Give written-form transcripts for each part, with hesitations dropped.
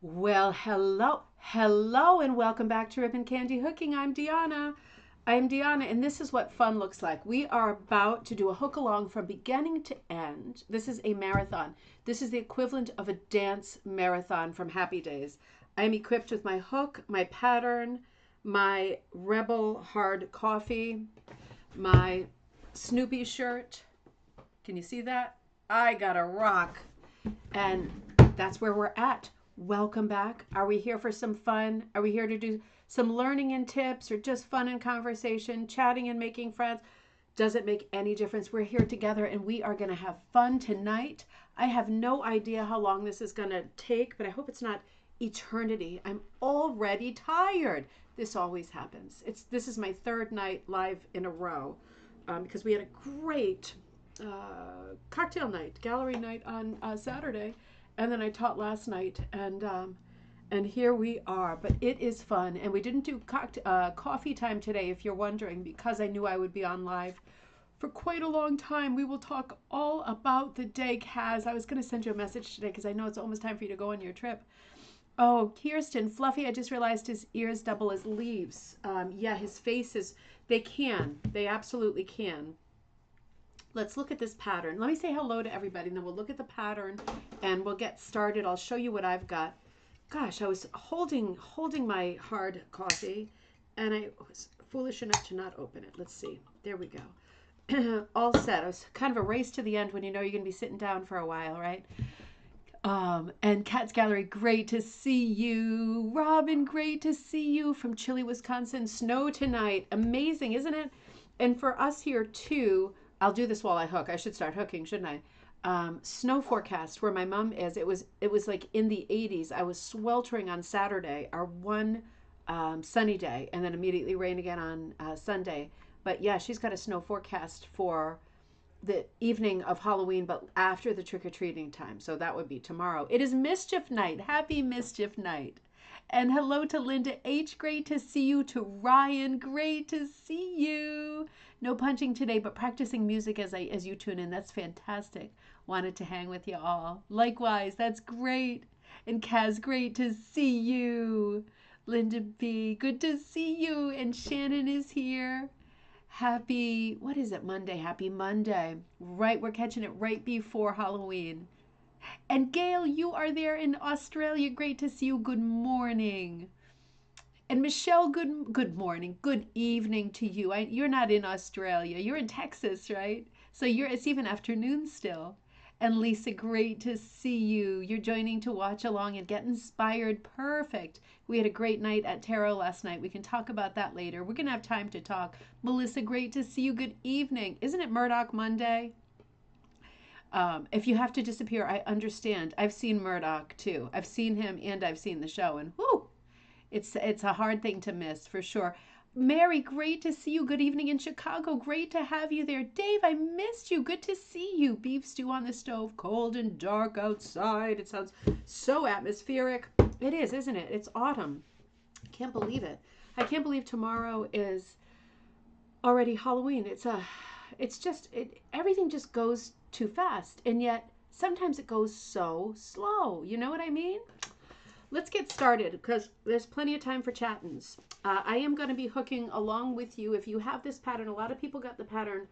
Well, hello, and welcome back to Ribbon Candy Hooking. I'm Deanna, and this is what fun looks like. We are about to do a hook along from beginning to end. This is a marathon. This is the equivalent of a dance marathon from Happy Days. I'm equipped with my hook, my pattern, my Rebel hard coffee, my Snoopy shirt. Can you see that? I got a rock. And that's where we're at. Welcome back. Are we here for some fun? Are we here to do some learning and tips or just fun and conversation, chatting and making friends? Doesn't make any difference. We're here together and we are going to have fun tonight. I have no idea how long this is going to take, but I hope it's not eternity. I'm already tired. This always happens. This is my third night live in a row because we had a great cocktail night, gallery night on Saturday, and then I taught last night, and here we are. But it is fun, and we didn't do coffee time today, if you're wondering, because I knew I would be on live for quite a long time. We will talk all about the day, Kaz. I was going to send you a message today because I know it's almost time for you to go on your trip. Oh, Kirsten, Fluffy, I just realized his ears double as leaves. Yeah, his face is, they absolutely can. Let's look at this pattern. Let me say hello to everybody, and then we'll look at the pattern and we'll get started. I'll show you what I've got. Gosh, I was holding my hard coffee and I was foolish enough to not open it. Let's see. There we go. All set. It was kind of a race to the end when you know you're going to be sitting down for a while, right? And Cat's Gallery, great to see you. Robin, great to see you from Chile, Wisconsin. Snow tonight. Amazing, isn't it? And for us here too, I'll do this while I hook. I should start hooking, shouldn't I? Snow forecast where my mom is. It was like in the 80s. I was sweltering on Saturday, our one sunny day, and then immediately rain again on Sunday. But yeah, she's got a snow forecast for the evening of Halloween, but after the trick-or-treating time. So that would be tomorrow. It is Mischief Night. Happy Mischief Night. And hello to Linda H. Great to see you. To Ryan, great to see you. No punching today, but practicing music as you tune in. That's fantastic. Wanted to hang with you all. Likewise, that's great. And Kaz, great to see you. Linda B, good to see you. And Shannon is here. Happy, what is it, Monday? Happy Monday. Right, we're catching it right before Halloween. And Gail, you are there in Australia. Great to see you. Good morning. And Michelle, good morning. Good evening to you. You're not in Australia. You're in Texas, right? So it's even afternoon still. And Lisa, great to see you. You're joining to watch along and get inspired. Perfect. We had a great night at Tarot last night. We can talk about that later. We're going to have time to talk. Melissa, great to see you. Good evening. Isn't it Murdoch Monday? If you have to disappear, I understand. I've seen Murdoch too. I've seen him and I've seen the show, and whoo, it's a hard thing to miss for sure. Mary, great to see you. Good evening in Chicago. Great to have you there. Dave, I missed you. Good to see you. Beef stew on the stove, cold and dark outside. It sounds so atmospheric. It is, isn't it? It's autumn. I can't believe it. I can't believe tomorrow is already Halloween. Everything just goes too fast, and yet sometimes it goes so slow. You know what I mean? Let's get started because there's plenty of time for chattings. I am going to be hooking along with you. If you have this pattern, a lot of people got the pattern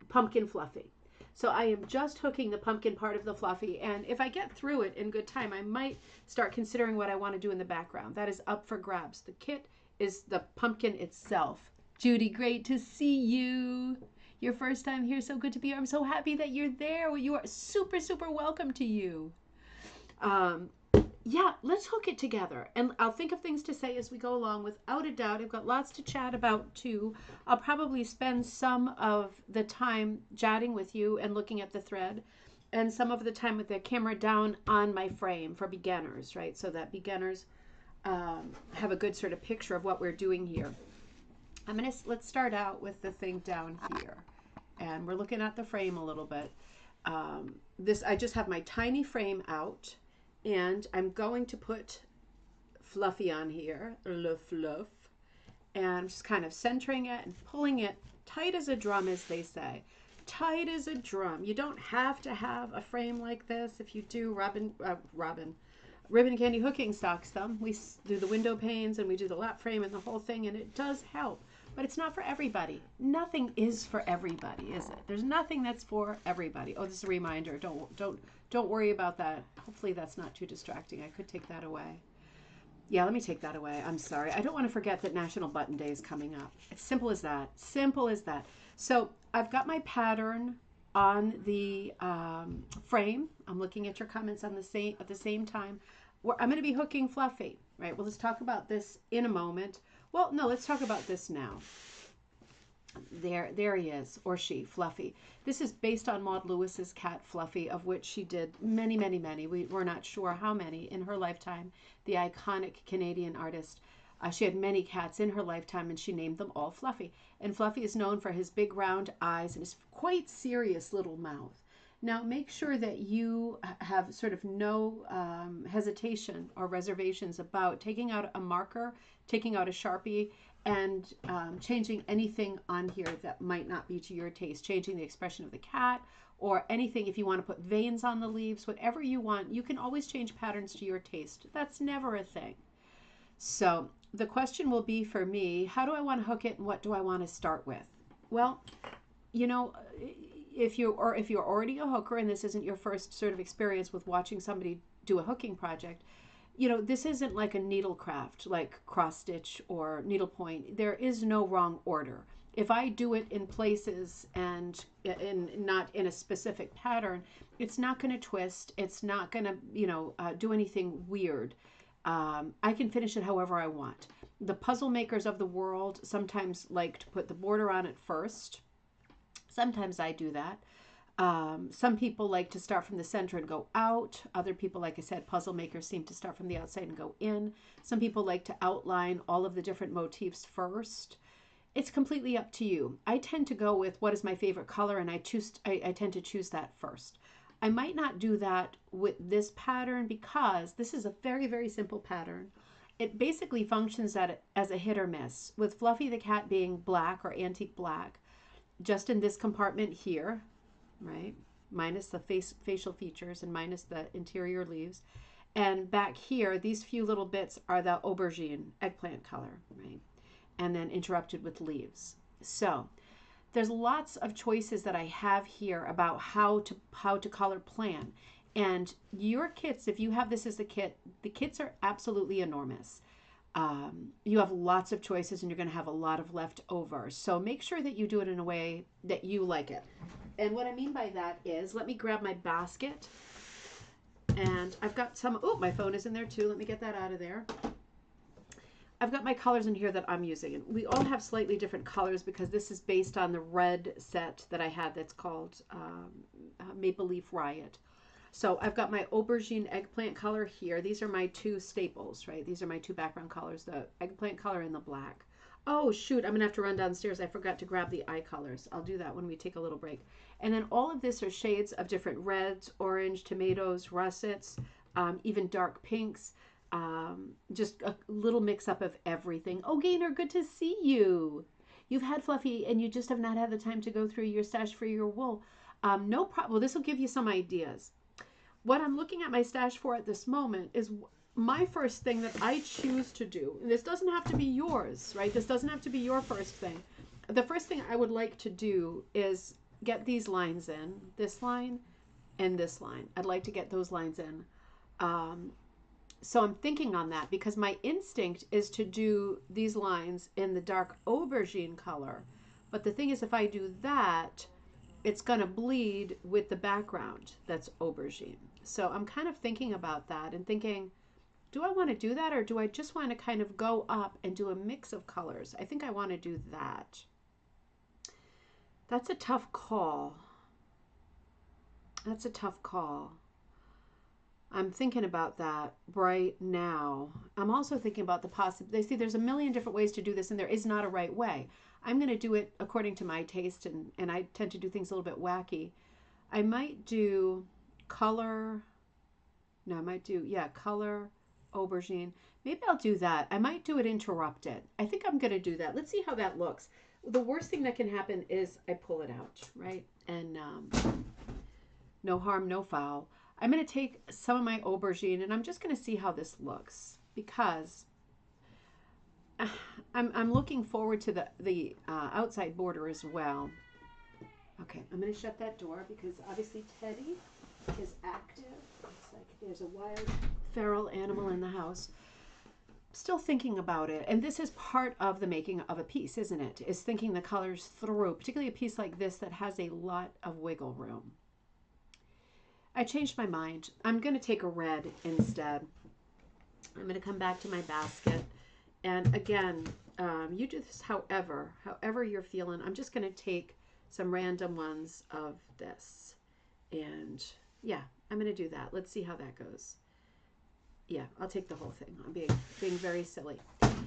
pumpkin fluffy. So I am just hooking the pumpkin part of the fluffy, and if I get through it in good time, I might start considering what I want to do in the background. That is up for grabs. The kit is the pumpkin itself. Judy, great to see you. Your first time here, so good to be here. I'm so happy that you're there. You are super, super welcome to you. Yeah, let's hook it together. And I'll think of things to say as we go along. Without a doubt, I've got lots to chat about too. I'll probably spend some of the time chatting with you and looking at the thread, and some of the time with the camera down on my frame for beginners, right? So that beginners have a good sort of picture of what we're doing here. Let's start out with the thing down here. And we're looking at the frame a little bit. I just have my tiny frame out, and I'm going to put Fluffy on here, le fluff, and I'm just kind of centering it and pulling it tight as a drum, as they say. Tight as a drum. You don't have to have a frame like this. If you do, Robin, Ribbon Candy Hooking stocks them. We do the window panes and we do the lap frame and the whole thing, and it does help. But it's not for everybody. Nothing is for everybody, is it? There's nothing that's for everybody. Oh, this is a reminder. Don't worry about that. Hopefully that's not too distracting. I could take that away. Yeah, let me take that away. I'm sorry. I don't want to forget that National Button Day is coming up. It's simple as that. Simple as that. So I've got my pattern on the frame. I'm looking at your comments on at the same time. I'm going to be hooking Fluffy, right? Well, let's talk about this in a moment. Well, no, let's talk about this now. There he is, or she, Fluffy. This is based on Maud Lewis's cat Fluffy, of which she did many, many, many. We're not sure how many in her lifetime. The iconic Canadian artist. She had many cats in her lifetime, and she named them all Fluffy. And Fluffy is known for his big round eyes and his quite serious little mouth. Now, make sure that you have sort of no hesitation or reservations about taking out a marker, taking out a Sharpie, and changing anything on here that might not be to your taste, changing the expression of the cat or anything. If you want to put veins on the leaves, whatever you want, you can always change patterns to your taste. That's never a thing. So the question will be for me, how do I want to hook it and what do I want to start with? Well, you know, if you're already a hooker and this isn't your first sort of experience with watching somebody do a hooking project, you know, this isn't like a needle craft, like cross stitch or needlepoint. There is no wrong order. If I do it in places and not in a specific pattern, it's not going to twist. It's not going to, you know, do anything weird. I can finish it however I want. The puzzle makers of the world sometimes like to put the border on it first. Sometimes I do that. Some people like to start from the center and go out. Other people, like I said, puzzle makers seem to start from the outside and go in. Some people like to outline all of the different motifs first. It's completely up to you. I tend to go with what is my favorite color, and I tend to choose that first. I might not do that with this pattern because this is a very, very simple pattern. It basically functions as a hit or miss, with Fluffy the cat being black or antique black, just in this compartment here, right? Minus the facial features and minus the interior leaves. And back here, these few little bits are the aubergine eggplant color, right? And then interrupted with leaves. So there's lots of choices that I have here about how to color plan. And your kits, if you have this as a kit, the kits are absolutely enormous. You have lots of choices and you're going to have a lot of leftovers. So make sure that you do it in a way that you like it. And what I mean by that is, let me grab my basket. And I've got some, oh, my phone is in there too. Let me get that out of there. I've got my colors in here that I'm using. And we all have slightly different colors because this is based on the red set that I had that's called Maple Leaf Riot. So I've got my aubergine eggplant color here. These are my two staples, right? These are my two background colors, the eggplant color and the black. Oh, shoot, I'm going to have to run downstairs. I forgot to grab the eye colors. I'll do that when we take a little break. And then all of this are shades of different reds, orange, tomatoes, russets, even dark pinks. Just a little mix-up of everything. Oh, Gaynor, good to see you. You've had Fluffy and you just have not had the time to go through your stash for your wool. No problem. Well, this will give you some ideas. What I'm looking at my stash for at this moment is my first thing that I choose to do. And this doesn't have to be yours, right? This doesn't have to be your first thing. The first thing I would like to do is get these lines in. This line and this line. I'd like to get those lines in. So I'm thinking on that because my instinct is to do these lines in the dark aubergine color. But the thing is, if I do that, it's going to bleed with the background that's aubergine. So I'm kind of thinking about that and thinking, do I want to do that or do I just want to kind of go up and do a mix of colors? I think I want to do that. That's a tough call. That's a tough call. I'm thinking about that right now. I'm also thinking about the possibility. See, there's a million different ways to do this and there is not a right way. I'm going to do it according to my taste and I tend to do things a little bit wacky. I might do color. No, I might do, yeah, color, aubergine. Maybe I'll do that. I might do it interrupted. I think I'm going to do that. Let's see how that looks. The worst thing that can happen is I pull it out, right? And no harm, no foul. I'm going to take some of my aubergine and I'm just going to see how this looks because I'm looking forward to the outside border as well. Okay, I'm going to shut that door because obviously Teddy is active. It's like there's a wild feral animal in the house. Still thinking about it, and this is part of the making of a piece, isn't it? Is thinking the colors through, particularly a piece like this that has a lot of wiggle room. I changed my mind. I'm going to take a red instead. I'm going to come back to my basket, and again, you do this however you're feeling. I'm just going to take some random ones of this, and yeah, I'm going to do that. Let's see how that goes. Yeah, I'll take the whole thing. I'm being very silly.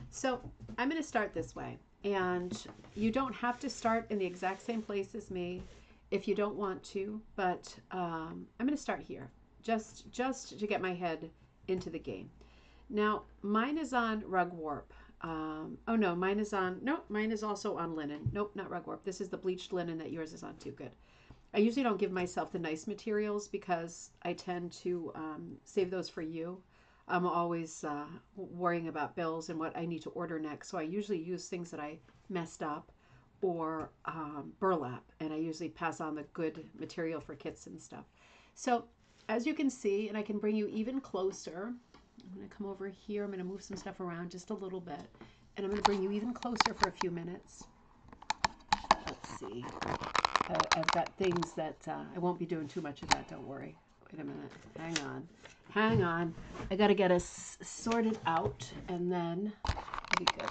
So I'm going to start this way, and you don't have to start in the exact same place as me if you don't want to, but I'm going to start here just to get my head into the game. Now mine is on rug warp. Oh no, mine is also on linen. Nope, not rug warp. This is the bleached linen that yours is on too. Good. I usually don't give myself the nice materials because I tend to save those for you. I'm always worrying about bills and what I need to order next. So I usually use things that I messed up or burlap. And I usually pass on the good material for kits and stuff. So as you can see, and I can bring you even closer. I'm going to come over here. I'm going to move some stuff around just a little bit. And I'm going to bring you even closer for a few minutes. Let's see. I've got things that I won't be doing too much of that. Don't worry. Wait a minute. Hang on. I got to get us sorted out, and then it'll be good.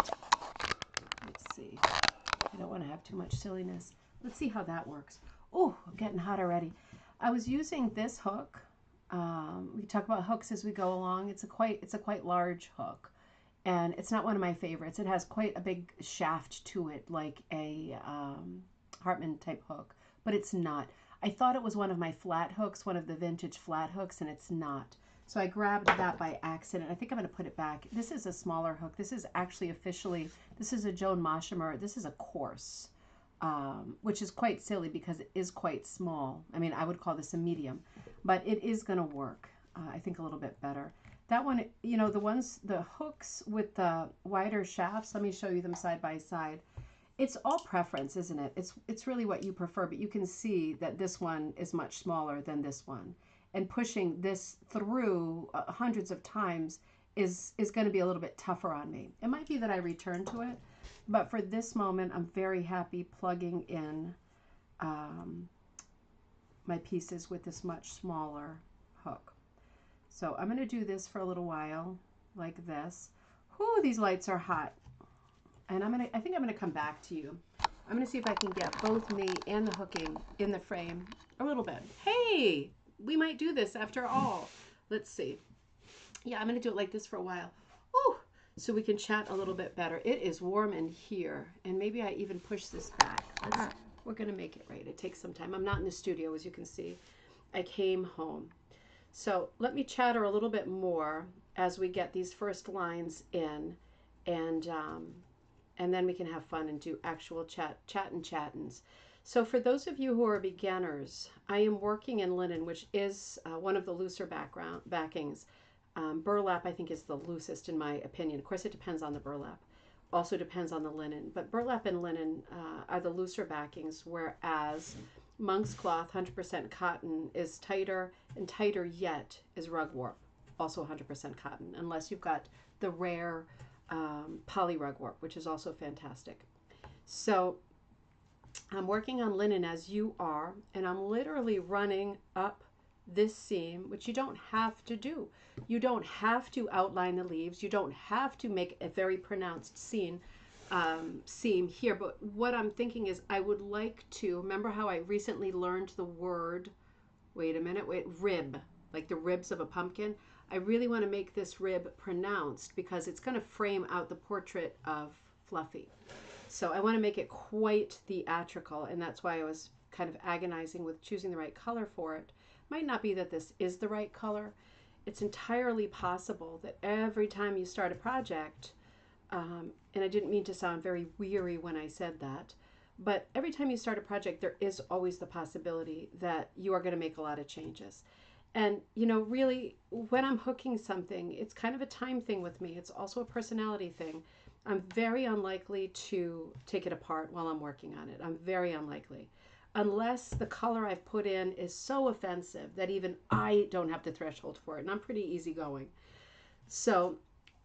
Let's see. I don't want to have too much silliness. Let's see how that works. Oh, I'm getting hot already. I was using this hook. We talk about hooks as we go along. It's a quite large hook, and it's not one of my favorites. It has quite a big shaft to it, like a Hartman type hook, but it's not. I thought it was one of my flat hooks, one of the vintage flat hooks, and it's not. So I grabbed that by accident. I think I'm going to put it back. This is a smaller hook. This is actually officially, this is a Joan Moshemer. This is a coarse, which is quite silly because it is quite small. I mean, I would call this a medium, but it is going to work, I think, a little bit better. That one, you know, the hooks with the wider shafts, let me show you them side by side. It's all preference, isn't it? It's really what you prefer, but you can see that this one is much smaller than this one. And pushing this through hundreds of times is going to be a little bit tougher on me. It might be that I return to it, but for this moment, I'm very happy plugging in my pieces with this much smaller hook. So I'm going to do this for a little while, like this. Whew, these lights are hot. And I think I'm gonna come back to you. I'm gonna see if I can get both me and the hooking in the frame a little bit. Hey, we might do this after all. Let's see. Yeah, I'm gonna do it like this for a while. Ooh, so we can chat a little bit better. It is warm in here, and maybe I even push this back. We're gonna make it right. It takes some time. I'm not in the studio, as you can see. I came home. So let me chatter a little bit more as we get these first lines in, and then we can have fun and do actual chattins. So for those of you who are beginners, I am working in linen, which is one of the looser backings. Burlap, I think, is the loosest in my opinion. Of course, it depends on the burlap. Also depends on the linen. But burlap and linen are the looser backings, whereas monk's cloth, 100% cotton, is tighter, and tighter yet is rug warp, also 100% cotton, unless you've got the rare poly rug warp, which is also fantastic. So I'm working on linen as you are, and I'm literally running up this seam, which you don't have to do. You don't have to outline the leaves. You don't have to make a very pronounced seam here. But what I'm thinking is I would like to, remember how I recently learned the word, rib, like the ribs of a pumpkin. I really want to make this rib pronounced because it's going to frame out the portrait of Fluffy. So I want to make it quite theatrical, and that's why I was kind of agonizing with choosing the right color for it. Might not be that this is the right color. It's entirely possible that every time you start a project, and I didn't mean to sound very weary when I said that, but every time you start a project, there is always the possibility that you are going to make a lot of changes. And, you know, really, when I'm hooking something, it's kind of a time thing with me. It's also a personality thing. I'm very unlikely to take it apart while I'm working on it. I'm very unlikely. Unless the color I've put in is so offensive that even I don't have the threshold for it. And I'm pretty easygoing. So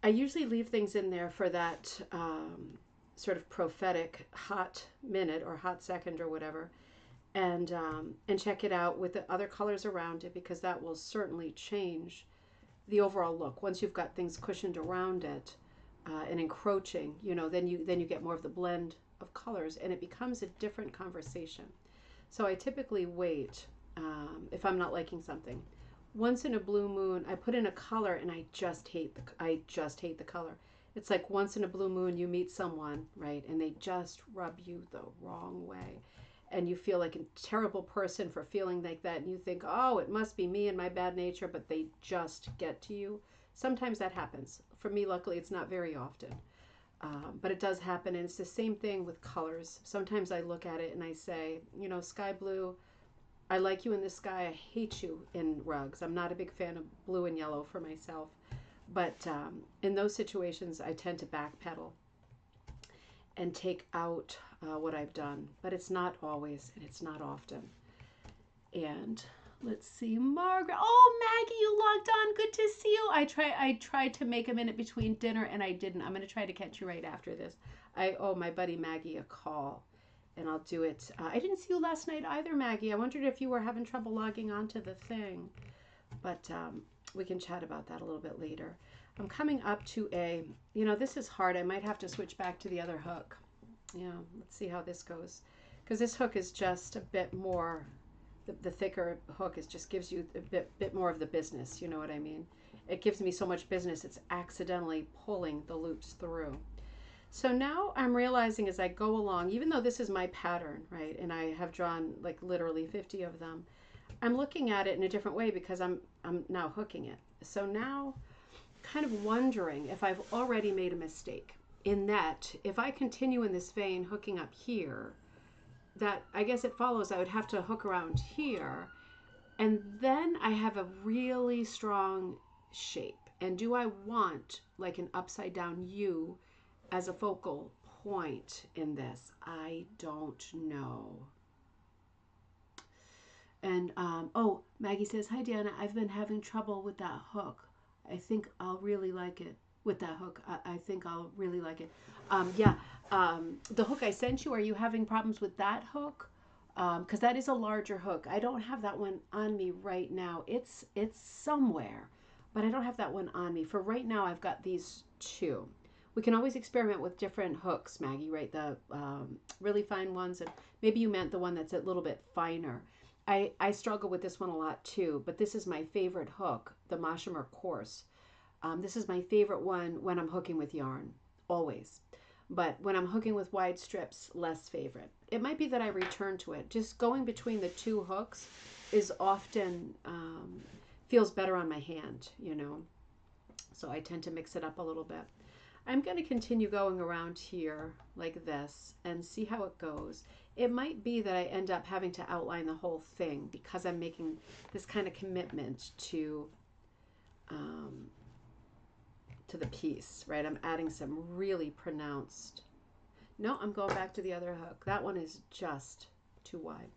I usually leave things in there for that sort of prophetic hot minute or hot second or whatever, and check it out with the other colors around it, because that will certainly change the overall look. Once you've got things cushioned around it and encroaching, you know, then you get more of the blend of colors, and it becomes a different conversation. So I typically wait if I'm not liking something. Once in a blue moon, I put in a color and I just hate the color. It's like once in a blue moon you meet someone, right, and they just rub you the wrong way. And you feel like a terrible person for feeling like that. And you think, oh, it must be me and my bad nature, but they just get to you. Sometimes that happens. For me, luckily, it's not very often. But it does happen. And it's the same thing with colors. Sometimes I look at it and I say, you know, sky blue, I like you in the sky. I hate you in rugs. I'm not a big fan of blue and yellow for myself. But in those situations, I tend to backpedal and take out what I've done. But it's not always, and it's not often. And let's see, Margaret. Oh, Maggie, you logged on. Good to see you. I tried to make a minute between dinner, and I didn't. I'm going to try to catch you right after this. I owe my buddy Maggie a call, and I'll do it. I didn't see you last night either, Maggie. I wondered if you were having trouble logging onto the thing. But we can chat about that a little bit later. I'm coming up to a, you know, this is hard. I might have to switch back to the other hook. Yeah, let's see how this goes. Because this hook is just a bit more, the thicker hook is just gives you a bit more of the business, you know what I mean? It gives me so much business, it's accidentally pulling the loops through. So now I'm realizing as I go along, even though this is my pattern, right, and I have drawn like literally 50 of them, I'm looking at it in a different way because I'm now hooking it. So now kind of wondering if I've already made a mistake, in that if I continue in this vein hooking up here, that I guess it follows I would have to hook around here, and then I have a really strong shape. And do I want like an upside down U as a focal point in this? I don't know. And oh, Maggie says, hi Deanna, I've been having trouble with that hook. I think I'll really like it with that hook. I think I'll really like it. Yeah, the hook I sent you, are you having problems with that hook? Because that is a larger hook. I don't have that one on me right now. It's somewhere, but I don't have that one on me. For right now, I've got these two. We can always experiment with different hooks, Maggie, right? The really fine ones, and maybe you meant the one that's a little bit finer. I struggle with this one a lot too, but this is my favorite hook, the Mashimer Coarse. This is my favorite one when I'm hooking with yarn, always. But when I'm hooking with wide strips, less favorite. It might be that I return to it. Just going between the two hooks is often, feels better on my hand, you know. So I tend to mix it up a little bit. I'm going to continue going around here like this and see how it goes. It might be that I end up having to outline the whole thing because I'm making this kind of commitment to the piece, right? I'm adding some really pronounced. No, I'm going back to the other hook. That one is just too wide.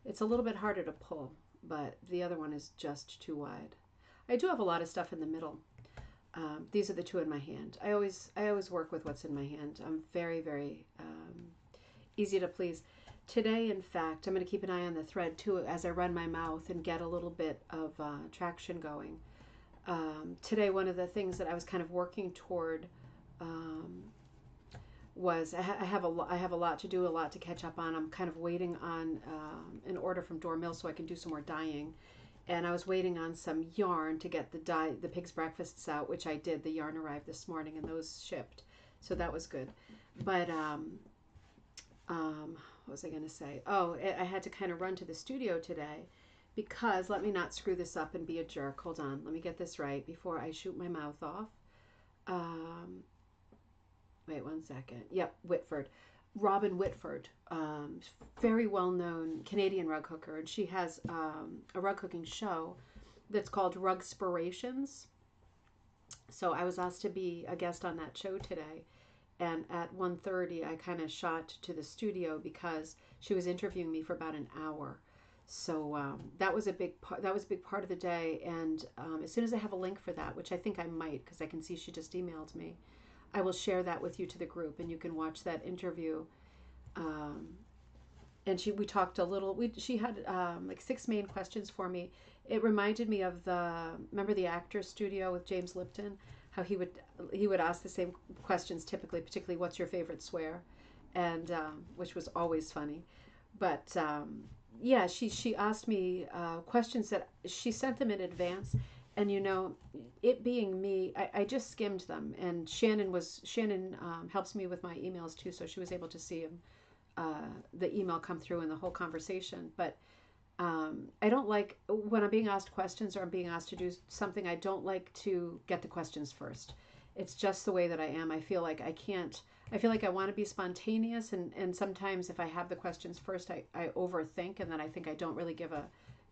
It's a little bit harder to pull, but the other one is just too wide. I do have a lot of stuff in the middle. These are the two in my hand. I always work with what's in my hand. I'm very, very easy to please. Today, in fact, I'm going to keep an eye on the thread too as I run my mouth and get a little bit of traction going. Today, one of the things that I was kind of working toward was I have a lot to do, a lot to catch up on. I'm kind of waiting on an order from Door Mill so I can do some more dyeing. And I was waiting on some yarn to get the pig's breakfasts out, which I did. The yarn arrived this morning and those shipped. So that was good. But what was I going to say? Oh, I had to kind of run to the studio today because, let me not screw this up and be a jerk. Hold on. Let me get this right before I shoot my mouth off. Wait 1 second. Yep, Whitford. Robin Whitford, very well-known Canadian rug hooker, and she has a rug hooking show that's called Rugspirations. So I was asked to be a guest on that show today. And at 1:30, I kind of shot to the studio because she was interviewing me for about an hour. So that was a big part. That was a big part of the day. And as soon as I have a link for that, which I think I might, because I can see she just emailed me, I will share that with you to the group, and you can watch that interview. Um, and we talked a little. She had like 6 main questions for me. It reminded me of remember the Actors Studio with James Lipton, how he would ask the same questions typically, particularly what's your favorite swear, and which was always funny. But yeah, she asked me questions that she sent them in advance, and it being me, I just skimmed them, and Shannon helps me with my emails too, so she was able to see them, the email come through in the whole conversation. But I don't like when I'm being asked questions or I'm being asked to do something. I don't like to get the questions first. It's just the way that I am. I feel like I can't. I feel like I want to be spontaneous, and sometimes if I have the questions first, I overthink, and then I think I don't really give a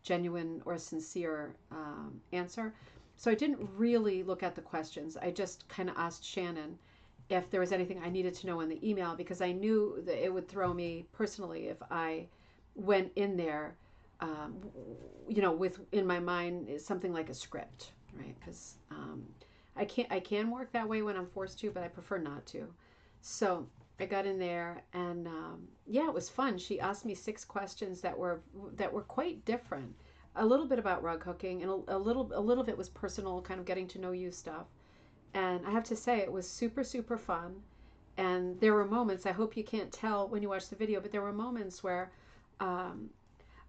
genuine or sincere answer. So I didn't really look at the questions. I just kind of asked Shannon if there was anything I needed to know in the email, because I knew that it would throw me personally if I went in there, with in my mind is something like a script, right? Because I can work that way when I'm forced to, but I prefer not to. So I got in there, and yeah, it was fun. She asked me 6 questions that were quite different. A little bit about rug hooking, and a little bit was personal, kind of getting to know you stuff. And I have to say, it was super, super fun. And there were moments, I hope you can't tell when you watch the video, but there were moments where um,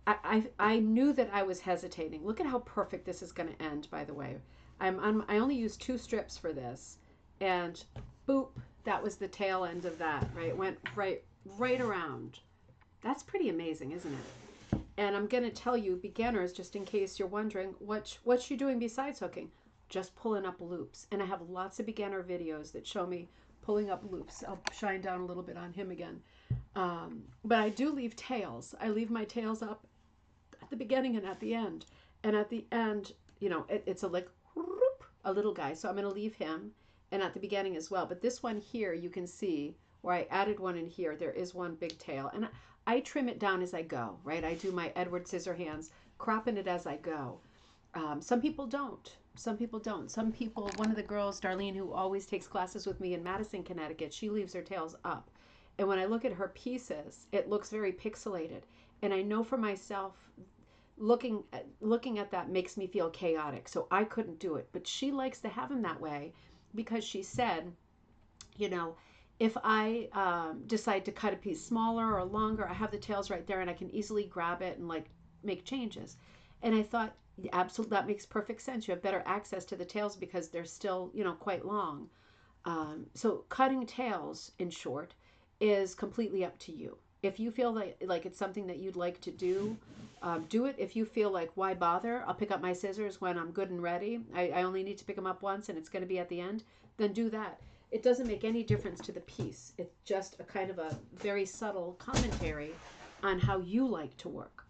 I knew that I was hesitating. Look at how perfect this is going to end, by the way. I only used 2 strips for this. And boop, that was the tail end of that, right? It went right around. That's pretty amazing, isn't it? And I'm going to tell you, beginners, just in case you're wondering, what you doing besides hooking? Just pulling up loops. And I have lots of beginner videos that show me pulling up loops. I'll shine down a little bit on him again. But I do leave tails. I leave my tails up at the beginning and at the end. And at the end, it's a little guy. So I'm going to leave him, and at the beginning as well. But this one here, you can see where I added one in here. There is one big tail. And I trim it down as I go, right? I do my Edward Scissorhands, cropping it as I go. Some people don't. Some people don't. Some people, one of the girls, Darlene, who always takes classes with me in Madison, Connecticut, she leaves her tails up. And when I look at her pieces, it looks very pixelated. And I know for myself, looking at that makes me feel chaotic. So I couldn't do it. But she likes to have them that way because she said, if I decide to cut a piece smaller or longer, I have the tails right there and I can easily grab it and make changes. And I thought, absolutely, that makes perfect sense. You have better access to the tails because they're still, quite long. So cutting tails, in short, is completely up to you. If you feel like it's something that you'd like to do, do it. If you feel like, why bother? I'll pick up my scissors when I'm good and ready. I only need to pick them up once and it's going to be at the end. Then do that. It doesn't make any difference to the piece. It's just a kind of a very subtle commentary on how you like to work.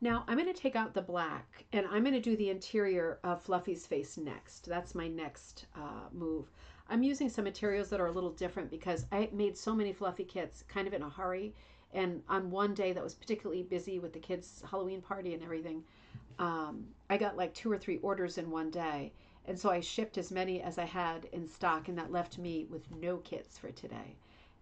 Now I'm going to take out the black, and I'm going to do the interior of Fluffy's face next. That's my next move. I'm using some materials that are a little different because I made so many Fluffy kits kind of in a hurry, and on one day that was particularly busy with the kids' Halloween party and everything, I got like 2 or 3 orders in one day, and so I shipped as many as I had in stock, and that left me with no kits for today,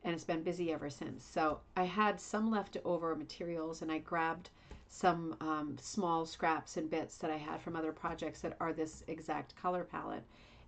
and it's been busy ever since. So I had some leftover materials, and I grabbed some small scraps and bits that I had from other projects that are this exact color palette,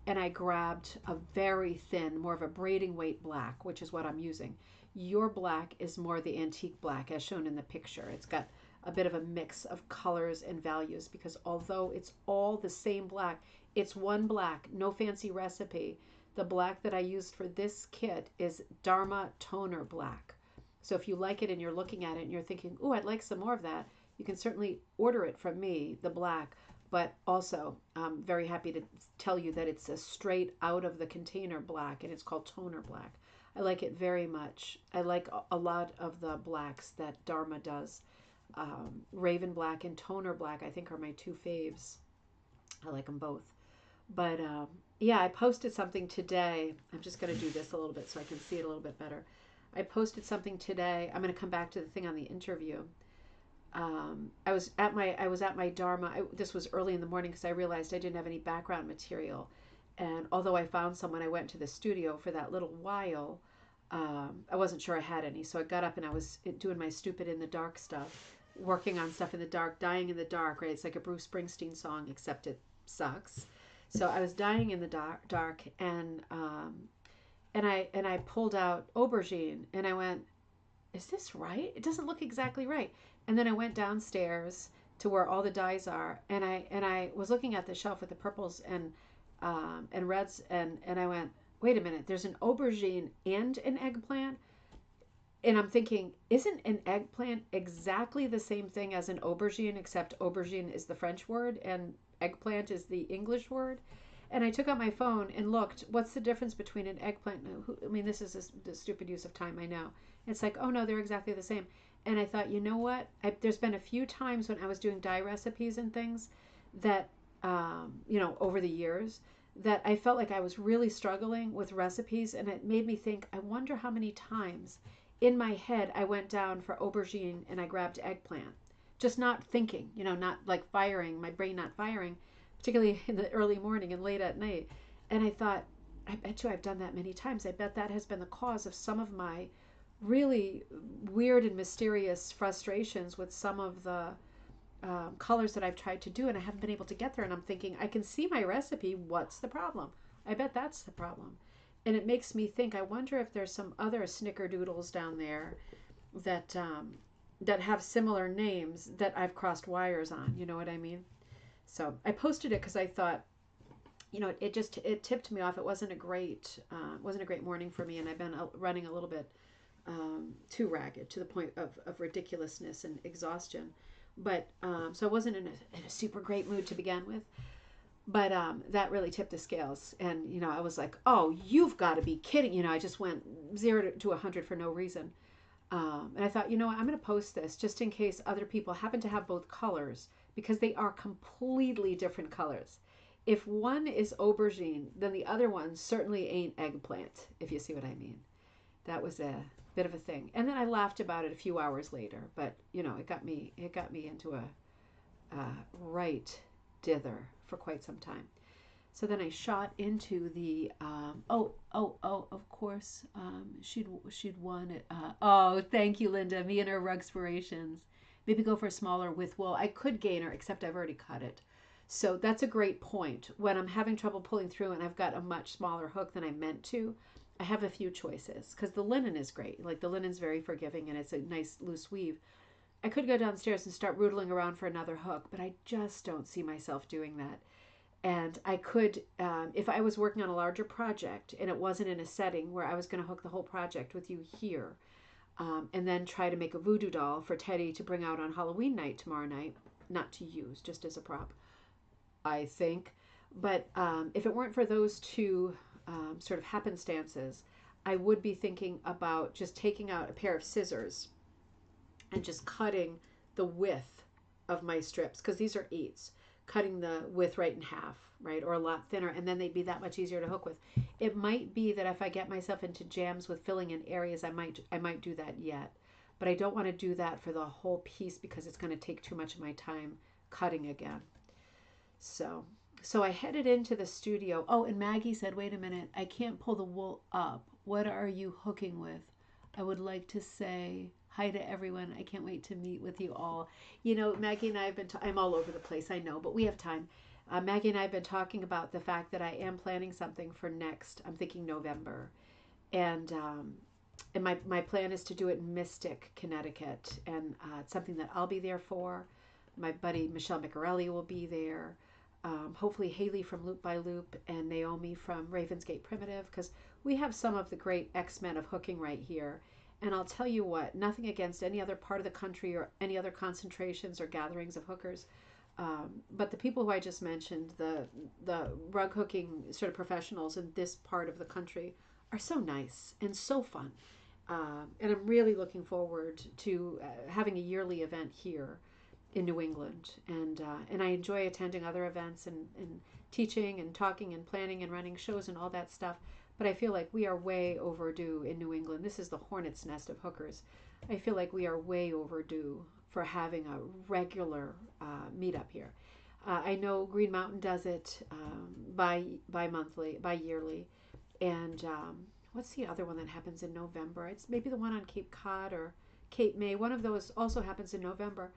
and I grabbed a very thin, more of a braiding weight black, which is what I'm using. Your black is more the antique black as shown in the picture. It's got a bit of a mix of colors and values because although it's all the same black, it's one black, no fancy recipe. The black that I used for this kit is Dharma Toner Black. So if you like it and you're looking at it and you're thinking, oh, I'd like some more of that, you can certainly order it from me, the black. But also, I'm very happy to tell you that it's a straight out of the container black, and it's called Toner Black. I like it very much. I like a lot of the blacks that Dharma does. Raven Black and Toner Black, I think, are my 2 faves. I like them both. But yeah, I posted something today. I'm just going to do this a little bit so I can see it a little bit better. I posted something today. I'm going to come back to the thing on the interview. I was at my Dharma. This was early in the morning because I realized I didn't have any background material, and although I found someone, I went to the studio for that little while. I wasn't sure I had any, so I got up and I was doing my stupid in the dark stuff, working on stuff in the dark, dying in the dark. Right? It's like a Bruce Springsteen song, except it sucks. So I was dying in the dark, and I pulled out aubergine, and I went, is this right? It doesn't look exactly right. And then I went downstairs to where all the dyes are, and I was looking at the shelf with the purples and reds, and I went, wait a minute, there's an aubergine and an eggplant. And I'm thinking, isn't an eggplant exactly the same thing as an aubergine, except aubergine is the French word and eggplant is the English word? And I took out my phone and looked, what's the difference between an eggplant? I mean, this is a stupid use of time, I know. It's like, oh no, they're exactly the same. And I thought, you know what? There's been a few times when I was doing dye recipes and things that, over the years, that I felt like I was really struggling with recipes. And it made me think, I wonder how many times in my head I went down for aubergine and I grabbed eggplant. Just not thinking, not like firing, my brain not firing, particularly in the early morning and late at night. And I thought, I bet you I've done that many times. I bet that has been the cause of some of my really weird and mysterious frustrations with some of the colors that I've tried to do, and I haven't been able to get there. And I'm thinking, I can see my recipe. What's the problem? I bet that's the problem. And it makes me think, I wonder if there's some other snickerdoodles down there that that have similar names that I've crossed wires on. You know what I mean? So I posted it because I thought, it tipped me off. It wasn't a great morning for me, and I've been running a little bit too ragged to the point of ridiculousness and exhaustion. But so I wasn't in a super great mood to begin with. But that really tipped the scales. And, I was like, oh, you've got to be kidding. I just went 0 to 100 for no reason. And I thought, what, I'm going to post this just in case other people happen to have both colors, because they are completely different colors. If one is aubergine, then the other one certainly ain't eggplant, if you see what I mean. That was a bit of a thing. And then I laughed about it a few hours later, but it got me into a right dither for quite some time. So then I shot into the of course, she'd won it. Oh, thank you, Linda. Me and her Rugspirations. Maybe go for a smaller with wool. I could gain her, except I've already cut it. So that's a great point. When I'm having trouble pulling through and I've got a much smaller hook than I meant to, I have a few choices, because the linen is great. Like, the linen's very forgiving and it's a nice loose weave. I could go downstairs and start rootling around for another hook, but I just don't see myself doing that. And I could, if I was working on a larger project and it wasn't in a setting where I was going to hook the whole project with you here, and then try to make a voodoo doll for Teddy to bring out on Halloween night tomorrow night, not to use, just as a prop, I think. But if it weren't for those two sort of happenstances, I would be thinking about just taking out a pair of scissors and just cutting the width of my strips, because these are 8s, cutting the width right in half, right, or a lot thinner, and then they'd be that much easier to hook with. It might be that if I get myself into jams with filling in areas, I might do that yet, but I don't want to do that for the whole piece because it's going to take too much of my time cutting again. So I headed into the studio. Oh, and Maggie said, wait a minute, I can't pull the wool up. What are you hooking with? I would like to say hi to everyone. I can't wait to meet with you all. Maggie and I have been, I'm all over the place, I know, but we have time. Maggie and I have been talking about the fact that I am planning something for next, I'm thinking November. And my plan is to do it in Mystic, Connecticut. And it's something that I'll be there for. My buddy Michelle Miccarelli will be there. Hopefully Haley from Loop by Loop and Naomi from Ravensgate Primitive, because we have some of the great X-Men of hooking right here. And I'll tell you what, nothing against any other part of the country or any other concentrations or gatherings of hookers, but the people who I just mentioned, the rug hooking sort of professionals in this part of the country, are so nice and so fun. And I'm really looking forward to having a yearly event here. in New England, and I enjoy attending other events and teaching and talking and planning and running shows and all that stuff. But I feel like we are way overdue in New England. This is the hornet's nest of hookers. I feel like we are way overdue for having a regular meetup here. I know Green Mountain does it bi yearly, and what's the other one that happens in November? It's maybe the one on Cape Cod or Cape May. One of those also happens in November.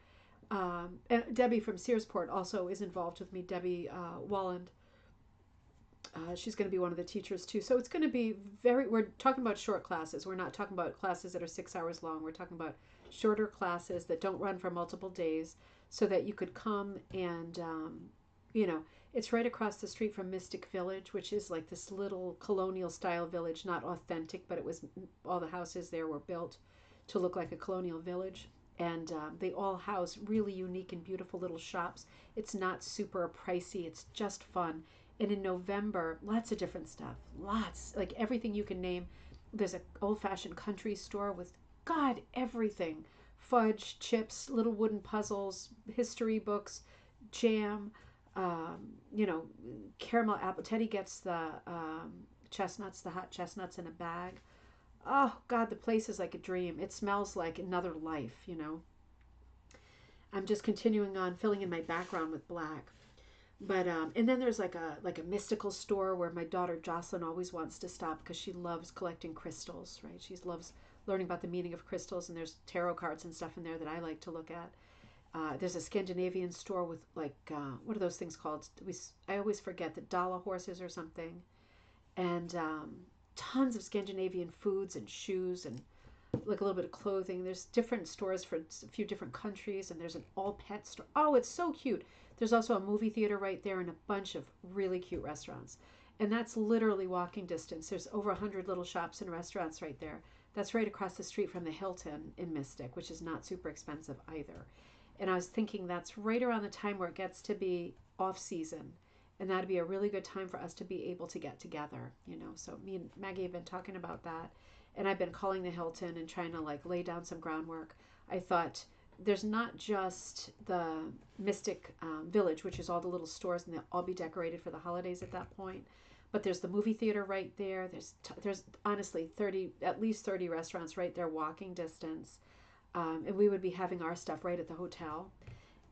And Debbie from Searsport also is involved with me. Debbie Walland. She's going to be one of the teachers too. So it's going to be we're talking about short classes. We're not talking about classes that are 6 hours long. We're talking about shorter classes that don't run for multiple days so that you could come and, it's right across the street from Mystic Village, which is like this little colonial style village, not authentic, but all the houses there were built to look like a colonial village. And they all house really unique and beautiful little shops. It's not super pricey. It's just fun. And in November, lots of different stuff. Lots, like everything you can name. There's an old-fashioned country store with, God, everything. Fudge, chips, little wooden puzzles, history books, jam, caramel apple. Teddy gets the chestnuts, the hot chestnuts in a bag. Oh, God, the place is like a dream. It smells like another life, I'm just continuing on filling in my background with black. But and then there's like a mystical store where my daughter Jocelyn always wants to stop because she loves collecting crystals, right? She loves learning about the meaning of crystals, and there's tarot cards and stuff in there that I like to look at. There's a Scandinavian store with what are those things called? I always forget, the Dala horses or something, and tons of Scandinavian foods and shoes and like a little bit of clothing. There's different stores for a few different countries, and there's an all pet store. Oh, it's so cute. There's also a movie theater right there and a bunch of really cute restaurants. And that's literally walking distance. There's over 100 little shops and restaurants right there. That's right across the street from the Hilton in Mystic, which is not super expensive either. And I was thinking that's right around the time where it gets to be off season. And that'd be a really good time for us to be able to get together, So me and Maggie have been talking about that. And I've been calling the Hilton and trying to lay down some groundwork. I thought there's not just the Mystic Village, which is all the little stores, and they'll all be decorated for the holidays at that point. But there's the movie theater right there. There's honestly at least 30 restaurants right there, walking distance. And we would be having our stuff right at the hotel.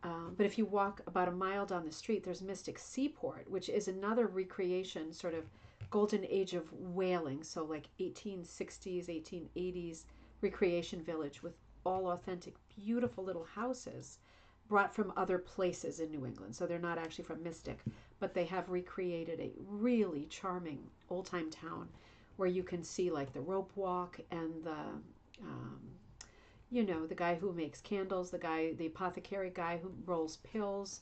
But if you walk about a mile down the street, there's Mystic Seaport, which is another recreation, sort of golden age of whaling. So like 1860s, 1880s recreation village with all authentic, beautiful little houses brought from other places in New England. So they're not actually from Mystic, but they have recreated a really charming old-time town where you can see like the rope walk and the guy who makes candles, the apothecary guy who rolls pills,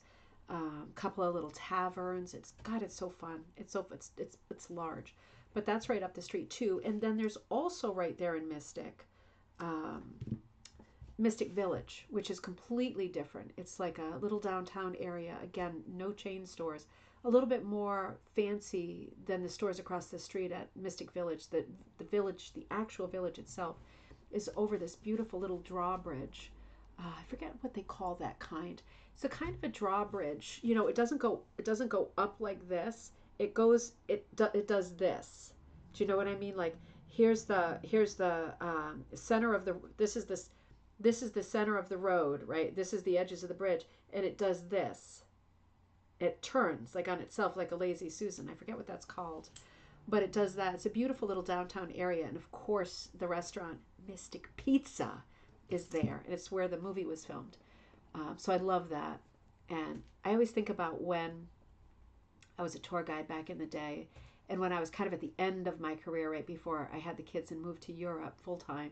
a couple of little taverns. It's so fun. It's large, but that's right up the street too. And then there's also right there in Mystic, Mystic Village, which is completely different. It's like a little downtown area. Again, no chain stores. A little bit more fancy than the stores across the street at Mystic Village. The actual village itself, is over this beautiful little drawbridge. I forget what they call that kind. It's a kind of a drawbridge. It doesn't go up like this. It does this. Do you know what I mean? Like here's the center of this is the center of the road, right? This is the edges of the bridge, and it does this. It turns like on itself, like a lazy Susan. I forget what that's called, but it does that. It's a beautiful little downtown area, and of course, the restaurant Mystic Pizza is there, and it's where the movie was filmed. So I love that, and I always think about when I was a tour guide back in the day, and when I was kind of at the end of my career, right before I had the kids and moved to Europe full time.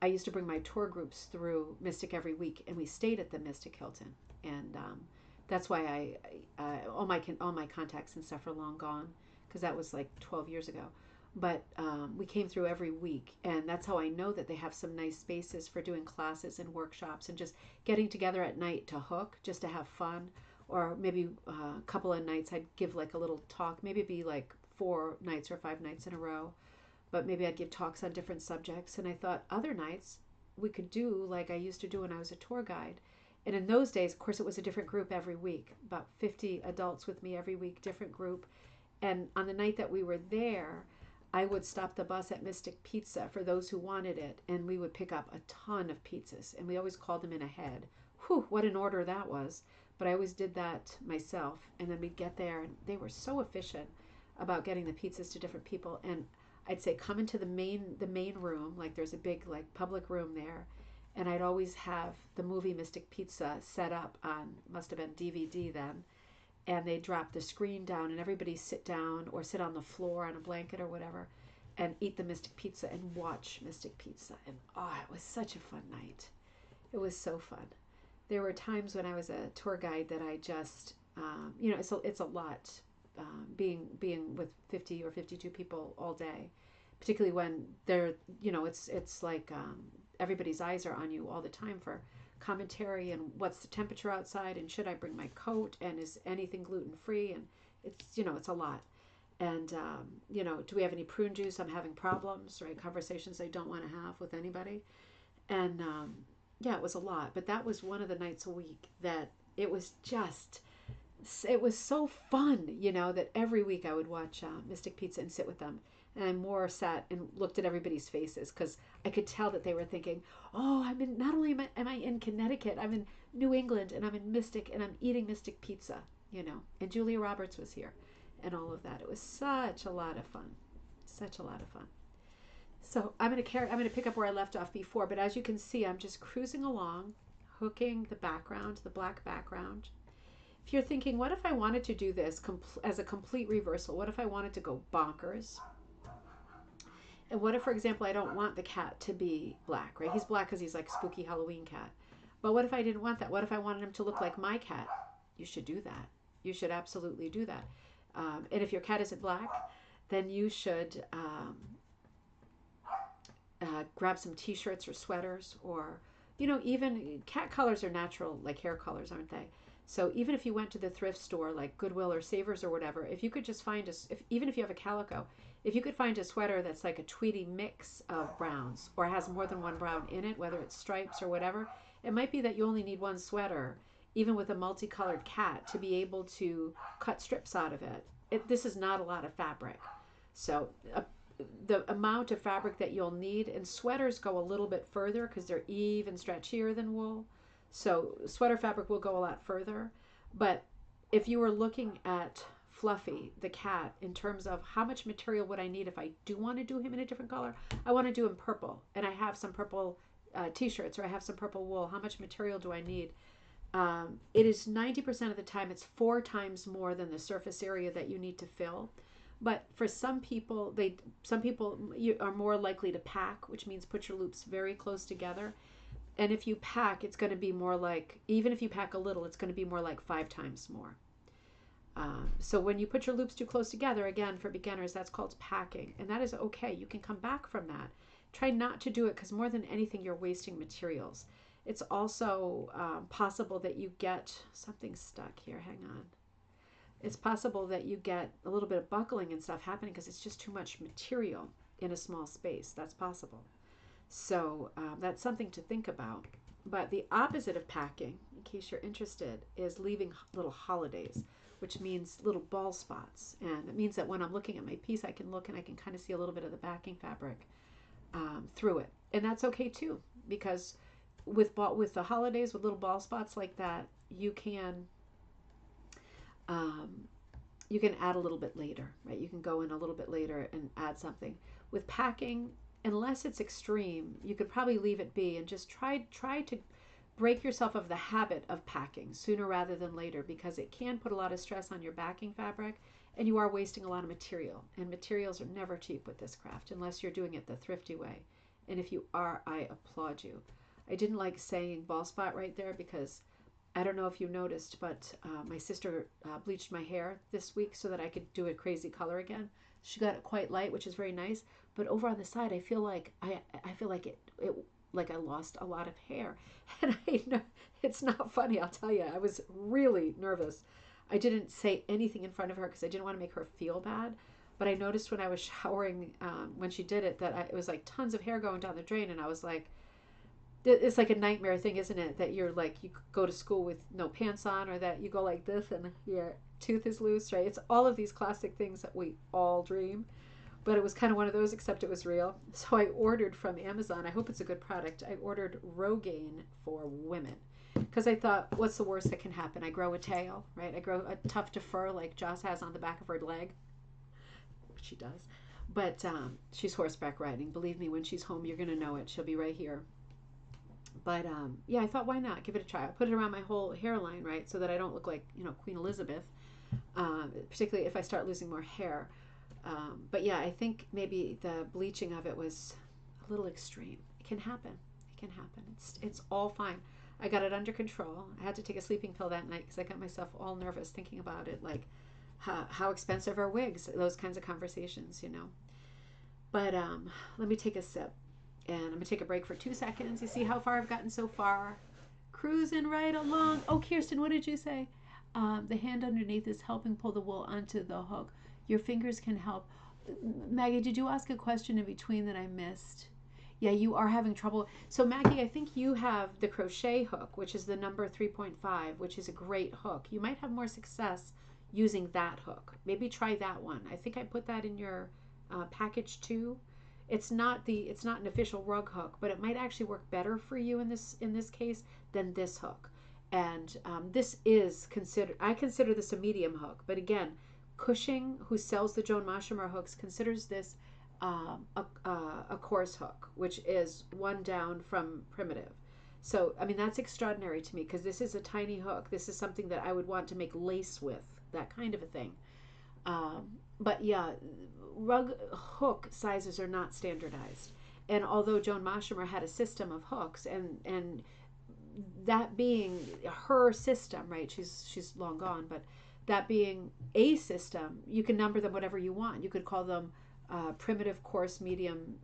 I used to bring my tour groups through Mystic every week, and we stayed at the Mystic Hilton, and that's why all my contacts and stuff are long gone because that was like 12 years ago. But we came through every week, and that's how I know that they have some nice spaces for doing classes and workshops and just getting together at night to hook, just to have fun. Or maybe a couple of nights I'd give like a little talk, maybe it'd be like 4 nights or 5 nights in a row. But maybe I'd give talks on different subjects. And I thought other nights we could do like I used to do when I was a tour guide. And in those days, of course, it was a different group every week, about 50 adults with me every week, different group. And on the night that we were there, I would stop the bus at Mystic Pizza for those who wanted it, and we would pick up a ton of pizzas, and we always called them in ahead. Whew, what an order that was. But I always did that myself, and then we'd get there, and they were so efficient about getting the pizzas to different people. And I'd say come into the main room, like there's a big like public room there, and I'd always have the movie Mystic Pizza set up on, must have been DVD then, and they drop the screen down and everybody sit down or sit on the floor on a blanket or whatever and eat the Mystic Pizza and watch Mystic Pizza. And oh, it was such a fun night. It was so fun. There were times when I was a tour guide that I just, it's a lot being with 50 or 52 people all day, particularly when they're, it's like everybody's eyes are on you all the time for commentary and what's the temperature outside and should I bring my coat and is anything gluten free, and it's a lot. And do we have any prune juice? I'm having problems, right? Conversations I don't want to have with anybody. And yeah, it was a lot, but that was one of the nights a week that it was so fun, that every week I would watch Mystic Pizza and sit with them. And I more sat and looked at everybody's faces because I could tell that they were thinking, oh, not only am I in Connecticut, I'm in New England and I'm in Mystic and I'm eating Mystic Pizza, and Julia Roberts was here and all of that. It was such a lot of fun, such a lot of fun. So I'm going to pick up where I left off before, but as you can see, I'm just cruising along, hooking the background, the black background. If you're thinking, what if I wanted to do this as a complete reversal? What if I wanted to go bonkers? And what if, for example, I don't want the cat to be black, right? He's black because he's like a spooky Halloween cat. But what if I didn't want that? What if I wanted him to look like my cat? You should do that. You should absolutely do that. And if your cat isn't black, then you should grab some t-shirts or sweaters, or, even cat colors are natural, like hair colors, aren't they? So even if you went to the thrift store, like Goodwill or Savers or whatever, if you could just find even if you have a calico, if you could find a sweater that's like a tweedy mix of browns or has more than one brown in it, whether it's stripes or whatever, it might be that you only need one sweater, even with a multicolored cat, to be able to cut strips out of it. This is not a lot of fabric. So the amount of fabric that you'll need, and sweaters go a little bit further because they're even stretchier than wool. So sweater fabric will go a lot further. But if you were looking at Fluffy, the cat, in terms of how much material would I need if I do want to do him in a different color, I want to do him purple, and I have some purple t-shirts, or I have some purple wool. How much material do I need? It is 90% of the time, it's 4 times more than the surface area that you need to fill. But for some people, you are more likely to pack, which means put your loops very close together. And if you pack, it's going to be more like, even if you pack a little, it's going to be more like 5 times more. So when you put your loops too close together, again, for beginners, that's called packing. And that is okay. You can come back from that. Try not to do it, because more than anything, you're wasting materials. It's also possible that you get something stuck here. Hang on. It's possible that you get a little bit of buckling and stuff happening because it's just too much material in a small space. That's possible. So that's something to think about. But the opposite of packing, in case you're interested, is leaving little holidays, which means little ball spots. And it means that when I'm looking at my piece, I can look and I can kind of see a little bit of the backing fabric through it. And that's okay too, because with the holidays, with little ball spots like that, you can add a little bit later, right? You can go in a little bit later and add something. With packing, unless it's extreme, you could probably leave it be and just try to break yourself of the habit of packing sooner rather than later, because it can put a lot of stress on your backing fabric, and you are wasting a lot of material. And materials are never cheap with this craft unless you're doing it the thrifty way. And if you are, I applaud you. I didn't like saying ball spot right there because I don't know if you noticed, but my sister bleached my hair this week so that I could do a crazy color again. She got it quite light, which is very nice. But over on the side, I feel like it like I lost a lot of hair, and I know it's not funny. I'll tell you, I was really nervous. I didn't say anything in front of her because I didn't want to make her feel bad. But I noticed when I was showering when she did it that it was like tons of hair going down the drain, and I was like, it's like a nightmare thing, isn't it? That you're like, you go to school with no pants on, or that you go like this and your tooth is loose, right? It's all of these classic things that we all dream. But it was kind of one of those, except it was real. So I ordered from Amazon. I hope it's a good product. I ordered Rogaine for women because I thought, what's the worst that can happen? I grow a tail, right? I grow a tuft of fur like Joss has on the back of her leg. She does. But she's horseback riding. Believe me, when she's home, you're going to know it. She'll be right here. But yeah, I thought, why not? Give it a try. I put it around my whole hairline, right? So that I don't look like, Queen Elizabeth, particularly if I start losing more hair. But yeah, I think maybe the bleaching of it was a little extreme. It can happen. It can happen. It's all fine. I got it under control. I had to take a sleeping pill that night because I got myself all nervous thinking about it. Like, how expensive are wigs? Those kinds of conversations. But let me take a sip. And I'm going to take a break for 2 seconds. You see how far I've gotten so far? Cruising right along. Oh, Kirsten, what did you say? The hand underneath is helping pull the wool onto the hook. Your fingers can help. Maggie, did you ask a question in between that I missed? Yeah, you are having trouble. So Maggie, I think you have the crochet hook, which is the number 3.5, which is a great hook. You might have more success using that hook. Maybe try that one. I think I put that in your package too. It's not an official rug hook, but it might actually work better for you in this case than this hook. And this is I consider this a medium hook, but again, Cushing, who sells the Joan Moshimer hooks, considers this a coarse hook, which is one down from primitive. So, I mean, that's extraordinary to me because this is a tiny hook. This is something that I would want to make lace with, that kind of a thing. But yeah, rug hook sizes are not standardized. And although Joan Moshimer had a system of hooks, and that being her system, right? She's long gone, but that being a system, you can number them whatever you want. You could call them primitive, coarse, medium,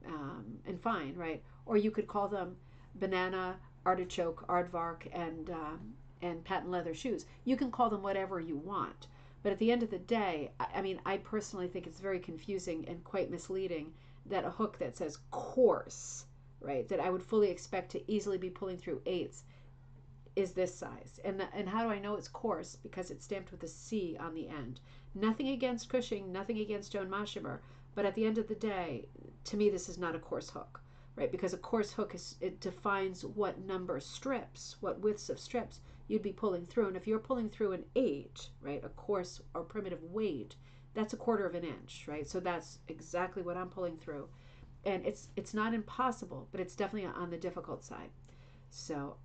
and fine, right? Or you could call them banana, artichoke, aardvark, and patent leather shoes. You can call them whatever you want. But at the end of the day, I mean, I personally think it's very confusing and quite misleading that a hook that says coarse, right, that I would fully expect to easily be pulling through eighths, is this size. And how do I know it's coarse? Because it's stamped with a C on the end. Nothing against Cushing, nothing against Joan Moshimer, but at the end of the day, to me, this is not a coarse hook, right? Because a coarse hook it defines what number strips, what widths of strips you'd be pulling through. And if you're pulling through an 8, right, a coarse or primitive weight, that's 1/4 of an inch, right? So that's exactly what I'm pulling through. And it's not impossible, but it's definitely on the difficult side. So,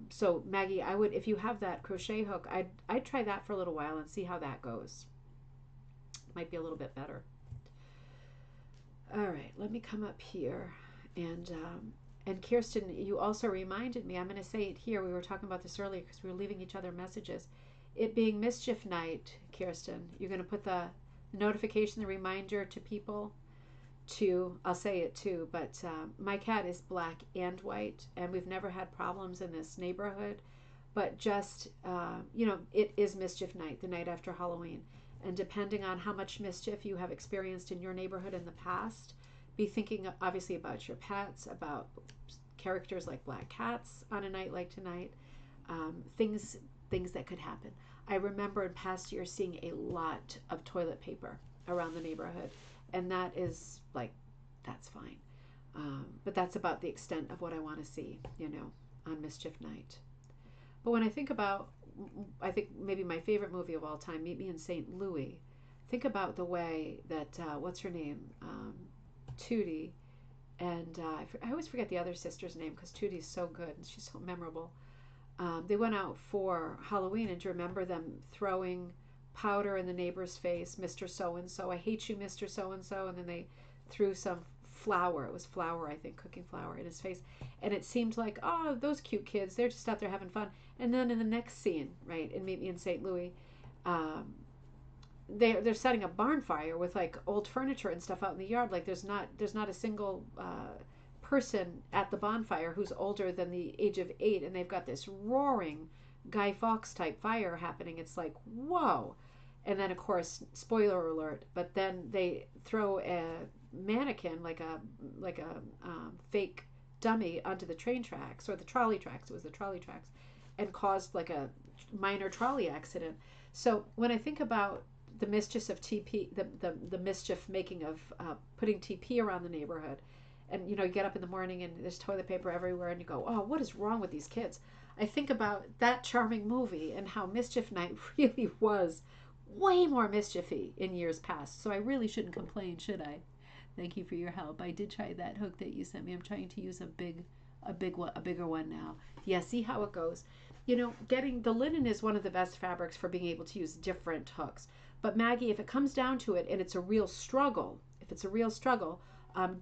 so Maggie, I would, if you have that crochet hook, I'd try that for a little while and see how that goes. Might be a little bit better. All right, let me come up here, and Kirsten, you also reminded me. I'm going to say it here. We were talking about this earlier because we were leaving each other messages. It being mischief night, Kirsten, you're going to put the notification, the reminder to people. I'll say it too, but my cat is black and white, and we've never had problems in this neighborhood. But just, it is mischief night, the night after Halloween. And depending on how much mischief you have experienced in your neighborhood in the past, be thinking obviously about your pets, about characters like black cats on a night like tonight, things that could happen. I remember in past years seeing a lot of toilet paper around the neighborhood, and that is like, that's fine. But that's about the extent of what I want to see, on mischief night. But when I think maybe my favorite movie of all time, Meet Me in St. Louis. Think about the way that, what's her name? Tootie. And I always forget the other sister's name because Tootie's so good and she's so memorable. They went out for Halloween, and do you remember them throwing powder in the neighbor's face? Mr. So-and-so, I hate you, Mr. So-and-so. And then they threw some flour. It was flour, I think, cooking flour in his face. And it seemed like, oh, those cute kids, they're just out there having fun. And then in the next scene, right, in Meet Me in St. Louis, they're setting a barn fire with like old furniture and stuff out in the yard. Like there's not a single person at the bonfire who's older than the age of 8, and they've got this roaring Guy Fawkes type fire happening. It's like, whoa. And then of course, spoiler alert, but then they throw a mannequin, like a fake dummy onto the train tracks or the trolley tracks. It was the trolley tracks, and caused like a minor trolley accident. So when I think about the mischief of TP, the mischief making of putting TP around the neighborhood, and you get up in the morning and there's toilet paper everywhere, and you go, oh, what is wrong with these kids? I think about that charming movie and how Mischief Night really was way more mischiefy in years past. So I really shouldn't complain, should I? Thank you for your help. I did try that hook that you sent me. I'm trying to use a bigger one now. Yeah, see how it goes. Getting the linen is one of the best fabrics for being able to use different hooks. But Maggie, if it comes down to it and it's a real struggle,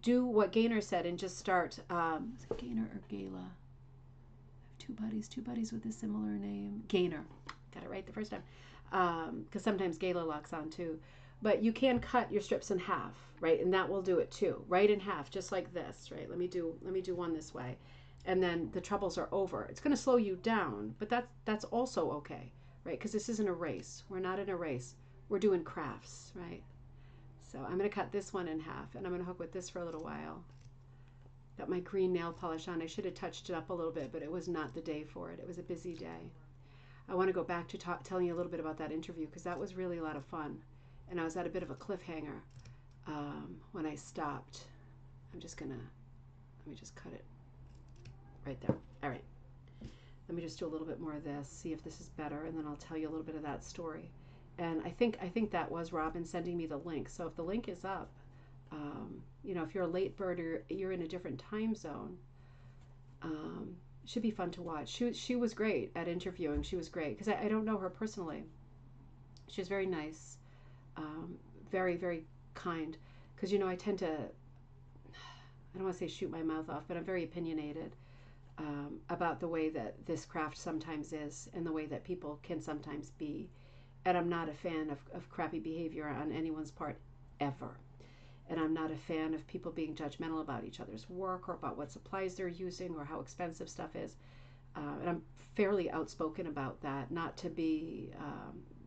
do what Gaynor said and just start. Is it Gaynor or Gala? I have two buddies with a similar name. Gaynor. Got it right the first time. Because sometimes Gala locks on too. But you can cut your strips in half, right? And that will do it too. Right in half, just like this, right? Let me do one this way. And then the troubles are over. It's going to slow you down, but that's also okay, right? Because this isn't a race. We're not in a race. We're doing crafts, right? So I'm going to cut this one in half, and I'm going to hook with this for a little while. Got my green nail polish on. I should have touched it up a little bit, but it was not the day for it. It was a busy day. I want to go back to telling you a little bit about that interview because that was really a lot of fun. And I was at a bit of a cliffhanger when I stopped. Let me just cut it right there. All right. Let me just do a little bit more of this, see if this is better, and then I'll tell you a little bit of that story. And I think that was Robin sending me the link. So if the link is up, if you're a late bird or you're in a different time zone, should be fun to watch. She was great at interviewing. She was great because I don't know her personally. She was very nice, very, very kind. Because, I tend to, I don't want to say shoot my mouth off, but I'm very opinionated about the way that this craft sometimes is and the way that people can sometimes be. And I'm not a fan of crappy behavior on anyone's part ever. And I'm not a fan of people being judgmental about each other's work or about what supplies they're using or how expensive stuff is. And I'm fairly outspoken about that, not to be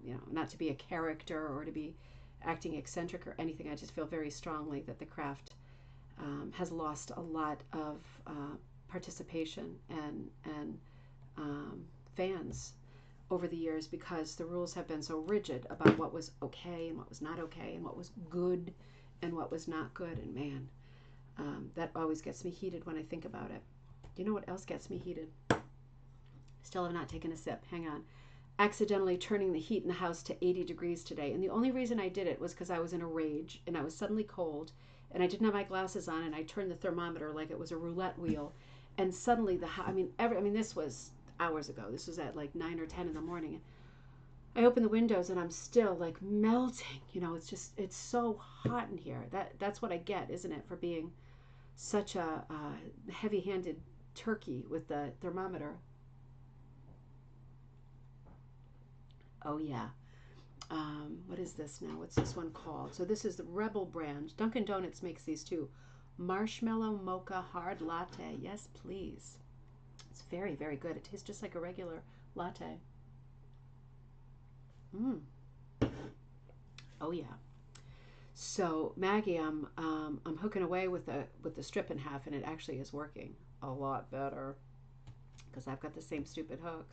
a character or to be acting eccentric or anything. I just feel very strongly that the craft has lost a lot of participation and fans over the years because the rules have been so rigid about what was okay and what was not okay and what was good and what was not good. And man, that always gets me heated when I think about it. You know what else gets me heated? Still have not taken a sip. Hang on. Accidentally turning the heat in the house to 80 degrees today. And the only reason I did it was because I was in a rage and I was suddenly cold and I didn't have my glasses on and I turned the thermometer like it was a roulette wheel. And suddenly this was hours ago. This was at like 9 or 10 in the morning. I open the windows and I'm still like melting. It's so hot in here. That's what I get, isn't it, for being such a heavy-handed turkey with the thermometer. Oh yeah. What is this now? What's this one called? So this is the Rebel brand. Dunkin' Donuts makes these too. Marshmallow Mocha Hard Latte. Yes, please. It's very, very good. It tastes just like a regular latte. Oh yeah. So Maggie, I'm hooking away with the strip in half, and it actually is working a lot better because I've got the same stupid hook.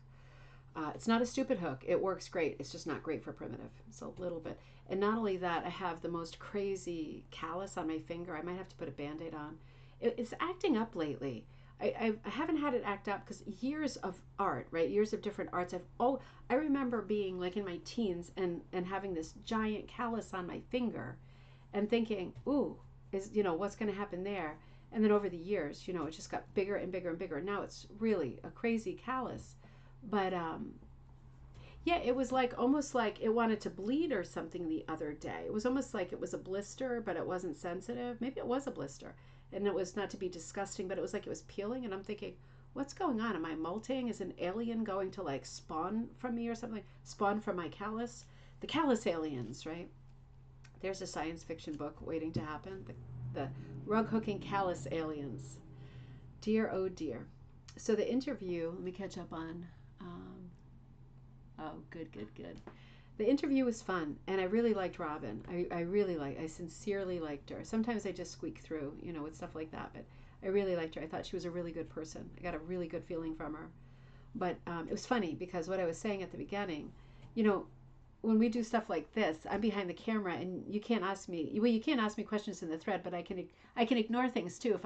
It's not a stupid hook. It works great. It's just not great for primitive. It's a little bit. And not only that, I have the most crazy callus on my finger. I might have to put a Band-Aid on. It's acting up lately. I haven't had it act up because years of art, right? Years of different arts. I remember being like in my teens and having this giant callus on my finger and thinking, ooh, what's going to happen there? And then over the years, it just got bigger and bigger and bigger. Now it's really a crazy callus. But yeah, it was almost like it wanted to bleed or something the other day. It was almost like it was a blister, but it wasn't sensitive. Maybe it was a blister. And it was not to be disgusting, but it was like it was peeling. And I'm thinking, what's going on? Am I molting? Is an alien going to spawn from me or something? Spawn from my callus? The callus aliens, right? There's a science fiction book waiting to happen. The rug hooking callus aliens. Dear, oh dear. So the interview, let me catch up on. Oh, good. The interview was fun, and I really liked Robin. I sincerely liked her. Sometimes I just squeak through, with stuff like that, but I really liked her. I thought she was a really good person. I got a really good feeling from her. But it was funny because what I was saying at the beginning, you know, when we do stuff like this, I'm behind the camera, and you can't ask me. Well, you can't ask me questions in the thread, but I can ignore things too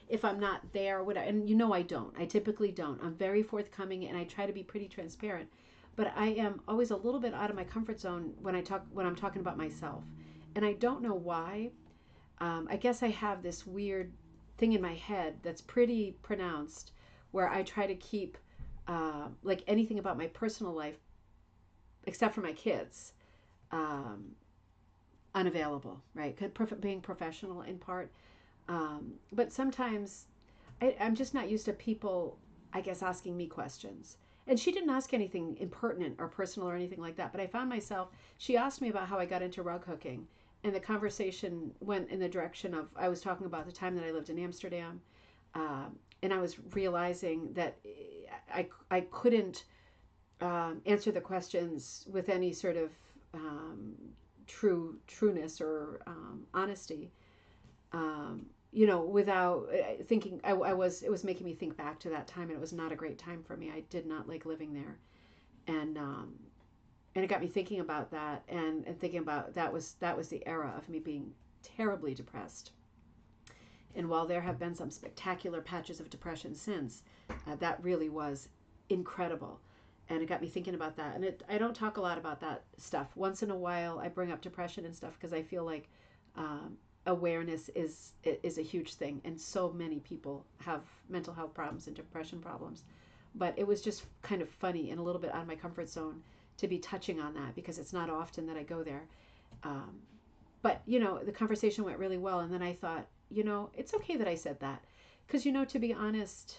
if I'm not there or whatever. And you know, I don't. I typically don't. I'm very forthcoming, and I try to be pretty transparent. But I am always a little bit out of my comfort zone when I'm talking about myself, and I don't know why. I guess I have this weird thing in my head that's pretty pronounced, where I try to keep like anything about my personal life, except for my kids, um, unavailable, right? Being professional in part. But sometimes I'm just not used to people, I guess, asking me questions. And she didn't ask anything impertinent or personal or anything like that. But I found myself, she asked me about how I got into rug hooking. And the conversation went in the direction of, I was talking about the time that I lived in Amsterdam. And I was realizing that I couldn't answer the questions with any sort of trueness or honesty. You know, without thinking, it was making me think back to that time, and it was not a great time for me. I did not like living there, and it got me thinking about that, and thinking about that was the era of me being terribly depressed. And while there have been some spectacular patches of depression since, that really was incredible. And it got me thinking about that. And I don't talk a lot about that stuff. Once in a while, I bring up depression and stuff because I feel like awareness is a huge thing. And so many people have mental health problems and depression problems. But it was just kind of funny and a little bit out of my comfort zone to be touching on that, because it's not often that I go there. But, you know, the conversation went really well. And then I thought, you know, it's okay that I said that. Because, you know, to be honest,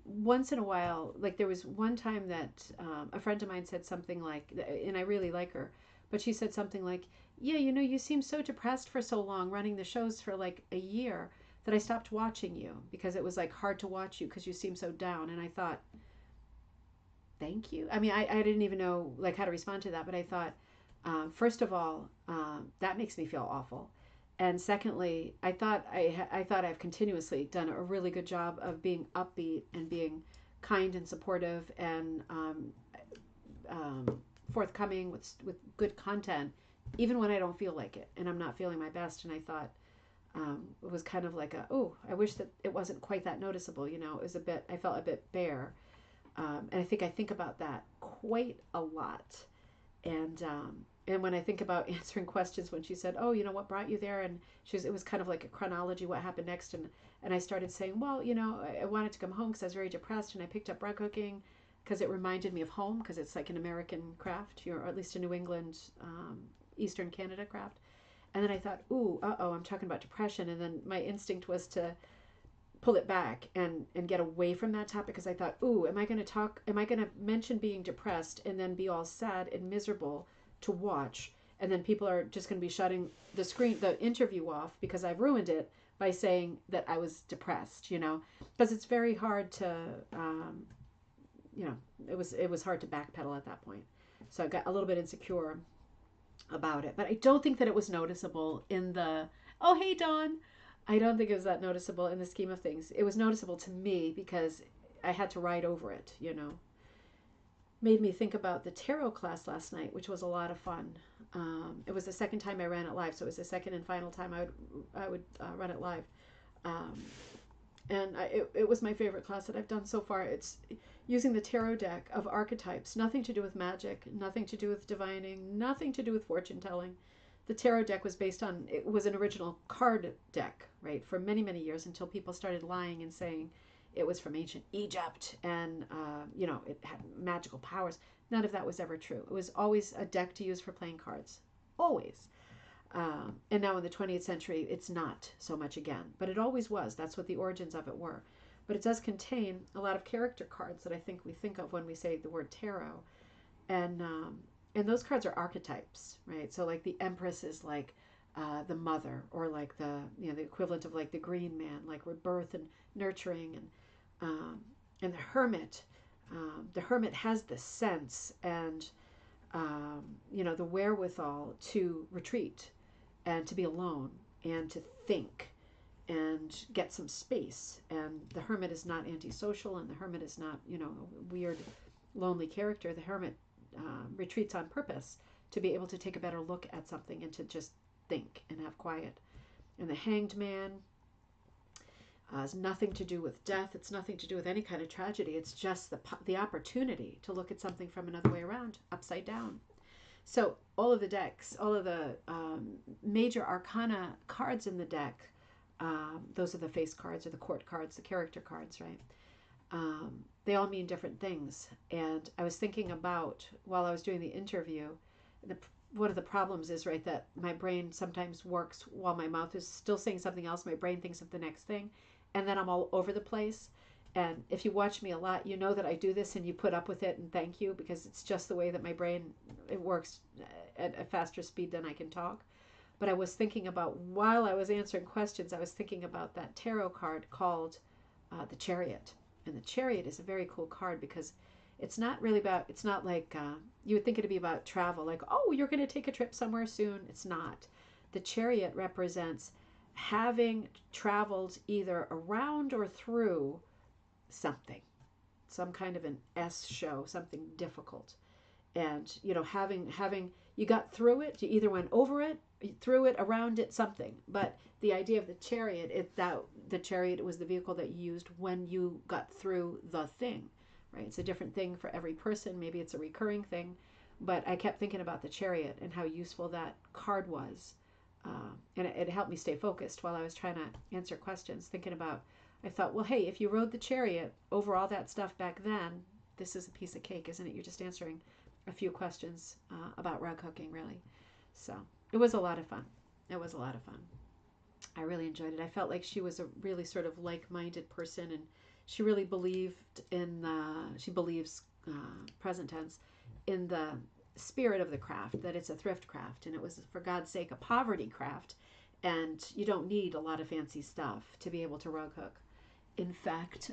once in a while, like there was one time that a friend of mine said something like, and I really like her, but she said something like, yeah, you know, you seem so depressed for so long running the shows for like a year that I stopped watching you because it was like hard to watch you because you seem so down. And I thought, thank you. I mean, I didn't even know like how to respond to that, but I thought, first of all, that makes me feel awful. And secondly, I thought I've continuously done a really good job of being upbeat and being kind and supportive and forthcoming with good content, even when I don't feel like it and I'm not feeling my best. And I thought it was kind of like I wish that it wasn't quite that noticeable. You know, it was I felt a bit bare. And I think about that quite a lot. And when I think about answering questions, when she said, "Oh, you know what brought you there?" and it was kind of like a chronology, what happened next, and I started saying, "Well, you know, I wanted to come home because I was very depressed, and I picked up rug hooking because it reminded me of home because it's like an American craft, or at least a New England, Eastern Canada craft." And then I thought, "Ooh, I'm talking about depression," and then my instinct was to pull it back and get away from that topic because I thought, ooh, am I going to mention being depressed and then be all sad and miserable to watch, and then people are just going to be shutting the interview off because I've ruined it by saying that I was depressed, you know, because it's very hard to, you know, it was hard to backpedal at that point. So I got a little bit insecure about it, but I don't think that it was noticeable in the, oh, hey, Dawn. I don't think it was that noticeable in the scheme of things. It was noticeable to me because I had to ride over it, you know. Made me think about the tarot class last night, which was a lot of fun. It was the second time I ran it live, so it was the second and final time I would run it live. And it was my favorite class that I've done so far. It's using the tarot deck of archetypes, nothing to do with magic, nothing to do with divining, nothing to do with fortune telling. The tarot deck it was an original card deck, right, for many, many years until people started lying and saying it was from ancient Egypt and, you know, it had magical powers. None of that was ever true. It was always a deck to use for playing cards. Always. And now in the 20th century, it's not so much again. But it always was. That's what the origins of it were. But it does contain a lot of character cards that I think we think of when we say the word tarot. And those cards are archetypes, right? So like the Empress is like the mother, or like the the equivalent of like the Green Man, like rebirth and nurturing, and the Hermit. The Hermit has the sense and the wherewithal to retreat and to be alone and to think and get some space. And the hermit is not antisocial, and the hermit is not, you know, a weird, lonely character. The hermit retreats on purpose to be able to take a better look at something and to just think and have quiet. And the Hanged Man has nothing to do with death. It's nothing to do with any kind of tragedy. It's just the opportunity to look at something from another way around, upside down. So all of the decks, all of the major arcana cards in the deck, those are the face cards or the court cards, the character cards, right? They all mean different things. And I was thinking about, while I was doing the interview, one of the problems is, right, that my brain sometimes works while my mouth is still saying something else. My brain thinks of the next thing, and then I'm all over the place. And if you watch me a lot, you know that I do this, and you put up with it, and thank you, because it's just the way that my brain, it works at a faster speed than I can talk. But I was thinking about, while I was answering questions, I was thinking about that tarot card called the Chariot. And the Chariot is a very cool card because it's not really about, it's not like, you would think it'd be about travel, like, oh, you're going to take a trip somewhere soon. It's not. The Chariot represents having traveled either around or through something, some kind of an S show, something difficult. And, you know, having you got through it, you either went over it, through it, around it, something. But the idea of the Chariot, the Chariot was the vehicle that you used when you got through the thing, right? It's a different thing for every person. Maybe it's a recurring thing. But I kept thinking about the Chariot and how useful that card was. And it helped me stay focused while I was trying to answer questions, thinking about, I thought, well, hey, if you rode the Chariot over all that stuff back then, this is a piece of cake, isn't it? You're just answering a few questions about rug hooking, really. So it was a lot of fun. It was a lot of fun. I really enjoyed it. I felt like she was a really sort of like-minded person, and she really believed in she believes, present tense, in the spirit of the craft, that it's a thrift craft, and it was, for God's sake, a poverty craft, and you don't need a lot of fancy stuff to be able to rug hook. In fact,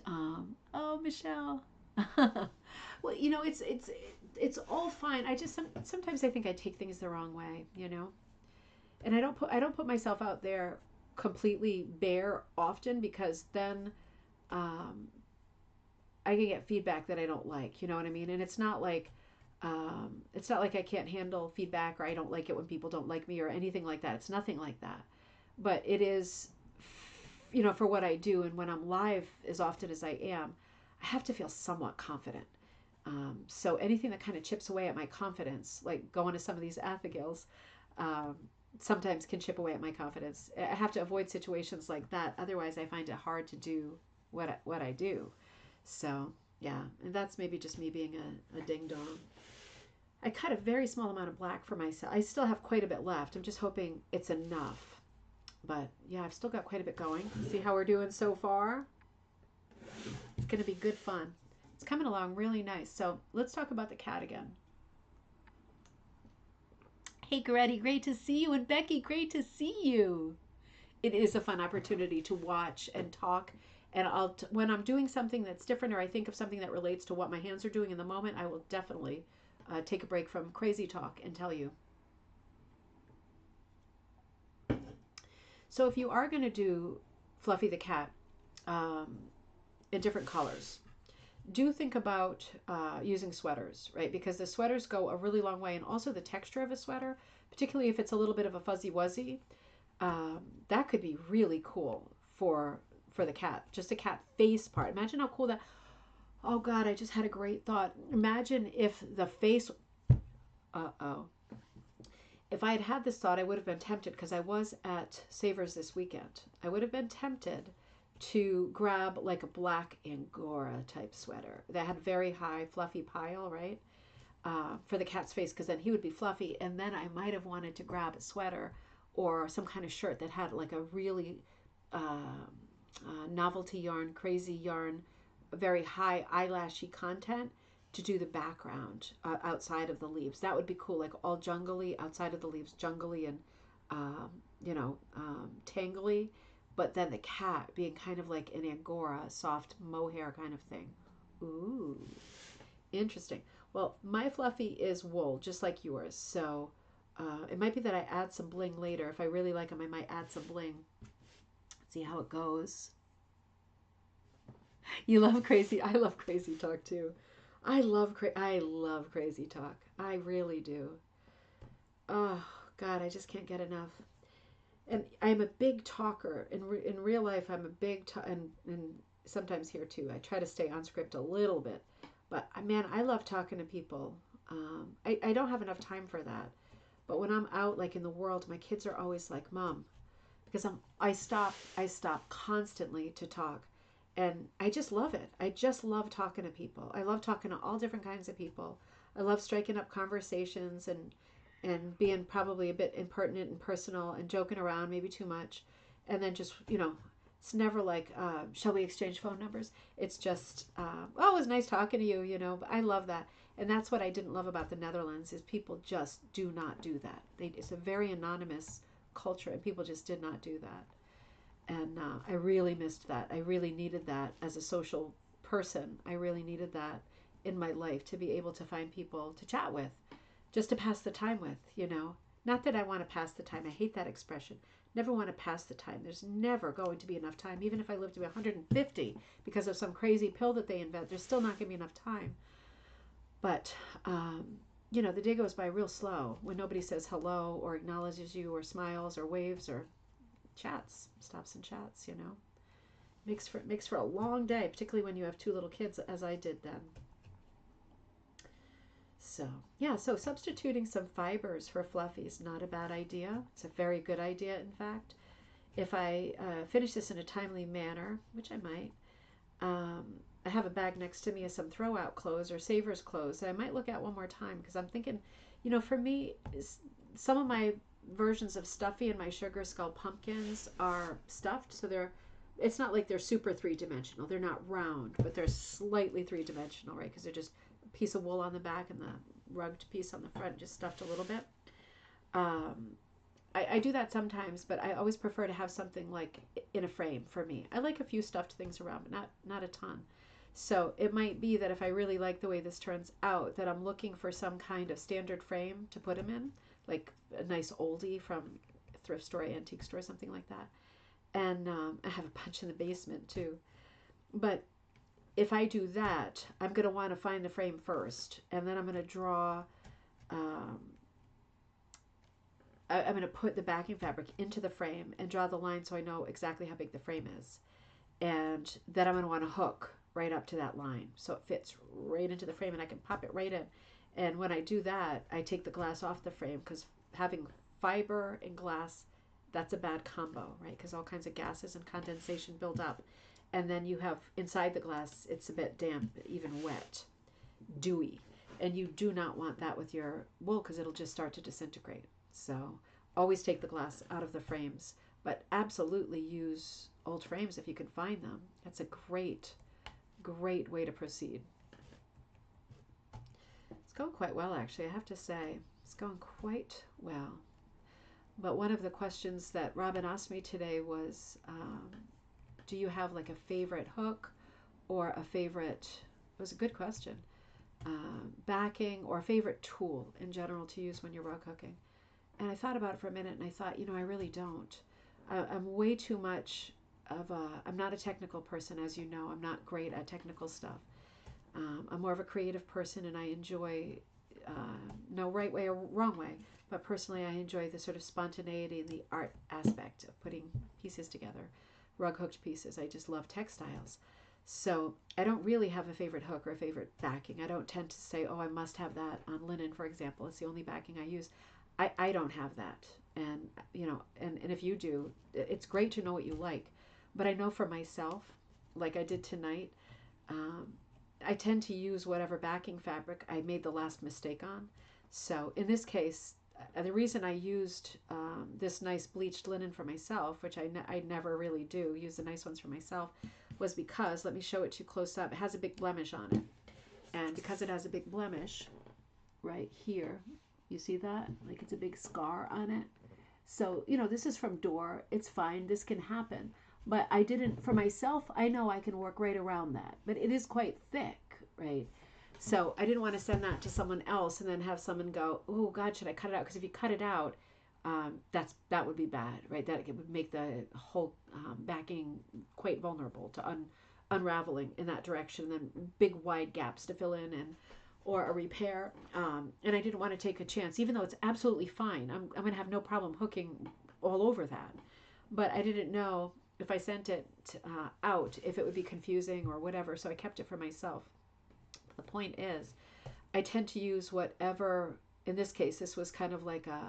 oh, Michelle, well, you know, it's all fine. I just sometimes I think I take things the wrong way, you know, and I don't put myself out there completely bare often, because then I can get feedback that I don't like, you know what I mean? And it's not like I can't handle feedback, or I don't like it when people don't like me or anything like that. It's nothing like that. But it is, you know, for what I do, and when I'm live as often as I am, I have to feel somewhat confident. So anything that kind of chips away at my confidence, like going to some of these Athagils, sometimes can chip away at my confidence. I have to avoid situations like that. Otherwise, I find it hard to do what I do. So, yeah, and that's maybe just me being a ding-dong. I cut a very small amount of black for myself. I still have quite a bit left. I'm just hoping it's enough. But, yeah, I've still got quite a bit going. See how we're doing so far? It's going to be good fun. It's coming along really nice. So let's talk about the cat again. Hey, Goretti, great to see you. And Becky, great to see you. It is a fun opportunity to watch and talk. And when I'm doing something that's different, or I think of something that relates to what my hands are doing in the moment, I will definitely take a break from crazy talk and tell you. So if you are going to do Fluffy the cat in different colors, do think about using sweaters, right? Because the sweaters go a really long way, and also the texture of a sweater, particularly if it's a little bit of a fuzzy wuzzy, that could be really cool for the cat. Just a cat face part. Imagine how cool that. Oh God, I just had a great thought. Imagine if the face. If I had had this thought, I would have been tempted, because I was at Savers this weekend. I would have been tempted to grab like a black Angora type sweater that had very high fluffy pile, right? For the cat's face, because then he would be fluffy. And then I might have wanted to grab a sweater or some kind of shirt that had like a really novelty yarn, crazy yarn, very high eyelashy content to do the background outside of the leaves. That would be cool, like all jungly, outside of the leaves, jungly and, tangly. But then the cat being kind of like an Angora, soft mohair kind of thing. Ooh, interesting. Well, my fluffy is wool, just like yours. So it might be that I add some bling later. If I really like them, I might add some bling. See how it goes. You love crazy. I love crazy talk too. I love crazy talk. I really do. Oh God, I just can't get enough. And I'm a big talker. In real life, I'm a big and sometimes here too. I try to stay on script a little bit, but man, I love talking to people. I don't have enough time for that. But when I'm out, like in the world, my kids are always like, "Mom," because I stop constantly to talk, and I just love it. I just love talking to people. I love talking to all different kinds of people. I love striking up conversations and being probably a bit impertinent and personal and joking around, maybe too much, and then just it's never like, shall we exchange phone numbers? It's just, oh, it was nice talking to you, But I love that, and that's what I didn't love about the Netherlands is people just do not do that. It's a very anonymous culture, and people just did not do that. And I really missed that. I really needed that as a social person. I really needed that in my life to be able to find people to chat with, just to pass the time with. Not that I want to pass the time. I hate that expression. Never want to pass the time. There's never going to be enough time. Even if I live to be 150 because of some crazy pill that they invent, there's still not going to be enough time. But, the day goes by real slow when nobody says hello or acknowledges you or smiles or waves or chats, stops and chats, Makes for a long day, particularly when you have two little kids, as I did then. So substituting some fibers for fluffy is not a bad idea. It's a very good idea, in fact. If I finish this in a timely manner, which I might, I have a bag next to me of some throw-out clothes or savers clothes that I might look at one more time because I'm thinking, for me, some of my versions of Stuffy and my Sugar Skull pumpkins are stuffed, so it's not like they're super three-dimensional. They're not round, but they're slightly three-dimensional, right? Because they're just piece of wool on the back and the rugged piece on the front just stuffed a little bit. I do that sometimes, but I always prefer to have something like in a frame for me. I like a few stuffed things around, but not a ton. So it might be that if I really like the way this turns out, that I'm looking for some kind of standard frame to put them in, like a nice oldie from a thrift store, antique store, something like that. And I have a bunch in the basement too. But if I do that, I'm going to want to find the frame first, and then I'm going to draw, I'm going to put the backing fabric into the frame and draw the line so I know exactly how big the frame is. And then I'm going to want to hook right up to that line so it fits right into the frame and I can pop it right in. And when I do that, I take the glass off the frame because having fiber and glass, that's a bad combo, right? Because all kinds of gases and condensation build up. And then you have inside the glass, it's a bit damp, even wet, dewy. And you do not want that with your wool because it'll just start to disintegrate. So always take the glass out of the frames, but absolutely use old frames if you can find them. That's a great, great way to proceed. It's going quite well, actually, I have to say. It's going quite well. But one of the questions that Robin asked me today was, do you have like a favorite hook or a favorite, it was a good question, backing or a favorite tool in general to use when you're rug hooking? And I thought about it for a minute and I thought, I really don't. I'm way too much of I'm not a technical person, as you know. I'm not great at technical stuff. I'm more of a creative person and I enjoy, no right way or wrong way, but personally I enjoy the sort of spontaneity and the art aspect of putting pieces together. Rug hooked pieces. I just love textiles. So I don't really have a favorite hook or a favorite backing. I don't tend to say, oh, I must have that on linen, for example. It's the only backing I use. I don't have that. And, and if you do, it's great to know what you like. But I know for myself, like I did tonight, I tend to use whatever backing fabric I made the last mistake on. So in this case, the reason I used this nice bleached linen for myself, which I never really do, use the nice ones for myself, was because, let me show it to you close up, it has a big blemish on it. And because it has a big blemish right here, you see that? Like it's a big scar on it. So, this is from door. It's fine. This can happen. But I didn't, for myself, I know I can work right around that. But it is quite thick, right? So I didn't want to send that to someone else and then have someone go, oh, God, should I cut it out? Because if you cut it out, that would be bad, right? That it would make the whole backing quite vulnerable to unraveling in that direction. And then big wide gaps to fill in, and or a repair. And I didn't want to take a chance, even though it's absolutely fine. I'm going to have no problem hooking all over that. But I didn't know if I sent it out, if it would be confusing or whatever. So I kept it for myself. The point is, I tend to use whatever, in this case, this was kind of like a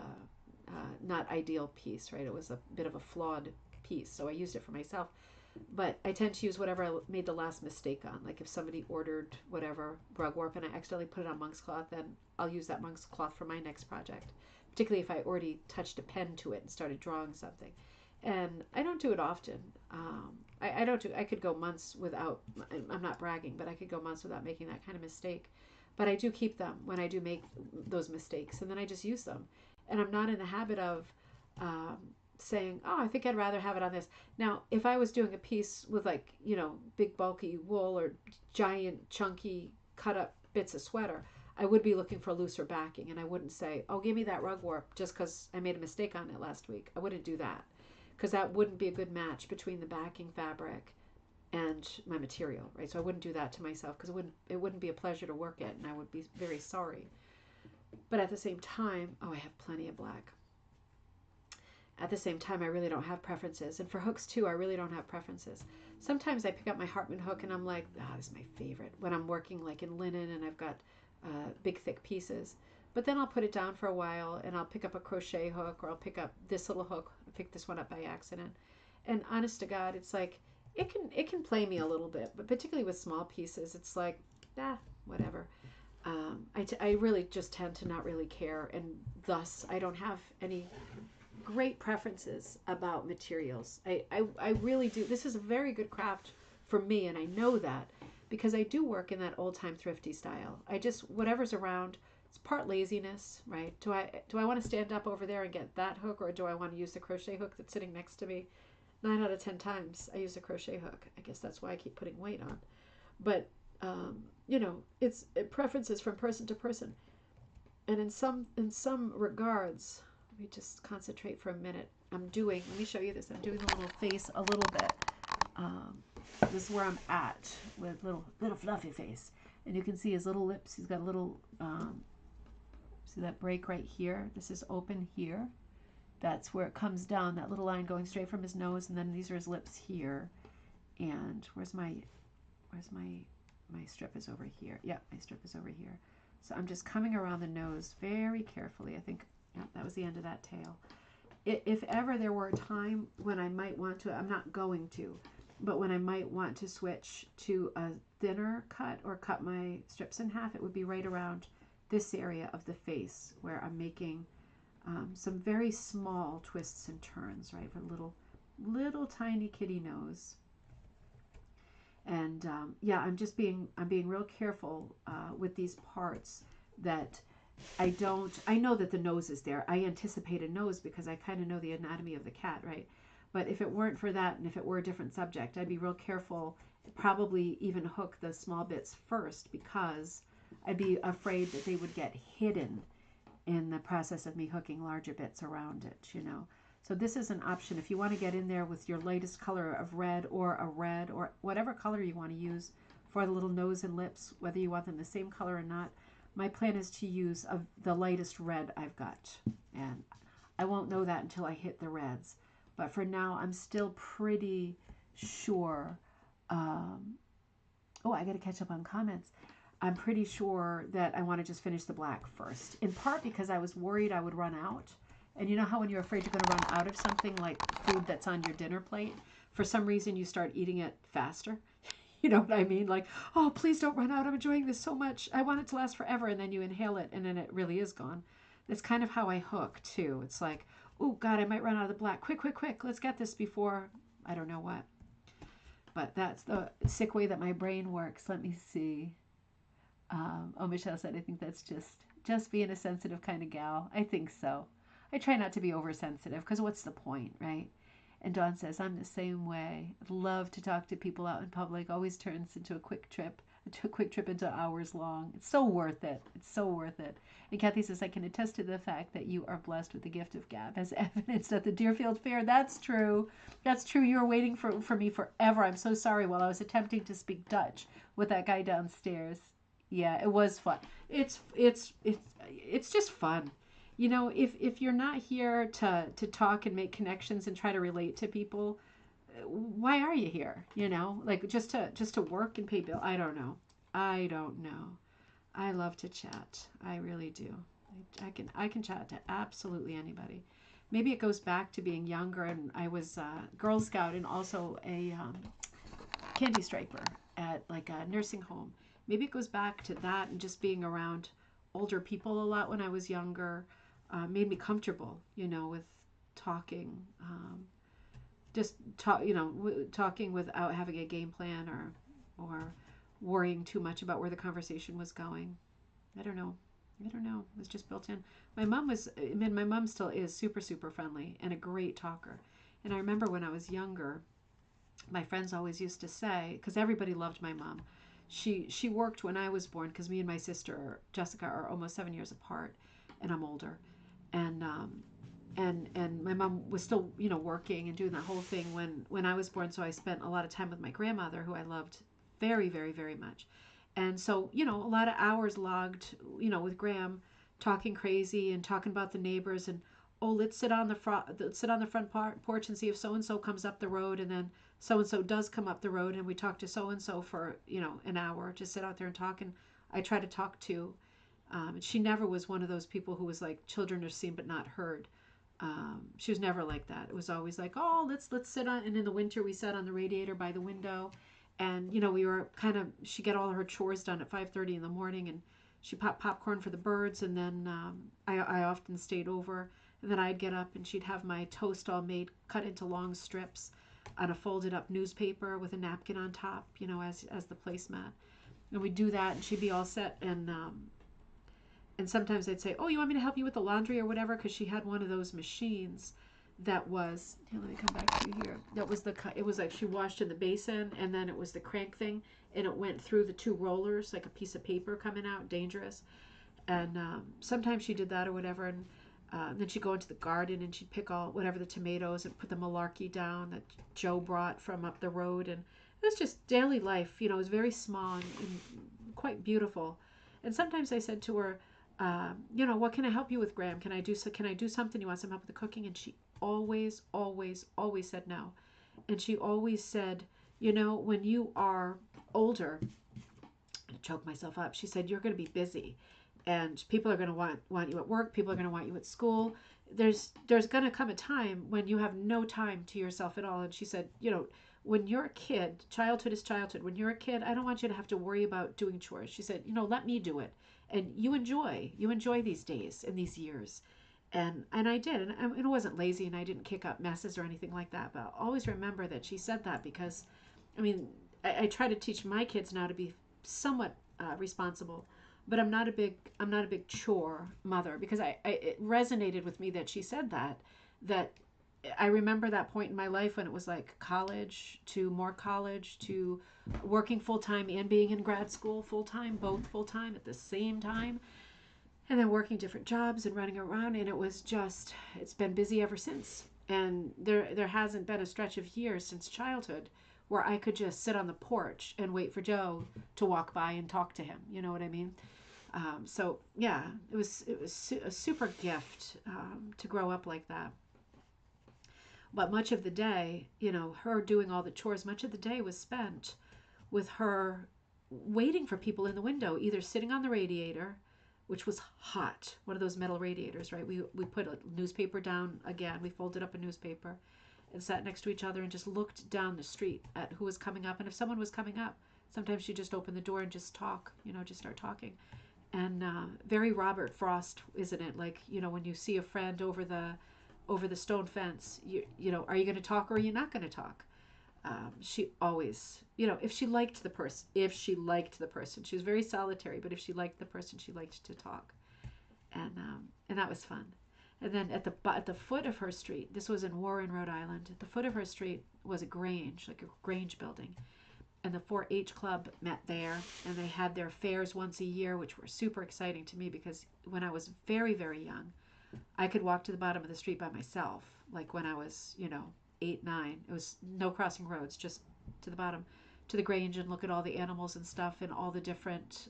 not ideal piece, right? It was a bit of a flawed piece. So I used it for myself. But I tend to use whatever I made the last mistake on. Like if somebody ordered whatever rug warp and I accidentally put it on monk's cloth, then I'll use that monk's cloth for my next project. Particularly if I already touched a pen to it and started drawing something. And I don't do it often. I don't do. I could go months without. I'm not bragging, but I could go months without making that kind of mistake. But I do keep them when I do make those mistakes, and then I just use them. And I'm not in the habit of um, saying, "Oh, I think I'd rather have it on this." Now, if I was doing a piece with like big bulky wool or giant chunky cut up bits of sweater, I would be looking for looser backing, and I wouldn't say, "Oh, give me that rug warp," just because I made a mistake on it last week. I wouldn't do that, because that wouldn't be a good match between the backing fabric and my material, right? So I wouldn't do that to myself, because it wouldn't be a pleasure to work it, and I would be very sorry. But at the same time, oh, I have plenty of black. At the same time, I really don't have preferences, and for hooks too, I really don't have preferences. Sometimes I pick up my Hartman hook and I'm like, this is my favorite when I'm working like in linen and I've got big thick pieces. But then I'll put it down for a while and I'll pick up a crochet hook, or I'll pick up this little hook. I picked this one up by accident. And honest to God, it's like it can play me a little bit, but particularly with small pieces, it's like, whatever. I really just tend to not really care, and thus I don't have any great preferences about materials. I really do. This is a very good craft for me, and I know that because I do work in that old time thrifty style. I just, whatever's around. It's part laziness, right? Do I want to stand up over there and get that hook, or do I want to use the crochet hook that's sitting next to me? 9 out of 10 times I use a crochet hook. I guess that's why I keep putting weight on. But it's preferences from person to person. And in some regards, let me just concentrate for a minute. Let me show you this. I'm doing the little face a little bit. This is where I'm at with little fluffy face. And you can see his little lips. He's got a little, see that break right here? This is open here. That's where it comes down, that little line going straight from his nose, and then these are his lips here. And where's my strip is over here. Yeah, my strip is over here. So I'm just coming around the nose very carefully. I think, yeah, that was the end of that tail. If ever there were a time when I might want to, I'm not going to, but when I might want to switch to a thinner cut or cut my strips in half, it would be right around this area of the face where I'm making some very small twists and turns, right, for little tiny kitty nose. And yeah, I'm being real careful with these parts that I know that the nose is there. I anticipate a nose because I kind of know the anatomy of the cat, right? But if it weren't for that, and if it were a different subject, I'd be real careful, probably even hook the small bits first, because I'd be afraid that they would get hidden in the process of me hooking larger bits around it, So this is an option if you want to get in there with your lightest color of red, or a red, or whatever color you want to use for the little nose and lips, whether you want them the same color or not. My plan is to use the lightest red I've got, and I won't know that until I hit the reds. But for now, I'm still pretty sure. I got to catch up on comments. I'm pretty sure that I want to just finish the black first, in part because I was worried I would run out. And you know how when you're afraid you're going to run out of something, like food that's on your dinner plate, for some reason you start eating it faster? You know what I mean? Like, oh, please don't run out. I'm enjoying this so much. I want it to last forever. And then you inhale it, and then it really is gone. That's kind of how I hook, too. It's like, oh, God, I might run out of the black. Quick, quick, quick. Let's get this before I don't know what. But that's the sick way that my brain works. Let me see. Michelle said, I think that's just being a sensitive kind of gal. I think so. I try not to be oversensitive, because what's the point, right? And Dawn says, I'm the same way. I'd love to talk to people out in public. Always turns into a quick trip. a quick trip into hours long. It's so worth it. It's so worth it. And Kathy says, I can attest to the fact that you are blessed with the gift of gab as evidenced at the Deerfield Fair. That's true. That's true. You were waiting for me forever. I'm so sorry while I was attempting to speak Dutch with that guy downstairs. Yeah, it was fun. It's just fun. You know, if you're not here to talk and make connections and try to relate to people, why are you here? You know, like just to work and pay bill. I don't know. I don't know. I love to chat. I really do. I can chat to absolutely anybody. Maybe it goes back to being younger, and I was a Girl Scout and also a candy striper at like a nursing home. Maybe it goes back to that and just being around older people a lot when I was younger made me comfortable, you know, with talking. Just talk, you know, talking without having a game plan or worrying too much about where the conversation was going. I don't know. I don't know. It was just built in. My mom was, I mean, my mom still is super, super friendly and a great talker. And I remember when I was younger, my friends always used to say, because everybody loved my mom, she worked when I was born, because me and my sister Jessica are almost 7 years apart, and I'm older, and and my mom was still, you know, working and doing that whole thing when I was born. So I spent a lot of time with my grandmother, who I loved very, very, very much. And so, you know, a lot of hours logged, you know, with Graham, talking crazy and talking about the neighbors, and oh, let's sit on the front porch and see if so and so comes up the road, and then so and so does come up the road, and we talk to so and so for, you know, an hour, just sit out there and talk. And I try to talk to. And she never was one of those people who was like, children are seen but not heard. She was never like that. It was always like, oh, let's sit on. And in the winter, we sat on the radiator by the window, and you know, we were kind of. She got all her chores done at 5:30 in the morning, and she popped popcorn for the birds, and then I often stayed over, and then I'd get up, and she'd have my toast all made, cut into long strips, on a folded up newspaper with a napkin on top, you know, as the placemat, and we'd do that, and she'd be all set, and sometimes I'd say, oh, you want me to help you with the laundry or whatever? Because she had one of those machines that was, here, let me come back to you here. That was it was like she washed in the basin, and then it was the crank thing, and it went through the two rollers like a piece of paper coming out, dangerous. And sometimes she did that or whatever. And then she'd go into the garden and she'd pick all, whatever, the tomatoes, and put the malarkey down that Joe brought from up the road. And it was just daily life, you know, it was very small and quite beautiful. And sometimes I said to her, you know, what can I help you with, Graham? Can I do something? You want some help with the cooking? And she always, always, always said no. And she always said, you know, when you are older, I choked myself up. She said, you're going to be busy, and people are going to want you at work. People are going to want you at school. There's going to come a time when you have no time to yourself at all. And she said, you know, when you're a kid, childhood is childhood. When you're a kid, I don't want you to have to worry about doing chores. She said, you know, let me do it. And you enjoy these days and these years. And I did. And it wasn't lazy, and I didn't kick up messes or anything like that. But I'll always remember that she said that, because, I mean, I try to teach my kids now to be somewhat responsible, but I'm not a big chore mother, because it resonated with me that she said that I remember that point in my life when it was like college to more college to working full time and being in grad school full time, both full time at the same time, and then working different jobs and running around. And it's been busy ever since. And there hasn't been a stretch of years since childhood where I could just sit on the porch and wait for Joe to walk by and talk to him. You know what I mean? So yeah, it was a super gift to grow up like that. But much of the day, you know, her doing all the chores, much of the day was spent with her waiting for people in the window, either sitting on the radiator, which was hot, one of those metal radiators, right? We put a newspaper down again, we folded up a newspaper and sat next to each other and just looked down the street at who was coming up. And if someone was coming up, sometimes she'd just open the door and just talk, you know, just start talking. And very Robert Frost, isn't it? Like, you know, when you see a friend over the stone fence, you know, are you going to talk or are you not going to talk? She always, you know, if she liked the person, she was very solitary, but if she liked the person, she liked to talk. And that was fun. And then at the foot of her street, this was in Warren, Rhode Island. At the foot of her street was a grange, like a grange building, and the 4-H club met there, and they had their fairs once a year, which were super exciting to me because when I was very, very young, I could walk to the bottom of the street by myself. Like when I was, 8, 9, it was no crossing roads, just to the bottom, to the Grange, and look at all the animals and stuff and all the different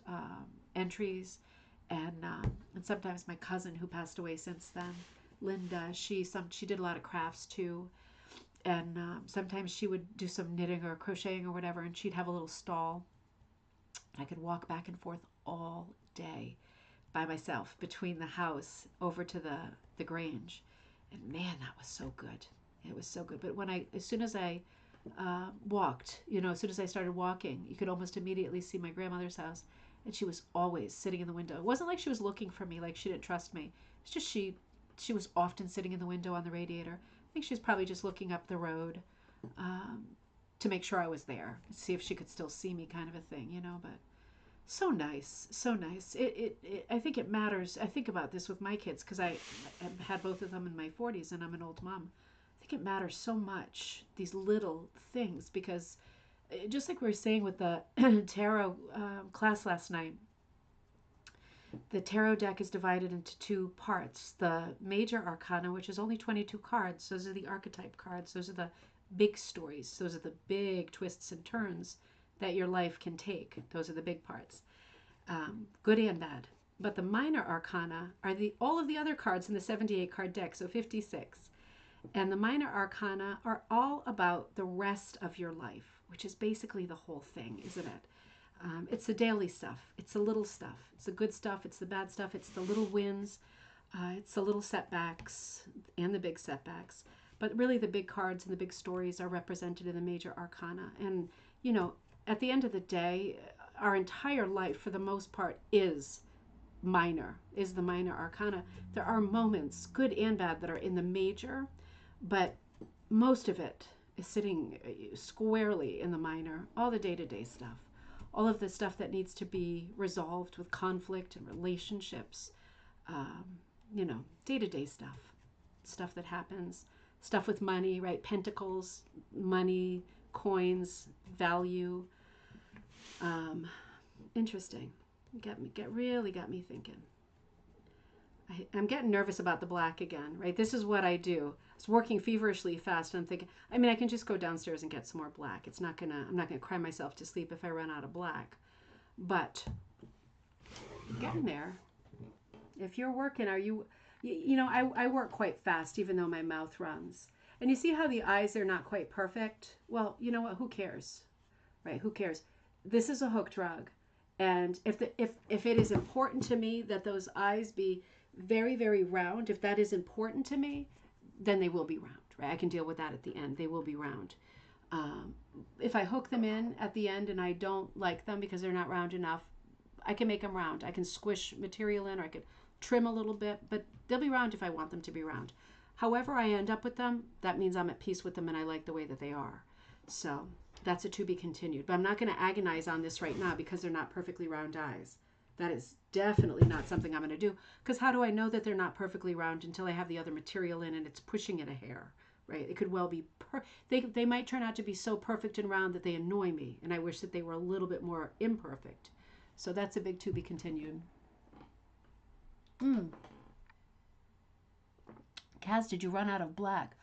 entries. And sometimes my cousin, who passed away since then, Linda, she did a lot of crafts too, and sometimes she would do some knitting or crocheting or whatever, and she'd have a little stall. I could walk back and forth all day by myself between the house over to the Grange, and man, that was so good. It was so good. But as soon as I walked, as soon as I started walking, you could almost immediately see my grandmother's house, and she was always sitting in the window. It wasn't like she was looking for me, like she didn't trust me. It's just she was often sitting in the window on the radiator. I think she was probably just looking up the road to make sure I was there, see if she could still see me, kind of a thing, But so nice, so nice. I think it matters. I think about this with my kids because I had both of them in my 40s, and I'm an old mom. I think it matters so much, these little things, because just like we were saying with the tarot class last night, the tarot deck is divided into 2 parts. The major arcana, which is only 22 cards, those are the archetype cards. Those are the big stories. Those are the big twists and turns that your life can take. Those are the big parts, good and bad. But the minor arcana are all of the other cards in the 78 card deck, so 56. And the minor arcana are all about the rest of your life, which is basically the whole thing, isn't it? It's the daily stuff. It's the little stuff. It's the good stuff. It's the bad stuff. It's the little wins. It's the little setbacks and the big setbacks. But really the big cards and the big stories are represented in the major arcana. And, at the end of the day, our entire life, for the most part, is the minor arcana. There are moments, good and bad, that are in the major, but most of it is sitting squarely in the minor. All the day-to-day stuff, all of the stuff that needs to be resolved with conflict and relationships, day-to-day stuff that happens, stuff with money, right? Pentacles, money, coins, value. Interesting. Really got me thinking. I'm getting nervous about the black again, right? This is what I do. It's working feverishly fast, and I'm thinking, I can just go downstairs and get some more black. I'm not gonna cry myself to sleep if I run out of black. But getting there. If you're working, I work quite fast, even though my mouth runs. And you see how the eyes are not quite perfect? Well, you know what? Who cares, right? Who cares? This is a hooked rug. And if it is important to me that those eyes be very, very round, if that is important to me, then they will be round, right? I can deal with that at the end. They will be round. If I hook them in at the end and I don't like them because they're not round enough, I can make them round. I can squish material in, or I could trim a little bit, but they'll be round if I want them to be round. However I end up with them, that means I'm at peace with them and I like the way that they are. So that's a to be continued. But I'm not going to agonize on this right now because they're not perfectly round eyes. That is definitely not something I'm going to do. Because how do I know that they're not perfectly round until I have the other material in and it's pushing it a hair, right? It could well be, they might turn out to be so perfect and round that they annoy me. And I wish that they were a little bit more imperfect. So that's a big to be continued. Kaz, did you run out of black?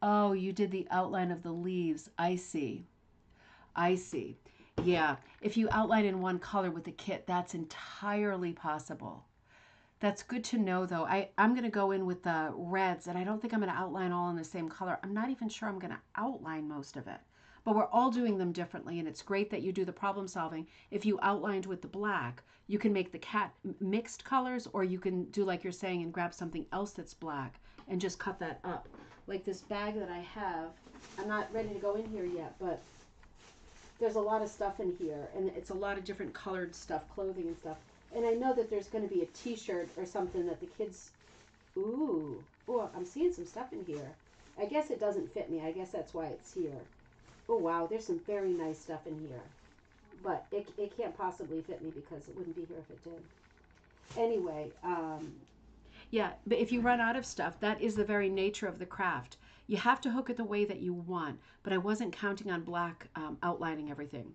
Oh, you did the outline of the leaves. I see. Yeah, if you outline in one color with the kit, that's entirely possible. That's good to know, though. I'm going to go in with the reds, and I don't think I'm going to outline all in the same color. I'm not even sure I'm going to outline most of it. But we're all doing them differently, and it's great that you do the problem solving. If you outlined with the black, you can make the cat mixed colors, or you can do like you're saying and grab something else that's black and just cut that up. Like this bag that I have, I'm not ready to go in here yet, but there's a lot of stuff in here, and it's a lot of different colored stuff, clothing and stuff. And I know that there's going to be a t-shirt or something that the kids, ooh, I'm seeing some stuff in here. I guess it doesn't fit me. I guess that's why it's here. Oh, wow, there's some very nice stuff in here. But it can't possibly fit me because it wouldn't be here if it did. Anyway, yeah, but if you run out of stuff, that is the very nature of the craft. You have to hook it the way that you want, but I wasn't counting on black outlining everything.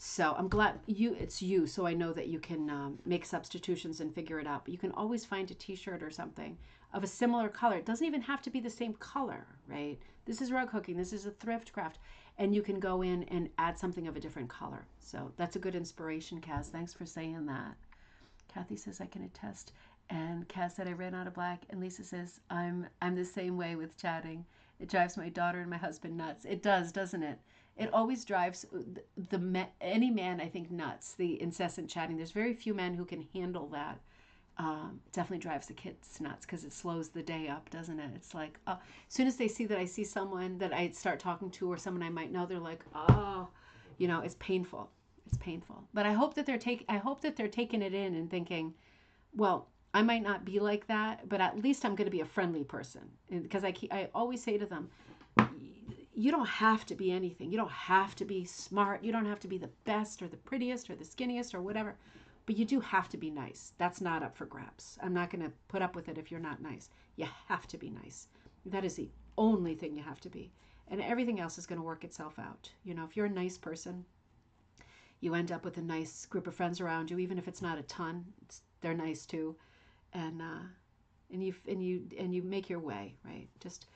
So I'm glad it's you. So I know that you can make substitutions and figure it out. But you can always find a t-shirt or something of a similar color. It doesn't even have to be the same color, right? This is rug hooking. This is a thrift craft. And you can go in and add something of a different color. So that's a good inspiration, Kaz. Thanks for saying that. Kathy says I can attest. And Kaz said I ran out of black. And Lisa says I'm the same way with chatting. It drives my daughter and my husband nuts. It does, doesn't it? It always drives any man, I think, nuts, the incessant chatting. There's very few men who can handle that. It definitely drives the kids nuts because it slows the day up, doesn't it? It's like, as soon as they see that I see someone that I start talking to or someone I might know, they're like, oh, it's painful. It's painful. But I hope that they're taking it in and thinking, well, I might not be like that, but at least I'm going to be a friendly person. Because I always say to them, you don't have to be anything. You don't have to be smart. You don't have to be the best or the prettiest or the skinniest or whatever. But you do have to be nice. That's not up for grabs. I'm not going to put up with it if you're not nice. You have to be nice. That is the only thing you have to be. And everything else is going to work itself out. If you're a nice person, you end up with a nice group of friends around you, even if it's not a ton. They're nice too. And you make your way, right? Just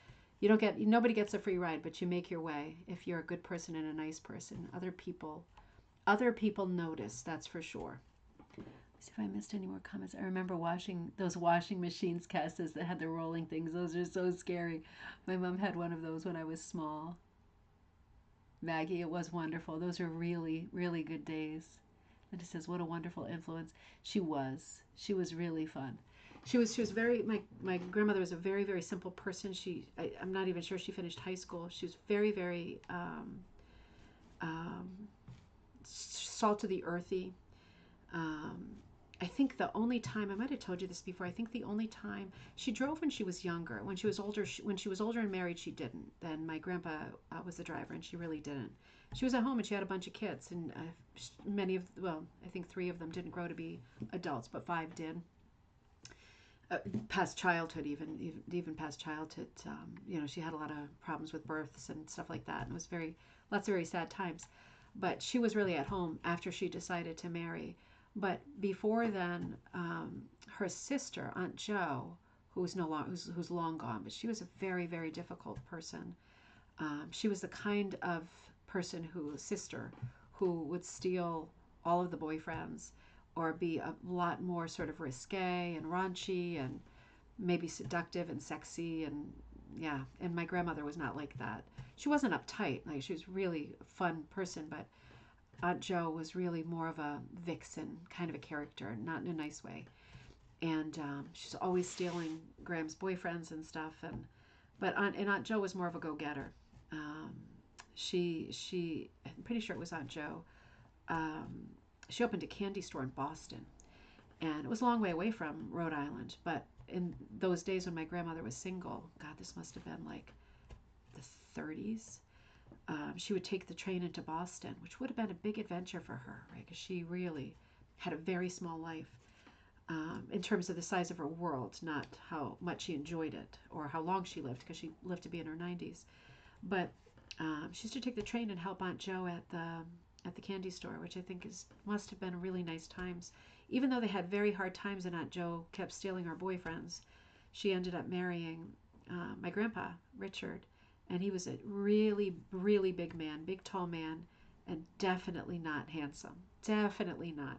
nobody gets a free ride, but you make your way if you're a good person and a nice person. Other people notice, that's for sure. Let's see if I missed any more comments. I remember those washing machines, Cassis, that had the rolling things. Those are so scary. My mom had one of those when I was small. Maggie, it was wonderful. Those are really, really good days. Linda says, what a wonderful influence. She was really fun. She was very, my grandmother was a very, very simple person. I'm not even sure she finished high school. She was very, very salt of the earthy. I think the only time, I might have told you this before, I think the only time she drove when she was younger. When she was older and married, she didn't. Then my grandpa was the driver, and she really didn't. She was at home and she had a bunch of kids, and I think 3 of them didn't grow to be adults, but 5 did. Past childhood, even past childhood, she had a lot of problems with births and stuff like that, and it was lots of very sad times. But she was really at home after she decided to marry. But before then, her sister, Aunt Jo, who's long gone, but she was a very, very difficult person. She was the kind of sister who would steal all of the boyfriends, or be a lot more sort of risque and raunchy and maybe seductive and sexy, and my grandmother was not like that. She wasn't uptight, like she was really a fun person, but Aunt Jo was really more of a vixen kind of a character, not in a nice way. And she's always stealing Graham's boyfriends and stuff, but Aunt Jo was more of a go-getter. I'm pretty sure it was Aunt Jo. She opened a candy store in Boston, and it was a long way away from Rhode Island. But in those days when my grandmother was single, God, this must have been like the 30s. She would take the train into Boston, which would have been a big adventure for her, right? Because she really had a very small life in terms of the size of her world, not how much she enjoyed it or how long she lived, because she lived to be in her 90s. But she used to take the train and help Aunt Jo at the candy store, which I think must have been really nice times. Even though they had very hard times and Aunt Jo kept stealing her boyfriends, she ended up marrying my grandpa, Richard. And he was a really, really big man, big tall man, and definitely not handsome. Definitely not.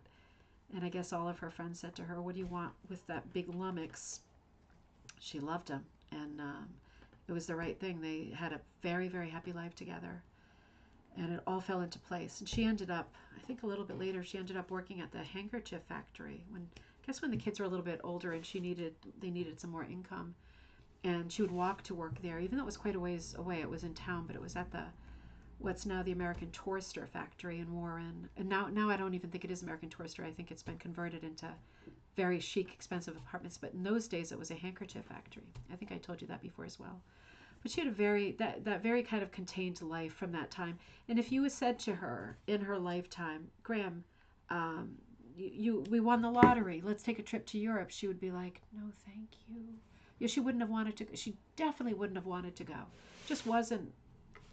And I guess all of her friends said to her, what do you want with that big lummox? She loved him. And it was the right thing. They had a very, very happy life together. And it all fell into place. And she ended up, I think a little bit later, she ended up working at the handkerchief factory. When the kids were a little bit older and they needed some more income. And she would walk to work there, even though it was quite a ways away. It was in town, but it was at what's now the American Tourister factory in Warren. And now I don't even think it is American Tourister. I think it's been converted into very chic, expensive apartments. But in those days, it was a handkerchief factory. I think I told you that before as well. But she had that very kind of contained life from that time. And if you had said to her in her lifetime, Graham, we won the lottery, let's take a trip to Europe, she would be like, no, thank you. She wouldn't have wanted to. She definitely wouldn't have wanted to go. Just wasn't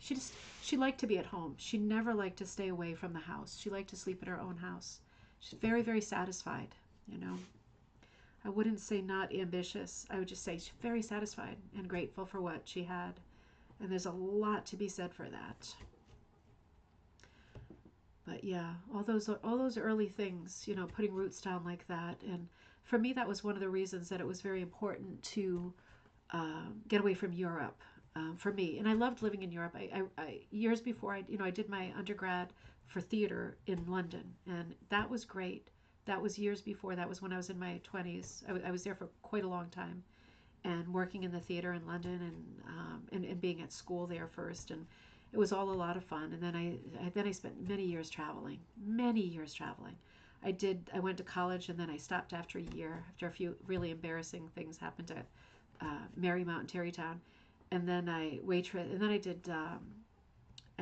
She liked to be at home. She never liked to stay away from the house. She liked to sleep at her own house. She's very, very satisfied, you know. I wouldn't say not ambitious. I would just say she's very satisfied and grateful for what she had. And there's a lot to be said for that. But yeah, all those early things, you know, putting roots down like that. And for me, that was one of the reasons that it was very important to get away from Europe for me. And I loved living in Europe. Years before I did my undergrad for theater in London, and that was great. That was years before. That was when I was in my 20s. I was there for quite a long time, and working in the theater in London, and being at school there first, and it was all a lot of fun. And then I spent many years traveling. I went to college, and then I stopped after a year, after a few really embarrassing things happened at Marymount and Terrytown, and then I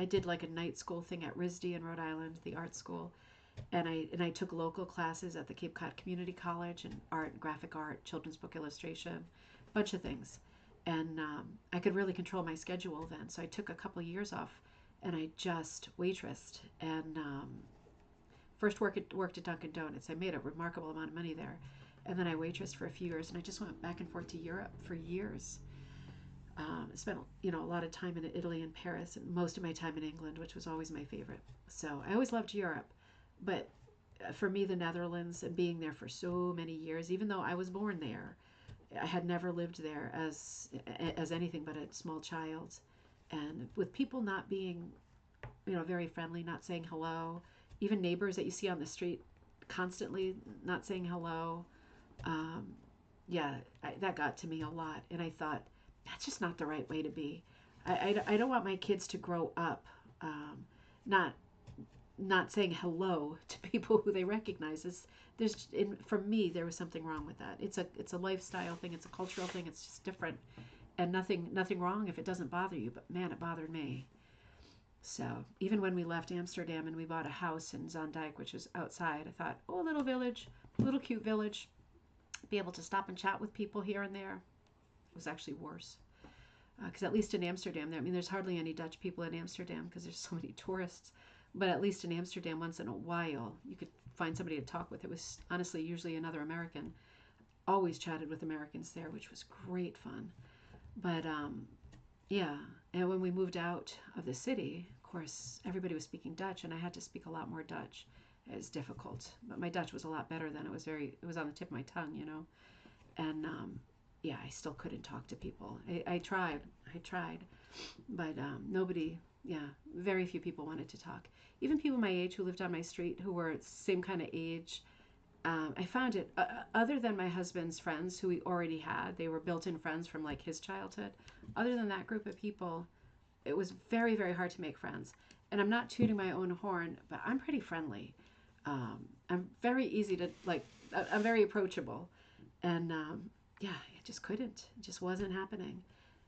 did like a night school thing at RISD in Rhode Island, the art school, and I took local classes at the Cape Cod Community College in art, graphic art, children's book illustration, bunch of things, and I could really control my schedule then. So I took a couple of years off, and I just waitressed, and first worked at Dunkin' Donuts. I made a remarkable amount of money there, and then I waitressed for a few years, and I just went back and forth to Europe for years. I spent a lot of time in Italy and Paris, and most of my time in England, which was always my favorite. So I always loved Europe, but for me, the Netherlands, and being there for so many years, even though I was born there, I had never lived there as anything but a small child, and with people not being, very friendly, not saying hello, even neighbors that you see on the street constantly not saying hello. Yeah, that got to me a lot, and I thought that's just not the right way to be. I don't want my kids to grow up not saying hello to people who they recognize. For me, there was something wrong with that. It's a lifestyle thing. It's a cultural thing. It's just different, and nothing wrong if it doesn't bother you. But man, it bothered me. So even when we left Amsterdam and we bought a house in Zondijk, which is outside, I thought, oh, little village, little cute village, be able to stop and chat with people here and there. It was actually worse. Because at least in Amsterdam, there's hardly any Dutch people in Amsterdam because there's so many tourists. But at least in Amsterdam, once in a while, you could find somebody to talk with. It was honestly usually another American. Always chatted with Americans there, which was great fun. But yeah, and when we moved out of the city, of course, everybody was speaking Dutch, and I had to speak a lot more Dutch. It was difficult, but my Dutch was a lot better then. It was on the tip of my tongue, and yeah, I still couldn't talk to people. I tried, but nobody, yeah, very few people wanted to talk. Even people my age who lived on my street who were same kind of age. I found it, other than my husband's friends who he already had, they were built-in friends from like his childhood. Other than that group of people, it was very, very hard to make friends. And I'm not tooting my own horn, but I'm pretty friendly. I'm very easy to, I'm very approachable. And yeah, I just couldn't. It just wasn't happening.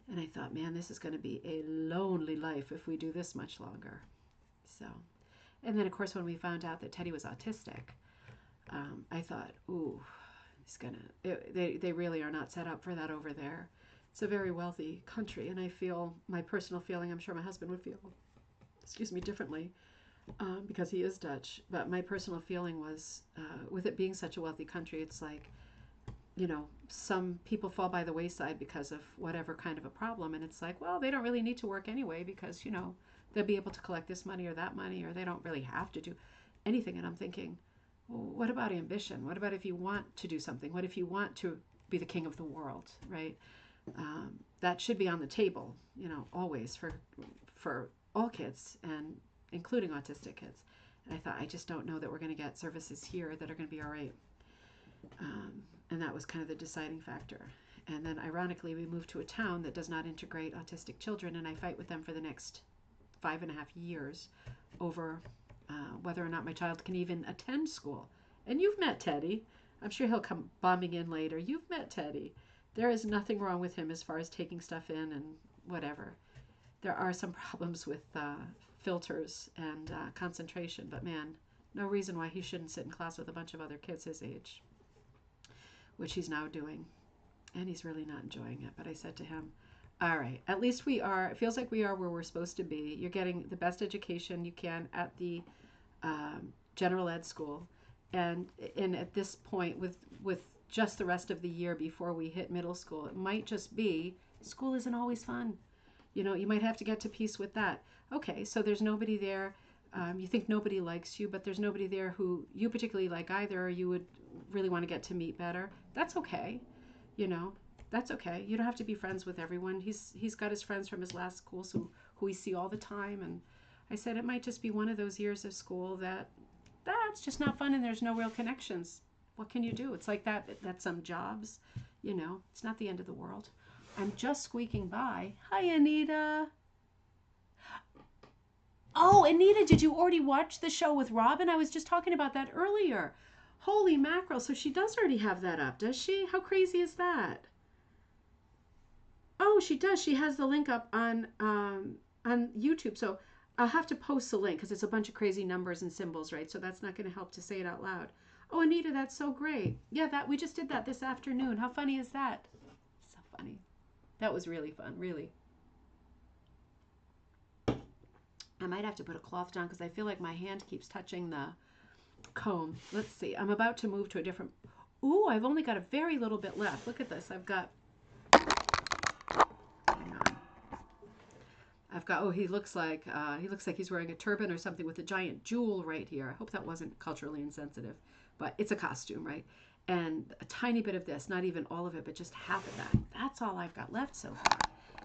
And I thought, man, this is going to be a lonely life if we do this much longer. So, and then of course, when we found out that Teddy was autistic, I thought, ooh, they really are not set up for that over there. It's a very wealthy country, and I feel, my personal feeling, I'm sure my husband would feel, differently, because he is Dutch. But my personal feeling was, with it being such a wealthy country, it's like, some people fall by the wayside because of whatever kind of a problem, and it's like, well, they don't really need to work anyway because, they'll be able to collect this money or that money, or they don't really have to do anything. And I'm thinking, well, what about ambition? What about if you want to do something? What if you want to be the king of the world, right? That should be on the table, always for all kids, and including autistic kids. And I thought, I just don't know that we're going to get services here that are going to be all right. And that was kind of the deciding factor. And then ironically, we moved to a town that does not integrate autistic children, and I fight with them for the next 5.5 years over whether or not my child can even attend school. And you've met Teddy. I'm sure he'll come bombing in later. You've met Teddy. There is nothing wrong with him as far as taking stuff in and whatever. There are some problems with filters and concentration, but man, no reason why he shouldn't sit in class with a bunch of other kids his age, which he's now doing. And he's really not enjoying it. But I said to him, All right. At least we are, it feels like we are where we're supposed to be. You're getting the best education you can at the general ed school. And at this point, with just the rest of the year before we hit middle school, it might just be school isn't always fun. You know, you might have to get to peace with that. Okay, so there's nobody there. You think nobody likes you, but there's nobody there who you particularly like either, or you would really want to get to meet better. That's okay. You know, that's okay. You don't have to be friends with everyone. He's got his friends from his last school, so who we see all the time. And I said it might just be one of those years of school that's just not fun, and there's no real connections. What can you do? It's like that at some jobs. You know, it's not the end of the world. I'm just squeaking by. Hi, Anita. Oh, Anita, did you already watch the show with Robin? I was just talking about that earlier. Holy mackerel. So she does already have that up, does she? How crazy is that? Oh, she does. She has the link up on YouTube. So I'll have to post the link because it's a bunch of crazy numbers and symbols, right? So that's not going to help to say it out loud. Oh, Anita, that's so great. Yeah, that we just did that this afternoon. How funny is that? So funny. That was really fun, really. I might have to put a cloth down because I feel like my hand keeps touching the comb. Let's see. I'm about to move to a different. Ooh, I've only got a very little bit left. Look at this. I've got. Hang on. I've got. Oh, he looks like he's wearing a turban or something with a giant jewel right here. I hope that wasn't culturally insensitive, but it's a costume, right? And a tiny bit of this, not even all of it, but just half of that. That's all I've got left so far.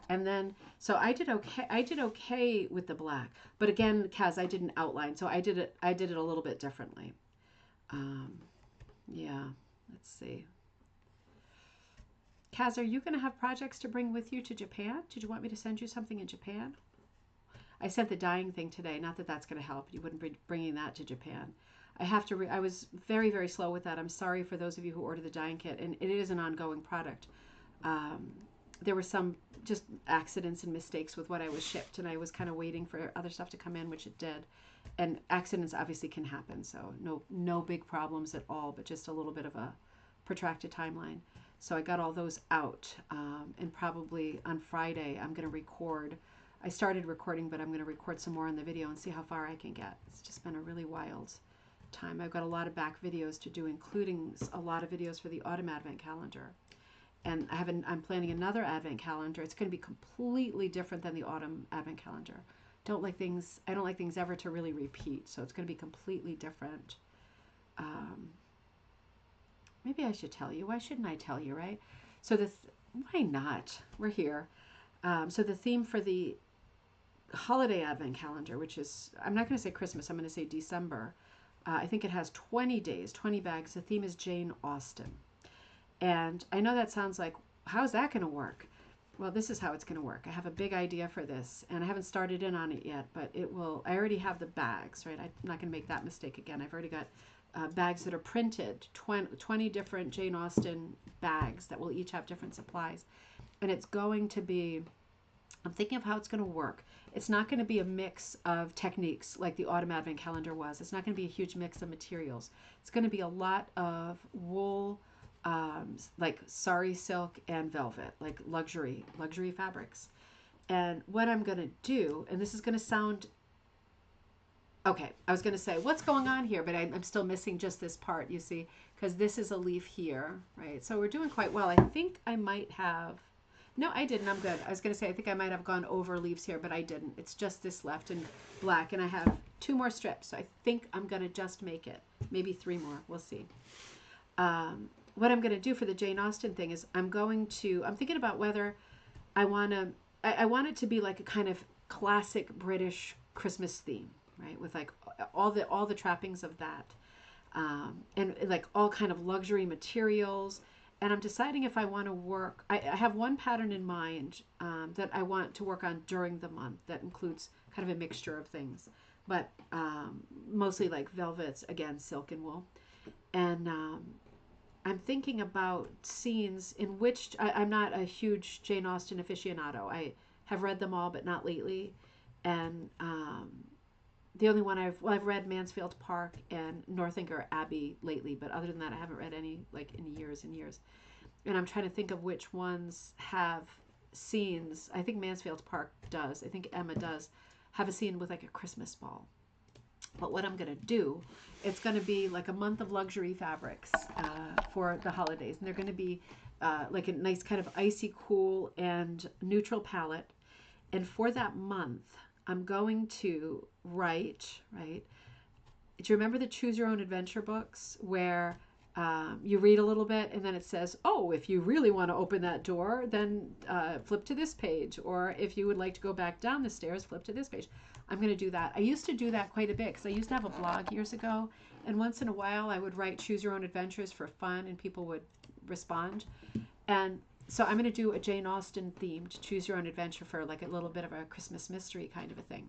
And then, so I did okay. I did okay with the black, but again, Kaz, I didn't outline, so I did it a little bit differently. Um, yeah, let's see. Kaz, are you going to have projects to bring with you to Japan? Did you want me to send you something in Japan? I sent the dyeing thing today. Not that that's going to help. You wouldn't be bringing that to Japan. I have to. I was very, very slow with that. I'm sorry for those of you who ordered the dyeing kit, and it is an ongoing product. Um, there were some just accidents and mistakes with what I was shipped, and I was kind of waiting for other stuff to come in, which it did. And accidents obviously can happen, so no big problems at all, but just a little bit of a protracted timeline. So I got all those out, and probably on Friday I'm going to record. I started recording, but I'm going to record some more on the video and see how far I can get. It's just been a really wild time. I've got a lot of back videos to do, including a lot of videos for the autumn advent calendar. And I'm planning another advent calendar. It's going to be completely different than the autumn advent calendar. I don't like things ever to really repeat, so it's going to be completely different. Maybe I should tell you. Why shouldn't I tell you, right? So why not? We're here. So the theme for the holiday advent calendar, which is, I'm not going to say Christmas, I'm going to say December. I think it has 20 days, 20 bags. The theme is Jane Austen. And I know that sounds like, how's that going to work? Well, this is how it's going to work. I have a big idea for this, and I haven't started in on it yet, but it will. I already have the bags, right? I'm not going to make that mistake again. I've already got bags that are printed, 20 different Jane Austen bags that will each have different supplies. And it's going to be, I'm thinking of how it's going to work. It's not going to be a mix of techniques like the autumn advent calendar was. It's not going to be a huge mix of materials. It's going to be a lot of wool, like sari silk and velvet, like luxury fabrics. And what I'm going to do, and this is going to sound, okay, I was going to say, what's going on here? But I'm still missing just this part, you see, because this is a leaf here, right? So we're doing quite well. I think I might have, no, I didn't. I'm good. I was going to say, I think I might have gone over leaves here, but I didn't. It's just this left in black, and I have 2 more strips. So I think I'm going to just make it. Maybe 3 more. We'll see. What I'm going to do for the Jane Austen thing is I'm thinking about whether I want it to be like a kind of classic British Christmas theme, right? With like all the trappings of that, and like all kind of luxury materials. And I'm deciding if I want to work. I have one pattern in mind that I want to work on during the month that includes kind of a mixture of things, but mostly like velvets, again, silk and wool. And I'm thinking about scenes in which I'm not a huge Jane Austen aficionado. I have read them all, but not lately. And the only one I've read Mansfield Park and Northanger Abbey lately, but other than that, I haven't read any like in years and years. And I'm trying to think of which ones have scenes. I think Mansfield Park does. I think Emma does have a scene with like a Christmas ball. But what I'm going to do, it's going to be like a month of luxury fabrics for the holidays. And they're going to be like a nice kind of icy cool and neutral palette. And for that month, I'm going to write, right? Do you remember the Choose Your Own Adventure books where you read a little bit and then it says, oh, if you really want to open that door, then flip to this page. Or if you would like to go back down the stairs, flip to this page. I'm going to do that. I used to do that quite a bit because I used to have a blog years ago. And once in a while, I would write Choose Your Own Adventures for fun and people would respond. And so I'm going to do a Jane Austen themed Choose Your Own Adventure for like a little bit of a Christmas mystery kind of a thing.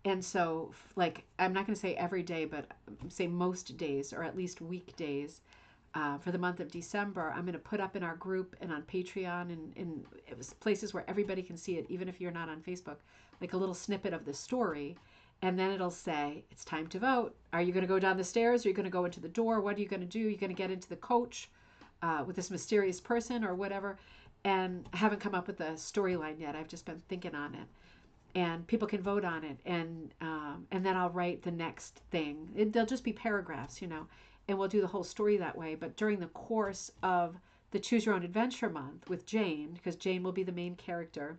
And so, like, I'm not going to say every day, but say most days, or at least weekdays, for the month of December, I'm going to put up in our group and on Patreon and in places where everybody can see it, even if you're not on Facebook, like a little snippet of the story. And then it'll say, it's time to vote. Are you going to go down the stairs? Are you going to go into the door? What are you going to do? Are you going to get into the coach with this mysterious person or whatever? And I haven't come up with a storyline yet. I've just been thinking on it. And people can vote on it, and then I'll write the next thing. They'll just be paragraphs, you know, and we'll do the whole story that way. But during the course of the Choose Your Own Adventure month with Jane, because Jane will be the main character,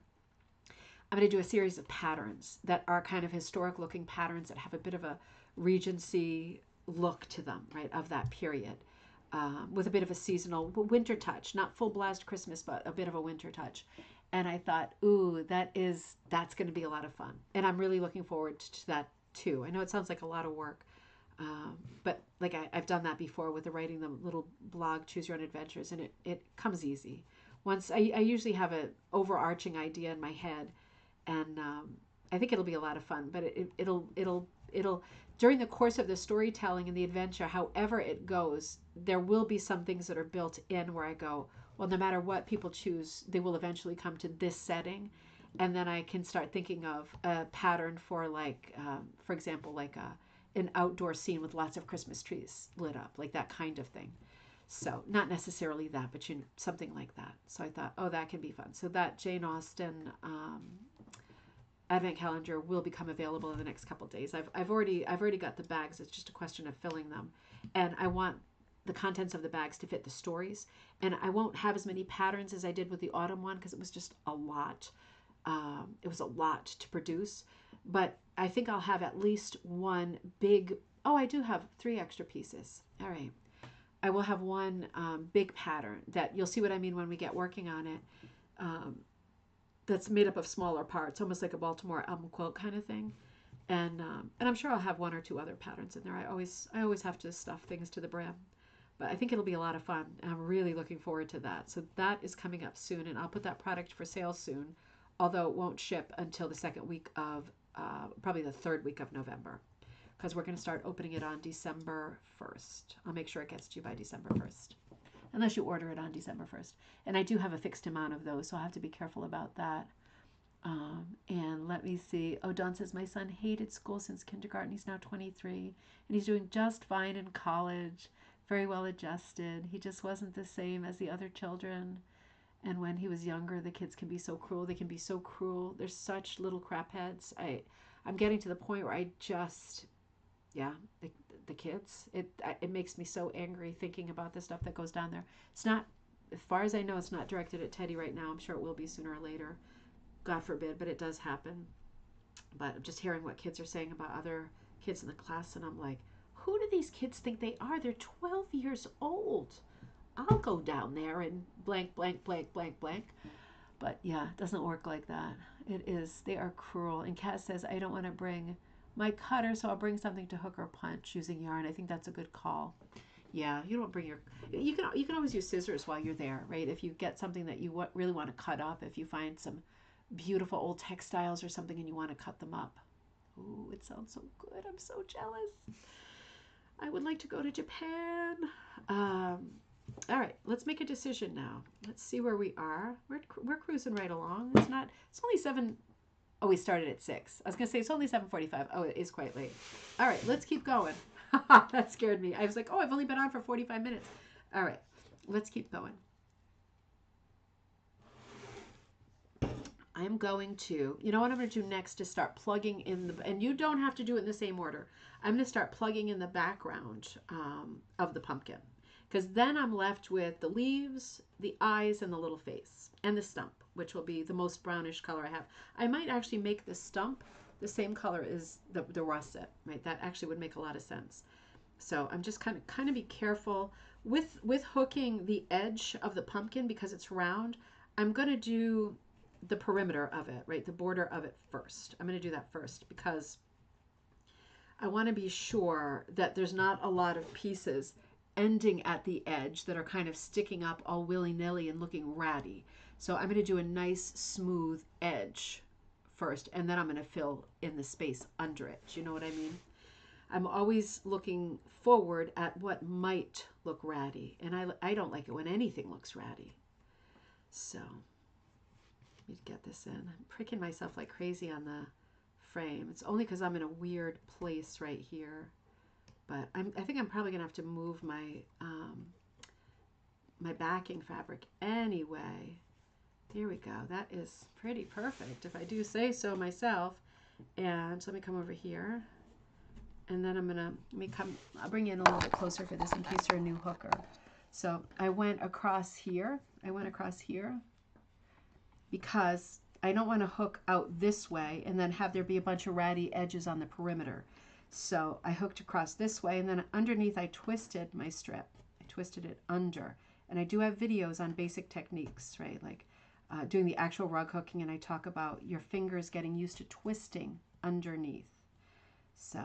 I'm going to do a series of patterns that are kind of historic-looking patterns that have a bit of a Regency look to them, right, of that period, with a bit of a seasonal winter touch, not full blast Christmas, but a bit of a winter touch. And I thought, ooh, that's going to be a lot of fun. And I'm really looking forward to that too. I know it sounds like a lot of work, but like I've done that before with the writing the little blog, Choose Your Own Adventures, and it comes easy. Once I usually have an overarching idea in my head, and I think it'll be a lot of fun. But it'll during the course of the storytelling and the adventure, however it goes, there will be some things that are built in where I go, well, no matter what people choose, they will eventually come to this setting. And then I can start thinking of a pattern for like, for example, like an outdoor scene with lots of Christmas trees lit up, like that kind of thing. So not necessarily that, but something like that. So I thought, oh, that can be fun. So that Jane Austen Advent calendar will become available in the next couple of days. I've already got the bags. It's just a question of filling them. And I want the contents of the bags to fit the stories. And I won't have as many patterns as I did with the autumn one because it was just a lot. It was a lot to produce. But I think I'll have at least one big... Oh, I do have 3 extra pieces. All right. I will have one big pattern that you'll see what I mean when we get working on it. That's made up of smaller parts, almost like a Baltimore album quilt kind of thing. And I'm sure I'll have 1 or 2 other patterns in there. I always have to stuff things to the brim. But I think it'll be a lot of fun. And I'm really looking forward to that. So that is coming up soon. And I'll put that product for sale soon. Although it won't ship until the second week of, probably the 3rd week of November. Because we're going to start opening it on December 1st. I'll make sure it gets to you by December 1st. Unless you order it on December 1st. And I do have a fixed amount of those. So I'll have to be careful about that. And let me see. Oh, Dawn says, my son hated school since kindergarten. He's now 23. And he's doing just fine in college. Very well adjusted. He just wasn't the same as the other children. And when he was younger, the kids can be so cruel. They can be so cruel. They're such little crap heads. I'm getting to the point where I just, the kids. It makes me so angry thinking about the stuff that goes down there. It's not, as far as I know, it's not directed at Teddy right now. I'm sure it will be sooner or later. God forbid, but it does happen. But I'm just hearing what kids are saying about other kids in the class, and I'm like, who do these kids think they are? They're 12 years old. I'll go down there and blank, blank, blank, blank, blank. But yeah, it doesn't work like that. It is. They are cruel. And Kat says, I don't want to bring my cutter, so I'll bring something to hook or punch using yarn. I think that's a good call. Yeah, you don't bring your... You can always use scissors while you're there, right? If you get something that you really want to cut up, if you find some beautiful old textiles or something and you want to cut them up. Ooh, it sounds so good. I'm so jealous. I would like to go to Japan. All right, let's make a decision now. Let's see where we are. We're cruising right along. It's only 7. Oh, we started at 6. I was going to say it's only 7:45. Oh, it is quite late. All right, let's keep going. That scared me. I was like, oh, I've only been on for 45 minutes. All right, let's keep going. I'm going to, you know what I'm going to do next is start plugging in the, and you don't have to do it in the same order. I'm going to start plugging in the background of the pumpkin, because then I'm left with the leaves, the eyes, and the little face, and the stump, which will be the most brownish color I have. I might actually make the stump the same color as the russet, right? That actually would make a lot of sense. So I'm just kind of be careful with hooking the edge of the pumpkin because it's round. I'm going to do the perimeter of it, right? The border of it first. I'm going to do that first because I want to be sure that there's not a lot of pieces ending at the edge that are kind of sticking up all willy-nilly and looking ratty. So I'm going to do a nice smooth edge first, and then I'm going to fill in the space under it. Do you know what I mean? I'm always looking forward at what might look ratty, and I don't like it when anything looks ratty. So let me get this in. I'm pricking myself like crazy on the frame. It's only because I'm in a weird place right here. But I think I'm probably going to have to move my my backing fabric anyway. There we go. That is pretty perfect, if I do say so myself. And so let me come over here. And then I'll bring you in a little bit closer for this in case you're a new hooker. So I went across here. Because I don't want to hook out this way and then have there be a bunch of ratty edges on the perimeter. So I hooked across this way, and then underneath I twisted my strip. I twisted it under. And I do have videos on basic techniques, right? Like doing the actual rug hooking, and I talk about your fingers getting used to twisting underneath. So,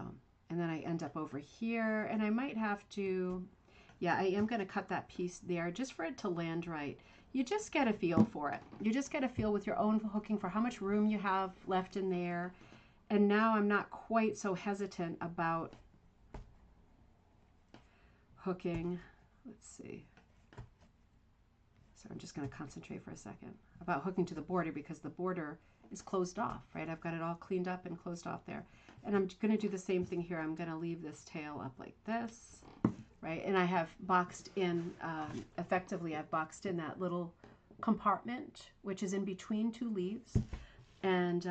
and then I end up over here, and I might have to, yeah, I am going to cut that piece there just for it to land right. You just get a feel for it. You just get a feel with your own hooking for how much room you have left in there. And now I'm not quite so hesitant about hooking. Let's see. So I'm just going to concentrate for a second about hooking to the border because the border is closed off, right? I've got it all cleaned up and closed off there. And I'm going to do the same thing here. I'm going to leave this tail up like this, right? And I have boxed in, effectively I've boxed in that little compartment, which is in between two leaves. And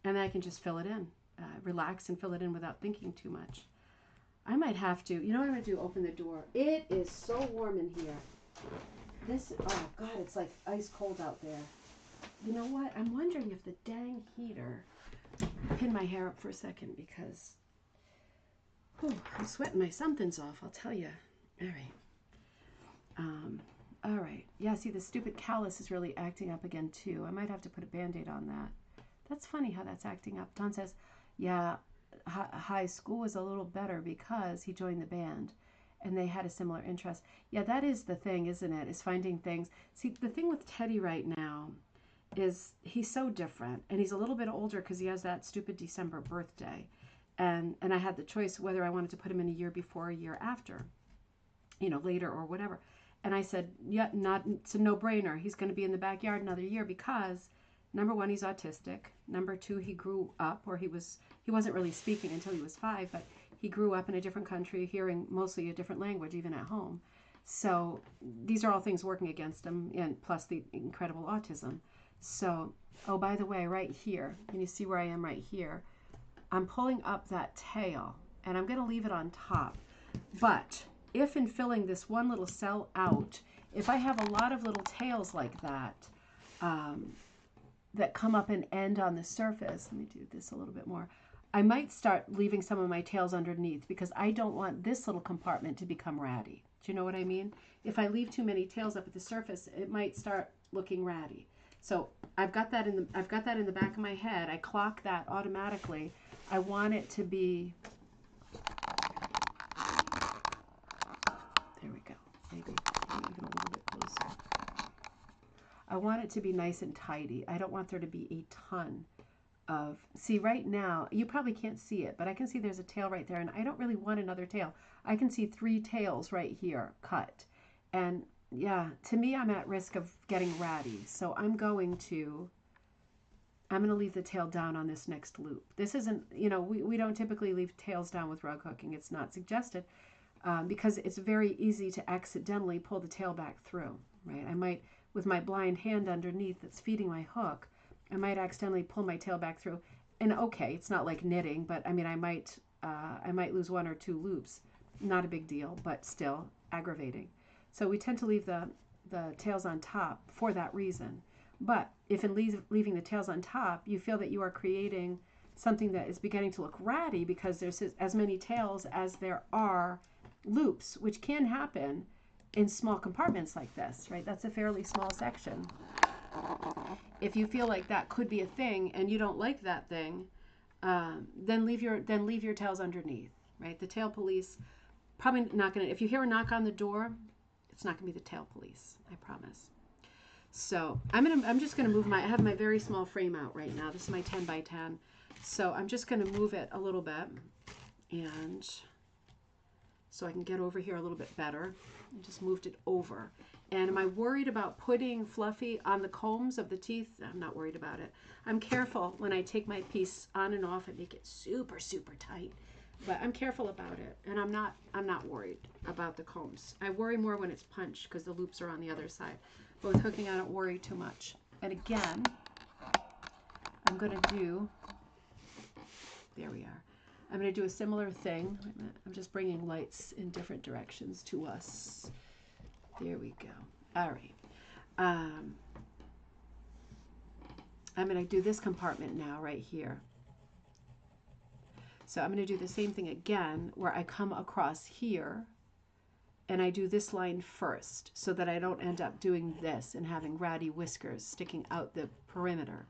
then I can just fill it in, relax and fill it in without thinking too much. I might have to, you know what I'm going to do? Open the door. It is so warm in here. This, oh God, it's like ice cold out there. You know what? I'm wondering if the dang heater, pin my hair up for a second because, whew, I'm sweating my somethings off, I'll tell you. All right. All right. Yeah, see, the stupid callus is really acting up again, too. I might have to put a Band-Aid on that. That's funny how that's acting up. Don says, yeah, high school was a little better because he joined the band and they had a similar interest. Yeah, that is the thing, isn't it? Is finding things. See, the thing with Teddy right now is he's so different. And he's a little bit older because he has that stupid December birthday. And I had the choice whether I wanted to put him in a year before or a year after, you know, later or whatever. And I said, yeah, it's a no-brainer. He's going to be in the backyard another year because, number one, he's autistic. Number two, he grew up, or he wasn't really speaking until he was 5, but he grew up in a different country, hearing mostly a different language, even at home. So these are all things working against him, and plus the incredible autism. So, oh, by the way, right here, can you see where I am right here? I'm pulling up that tail, and I'm going to leave it on top. But if in filling this one little cell out, if I have a lot of little tails like that, that come up and end on the surface, let me do this a little bit more, I might start leaving some of my tails underneath because I don't want this little compartment to become ratty. Do you know what I mean? If I leave too many tails up at the surface, it might start looking ratty. So I've got that in the back of my head. I clock that automatically. I want it to be, there we go, maybe even a little bit closer. I want it to be nice and tidy. I don't want there to be a ton of, see right now, you probably can't see it, but I can see there's a tail right there, and I don't really want another tail. I can see 3 tails right here cut. And yeah, to me, I'm at risk of getting ratty. So I'm going to leave the tail down on this next loop. This isn't, you know, we don't typically leave tails down with rug hooking. It's not suggested because it's very easy to accidentally pull the tail back through, right? I might, with my blind hand underneath that's feeding my hook, I might accidentally pull my tail back through. And okay, it's not like knitting, but I mean, I might lose 1 or 2 loops. Not a big deal, but still aggravating. So we tend to leave the tails on top for that reason. But if in leaving the tails on top, you feel that you are creating something that is beginning to look ratty because there's as many tails as there are loops, which can happen in small compartments like this, right? That's a fairly small section. If you feel like that could be a thing and you don't like that thing, then leave your tails underneath, right? The tail police probably not gonna. If you hear a knock on the door, it's not gonna be the tail police. I promise. So I'm just gonna move I have my very small frame out right now. This is my 10 by 10. So I'm just gonna move it a little bit, and so I can get over here a little bit better. I just moved it over. And am I worried about putting Fluffy on the combs of the teeth? I'm not worried about it. I'm careful when I take my piece on and off and make it super, super tight. But I'm careful about it, and I'm not worried about the combs. I worry more when it's punched because the loops are on the other side. But with hooking, I don't worry too much. And again, I'm going to do, there we are. I'm going to do a similar thing. Wait a minute. I'm just bringing lights in different directions to us. There we go. All right. I'm going to do this compartment now right here. So I'm going to do the same thing again where I come across here and I do this line first so that I don't end up doing this and having ratty whiskers sticking out the perimeter.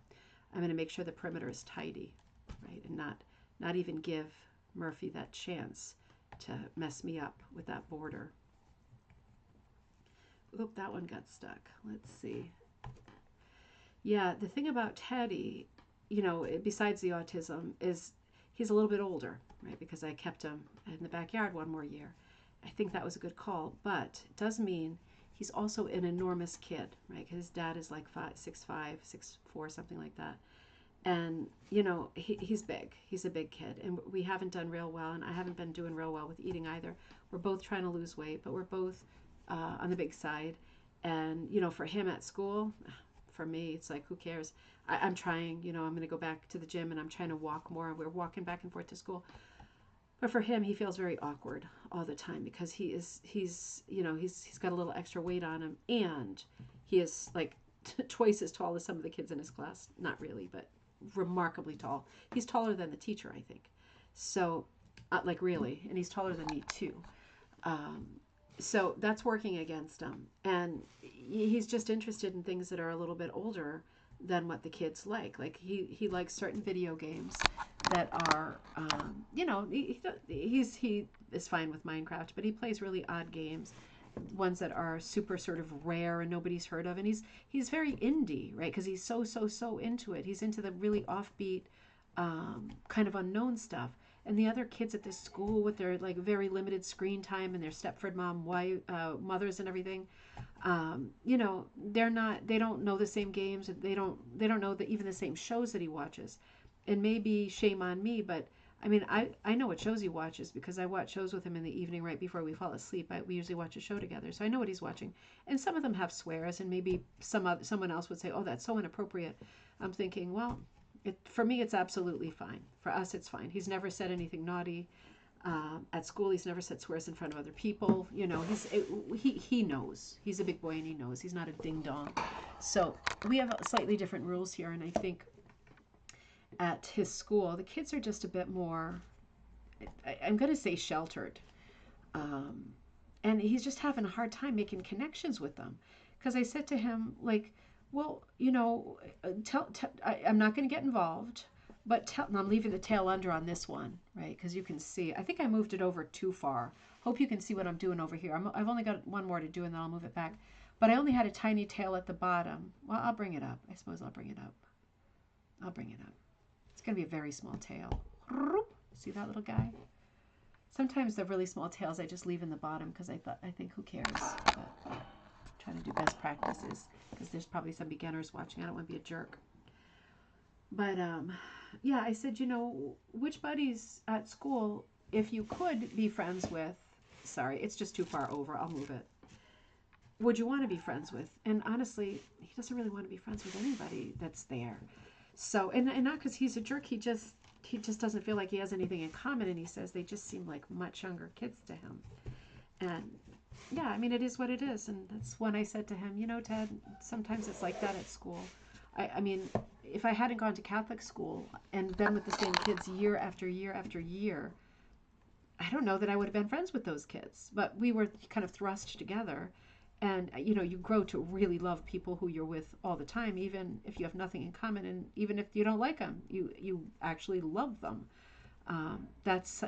I'm going to make sure the perimeter is tidy, right, and not even give Murphy that chance to mess me up with that border. Oop, that one got stuck. Let's see. Yeah, the thing about Teddy, you know, besides the autism, is he's a little bit older, right? Because I kept him in the backyard 1 more year. I think that was a good call, but it does mean he's also an enormous kid, right? Because his dad is like 6'5", 6'4", something like that. And, you know, he's big. He's a big kid. And we haven't done real well, and I haven't been doing real well with eating either. We're both trying to lose weight, but we're both on the big side. And, you know, for him at school, for me, it's like, who cares? I'm trying, you know, I'm going to go back to the gym and I'm trying to walk more. We're walking back and forth to school. But for him, he feels very awkward all the time because he's got a little extra weight on him, and he is like twice as tall as some of the kids in his class. Not really, but remarkably tall. He's taller than the teacher, I think. So, like really, and he's taller than me too. So that's working against him, and he's just interested in things that are a little bit older than what the kids like. Like he likes certain video games that are, you know, he is fine with Minecraft, but he plays really odd games, ones that are super sort of rare and nobody's heard of. And he's very indie, right? Because he's so into it. He's into the really offbeat, kind of unknown stuff. And the other kids at this school with their like very limited screen time and their Stepford mom mothers and everything, you know, they don't know the same games. They don't know even the same shows that he watches. And maybe shame on me, but I mean, I know what shows he watches because I watch shows with him in the evening right before we fall asleep. We usually watch a show together, so I know what he's watching. And some of them have swears, and maybe someone else would say, "Oh, that's so inappropriate." I'm thinking, well, for me, it's absolutely fine. For us, it's fine. He's never said anything naughty. At school, he's never said swears in front of other people. You know, he knows. He's a big boy and he knows. He's not a ding dong. So we have slightly different rules here, and I think at his school, the kids are just a bit more, I'm going to say sheltered. And he's just having a hard time making connections with them. Because I said to him, like, well, you know, I'm not going to get involved, but I'm leaving the tail under on this one, right? Because you can see, I think I moved it over too far. Hope you can see what I'm doing over here. I've only got 1 more to do, and then I'll move it back. But I only had a tiny tail at the bottom. Well, I'll bring it up. I suppose I'll bring it up. I'll bring it up. It's going to be a very small tail. See that little guy? Sometimes the really small tails I just leave in the bottom because I think who cares? But I'm trying to do best practices because there's probably some beginners watching. I don't want to be a jerk. But yeah, I said, you know, which buddies at school, if you could be friends with, sorry, it's just too far over. I'll move it. Would you want to be friends with? And honestly, he doesn't really want to be friends with anybody that's there. So, and not because he's a jerk, he just doesn't feel like he has anything in common, and he says they just seem like much younger kids to him. And yeah, I mean, it is what it is. And that's when I said to him, Ted, sometimes it's like that at school. I mean, if I hadn't gone to Catholic school and been with the same kids year after year after year, I don't know that I would have been friends with those kids. But we were kind of thrust together. And, you grow to really love people who you're with all the time, even if you have nothing in common. And even if you don't like them, you actually love them. That's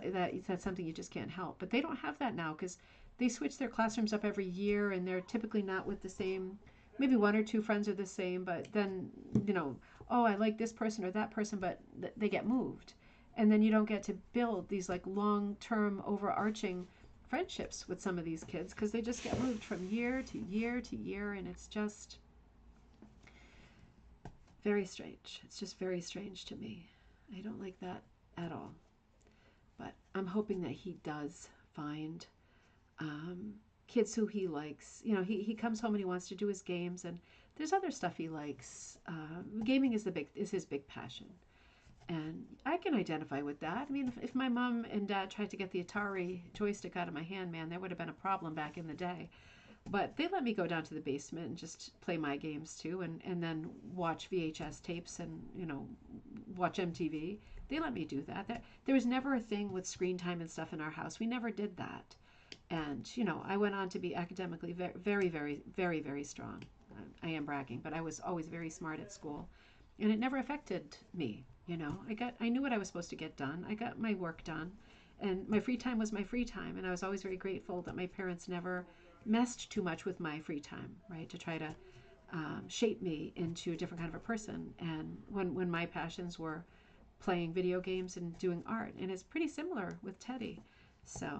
something you just can't help. But they don't have that now because they switch their classrooms up every year, and they're typically not with the same. Maybe one or two friends are the same, but then oh, I like this person or that person, but they get moved, and then you don't get to build these like long-term, overarching friendships with some of these kids because they just get moved from year to year to year, and it's just very strange. It's just very strange to me. I don't like that at all. But I'm hoping that he does find kids who he likes. He comes home and he wants to do his games, and there's other stuff he likes. Gaming is his big passion, and I can identify with that. I mean, if my mom and dad tried to get the Atari joystick out of my hand, man, there would have been a problem back in the day. But they let me go down to the basement and just play my games too, and then watch VHS tapes and watch MTV. They let me do that. There was never a thing with screen time and stuff in our house. We never did that. And I went on to be academically very, very, very, very, very strong. I am bragging, but I was always very smart at school, and it never affected me. I knew what I was supposed to get done. I got my work done, and my free time was my free time. And I was always very grateful that my parents never messed too much with my free time, right? To try to shape me into a different kind of a person. And when my passions were playing video games and doing art, and it's pretty similar with Teddy. So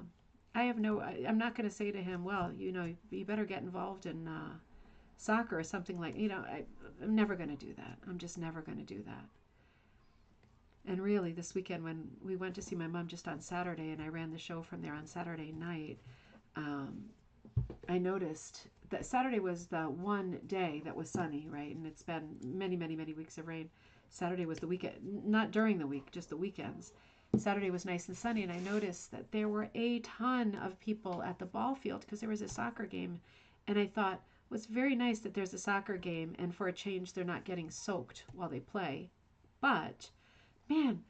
I'm not going to say to him, well, you better get involved in soccer or something like, I'm never going to do that. I'm just never going to do that. And really, this weekend when we went to see my mom just on Saturday, and I ran the show from there on Saturday night, I noticed that Saturday was the one day that was sunny, right? And it's been many, many, many weeks of rain. Saturday was the weekend, not during the week, just the weekends. Saturday was nice and sunny, and I noticed that there were a ton of people at the ball field because there was a soccer game. And I thought, well, it's very nice that there's a soccer game, and for a change, they're not getting soaked while they play. But, man,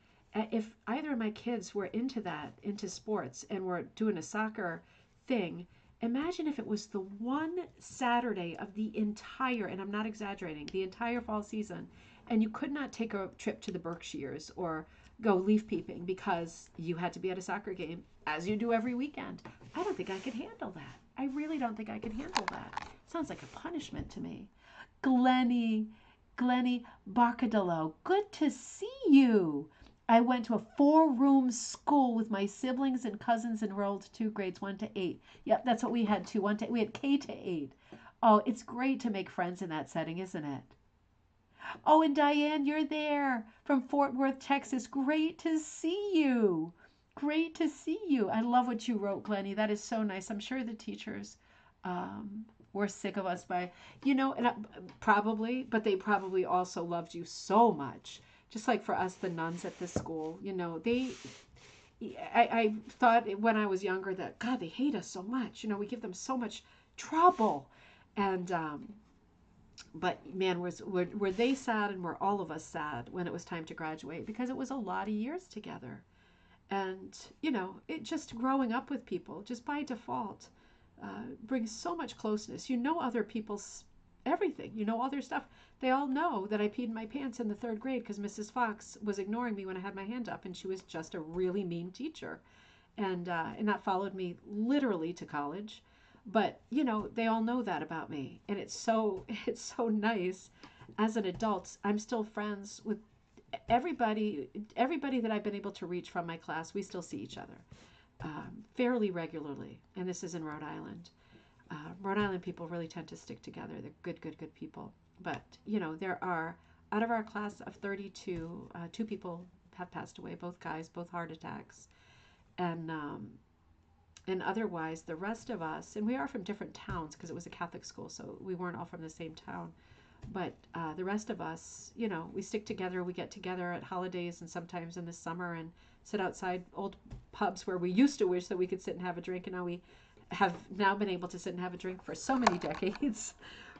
if either of my kids were into sports, and were doing a soccer thing, imagine if it was the one Saturday of the entire, and I'm not exaggerating, the entire fall season, and you could not take a trip to the Berkshires or go leaf peeping because you had to be at a soccer game, as you do every weekend. I don't think I could handle that. I really don't think I could handle that. Sounds like a punishment to me. Glennie Barcadillo, good to see you. I went to a 4-room school with my siblings and cousins enrolled to grades 1 to 8. Yep, that's what we had too. We had K to 8. Oh, it's great to make friends in that setting, isn't it? Oh, and Diane, you're there from Fort Worth, Texas. Great to see you. Great to see you. I love what you wrote, Glennie. That is so nice. I'm sure the teachers were sick of us probably, but they probably also loved you so much. Just like for us, the nuns at this school, I thought when I was younger that, God, they hate us so much. We give them so much trouble. And, but man, were they sad, and were all of us sad when it was time to graduate, because it was a lot of years together. And, it just growing up with people, just by default, brings so much closeness. Other people's everything. All their stuff. They all know that I peed my pants in the 3rd grade because Mrs. Fox was ignoring me when I had my hand up, and she was just a really mean teacher. And that followed me literally to college. But, they all know that about me. And it's so nice. As an adult, I'm still friends with everybody that I've been able to reach from my class. We still see each other fairly regularly. And this is in Rhode Island. Rhode Island people really tend to stick together. They're good people. But, there are, out of our class of 32, 2 people have passed away, both guys, both heart attacks. And otherwise, the rest of us, and we are from different towns because it was a Catholic school, so we weren't all from the same town. But the rest of us, you know, we stick together. We get together at holidays and sometimes in the summer and sit outside old pubs where we used to wish that we could sit and have a drink. And now we have now been able to sit and have a drink for so many decades.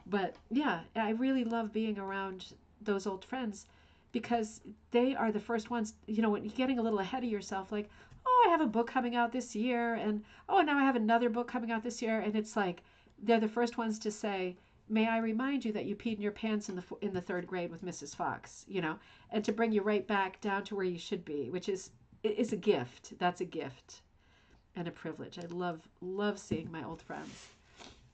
But yeah, I really love being around those old friends because they are the first ones, you know, when you're getting a little ahead of yourself, like, oh, I have a book coming out this year, and oh, now I have another book coming out this year, and it's like they're the first ones to say, may I remind you that you peed in your pants in the third grade with Mrs. Fox, you know, and to bring you right back down to where you should be, which is a gift. That's a gift and a privilege. I love seeing my old friends.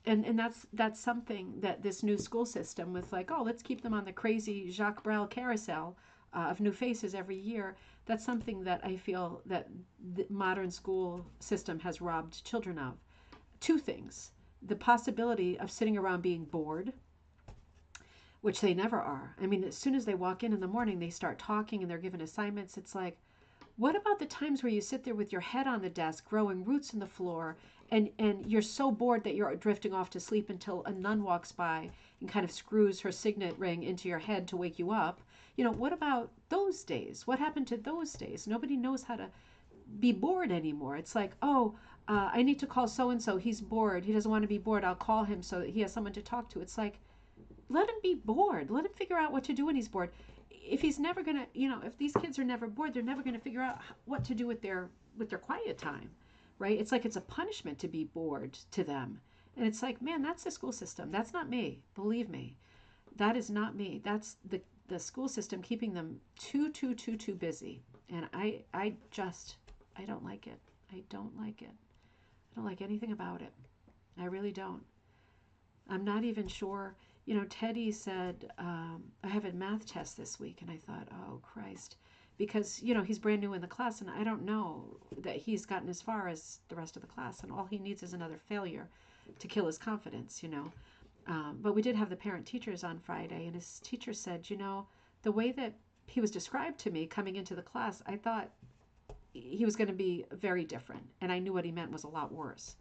And that's something that this new school system with like, oh, let's keep them on the crazy Jacques Brel carousel of new faces every year. That's something that I feel that the modern school system has robbed children of. Two things: the possibility of sitting around being bored, which they never are. I mean, as soon as they walk in the morning, they start talking and they're given assignments. It's like, what about the times where you sit there with your head on the desk, growing roots in the floor, and you're so bored that you're drifting off to sleep until a nun walks by and kind of screws her signet ring into your head to wake you up? You know, what about those days? What happened to those days? Nobody knows how to be bored anymore. It's like, oh, I need to call so and so. He's bored. He doesn't want to be bored. I'll call him so that he has someone to talk to. It's like, let him be bored. Let him figure out what to do when he's bored. If he's never going to, you know, if these kids are never bored, they're never going to figure out what to do with their quiet time, right? It's like it's a punishment to be bored to them. And it's like, man, that's the school system. That's not me. Believe me. That is not me. That's the school system keeping them too busy. And I don't like it. I don't like it. I don't like anything about it. I really don't. I'm not even sure. You know, Teddy said, I have a math test this week. And I thought, oh, Christ. Because, you know, he's brand new in the class. And I don't know that he's gotten as far as the rest of the class. And all he needs is another failure to kill his confidence, you know. But we did have the parent teachers on Friday. And his teacher said, you know, the way that he was described to me coming into the class, I thought he was going to be very different. And I knew what he meant was a lot worse.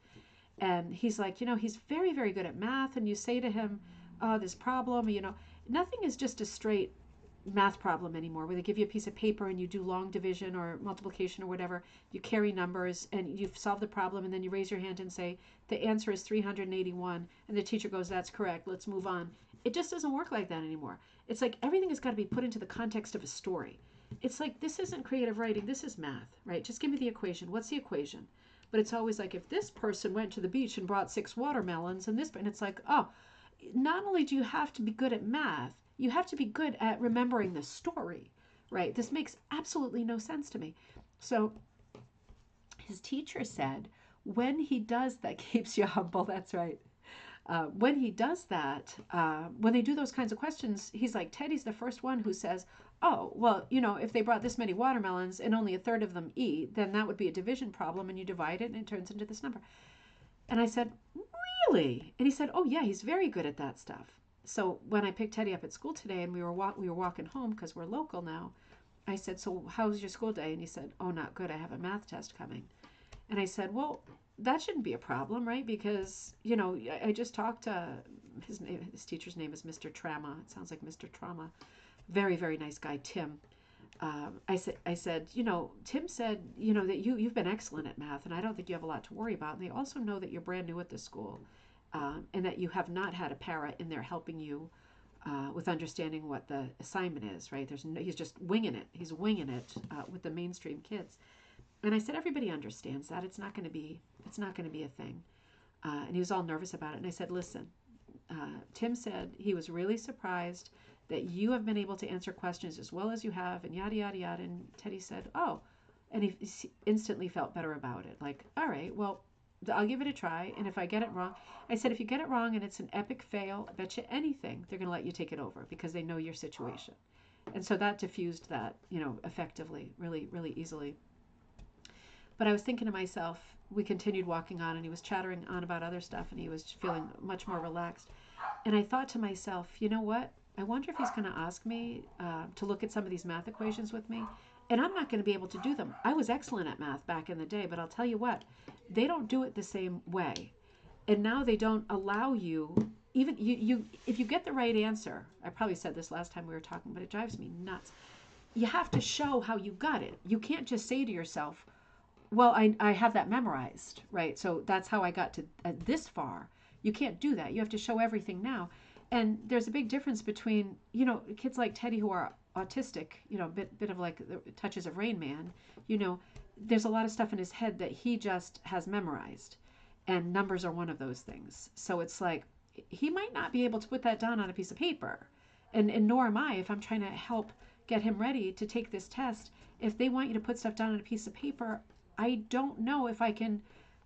And he's like, you know, he's very, very good at math. And you say to him, oh, this problem, you know, nothing is just a straight math problem anymore where they give you a piece of paper and you do long division or multiplication or whatever. You carry numbers and you've solved the problem and then you raise your hand and say, the answer is 381. And the teacher goes, that's correct. Let's move on. It just doesn't work like that anymore. It's like everything has got to be put into the context of a story. It's like, this isn't creative writing. This is math, right? Just give me the equation. What's the equation? But it's always like, if this person went to the beach and brought 6 watermelons and it's like, oh, not only do you have to be good at math, you have to be good at remembering the story, right? This makes absolutely no sense to me. So his teacher said, when he does that, keeps you humble, that's right. When he does that, when they do those kinds of questions, he's like, Teddy's the first one who says, oh, well, you know, if they brought this many watermelons and only a third of them eat, then that would be a division problem, and you divide it and it turns into this number. And I said, really? And he said, oh, yeah, he's very good at that stuff. So when I picked Teddy up at school today and we were walking home because we're local now, I said, so how's your school day? And he said, oh, not good. I have a math test coming. And I said, well, that shouldn't be a problem, right? Because, you know, I just talked to his teacher's name is Mr. Trauma. It sounds like Mr. Trauma. Very, very nice guy, Tim. I said, you know, Tim said, you know, that you've been excellent at math, and I don't think you have a lot to worry about. And they also know that you're brand new at the school, and that you have not had a para in there helping you with understanding what the assignment is, right? He's just winging it. He's winging it with the mainstream kids. And I said, everybody understands that. It's not going to be a thing. And he was all nervous about it. And I said, listen, Tim said he was really surprised that you have been able to answer questions as well as you have, and yada, yada, yada. And Teddy said, oh, and he instantly felt better about it. Like, all right, well, I'll give it a try. And if I get it wrong, I said, if you get it wrong and it's an epic fail, I bet you anything, they're going to let you take it over because they know your situation. And so that diffused that, you know, effectively, really, really easily. But I was thinking to myself, we continued walking on and he was chattering on about other stuff and he was feeling much more relaxed. And I thought to myself, you know what? I wonder if he's going to ask me to look at some of these math equations with me. And I'm not going to be able to do them. I was excellent at math back in the day, but I'll tell you what, they don't do it the same way. And now they don't allow you even you if you get the right answer, I probably said this last time we were talking, but it drives me nuts. You have to show how you got it. You can't just say to yourself, well, I have that memorized, right? So that's how I got to this far. You can't do that. You have to show everything now. And there's a big difference between, kids like Teddy who are autistic, bit of like the touches of Rain Man, there's a lot of stuff in his head that he just has memorized. And numbers are one of those things. So it's like, he might not be able to put that down on a piece of paper. And nor am I if I'm trying to help get him ready to take this test. If they want you to put stuff down on a piece of paper, I don't know if I can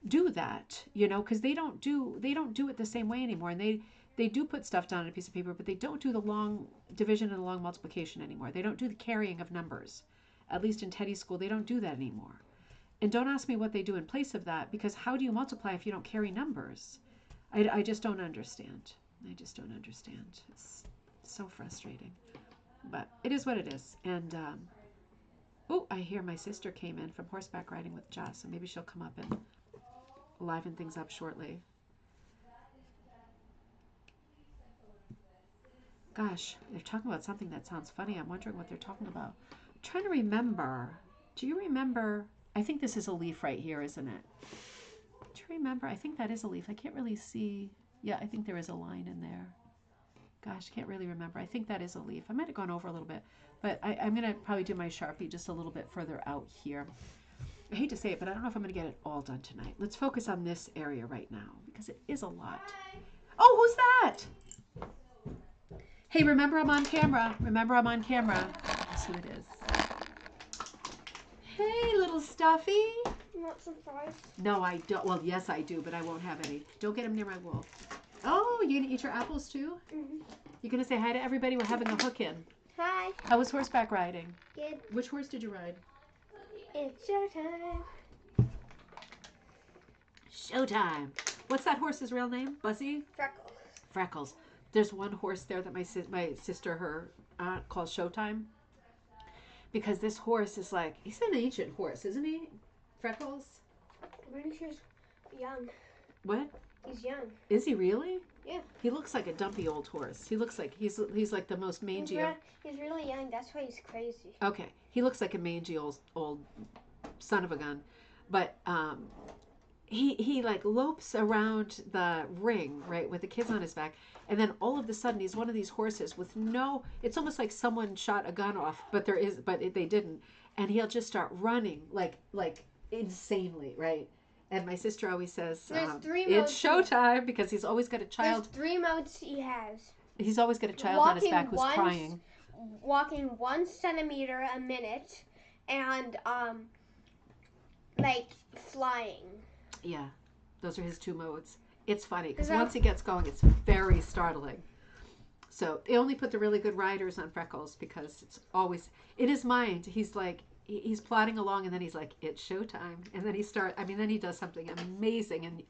do that, because they don't do it the same way anymore. And they do put stuff down on a piece of paper, but they don't do the long division and the long multiplication anymore. They don't do the carrying of numbers. At least in Teddy's school, they don't do that anymore. And don't ask me what they do in place of that, because how do you multiply if you don't carry numbers? I just don't understand. I just don't understand. It's so frustrating. But it is what it is. And, oh, I hear my sister came in from horseback riding with Jess, so maybe she'll come up and liven things up shortly. Gosh, they're talking about something that sounds funny. I'm wondering what they're talking about. I'm trying to remember. Do you remember? I think this is a leaf right here, isn't it? Do you remember? I think that is a leaf. I can't really see. Yeah, I think there is a line in there. Gosh, can't really remember. I think that is a leaf. I might have gone over a little bit, but I'm going to probably do my Sharpie just a little bit further out here. I hate to say it, but I don't know if I'm going to get it all done tonight. Let's focus on this area right now because it is a lot. Oh, who's that? Hey, remember I'm on camera. Remember I'm on camera. That's who it is. Hey, little stuffy. You want some fries? No, I don't. Well, yes, I do, but I won't have any. Don't get them near my wall. Oh, you gonna eat your apples too? Mm-hmm. You're gonna say hi to everybody? We're having a hook in. Hi. How was horseback riding? Good. Which horse did you ride? It's showtime. Showtime. What's that horse's real name? Buzzy? Freckles. Freckles. There's one horse there that my sister, her aunt, calls Showtime. Because this horse is like, he's an ancient horse, isn't he? Freckles? I'm pretty sure he's young. What? He's young. Is he really? Yeah. He looks like a dumpy old horse. He looks like he's like the most mangy. He's really young. That's why he's crazy. Okay. He looks like a mangy old son of a gun. But he like lopes around the ring, right, with the kids on his back, and then all of a sudden he's one of these horses with no, it's almost like someone shot a gun off, but they didn't, and he'll just start running like insanely, right? And my sister always says, it's showtime, because he's always got a child. There's 3 modes he has. He's always got a child on his back who's crying. Walking 1 centimeter a minute, and like flying. Yeah, those are his 2 modes. It's funny because once he gets going, it's very startling. So they only put the really good riders on Freckles because it's always in his mind. He's like, he's plodding along, and then he's like, it's showtime, and then then he does something amazing, and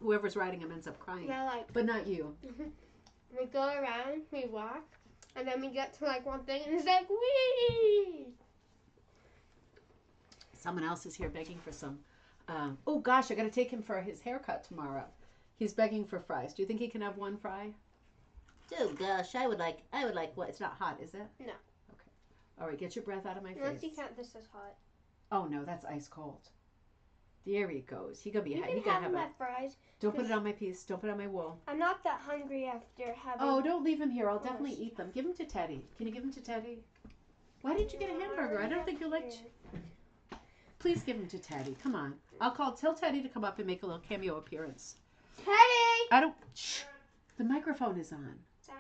whoever's riding him ends up crying. Yeah, but not you. Mm-hmm. We go around, we walk, and then we get to like one thing, and it's like, wee! Someone else is here begging for some. Oh gosh, I got to take him for his haircut tomorrow. He's begging for fries. Do you think he can have 1 fry? Oh gosh, I would like what? It's not hot, is it? No. Okay. All right, get your breath out of my face. Unless you count this as hot. Oh no, that's ice cold. There he goes. He gonna be. You He can gotta have my fries. Don't put it on my piece. Don't put it on my wall. I'm not that hungry after having. Oh, don't leave him here. I'll definitely eat them. Give him to Teddy. Can you give him to Teddy? Why didn't you get a hamburger? I don't think you liked. Please give him to Teddy. Come on. Tell Teddy to come up and make a little cameo appearance. Teddy! I don't. Shh. The microphone is on. Sorry.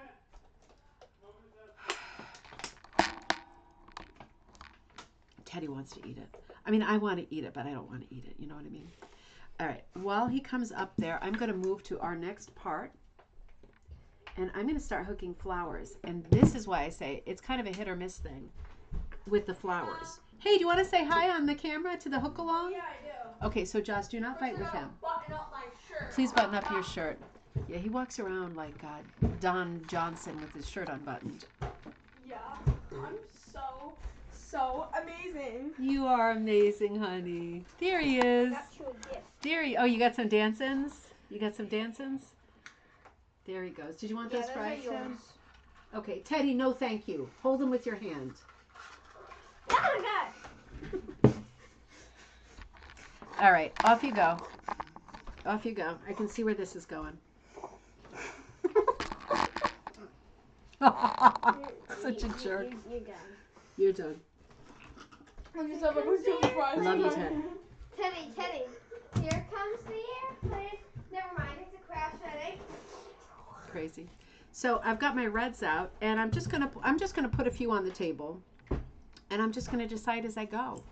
Teddy wants to eat it. I mean, I want to eat it, but I don't want to eat it. You know what I mean? All right. While he comes up there, I'm going to move to our next part. And I'm going to start hooking flowers. And this is why I say it's kind of a hit or miss thing with the flowers. Hey, do you want to say hi on the camera to the hook along? Yeah, I do. Okay, so Joss, do not fight with him. Button up my shirt. Please button up your shirt. Yeah, he walks around like Don Johnson with his shirt unbuttoned. Yeah, I'm so amazing. You are amazing, honey. There he is. I got you a gift. There he. Oh, you got some dancins? You got some dancins? There he goes. Did you want Yeah, those those are fries, Tim? yours. Okay, Teddy, no thank you. Hold them with your hand. Oh my god! All right, off you go. Off you go. I can see where this is going. Such a jerk. You're done. You're done. I just have a bunch of fries. Love you, Ted. Teddy, here comes the airplane. Never mind, it's a crash setting. Crazy. So I've got my reds out, and I'm just gonna put a few on the table, and I'm just gonna decide as I go.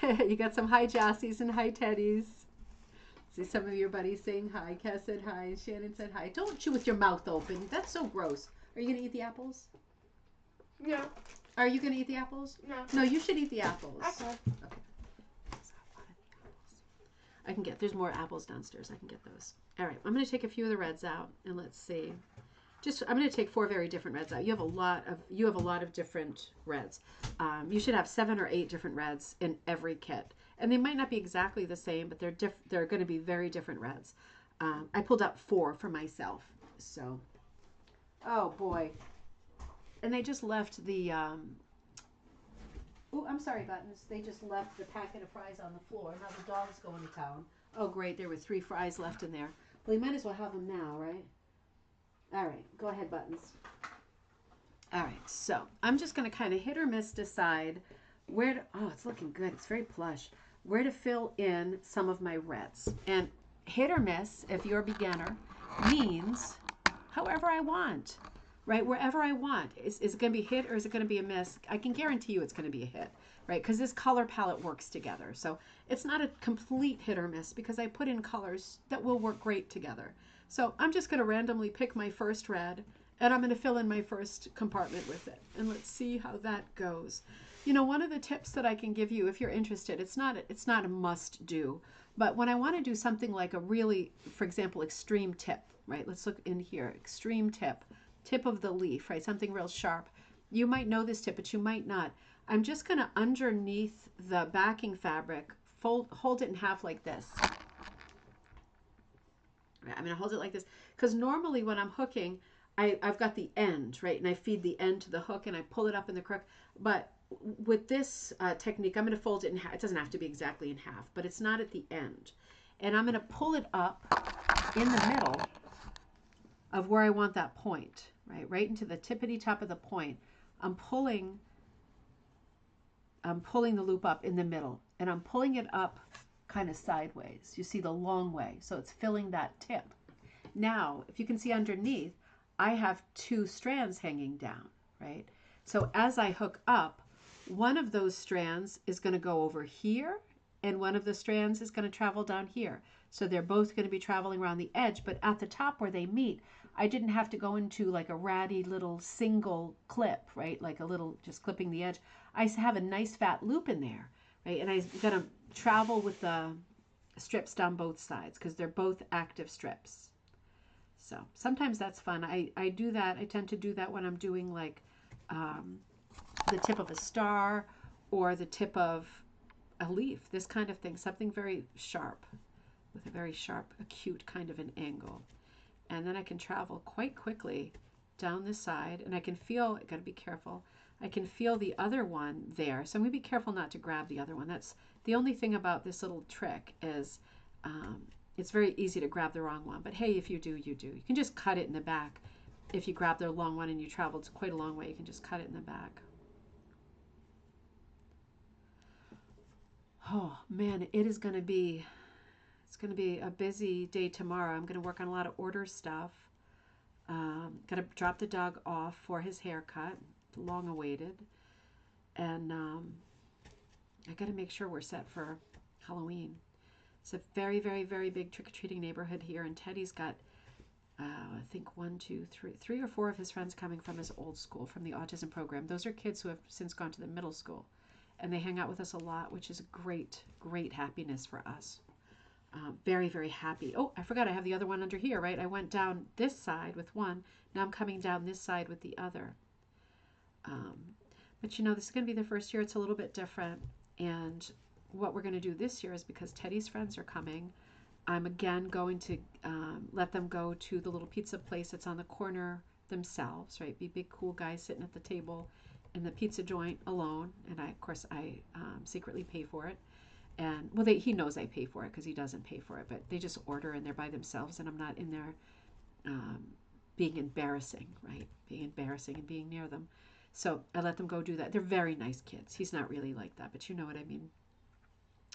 You got some hi Jassies and hi Teddies. See some of your buddies saying hi. Cass said hi. Shannon said hi. Don't chew with your mouth open. That's so gross. Are you gonna eat the apples? No. Are you gonna eat the apples? No. No, you should eat the apples. Okay. Okay. I can get, there's more apples downstairs. I can get those. All right, I'm going to take a few of the reds out, and let's see. I'm going to take 4 very different reds out. You have a lot of different reds. You should have 7 or 8 different reds in every kit, and they might not be exactly the same, but they're going to be very different reds. I pulled out 4 for myself. So, oh boy, and they just left the. Oh, I'm sorry, Buttons. They just left the packet of fries on the floor. Now the dog's going to town. Oh, great. There were 3 fries left in there. Well, you might as well have them now, right? All right. Go ahead, Buttons. All right. So I'm just going to kind of hit or miss decide where to... Oh, it's looking good. It's very plush. Where to fill in some of my reds. And hit or miss, if you're a beginner, means however I want. Right, wherever I want. Is it going to be a hit or is it going to be a miss? I can guarantee you it's going to be a hit, right? Because this color palette works together. So it's not a complete hit or miss because I put in colors that will work great together. So I'm just going to randomly pick my first red and I'm going to fill in my first compartment with it. And let's see how that goes. You know, one of the tips that I can give you if you're interested, it's not a must do, but when I want to do something like a really, for example, extreme tip, right? Let's look in here, extreme tip. Tip of the leaf, right? Something real sharp. You might know this tip, but you might not. I'm just going to, underneath the backing fabric, hold it in half like this. Right, I'm going to hold it like this because normally when I'm hooking, I've got the end, right? And I feed the end to the hook and I pull it up in the crook. But with this technique, I'm going to fold it in half. It doesn't have to be exactly in half, but it's not at the end. And I'm going to pull it up in the middle of where I want that point, right into the tippity top of the point. I'm pulling the loop up in the middle, and I'm pulling it up kind of sideways. You see the long way, so it's filling that tip. Now, if you can see underneath, I have 2 strands hanging down, right? So as I hook up, one of those strands is going to go over here, and one of the strands is going to travel down here. So they're both going to be traveling around the edge, but at the top where they meet, I didn't have to go into like a ratty little single clip, right? Like a little, just clipping the edge. I have a nice fat loop in there, right? And I'm going to travel with the strips down both sides because they're both active strips. So sometimes that's fun. I do that. I tend to do that when I'm doing like the tip of a star or the tip of a leaf, this kind of thing, something very sharp with a very sharp, acute kind of an angle. And then I can travel quite quickly down this side, and I can feel, I gotta be careful, I can feel the other one there. So I'm gonna be careful not to grab the other one. That's the only thing about this little trick is it's very easy to grab the wrong one. But hey, if you do, you do. You can just cut it in the back. If you grab the long one and you traveled quite a long way, you can just cut it in the back. Oh man, it's going to be a busy day tomorrow. I'm going to work on a lot of order stuff. Got to drop the dog off for his haircut, long awaited. And I got to make sure we're set for Halloween. It's a very, very, very big trick-or-treating neighborhood here, and Teddy's got, I think, 3 or 4 of his friends coming from his old school, from the autism program. Those are kids who have since gone to the middle school, and they hang out with us a lot, which is a great, great happiness for us. Very, very happy. Oh, I forgot I have the other one under here, right? I went down this side with one. Now I'm coming down this side with the other. But you know, this is going to be the first year it's a little bit different. And what we're going to do this year is because Teddy's friends are coming, I'm again going to let them go to the little pizza place that's on the corner themselves, right? Be big, cool guys sitting at the table in the pizza joint alone. And I, of course, I secretly pay for it. And well, he knows I pay for it because he doesn't pay for it, but they just order and they're by themselves, and I'm not in there um, being embarrassing, right? Being embarrassing and being near them. So I let them go do that. They're very nice kids. He's not really like that, but you know what I mean.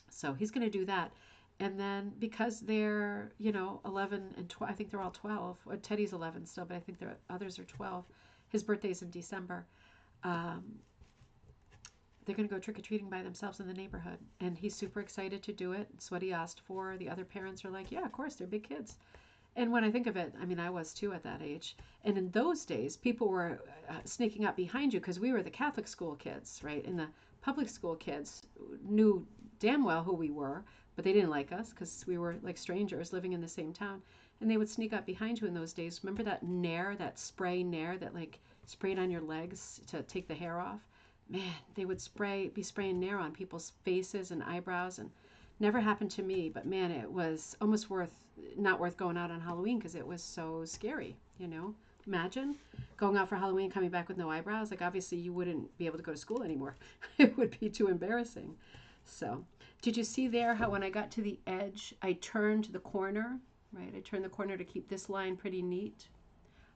So he's going to do that. And then because they're, 11 and 12, I think they're all 12. Well, Teddy's 11 still, but I think the others are 12. His birthday's in December. Um, they're going to go trick-or-treating by themselves in the neighborhood. And he's super excited to do it. It's what he asked for. The other parents are like, yeah, of course, they're big kids. And when I think of it, I mean, I was too at that age. And in those days, people were sneaking up behind you because we were the Catholic school kids, right? And the public school kids knew damn well who we were, but they didn't like us because we were like strangers living in the same town. And they would sneak up behind you in those days. Remember that Nair, that spray Nair that like sprayed on your legs to take the hair off? Man, they would be spraying Nair on people's faces and eyebrows, and never happened to me, but man, it was almost not worth going out on Halloween because it was so scary. Imagine going out for Halloween, coming back with no eyebrows. Like, obviously, you wouldn't be able to go to school anymore. It would be too embarrassing. So, did you see there how when I got to the edge, I turned the corner, right? I turned the corner to keep this line pretty neat.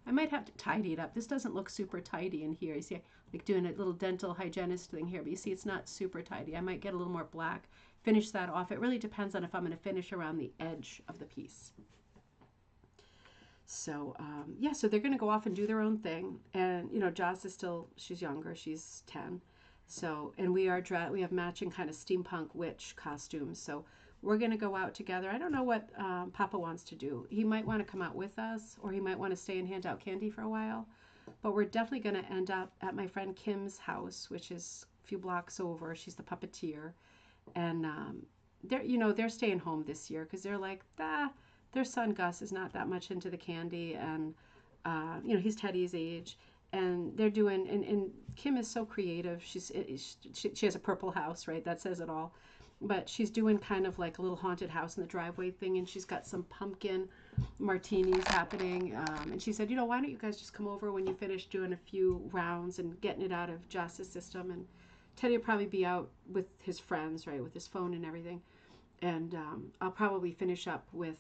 I might have to tidy it up. This doesn't look super tidy in here. You see, like doing a little dental hygienist thing here, but you see it's not super tidy. I might get a little more black, finish that off. It really depends on if I'm going to finish around the edge of the piece. So, yeah, so they're going to go off and do their own thing. And, Joss is still, she's younger, she's 10. So, and we have matching kind of steampunk witch costumes. So we're going to go out together. I don't know what Papa wants to do. He might want to come out with us, or he might want to stay and hand out candy for a while. But we're definitely going to end up at my friend Kim's house, which is a few blocks over. She's the puppeteer. And they're staying home this year because they're like, their son Gus is not that much into the candy, and he's Teddy's age, and they're doing. And Kim is so creative. She has a purple house, right? That says it all. But she's doing kind of like a little haunted house in the driveway thing, and she's got some pumpkin martinis happening. And she said, why don't you guys just come over when you finish doing a few rounds and getting it out of Joss's system, and Teddy will probably be out with his friends, right, with his phone and everything. And I'll probably finish up with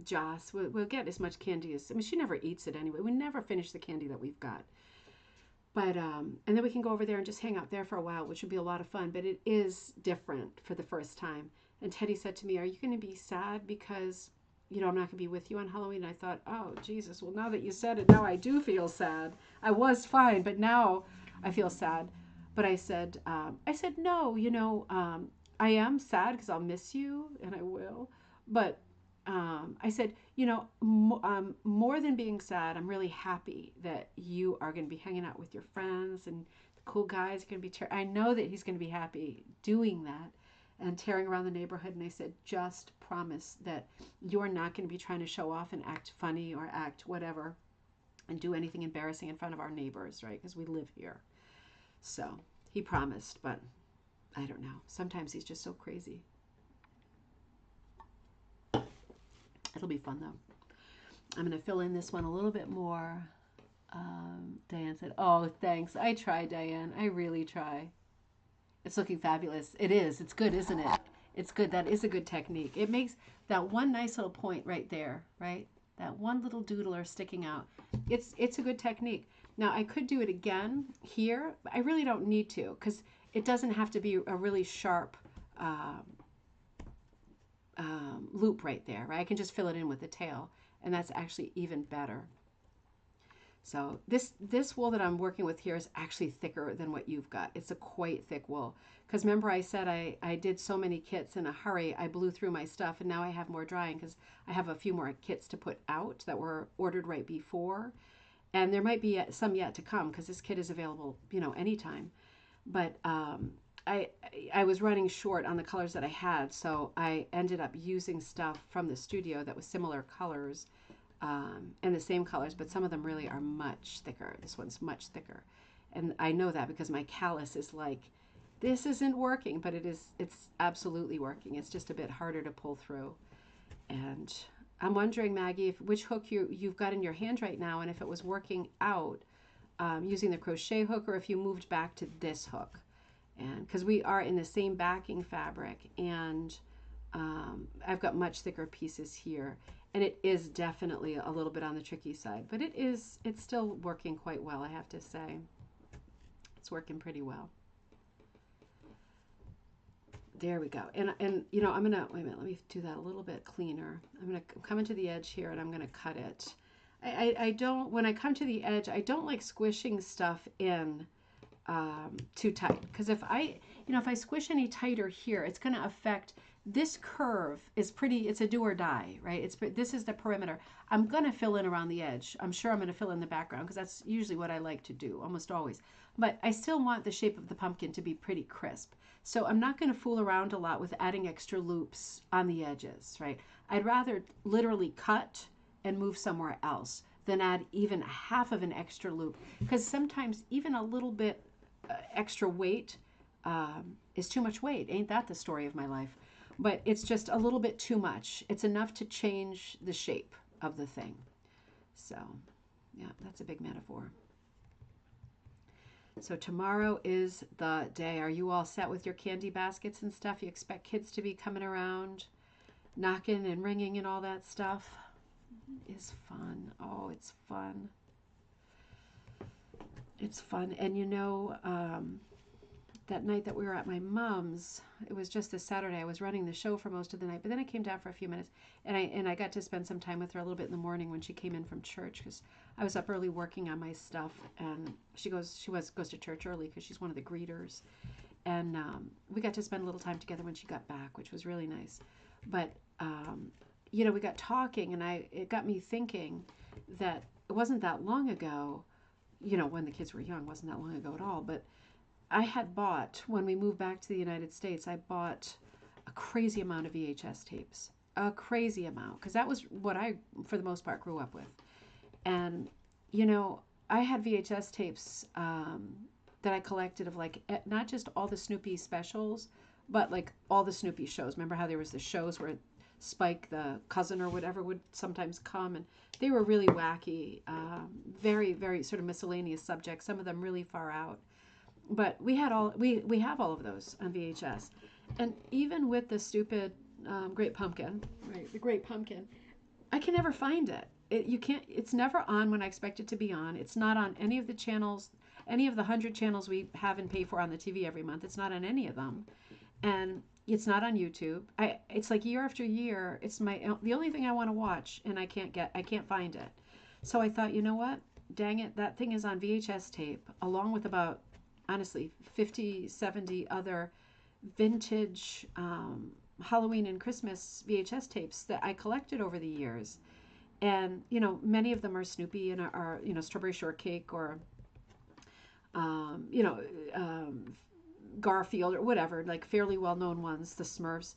Joss. We'll get as much candy as, she never eats it anyway. We never finish the candy that we've got. But, and then we can go over there and just hang out there for a while, which would be a lot of fun. But it is different for the first time. And Teddy said to me, are you going to be sad because, I'm not going to be with you on Halloween? And I thought, oh, Jesus, well, now that you said it, now I do feel sad. I was fine, but now I feel sad. But I said, no, I am sad because I'll miss you, and I will. But I said, more than being sad, I'm really happy that you are going to be hanging out with your friends, and the cool guys are going to be. I know that he's going to be happy doing that and tearing around the neighborhood. And I said, just promise that you're not going to be trying to show off and act funny or act whatever and do anything embarrassing in front of our neighbors, right? Because we live here. So he promised, but I don't know. Sometimes he's just so crazy. It'll be fun, though. I'm going to fill in this one a little bit more. Diane said, oh, thanks. I try, Diane. I really try. It's looking fabulous. It is. It's good, isn't it? It's good. That is a good technique. It makes that one nice little point right there, right? That one little doodler sticking out. It's a good technique. Now, I could do it again here, but I really don't need to because it doesn't have to be a really sharp loop right there, right? I can just fill it in with the tail, and that's actually even better. So this wool that I'm working with here is actually thicker than what you've got. It's a quite thick wool. Because remember I said I did so many kits in a hurry, I blew through my stuff, and now I have more drying because I have a few more kits to put out that were ordered right before. And there might be some yet to come because this kit is available, anytime. But I was running short on the colors that I had, so I ended up using stuff from the studio that was similar colors and the same colors, but some of them really are much thicker. This one's much thicker. And I know that because my callus is like, this isn't working, but it's absolutely working. It's just a bit harder to pull through. And I'm wondering, Maggie, which hook you've got in your hand right now, and if it was working out using the crochet hook, or if you moved back to this hook. And because we are in the same backing fabric, and I've got much thicker pieces here, and it is definitely a little bit on the tricky side, but it's still working quite well, I have to say. It's working pretty well. There we go. And you know, I'm gonna, wait a minute, let me do that a little bit cleaner. I'm gonna come into the edge here and I'm gonna cut it. I don't, when I come to the edge, I don't like squishing stuff in too tight, because if I squish any tighter here, it's going to affect this curve. Is pretty, it's a do or die, right? This is the perimeter. I'm going to fill in around the edge. I'm sure I'm going to fill in the background, because that's usually what I like to do almost always, but I still want the shape of the pumpkin to be pretty crisp. So I'm not going to fool around a lot with adding extra loops on the edges, right? I'd rather literally cut and move somewhere else than add even half of an extra loop, because sometimes even a little bit extra weight is too much weight. Ain't that the story of my life? But it's just a little bit too much. It's enough to change the shape of the thing. So yeah, that's a big metaphor. So tomorrow is the day. Are you all set with your candy baskets and stuff? You expect kids to be coming around, knocking and ringing and all that stuff? Is fun. Oh, it's fun. It's fun. And you know, that night that we were at my mom's, it was just a Saturday. I was running the show for most of the night, but then I came down for a few minutes, and I got to spend some time with her a little bit in the morning when she came in from church, because I was up early working on my stuff, and she goes to church early because she's one of the greeters, and we got to spend a little time together when she got back, which was really nice. But you know, we got talking, and it got me thinking that it wasn't that long ago, you know, when the kids were young, wasn't that long ago at all, but I had bought, when we moved back to the United States, I bought a crazy amount of VHS tapes. A crazy amount, because that was what I, for the most part, grew up with. And, you know, I had VHS tapes that I collected of, like, not just all the Snoopy specials, but, like, all the Snoopy shows. Remember how there was the shows where Spike, the cousin or whatever, would sometimes come, and they were really wacky, very, very sort of miscellaneous subjects, some of them really far out. But we have all of those on VHS, and even with the stupid Great Pumpkin, right? The Great Pumpkin, I can never find it. You can't. It's never on when I expect it to be on. It's not on any of the channels, any of the 100 channels we have and pay for on the TV every month. It's not on any of them, and it's not on YouTube. It's like year after year. It's the only thing I want to watch, and I can't find it. So I thought, you know what? Dang it, that thing is on VHS tape, along with about, honestly, 50, 70 other vintage Halloween and Christmas VHS tapes that I collected over the years. And, you know, many of them are Snoopy and are you know, Strawberry Shortcake, or, you know, Garfield or whatever, like fairly well-known ones, the Smurfs.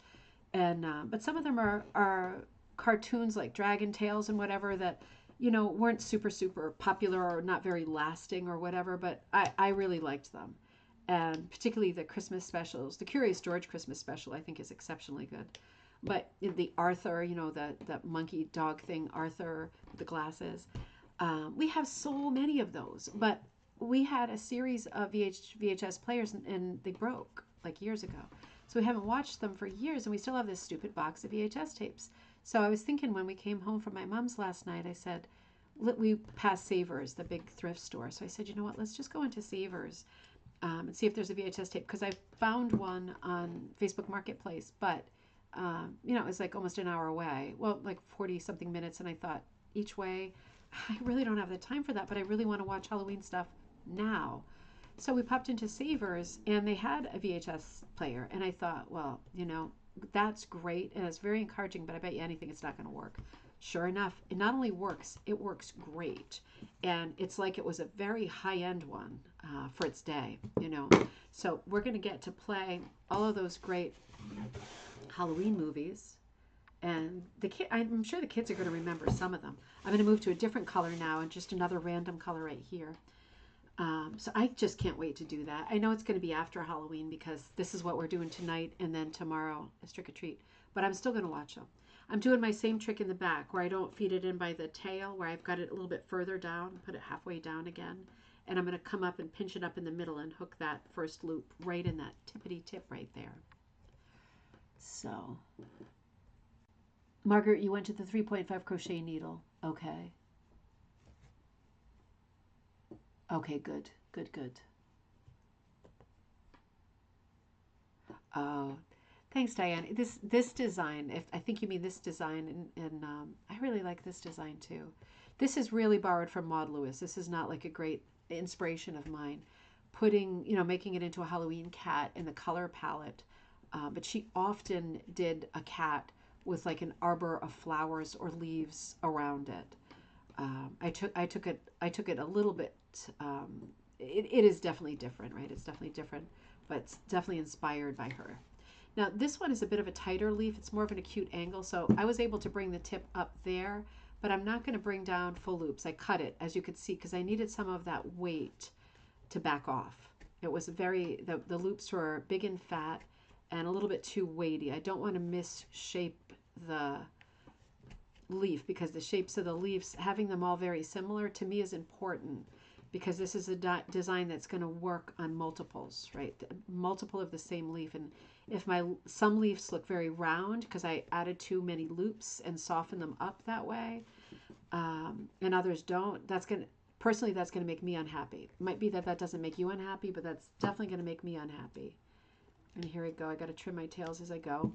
And, but some of them are cartoons like Dragon Tales and whatever that, you know, weren't super, super popular or not very lasting or whatever, but I really liked them. And particularly the Christmas specials. The Curious George Christmas special, I think, is exceptionally good. But the Arthur, you know, the monkey dog thing, Arthur with the glasses. We have so many of those. But we had a series of VHS players, and they broke like years ago. So we haven't watched them for years, and we still have this stupid box of VHS tapes. So I was thinking, when we came home from my mom's last night, I said, we passed Savers, the big thrift store. So I said, you know what, let's just go into Savers and see if there's a VHS tape, because I found one on Facebook Marketplace, but you know, it was like almost an hour away. Well, like 40 something minutes, and I thought, each way, I really don't have the time for that, but I really want to watch Halloween stuff now. So we popped into Savers, and they had a VHS player, and I thought, well, you know, that's great, and it's very encouraging, but I bet you anything it's not going to work. Sure enough, it not only works, it works great. And it's like it was a very high-end one for its day, you know. So we're going to get to play all of those great Halloween movies. And I'm sure the kids are going to remember some of them. I'm going to move to a different color now, and just another random color right here. So I just can't wait to do that. I know it's going to be after Halloween, because this is what we're doing tonight, and then tomorrow is trick or treat. But I'm still going to watch them. I'm doing my same trick in the back where I don't feed it in by the tail, where I've got it a little bit further down, put it halfway down again. And I'm going to come up and pinch it up in the middle and hook that first loop right in that tippity tip right there. So, Margaret, you went to the 3.5 crochet needle. Okay. Okay, good, good, good. Oh, thanks, Diane. This design, if I think you mean this design, and I really like this design too. This is really borrowed from Maud Lewis. This is not like a great inspiration of mine. Putting, making it into a Halloween cat in the color palette, but she often did a cat with like an arbor of flowers or leaves around it. I took it a little bit. It is definitely different, right? It's definitely different, but it's definitely inspired by her. Now this one is a bit of a tighter leaf. It's more of an acute angle, so I was able to bring the tip up there, but I'm not going to bring down full loops. I cut it, as you could see, because I needed some of that weight to back off. It was the loops were big and fat and a little bit too weighty. I don't want to misshape the leaf, because the shapes of the leaves, having them all very similar, to me is important, because this is a design that's going to work on multiples, right? Multiple of the same leaf. And if some leaves look very round because I added too many loops and softened them up that way, and others don't, that's going to make me unhappy. It might be that doesn't make you unhappy, but that's definitely going to make me unhappy. And here we go. I got to trim my tails as I go.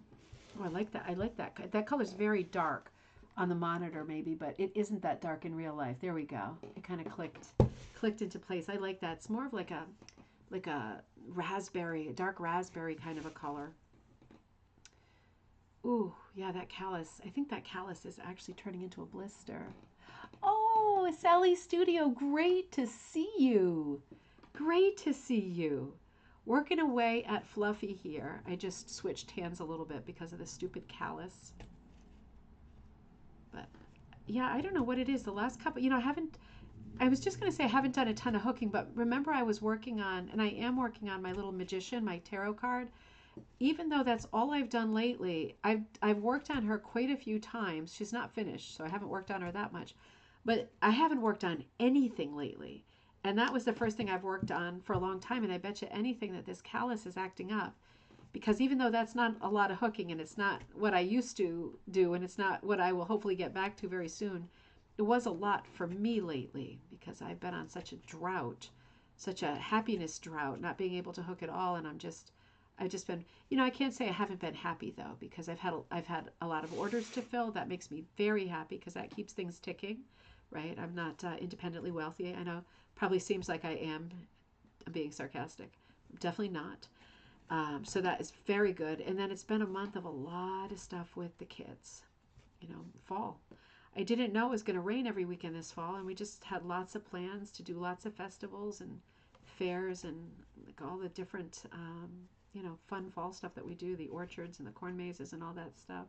Oh, I like that. I like that. That color's very dark on the monitor maybe, but it isn't that dark in real life. There we go. It kind of clicked into place. I like that. It's more of like a raspberry, a dark raspberry kind of a color. Ooh, yeah, that callus. I think that callus is actually turning into a blister. Oh, Sally Studio, great to see you. Great to see you. Working away at Fluffy here. I just switched hands a little bit because of the stupid callus. But yeah, I don't know what it is. The last couple, I was just going to say I haven't done a ton of hooking, but remember I was working on, and I am working on my little magician, my tarot card. Even though that's all I've done lately, I've worked on her quite a few times. She's not finished, so I haven't worked on her that much. But I haven't worked on anything lately. And that was the first thing I've worked on for a long time. And I bet you anything that this callus is acting up. Because even though that's not a lot of hooking, and it's not what I used to do, and it's not what I will hopefully get back to very soon, it was a lot for me lately because I've been on such a drought, such a happiness drought, not being able to hook at all. And I've just been, I can't say I haven't been happy though, because I've had a lot of orders to fill. That makes me very happy because that keeps things ticking, right? I'm not independently wealthy. I know probably seems like I am. I'm being sarcastic. I'm definitely not. So that is very good. And then it's been a month of a lot of stuff with the kids, fall. I didn't know it was going to rain every weekend this fall, and we just had lots of plans to do lots of festivals and fairs and like all the different, fun fall stuff that we do, the orchards and the corn mazes and all that stuff.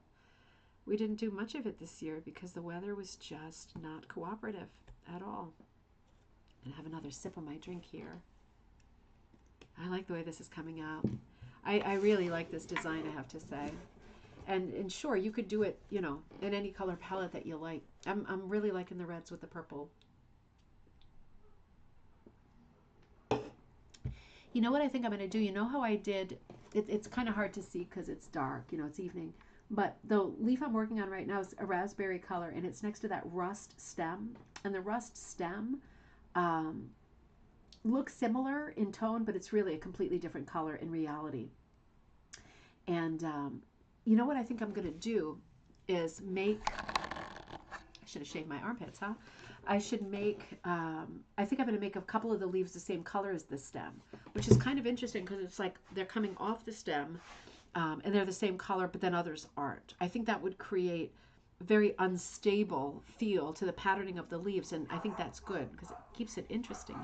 We didn't do much of it this year because the weather was just not cooperative at all. And have another sip of my drink here. I like the way this is coming out. I really like this design, I have to say. And sure, you could do it, in any color palette that you like. I'm really liking the reds with the purple. You know what I think I'm going to do? You know how I did, it's kind of hard to see because it's dark, it's evening. But the leaf I'm working on right now is a raspberry color, and it's next to that rust stem. And the rust stem looks similar in tone, but it's really a completely different color in reality. And you know what I think I'm going to do is make, I should have shaved my armpits, huh? I should make, I think I'm going to make a couple of the leaves the same color as the stem, which is kind of interesting because it's like they're coming off the stem and they're the same color, but then others aren't. I think that would create a very unstable feel to the patterning of the leaves, and I think that's good because it keeps it interesting,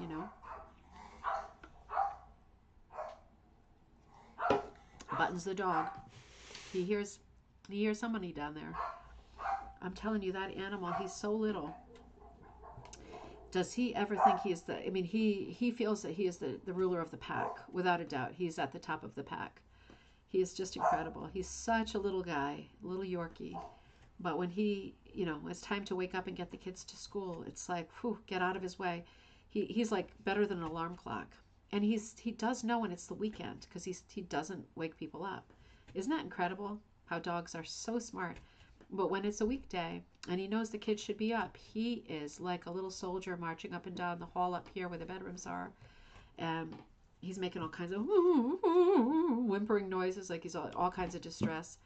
Button's the dog. He hears somebody down there. I'm telling you, that animal, he's so little. Does he ever think he is he feels that he is the ruler of the pack, without a doubt. He's at the top of the pack. He is just incredible. He's such a little guy, little Yorkie. But when it's time to wake up and get the kids to school, it's like, whew, get out of his way. He's like better than an alarm clock. And he does know when it's the weekend because he doesn't wake people up. Isn't that incredible how dogs are so smart? But when it's a weekday and he knows the kids should be up, he is like a little soldier marching up and down the hall up here where the bedrooms are. And he's making all kinds of whimpering noises, like he's all kinds of distress.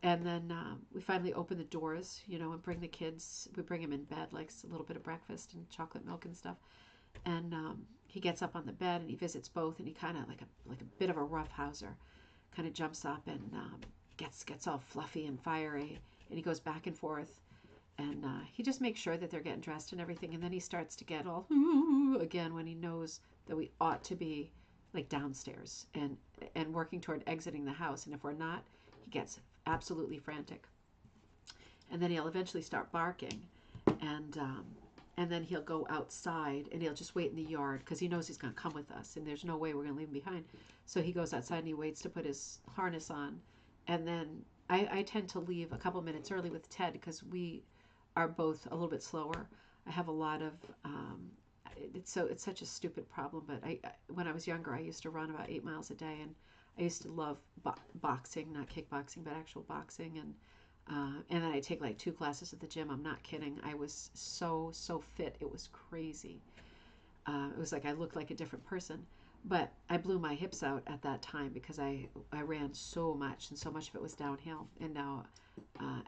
And then we finally open the doors, and bring the kids. We bring him in bed, like a little bit of breakfast and chocolate milk and stuff. And he gets up on the bed and he visits both, and he kind of like a bit of a roughhouser, kind of jumps up and gets all fluffy and fiery, and he goes back and forth, and he just makes sure that they're getting dressed and everything, and then he starts to get all again when he knows that we ought to be like downstairs and working toward exiting the house, and if we're not, he gets absolutely frantic, and then he'll eventually start barking, and and then he'll go outside and he'll just wait in the yard because he knows he's going to come with us and there's no way we're going to leave him behind. So he goes outside and he waits to put his harness on. And then I tend to leave a couple minutes early with Ted because we are both a little bit slower. I have a lot of, it's such a stupid problem, but when I was younger, I used to run about 8 miles a day, and I used to love boxing, not kickboxing, but actual boxing. And then I take like 2 classes at the gym. I'm not kidding. I was so fit. It was crazy. It was like I looked like a different person. But I blew my hips out at that time because I ran so much, and so much of it was downhill. And now,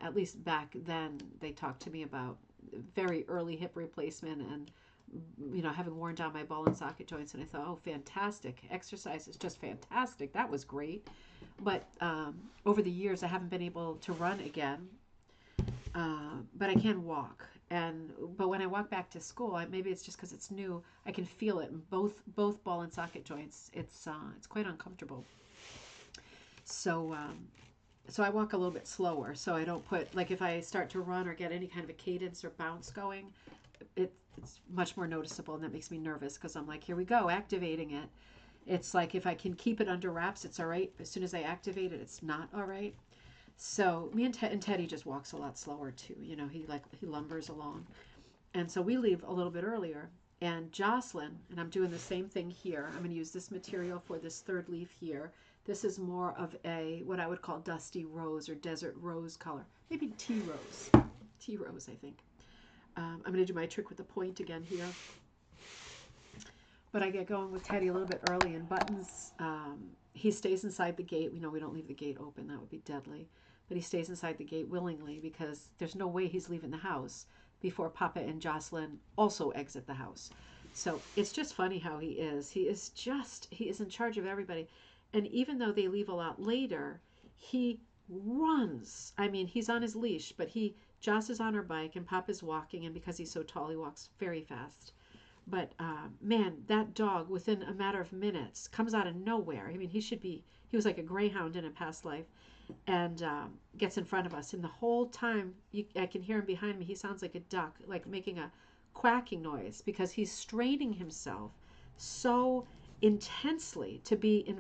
at least back then, they talked to me about very early hip replacement and having worn down my ball and socket joints. And I thought, oh, fantastic. Exercise is just fantastic. That was great. But over the years, I haven't been able to run again, but I can walk. But when I walk back to school, maybe it's just because it's new. I can feel it in both ball and socket joints. It's quite uncomfortable. So so I walk a little bit slower. So I don't put, like, if I start to run or get any kind of a cadence or bounce going, it's much more noticeable, and that makes me nervous because I'm like, here we go, activating it. It's like if I can keep it under wraps, it's all right. As soon as I activate it, it's not all right. So me and Teddy just walks a lot slower too. He lumbers along, and so we leave a little bit earlier. And Jocelyn, and I'm doing the same thing here. I'm going to use this material for this third leaf here. This is more of a what I would call dusty rose or desert rose color, maybe tea rose, I think. I'm going to do my trick with the point again here. But I get going with Teddy a little bit early, and Buttons, he stays inside the gate. We don't leave the gate open. That would be deadly. But he stays inside the gate willingly because there's no way he's leaving the house before Papa and Jocelyn also exit the house. So it's just funny how he is. He is in charge of everybody. And even though they leave a lot later, he runs. I mean, he's on his leash, but Joss is on her bike and Papa's walking, and because he's so tall, he walks very fast. But man, that dog, within a matter of minutes, comes out of nowhere. I mean, he was like a greyhound in a past life, and gets in front of us. And the whole time, I can hear him behind me. He sounds like a duck, like making a quacking noise because he's straining himself so intensely to be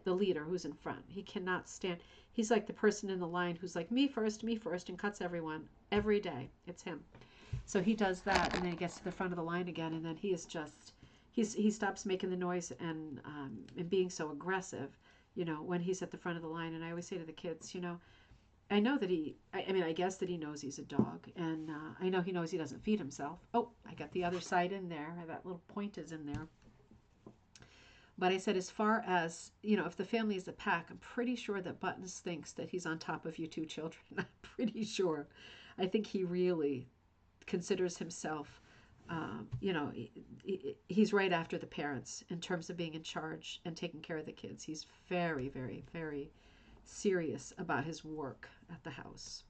the leader who's in front. He cannot stand. He's like the person in the line who's like, me first, and cuts everyone every day. It's him. So he does that, and then he gets to the front of the line again, and then he stops making the noise and being so aggressive, when he's at the front of the line. And I always say to the kids, I know that I guess that he knows he's a dog, and I know he knows he doesn't feed himself. Oh, I got the other side in there. That little point is in there. But I said, as far as, if the family is a pack, I'm pretty sure that Buttons thinks that he's on top of you 2 children. I'm pretty sure. I think he really considers himself, he's right after the parents in terms of being in charge and taking care of the kids. He's very, very, very serious about his work at the house.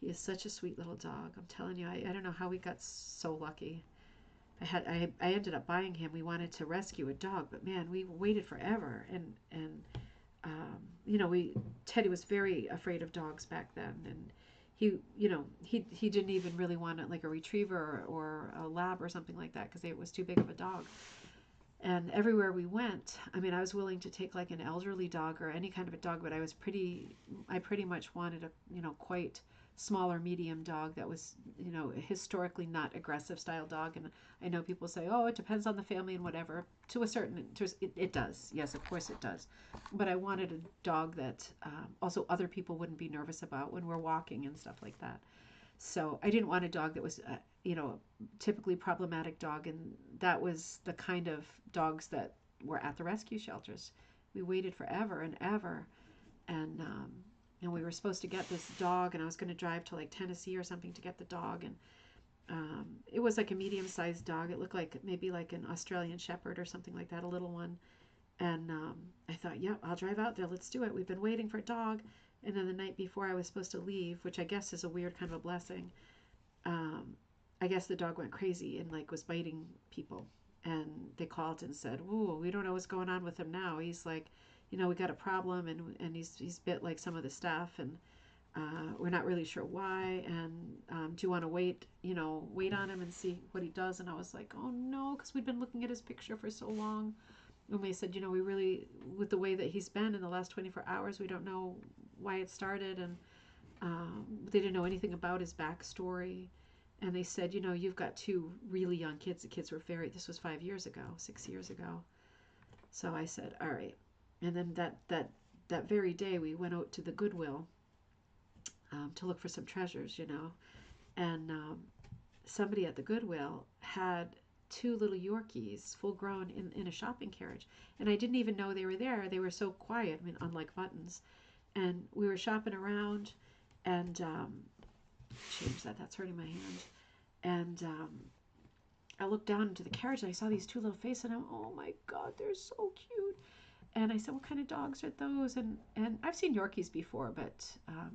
He is such a sweet little dog. I'm telling you, I don't know how we got so lucky. I ended up buying him. We wanted to rescue a dog, but man, we waited forever. And Teddy was very afraid of dogs back then, and he didn't even really want it like a retriever or a lab or something like that because it was too big of a dog. And everywhere we went, I was willing to take like an elderly dog or any kind of a dog, but I pretty much wanted a quite smaller medium dog that was, you know, historically not aggressive style dog. And I know people say, oh, it depends on the family and whatever. To a certain, it does. Yes, of course it does. But I wanted a dog that also other people wouldn't be nervous about when we're walking and stuff like that. So I didn't want a dog that was, you know, typically problematic dog. And that was the kind of dogs that were at the rescue shelters. We waited forever and ever. And, um, and we were supposed to get this dog, and I was going to drive to like Tennessee or something to get the dog. And it was like a medium-sized dog. It looked like maybe like an Australian Shepherd or something like that, a little one. And I thought, yeah, I'll drive out there. Let's do it. We've been waiting for a dog. And then the night before I was supposed to leave, which I guess is a weird kind of a blessing, um, I guess the dog went crazy and like was biting people. And they called and said, "Ooh, we don't know what's going on with him now. He's like, you know, we got a problem, and he's bit like some of the staff, and we're not really sure why. And do you want to wait, you know, wait on him and see what he does?" And I was like, "Oh no," because we'd been looking at his picture for so long. And we said, you know, we really, with the way that he's been in the last 24 hours, we don't know why it started. And they didn't know anything about his backstory. And they said, you know, you've got two really young kids. The kids were this was 5 years ago, 6 years ago. So I said, all right. And then that very day, we went out to the Goodwill to look for some treasures, you know. And somebody at the Goodwill had two little Yorkies, full grown, in a shopping carriage. And I didn't even know they were there. They were so quiet, I mean, unlike Buttons. And we were shopping around, and change that, that's hurting my hand. And I looked down into the carriage, and I saw these two little faces, and I'm, oh my God, they're so cute. And I said, what kind of dogs are those? And I've seen Yorkies before, but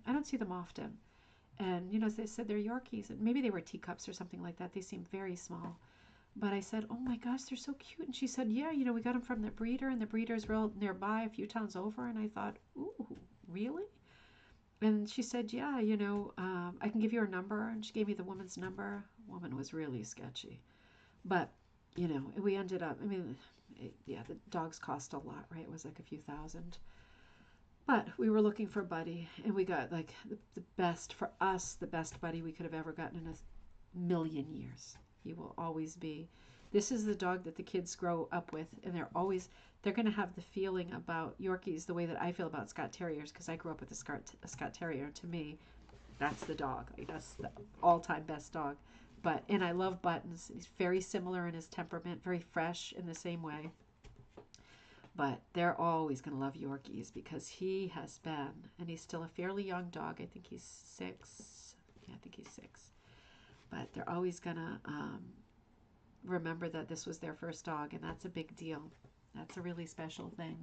I don't see them often. And, you know, they said they're Yorkies, and maybe they were teacups or something like that. They seem very small. But I said, oh my gosh, they're so cute. And she said, yeah, you know, we got them from the breeder, and the breeder's real nearby, a few towns over. And I thought, ooh, really? And she said, yeah, you know, I can give you her number. And she gave me the woman's number. The woman was really sketchy. But, you know, we ended up, I mean, yeah, the dogs cost a lot, right? It was like a few thousand. But we were looking for a buddy, and we got like the best, for us, the best buddy we could have ever gotten in a million years. He will always be. This is the dog that the kids grow up with, and they're going to have the feeling about Yorkies the way that I feel about Scott Terriers, because I grew up with a Scott Terrier. To me, that's the dog. Like, that's the all-time best dog. And I love Buttons. He's very similar in his temperament, very fresh in the same way. But they're always going to love Yorkies because he has been, and he's still a fairly young dog. I think he's 6. Yeah, I think he's 6. But they're always going to remember that this was their first dog, and that's a big deal. That's a really special thing.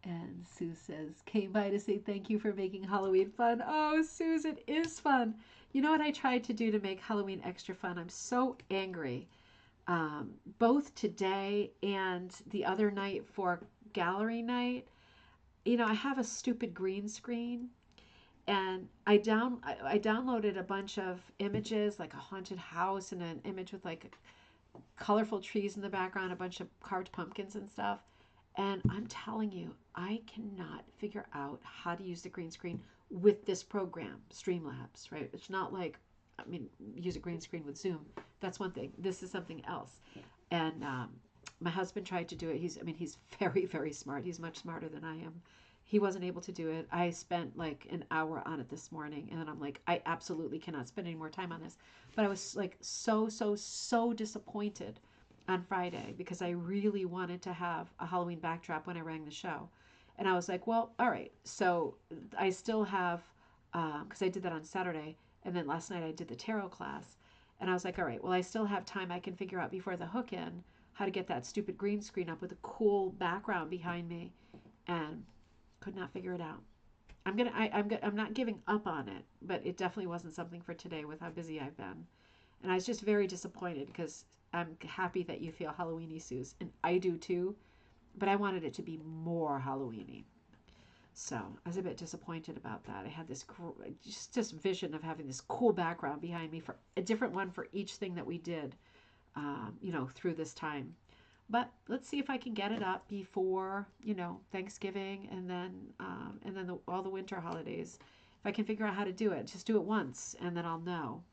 And Sue says, came by to say thank you for making Halloween fun. Oh, Suze, it is fun. You know what I tried to do to make Halloween extra fun? I'm so angry. Both today and the other night for gallery night, you know, I have a stupid green screen, and I downloaded a bunch of images, like a haunted house and an image with like colorful trees in the background, a bunch of carved pumpkins and stuff. And I'm telling you, I cannot figure out how to use the green screen with this program, Streamlabs, right? It's not like, I mean, use a green screen with Zoom. That's one thing. This is something else. And my husband tried to do it. He's very, very smart. He's much smarter than I am. He wasn't able to do it. I spent like an hour on it this morning, and then I'm like, I absolutely cannot spend any more time on this. But I was like so disappointed on Friday because I really wanted to have a Halloween backdrop when I rang the show. And I was like, well, all right. So I still have, because I did that on Saturday, and then last night I did the tarot class. And I was like, all right, well, I still have time. I can figure out before the hook in how to get that stupid green screen up with a cool background behind me. And could not figure it out. I'm not giving up on it, but it definitely wasn't something for today with how busy I've been. And I was just very disappointed because I'm happy that you feel Halloweeny, Suze, and I do too, but I wanted it to be more Halloweeny. So I was a bit disappointed about that. I had this just vision of having this cool background behind me, for a different one for each thing that we did, you know, through this time. But let's see if I can get it up before, you know, Thanksgiving, and then all the winter holidays. If I can figure out how to do it, just do it once and then I'll know.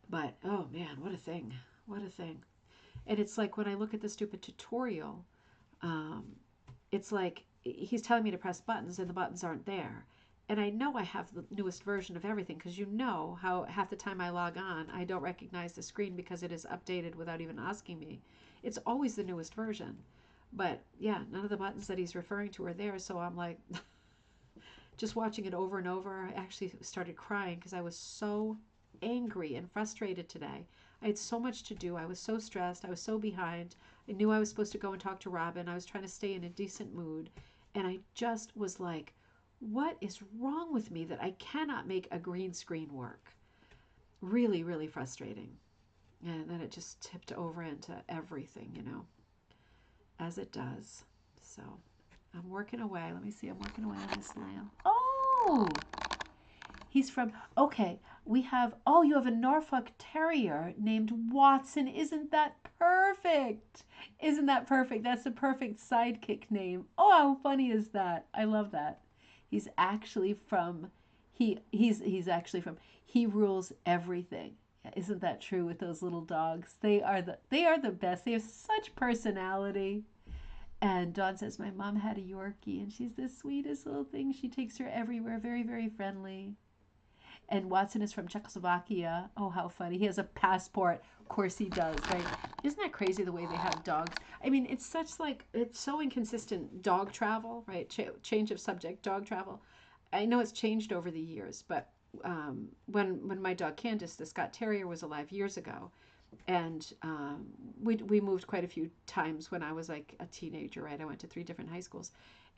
But oh man, what a thing. What a thing. And it's like when I look at the stupid tutorial, it's like he's telling me to press buttons and the buttons aren't there. And I know I have the newest version of everything because you know how half the time I log on, I don't recognize the screen because it is updated without even asking me. It's always the newest version. But yeah, none of the buttons that he's referring to are there. So I'm like, just watching it over and over, I actually started crying because I was so angry and frustrated today. I had so much to do. I was so stressed. I was so behind. I knew I was supposed to go and talk to Robin. I was trying to stay in a decent mood. And I just was like, what is wrong with me that I cannot make a green screen work? Really, really frustrating. And then it just tipped over into everything, as it does. So I'm working away. Let me see. I'm working away on this lamb. Oh! He's from, okay, you have a Norfolk Terrier named Watson. Isn't that perfect? Isn't that perfect? That's the perfect sidekick name. Oh, how funny is that? I love that. He's actually from, he's actually from, he rules everything. Isn't that true with those little dogs? They are the best. They have such personality. And Dawn says, my mom had a Yorkie, and she's the sweetest little thing. She takes her everywhere, very, very friendly. And Watson is from Czechoslovakia. Oh, how funny. He has a passport. Of course he does, right? Isn't that crazy the way they have dogs? I mean, it's so inconsistent dog travel, right? Change of subject, dog travel. I know it's changed over the years, but when my dog Candace, the Scott Terrier, was alive years ago, and we moved quite a few times when I was like a teenager, right? I went to 3 different high schools.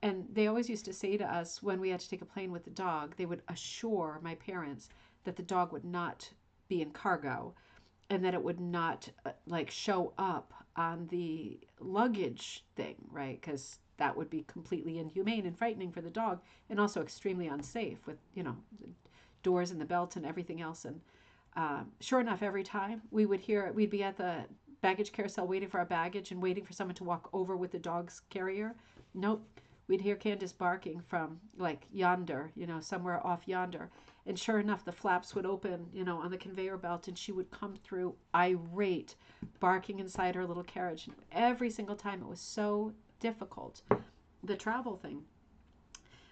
And they always used to say to us when we had to take a plane with the dog, they would assure my parents that the dog would not be in cargo and that it would not like show up on the luggage thing, right? Because that would be completely inhumane and frightening for the dog and also extremely unsafe with, the doors and the belt and everything else. And sure enough, every time we'd be at the baggage carousel waiting for our baggage and waiting for someone to walk over with the dog's carrier. Nope. We'd hear Candace barking from like yonder, somewhere off yonder. And sure enough, the flaps would open, on the conveyor belt, and she would come through irate, barking inside her little carriage. And every single time it was so difficult. The travel thing.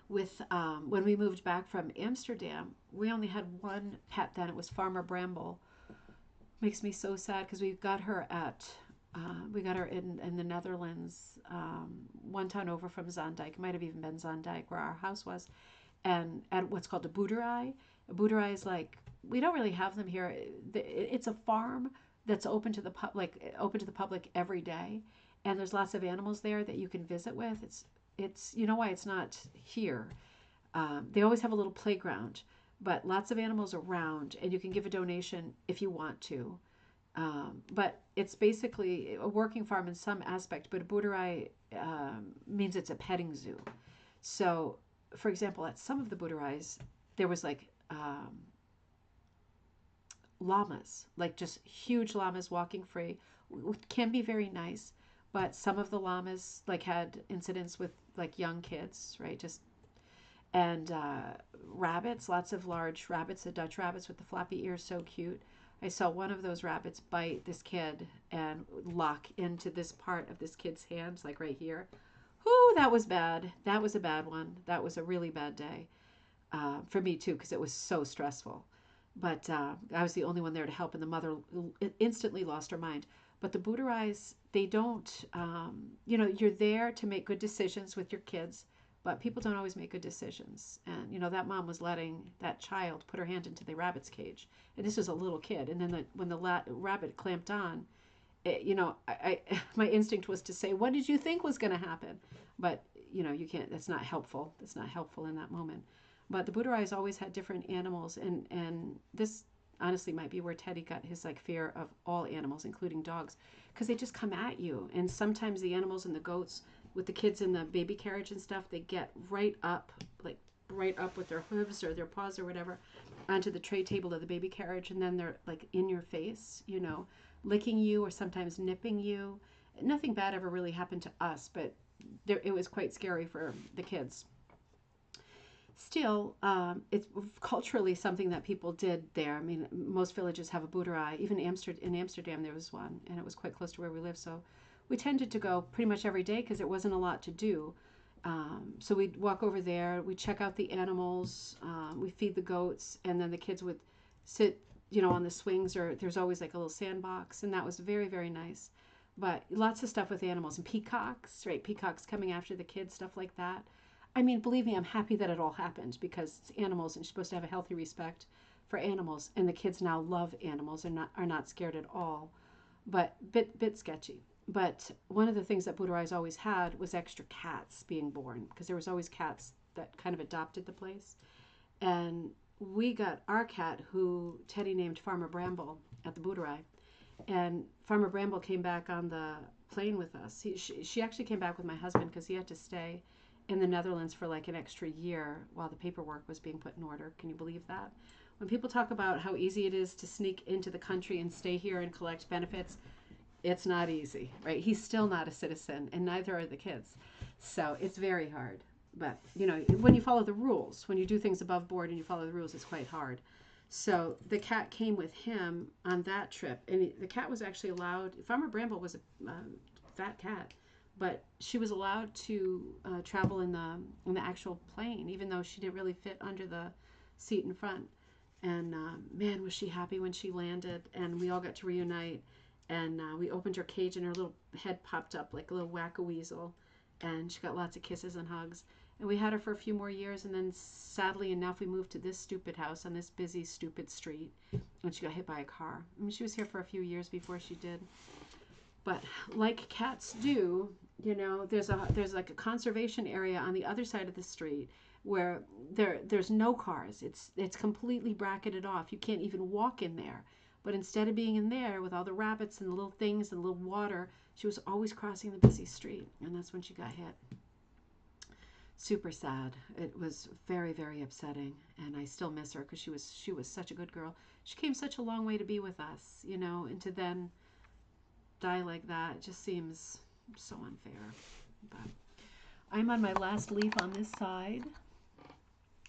With when we moved back from Amsterdam, we only had one pet then. It was Farmer Bramble. Makes me so sad because we got her in the Netherlands, one town over from Zaandijk. It might have even been Zaandijk where our house was, and at what's called a boerderij. A boerderij is like, we don't really have them here. It's a farm that's open to the public every day, and there's lots of animals there that you can visit with. It's you know why it's not here. They always have a little playground, but lots of animals around, and you can give a donation if you want to. But it's basically a working farm in some aspect, but a boerderij means it's a petting zoo. So, for example, at some of the boerderijs, there was like llamas, like just huge llamas walking free. Can be very nice, but some of the llamas like had incidents with like young kids, right? And rabbits, lots of large rabbits, the Dutch rabbits with the floppy ears, so cute. I saw one of those rabbits bite this kid and lock into this part of this kid's hands, like right here. Whoo, that was bad. That was a bad one. That was a really bad day for me too, because it was so stressful. But I was the only one there to help, and the mother instantly lost her mind. But the boerderijs, they don't, you're there to make good decisions with your kids, but people don't always make good decisions. And, that mom was letting that child put her hand into the rabbit's cage. And this was a little kid. And then when the rabbit clamped on, my instinct was to say, what did you think was going to happen? But, you can't, that's not helpful. That's not helpful in that moment. But the boerderijs always had different animals. And this honestly might be where Teddy got his like fear of all animals, including dogs, because they just come at you. And sometimes the animals and the goats with the kids in the baby carriage and stuff, they get right up with their hooves or their paws or whatever onto the tray table of the baby carriage, and then they're like in your face, licking you or sometimes nipping you. Nothing bad ever really happened to us, but it was quite scary for the kids. still, it's culturally something that people did there. I mean, most villages have a boerderij. Even in Amsterdam, there was one, and it was quite close to where we live. So we tended to go pretty much every day because there wasn't a lot to do. So we'd walk over there, we'd check out the animals, we feed the goats, and then the kids would sit, on the swings, or there's always like a little sandbox, and that was very, very nice. But lots of stuff with animals and peacocks, right? Peacocks coming after the kids, stuff like that. I mean, believe me, I'm happy that it all happened because it's animals and you're supposed to have a healthy respect for animals. And the kids now love animals and are not scared at all. But bit sketchy. But one of the things that Budweis always had was extra cats being born because there was always cats that kind of adopted the place. And we got our cat, who Teddy named Farmer Bramble, at the Budweis. And Farmer Bramble came back on the plane with us. She actually came back with my husband because he had to stay in the Netherlands for like an extra year while the paperwork was being put in order. Can you believe that? When people talk about how easy it is to sneak into the country and stay here and collect benefits, it's not easy, right? He's still not a citizen, and neither are the kids. So it's very hard. But, when you follow the rules, when you do things above board and you follow the rules, it's quite hard. So the cat came with him on that trip, and the cat was actually allowed. Farmer Bramble was a fat cat, but she was allowed to travel in the actual plane, even though she didn't really fit under the seat in front. And man, was she happy when she landed, and we all got to reunite. And we opened her cage, and her little head popped up like a little whack-a-weasel, and she got lots of kisses and hugs. And we had her for a few more years, and then sadly enough, we moved to this stupid house on this busy, stupid street, and she got hit by a car. I mean, she was here for a few years before she did. But like cats do, there's like a conservation area on the other side of the street where there's no cars. It's completely bracketed off. You can't even walk in there. But instead of being in there with all the rabbits and the little things and the little water, she was always crossing the busy street, and that's when she got hit. Super sad. It was very, very upsetting, and I still miss her because she was such a good girl. She came such a long way to be with us, and to then die like that, it just seems so unfair. But I'm on my last leaf on this side,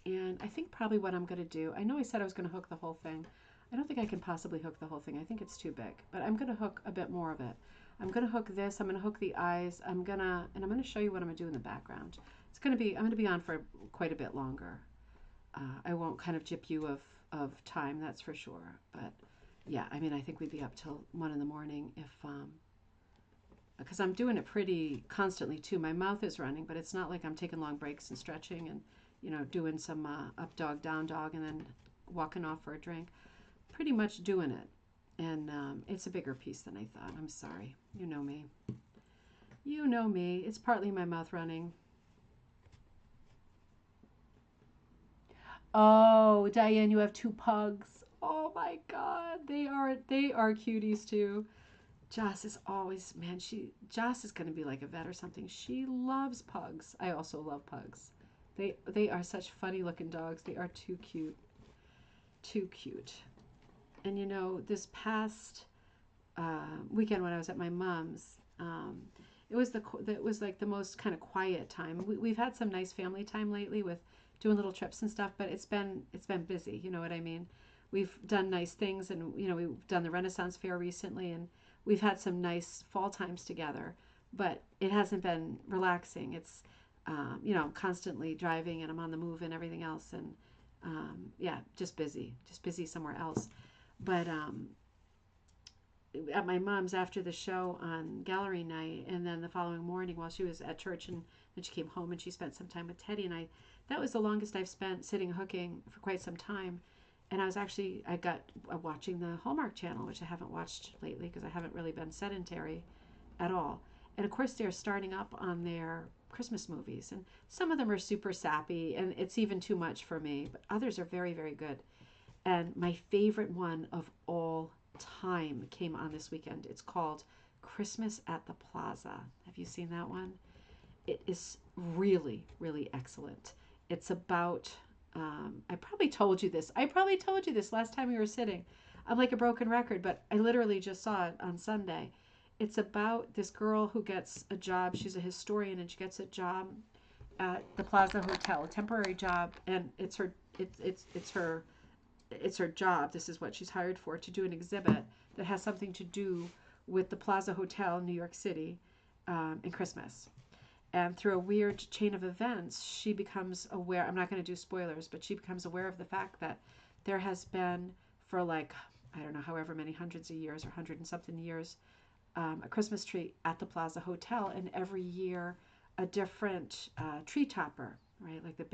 and I think probably what I'm going to do, I know I said I was going to hook the whole thing. I don't think I can possibly hook the whole thing. I think it's too big, but I'm going to hook a bit more of it. I'm going to hook this. I'm going to hook the eyes. I'm going to show you what I'm going to do in the background. I'm going to be on for quite a bit longer. I won't kind of gyp you of time, that's for sure. But yeah, I mean, I think we'd be up till 1 in the morning because I'm doing it pretty constantly too. My mouth is running, but it's not like I'm taking long breaks and stretching and, doing some up dog, down dog, and then walking off for a drink. Pretty much doing it. And it's a bigger piece than I thought. I'm sorry. You know me. You know me. It's partly my mouth running. Oh, Diane, you have 2 pugs. Oh my God, they are cuties too. Joss is always, man, Joss is gonna be like a vet or something. She loves pugs. I also love pugs. They are such funny looking dogs. They are too cute, too cute. And this past weekend when I was at my mom's, it was like the most kind of quiet time. We've had some nice family time lately with doing little trips and stuff, but it's been busy. You know what I mean? We've done nice things, and we've done the Renaissance Fair recently, and we've had some nice fall times together. But it hasn't been relaxing. It's constantly driving, and I'm on the move and everything else, and yeah, just busy somewhere else. But at my mom's after the show on gallery night, and then the following morning while she was at church, and then she came home and she spent some time with Teddy, and that was the longest I've spent sitting hooking for quite some time. And I got watching the Hallmark Channel, which I haven't watched lately because I haven't really been sedentary at all. And of course they're starting up on their Christmas movies, and some of them are super sappy and it's even too much for me, but others are very, very good. And my favorite one of all time came on this weekend. It's called Christmas at the Plaza. Have you seen that one? It is really, really excellent. It's about, I probably told you this. I probably told you this last time we were sitting. I'm like a broken record, but I literally just saw it on Sunday. It's about this girl who gets a job. She's a historian, and she gets a job at the Plaza Hotel, a temporary job, and it's her it's her job. This is what she's hired for, to do an exhibit that has something to do with the Plaza Hotel in New York City in Christmas. And through a weird chain of events, she becomes aware. I'm not going to do spoilers, but she becomes aware of the fact that there has been, for like, I don't know, however many hundreds of years or 100 and something years, a Christmas tree at the Plaza Hotel, and every year a different tree topper, right? Like the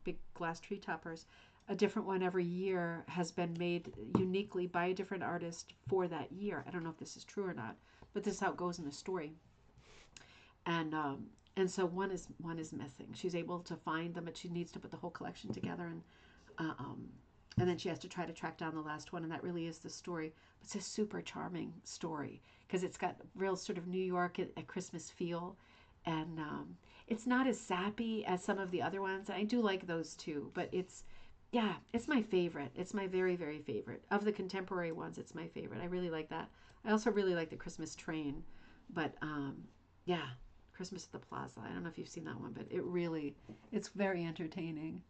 big glass tree toppers, a different one every year has been made uniquely by a different artist for that year. I don't know if this is true or not, but this is how it goes in the story. And so one is missing. She's able to find them, but she needs to put the whole collection together, and then she has to try to track down the last one, and that really is the story. It's a super charming story because it's got real sort of New York at Christmas feel, and it's not as sappy as some of the other ones. I do like those too, but it's my favorite. It's my very, very favorite of the contemporary ones. It's my favorite. I really like that. I also really like the Christmas train, but yeah, Christmas at the Plaza. I don't know if you've seen that one, but it's very entertaining.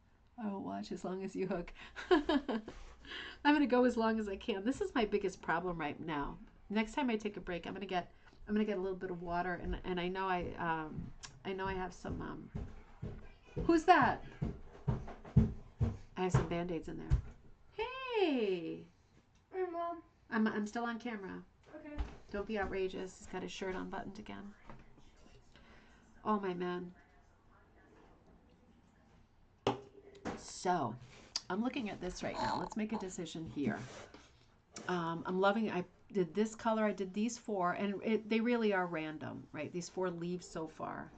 I will watch as long as you hook. I'm going to go as long as I can. This is my biggest problem right now. Next time I take a break, I'm going to get a little bit of water, and I know I have some. Who's that? I have some Band-Aids in there. Hey. Hey, Mom. I'm still on camera. Okay. Don't be outrageous. He's got his shirt unbuttoned again. Oh my man. So, I'm looking at this right now. Let's make a decision here. I'm loving it. I did this color. I did these four, and they really are random, right? These four leaves so far.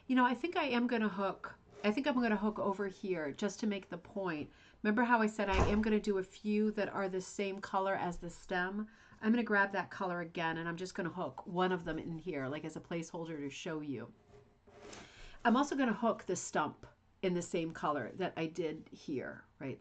You know, I think I'm going to hook over here just to make the point. Remember how I said I am going to do a few that are the same color as the stem? I'm going to grab that color again, and I'm just going to hook one of them in here, like as a placeholder to show you. I'm also going to hook the stump in the same color that I did here, right?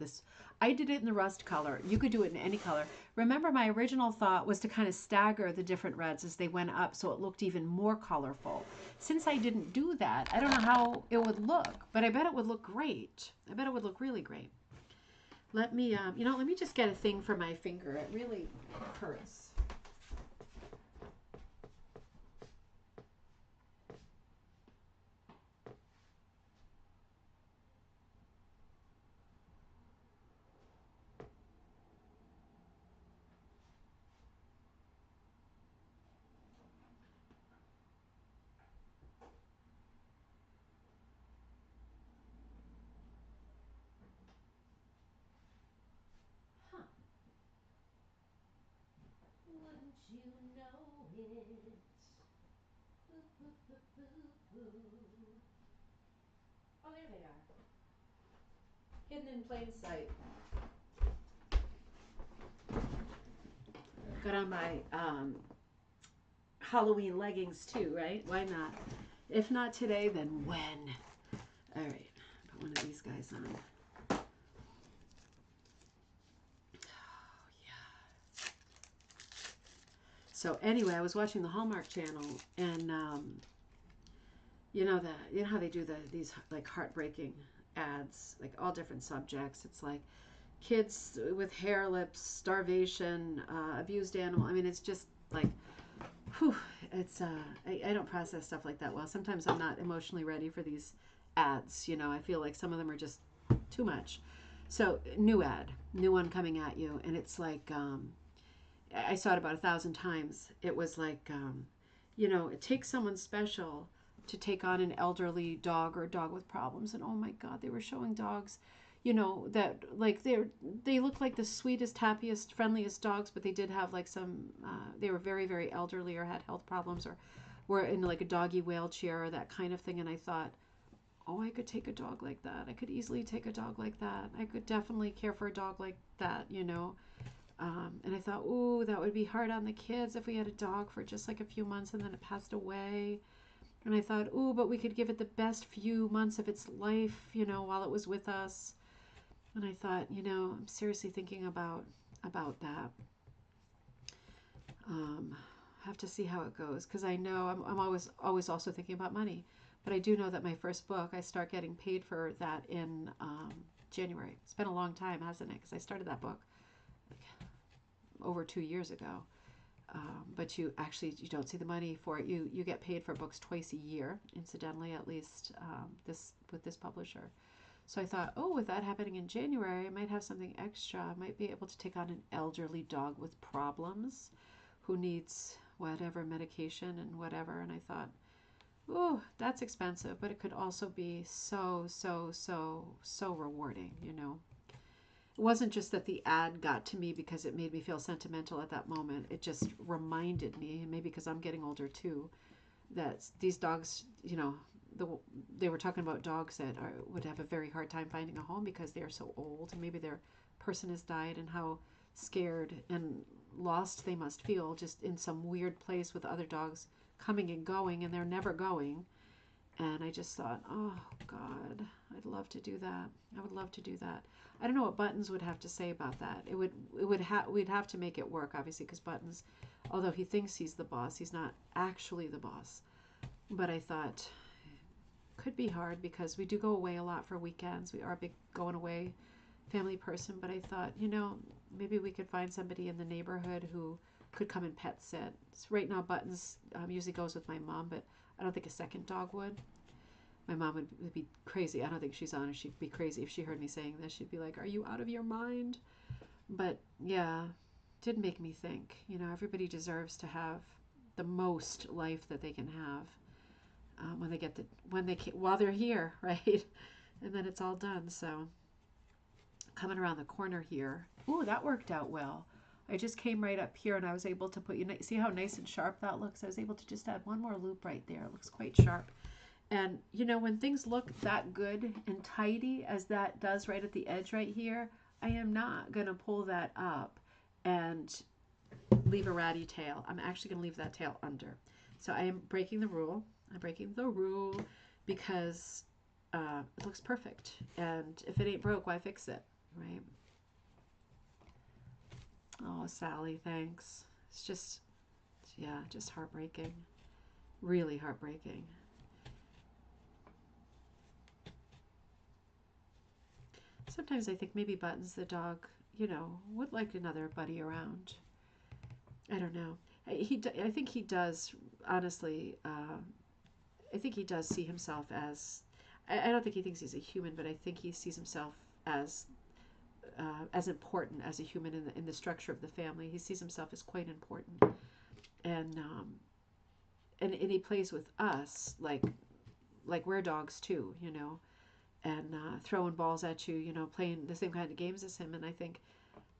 I did it in the rust color. You could do it in any color. Remember, my original thought was to kind of stagger the different reds as they went up so it looked even more colorful. Since I didn't do that, I don't know how it would look, but I bet it would look great. I bet it would look really great. Let me, let me just get a thing for my finger. It really hurts. Wouldn't you know it? Oh, there they are. Hidden in plain sight. Got on my Halloween leggings too, right? Why not? If not today, then when? All right, put one of these guys on. So anyway, I was watching the Hallmark Channel, and you know how they do these like heartbreaking ads, like all different subjects. It's like kids with hair lips, starvation, abused animal. I mean, it's just like, whew, it's I don't process stuff like that well. Sometimes I'm not emotionally ready for these ads. You know, I feel like some of them are just too much. So new one coming at you, and it's like. I saw it about 1,000 times. It was like, it takes someone special to take on an elderly dog or a dog with problems. And oh my God, they were showing dogs, that like they look like the sweetest, happiest, friendliest dogs, but they did have like they were very, very elderly or had health problems or were in like a doggy wheelchair or that kind of thing. And I thought, oh, I could take a dog like that. I could easily take a dog like that. I could definitely care for a dog like that, and I thought, ooh, that would be hard on the kids if we had a dog for just like a few months and then it passed away. And I thought, ooh, but we could give it the best few months of its life, while it was with us. And I thought, I'm seriously thinking about that. I have to see how it goes because I know I'm always also thinking about money. But I do know that my first book, I start getting paid for that in January. It's been a long time, hasn't it? Because I started that book like over 2 years ago. But you don't see the money for it. You get paid for books twice a year, incidentally, at least this with this publisher. So I thought, oh, with that happening in January, I might have something extra. I might be able to take on an elderly dog with problems who needs whatever medication and whatever. And I thought, oh, that's expensive, but it could also be so, so, so, so rewarding, you know. It wasn't just that the ad got to me because it made me feel sentimental at that moment. It just reminded me, and maybe because I'm getting older too, that these dogs, you know, they were talking about dogs that would have a very hard time finding a home because they are so old, and maybe their person has died, and how scared and lost they must feel just in some weird place with other dogs coming and going, and they're never going. And I just thought, oh God, I'd love to do that. I would love to do that. I don't know what Buttons would have to say about that. We'd have to make it work, obviously, because Buttons, although he thinks he's the boss, he's not actually the boss. But I thought could be hard because we do go away a lot for weekends. We are a big going away family person. But I thought, you know, maybe we could find somebody in the neighborhood who could come and pet sit. So right now, Buttons usually goes with my mom, but I don't think a second dog would. My mom would be crazy. I don't think she's honest. She'd be crazy if she heard me saying this. She'd be like, are you out of your mind? But yeah, it did make me think, you know, everybody deserves to have the most life that they can have while they're here, right? And then it's all done. So coming around the corner here. Ooh, that worked out well. I just came right up here and I was able to put, see how nice and sharp that looks? I was able to just add one more loop right there. It looks quite sharp. And, you know, when things look that good and tidy as that does right at the edge right here, I am not going to pull that up and leave a ratty tail. I'm actually going to leave that tail under. So I am breaking the rule. I'm breaking the rule because it looks perfect. And if it ain't broke, why fix it, right? Oh, Sally, thanks. It's just, yeah, just heartbreaking. Really heartbreaking. Sometimes I think maybe Buttons the dog, you know, would like another buddy around. I don't know. I think he does, honestly, I think he does see himself as, I don't think he thinks he's a human, but I think he sees himself as important as a human in the structure of the family. He sees himself as quite important. And he plays with us like we're dogs too, you know, and throwing balls at you, you know, playing the same kind of games as him. And I think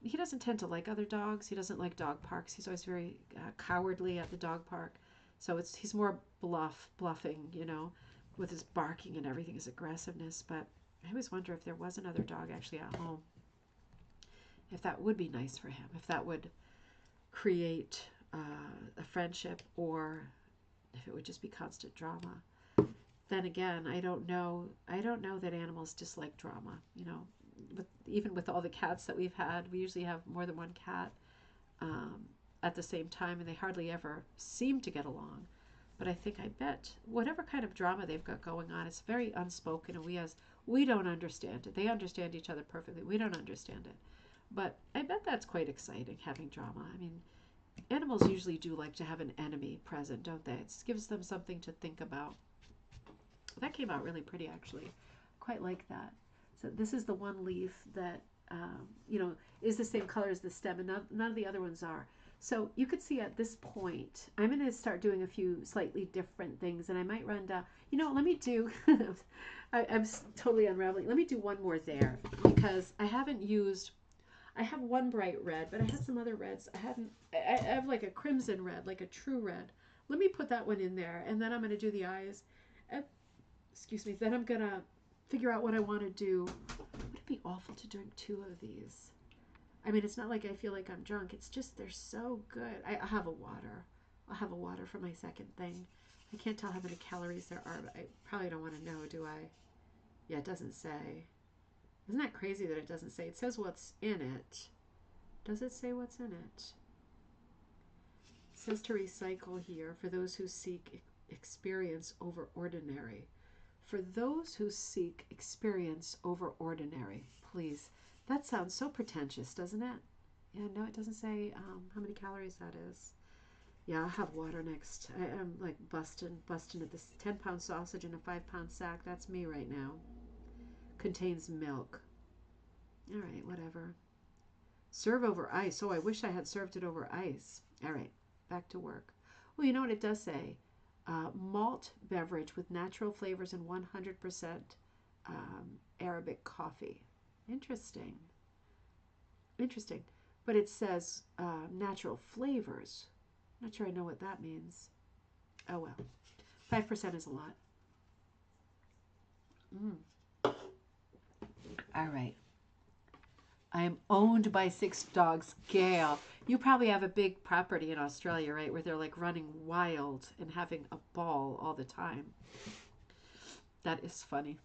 he doesn't tend to like other dogs. He doesn't like dog parks. He's always very cowardly at the dog park. So he's more bluffing, you know, with his barking and everything, his aggressiveness. But I always wonder if there was another dog actually at home, if that would be nice for him, if that would create a friendship, or if it would just be constant drama. Then again, I don't know that animals dislike drama. You know, even with all the cats that we've had, we usually have more than one cat at the same time, and they hardly ever seem to get along. But I bet whatever kind of drama they've got going on, it's very unspoken, and we don't understand it. They understand each other perfectly. We don't understand it. But I bet that's quite exciting, having drama. I mean, animals usually do like to have an enemy present, don't they? It gives them something to think about. That came out really pretty, actually. Quite like that. So this is the one leaf that, you know, is the same color as the stem, and none of the other ones are. So you could see at this point, I'm going to start doing a few slightly different things, and I might run down. You know, let me do, I'm totally unraveling. Let me do one more there, because I have one bright red, but I have some other reds. I have like a crimson red, like a true red. Let me put that one in there, and then I'm going to do the eyes. Excuse me, then I'm going to figure out what I want to do. Would it be awful to drink 2 of these? I mean, it's not like I feel like I'm drunk. It's just they're so good. I'll have a water. I'll have a water for my second thing. I can't tell how many calories there are, but I probably don't want to know, do I? Yeah, it doesn't say. Isn't that crazy that it doesn't say? It says what's in it. Does it say what's in it? It says to recycle here for those who seek experience over ordinary. For those who seek experience over ordinary, please. That sounds so pretentious, doesn't it? Yeah, no, it doesn't say how many calories that is. Yeah, I'll have water next. I am like busting at this 10-pound sausage in a 5-pound sack. That's me right now. Contains milk. All right, whatever. Serve over ice. Oh, I wish I had served it over ice. All right, back to work. Well, you know what it does say? Malt beverage with natural flavors and 100% Arabic coffee. Interesting. Interesting. But it says natural flavors. Not sure I know what that means. Oh well. 5% is a lot. All right. I am owned by 6 dogs. Gail, you probably have a big property in Australia, right? Where they're like running wild and having a ball all the time. That is funny.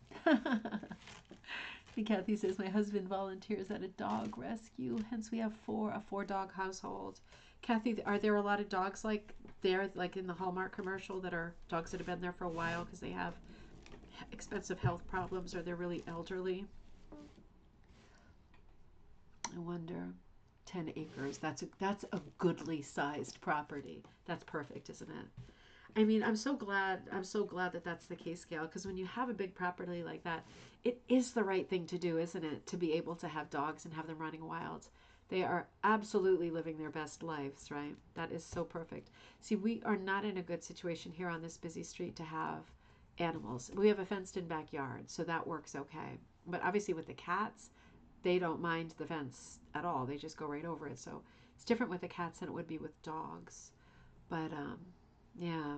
And Kathy says, my husband volunteers at a dog rescue. Hence we have a 4-dog household. Kathy, are there a lot of dogs like there, like in the Hallmark commercial, that are dogs that have been there for a while because they have expensive health problems or they're really elderly? I wonder. 10 acres. That's a goodly sized property. That's perfect, isn't it? I mean, I'm so glad that that's the case, Gail, because when you have a big property like that, it is the right thing to do, isn't it? To be able to have dogs and have them running wild. They are absolutely living their best lives, right? That is so perfect. See, we are not in a good situation here on this busy street to have animals. We have a fenced in backyard, so that works okay. But obviously with the cats, they don't mind the fence at all. They just go right over it. So it's different with the cats than it would be with dogs. But yeah.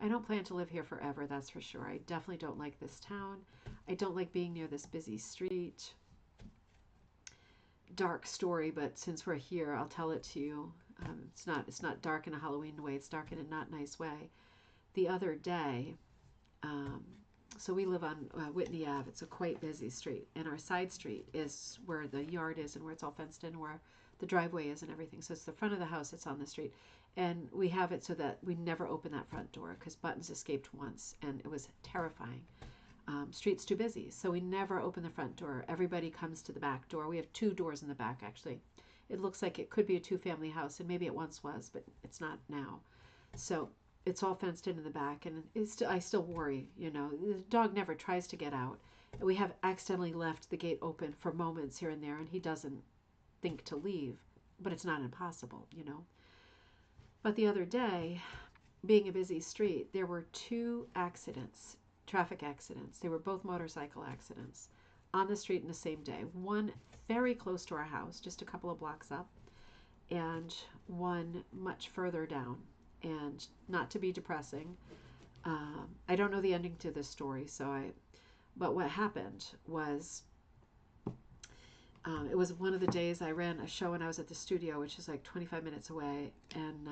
I don't plan to live here forever, that's for sure. I definitely don't like this town. I don't like being near this busy street. Dark story, but since we're here, I'll tell it to you. It's not dark in a Halloween way. It's dark in a not nice way. The other day, so we live on Whitney Ave. It's a quite busy street, and our side street is where the yard is and where it's all fenced in, where the driveway is and everything. So it's the front of the house. It's on the street, and we have it so that we never open that front door because Buttons escaped once, and it was terrifying. Street's too busy, so we never open the front door. Everybody comes to the back door. We have 2 doors in the back, actually. It looks like it could be a 2-family house, and maybe it once was, but it's not now. So it's all fenced in the back, and I still worry, you know. The dog never tries to get out. We have accidentally left the gate open for moments here and there, and he doesn't think to leave, but it's not impossible, you know. But the other day, being a busy street, there were 2 accidents, traffic accidents. They were both motorcycle accidents on the street in the same day. One very close to our house, just a couple of blocks up, and one much further down. And not to be depressing, I don't know the ending to this story, but what happened was, it was one of the days I ran a show and I was at the studio, which is like 25 minutes away, and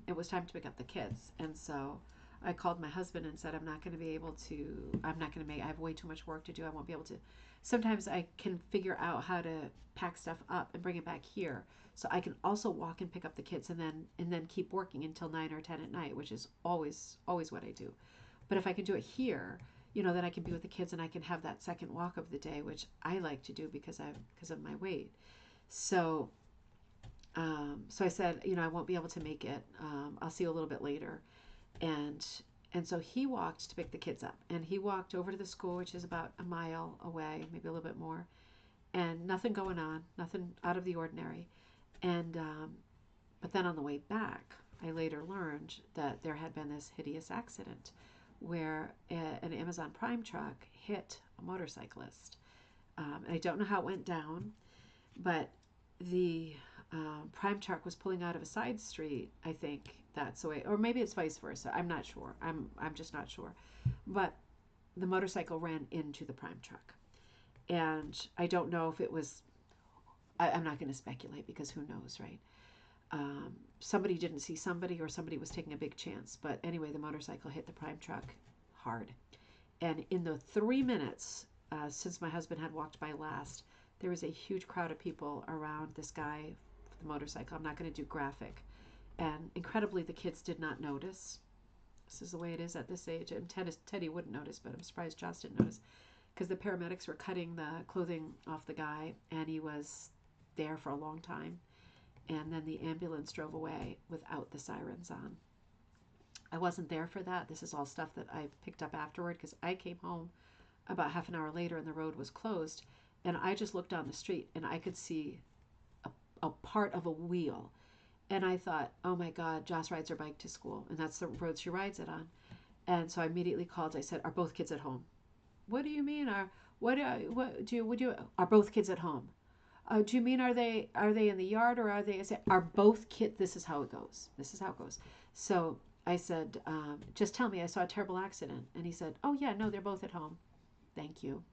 it was time to pick up the kids. And so I called my husband and said, I'm not going to make, I have way too much work to do. I won't be able to. Sometimes I can figure out how to pack stuff up and bring it back here. So I can also walk and pick up the kids and then keep working until 9 or 10 at night, which is always what I do. But if I can do it here, you know, then I can be with the kids and I can have that second walk of the day, which I like to do because of my weight. So I said, you know, I won't be able to make it. I'll see you a little bit later. And so he walked to pick the kids up, and he walked over to the school, which is about a mile away, maybe a little bit more, and nothing going on, nothing out of the ordinary. And but then on the way back, I later learned that there had been this hideous accident where an Amazon Prime truck hit a motorcyclist. I don't know how it went down, but the Prime truck was pulling out of a side street. I think that's the way, or maybe it's vice versa. I'm not sure. I'm just not sure. But the motorcycle ran into the Prime truck, and I don't know if it was. I'm not going to speculate because who knows, right? Somebody didn't see somebody, or somebody was taking a big chance. But anyway, the motorcycle hit the Prime truck hard, and in the 3 minutes since my husband had walked by last, there was a huge crowd of people around this guy with the motorcycle. I'm not going to do graphic. And incredibly, the kids did not notice. This is the way it is at this age. And Teddy wouldn't notice, but I'm surprised Joss didn't notice, because the paramedics were cutting the clothing off the guy, and he was there for a long time. And then the ambulance drove away without the sirens on. I wasn't there for that. This is all stuff that I picked up afterward, because I came home about half an hour later and the road was closed. And I just looked down the street and I could see a part of a wheel. And I thought, oh my God, Joss rides her bike to school. And that's the road she rides it on. And so I immediately called. I said, are both kids at home? What do you mean? Are both kids at home? Do you mean are they in the yard, or are both kids? This is how it goes. This is how it goes. So I said, just tell me, I saw a terrible accident. And he said, oh yeah, no, they're both at home. Thank you.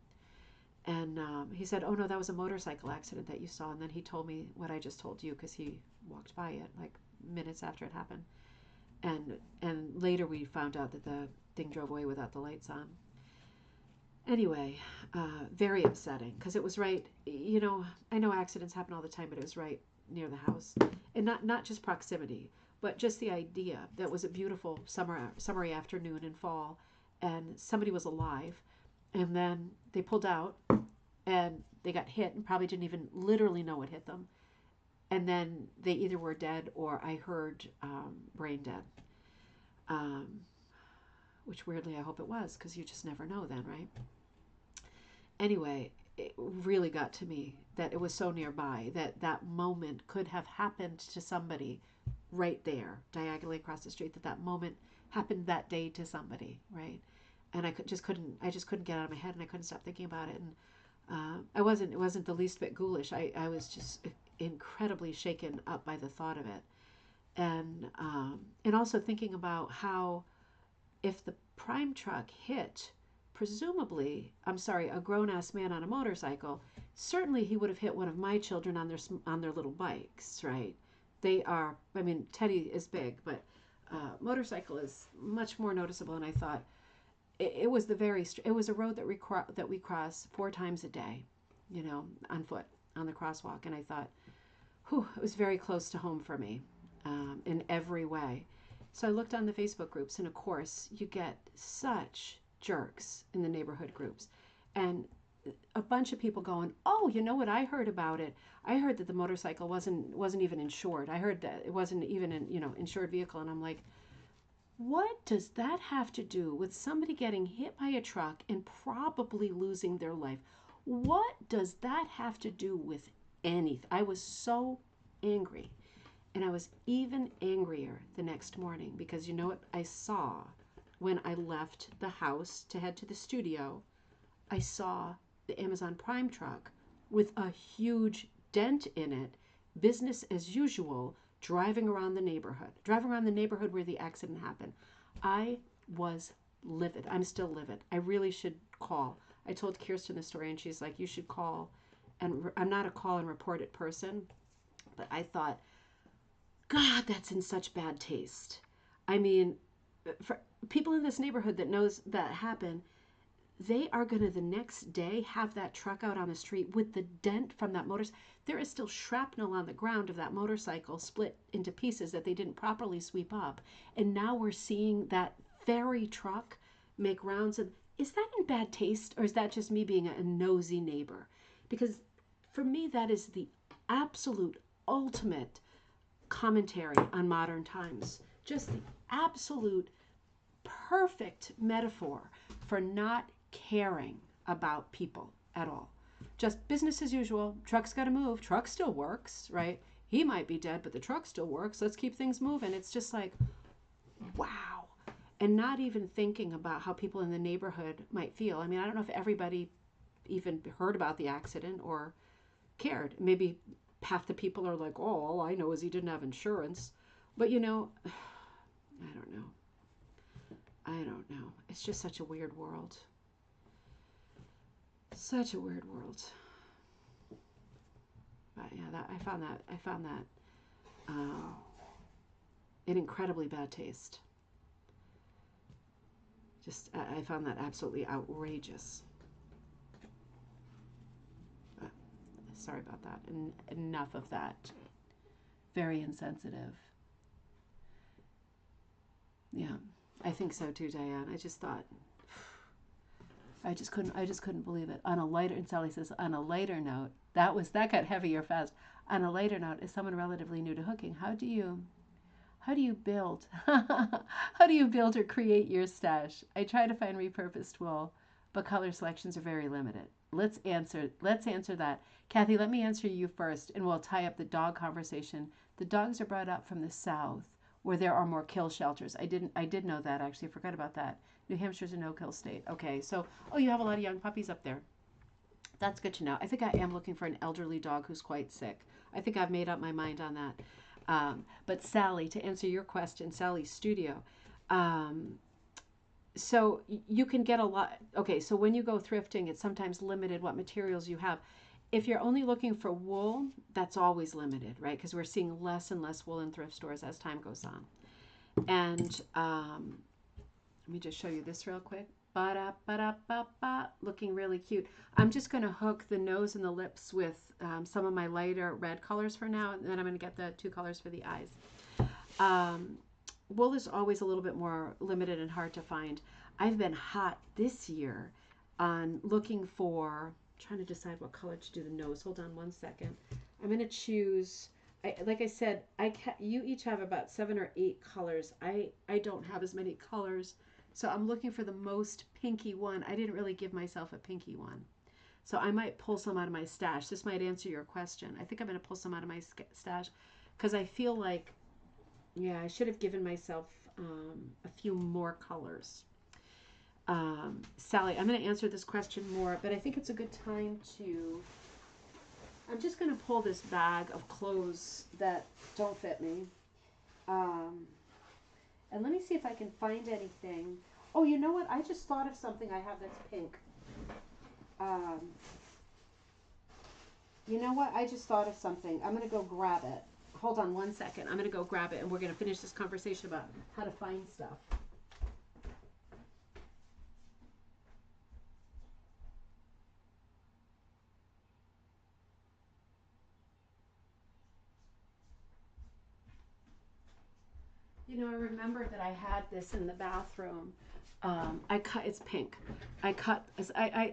And he said, oh no, that was a motorcycle accident that you saw. And then he told me what I just told you, because he walked by it like minutes after it happened. And later we found out that the thing drove away without the lights on. Anyway, very upsetting, because it was right, you know, I know accidents happen all the time, but it was right near the house. And not just proximity, but just the idea that it was a beautiful summery afternoon in fall, and somebody was alive, and then they pulled out and they got hit and probably didn't even literally know what hit them. And then they either were dead, or I heard brain dead. Which weirdly I hope it was, because you just never know then, right? Anyway, it really got to me that it was so nearby, that that moment could have happened to somebody right there, diagonally across the street, that moment happened that day to somebody, right? And I just couldn't get out of my head, and I couldn't stop thinking about it. And it wasn't the least bit ghoulish. I was just incredibly shaken up by the thought of it. And also thinking about how, if the Prime truck hit, presumably, a grown-ass man on a motorcycle, certainly he would have hit one of my children on their little bikes, right? They are, I mean, Teddy is big, but motorcycle is much more noticeable. And I thought it was a road that we cross 4 times a day, you know, on foot, on the crosswalk. And I thought, whew, it was very close to home for me in every way. So I looked on the Facebook groups, and of course you get such jerks in the neighborhood groups, and a bunch of people going, oh, you know what I heard about it? I heard that the motorcycle wasn't even insured. I heard that it wasn't even an insured vehicle. And I'm like, what does that have to do with somebody getting hit by a truck and probably losing their life? What does that have to do with anything? I was so angry. And I was even angrier the next morning, because you know what I saw when I left the house to head to the studio? I saw the Amazon Prime truck with a huge dent in it, business as usual, driving around the neighborhood where the accident happened. I was livid. I'm still livid. I really should call. I told Kirsten the story, and she's like, you should call. And I'm not a call and report it person, but I thought, God, that's in such bad taste. I mean, for people in this neighborhood that knows that happened, they are going to the next day have that truck out on the street with the dent from that motorcycle. There is still shrapnel on the ground of that motorcycle split into pieces that they didn't properly sweep up. And now we're seeing that very truck make rounds. And is that in bad taste, or is that just me being a nosy neighbor? Because for me, that is the absolute ultimate commentary on modern times. Just the absolute perfect metaphor for not caring about people at all. Just business as usual. Truck's got to move. Truck still works, right? He might be dead, but the truck still works. Let's keep things moving. It's just like, wow. And not even thinking about how people in the neighborhood might feel. I mean, I don't know if everybody even heard about the accident or cared. Maybe half the people are like, oh, all I know is he didn't have insurance. But I don't know. It's just such a weird world. Such a weird world. But yeah, I found that an incredibly bad taste. I found that absolutely outrageous. But sorry about that. And enough of that. Very insensitive. Yeah. I think so too, Diane. I just thought, I just couldn't believe it. On a lighter, and Sally says, on a lighter note, that got heavier fast. On a lighter note, as someone relatively new to hooking, how do you build, how do you build or create your stash? I try to find repurposed wool, but color selections are very limited. Let's answer that. Kathy, let me answer you first, and we'll tie up the dog conversation. The dogs are brought up from the south, where there are more kill shelters. I did know that, actually. I forgot about that. New Hampshire's a no-kill state. Okay, so, oh, you have a lot of young puppies up there. That's good to know. I think I am looking for an elderly dog who's quite sick. I think I've made up my mind on that. But Sally, to answer your question, Sally's studio. So you can get a lot. Okay, so when you go thrifting, it's sometimes limited what materials you have. If you're only looking for wool, that's always limited, right? Because we're seeing less and less wool in thrift stores as time goes on. And let me just show you this real quick. Ba-da-ba-da-ba-ba, looking really cute. I'm just going to hook the nose and the lips with some of my lighter red colors for now, and then I'm going to get the 2 colors for the eyes. Wool is always a little bit more limited and hard to find. I've been hot this year on looking for, trying to decide what color to do the nose. Hold on one second. I'm going to choose, like I said, you each have about 7 or 8 colors. I don't have as many colors. So I'm looking for the most pinky one. I didn't really give myself a pinky one. So I might pull some out of my stash. This might answer your question. I think I'm going to pull some out of my stash because I feel like, yeah, I should have given myself a few more colors. Sally, I'm going to answer this question more, but I think it's a good time to, I'm just going to pull this bag of clothes that don't fit me. And let me see if I can find anything. Oh, you know what? I just thought of something I have that's pink. You know what? I just thought of something. I'm going to go grab it. Hold on one second. I'm going to go grab it, and we're going to finish this conversation about how to find stuff. You know, I remembered that I had this in the bathroom. It's pink. I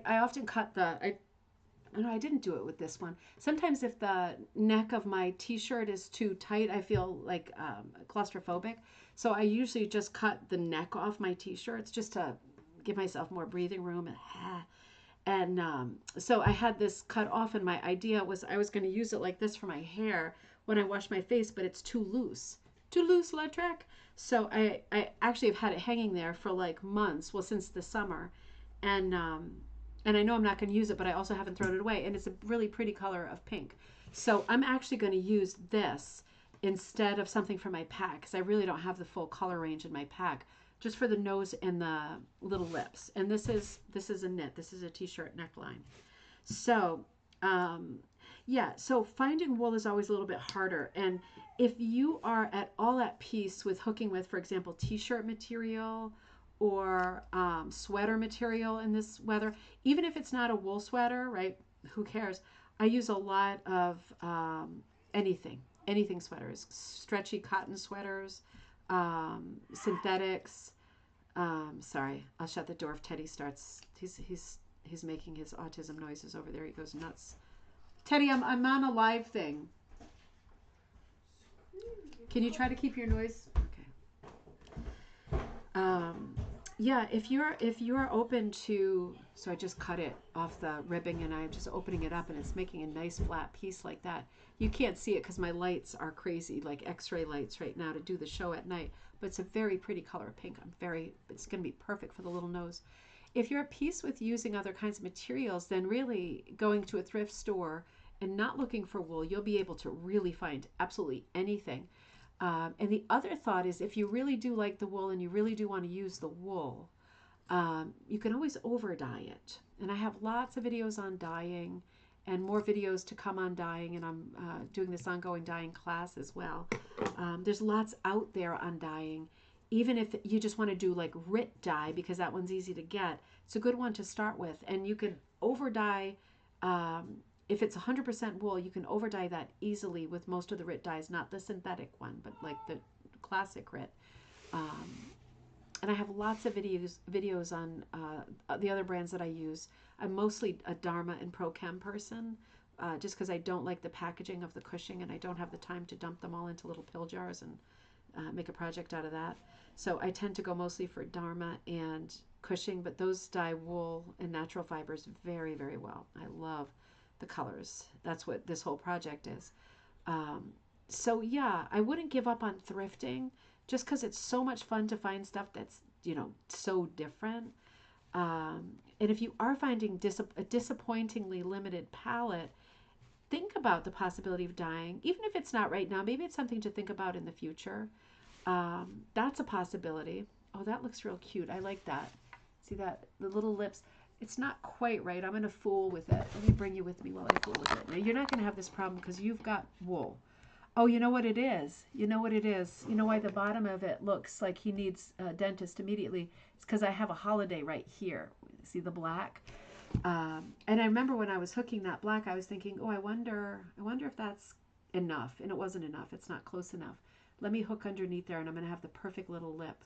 often cut I didn't do it with this one. Sometimes if the neck of my t-shirt is too tight, I feel like claustrophobic. So I usually just cut the neck off my t-shirts just to give myself more breathing room. And so I had this cut off, and my idea was I was going to use it like this for my hair when I wash my face, but it's too loose. Too loose, Lautrec. So I actually have had it hanging there for like months, well, since the summer. And I know I'm not going to use it, but I also haven't thrown it away. And it's a really pretty color of pink. So I'm actually going to use this instead of something for my pack, because I really don't have the full color range in my pack, just for the nose and the little lips. And this is a knit. This is a t-shirt neckline. So yeah, so finding wool is always a little bit harder. And if you are at all at peace with hooking with, for example, t-shirt material or sweater material in this weather, even if it's not a wool sweater, right? Who cares? I use a lot of anything sweaters, stretchy cotton sweaters, synthetics. Sorry, I'll shut the door if Teddy starts. He's making his autism noises over there. He goes nuts. Teddy, I'm on a live thing. Can you try to keep your noise? Okay. Yeah, if you're open to, so I just cut it off the ribbing and I'm just opening it up and it's making a nice flat piece like that. You can't see it because my lights are crazy, like X-ray lights right now to do the show at night. But it's a very pretty color of pink. It's going to be perfect for the little nose. If you're at peace with using other kinds of materials, then really going to a thrift store and not looking for wool, you'll be able to really find absolutely anything. And the other thought is, if you really do like the wool and you really do want to use the wool, you can always over dye it. And I have lots of videos on dyeing and more videos to come on dyeing, and I'm doing this ongoing dyeing class as well. There's lots out there on dyeing. Even if you just want to do like RIT dye, because that one's easy to get, it's a good one to start with. And you can over dye, if it's 100% wool, you can over dye that easily with most of the RIT dyes, not the synthetic one, but like the classic RIT. and I have lots of videos on the other brands that I use. I'm mostly a Dharma and Pro-Chem person, just because I don't like the packaging of the Cushing, and I don't have the time to dump them all into little pill jars and make a project out of that. So I tend to go mostly for Dharma and Cushing, but those dye wool and natural fibers very, very well. I love the colors. That's what this whole project is. So yeah, I wouldn't give up on thrifting just because it's so much fun to find stuff that's, so different. And if you are finding a disappointingly limited palette, think about the possibility of dyeing, even if it's not right now. Maybe it's something to think about in the future. That's a possibility. Oh, that looks real cute. I like that. See that? The little lips. It's not quite right. I'm going to fool with it. Let me bring you with me while I fool with it. Now, you're not going to have this problem because you've got wool. Oh, you know what it is? You know what it is? You know why the bottom of it looks like he needs a dentist immediately? It's because I have a holiday right here. See the black? And I remember when I was hooking that black, I was thinking, oh, I wonder if that's enough. And it wasn't enough. It's not close enough. Let me hook underneath there, and I'm going to have the perfect little lip.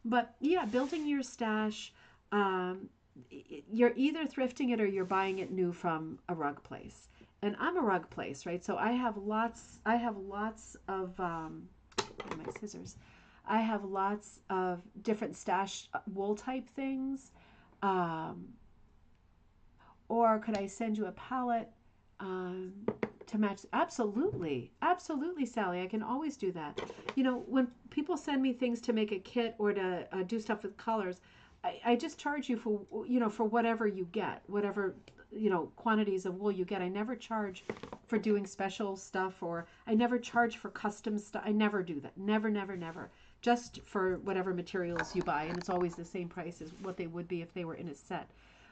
But yeah, building your stash, you're either thrifting it or you're buying it new from a rug place. And I'm a rug place, right? So I have lots of, my scissors. I have lots of different stash wool type things. Or could I send you a palette to match? Absolutely. Absolutely, Sally. I can always do that. When people send me things to make a kit or to do stuff with colors, I just charge you for whatever you get, whatever, quantities of wool you get. I never charge for doing special stuff, or I never charge for custom stuff. I never do that. Never, never, never. Just for whatever materials you buy. And it's always the same price as what they would be if they were in a set.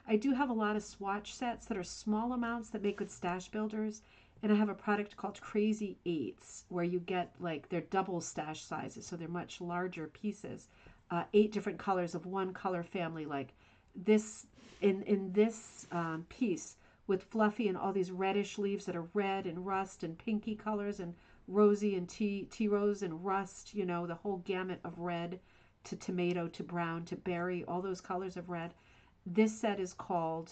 I do have a lot of swatch sets that are small amounts that make good stash builders. And I have a product called Crazy Eights, where you get they're double stash sizes, so they're much larger pieces. 8 different colors of one color family, like this in this piece with fluffy and all these reddish leaves that are red and rust and pinky colors and rosy and tea rose and rust, the whole gamut of red to tomato to brown to berry, all those colors of red. This set is called,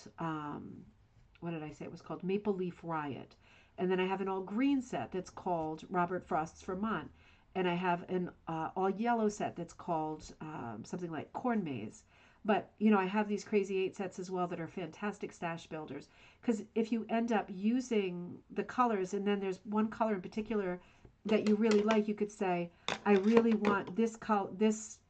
what did I say? It was called Maple Leaf Riot. And then I have an all green set that's called Robert Frost's Vermont. And I have an all yellow set that's called something like Corn Maze. But, I have these Crazy 8 sets as well that are fantastic stash builders. Because if you end up using the colors, and then there's one color in particular that you really like, you could say, I really want this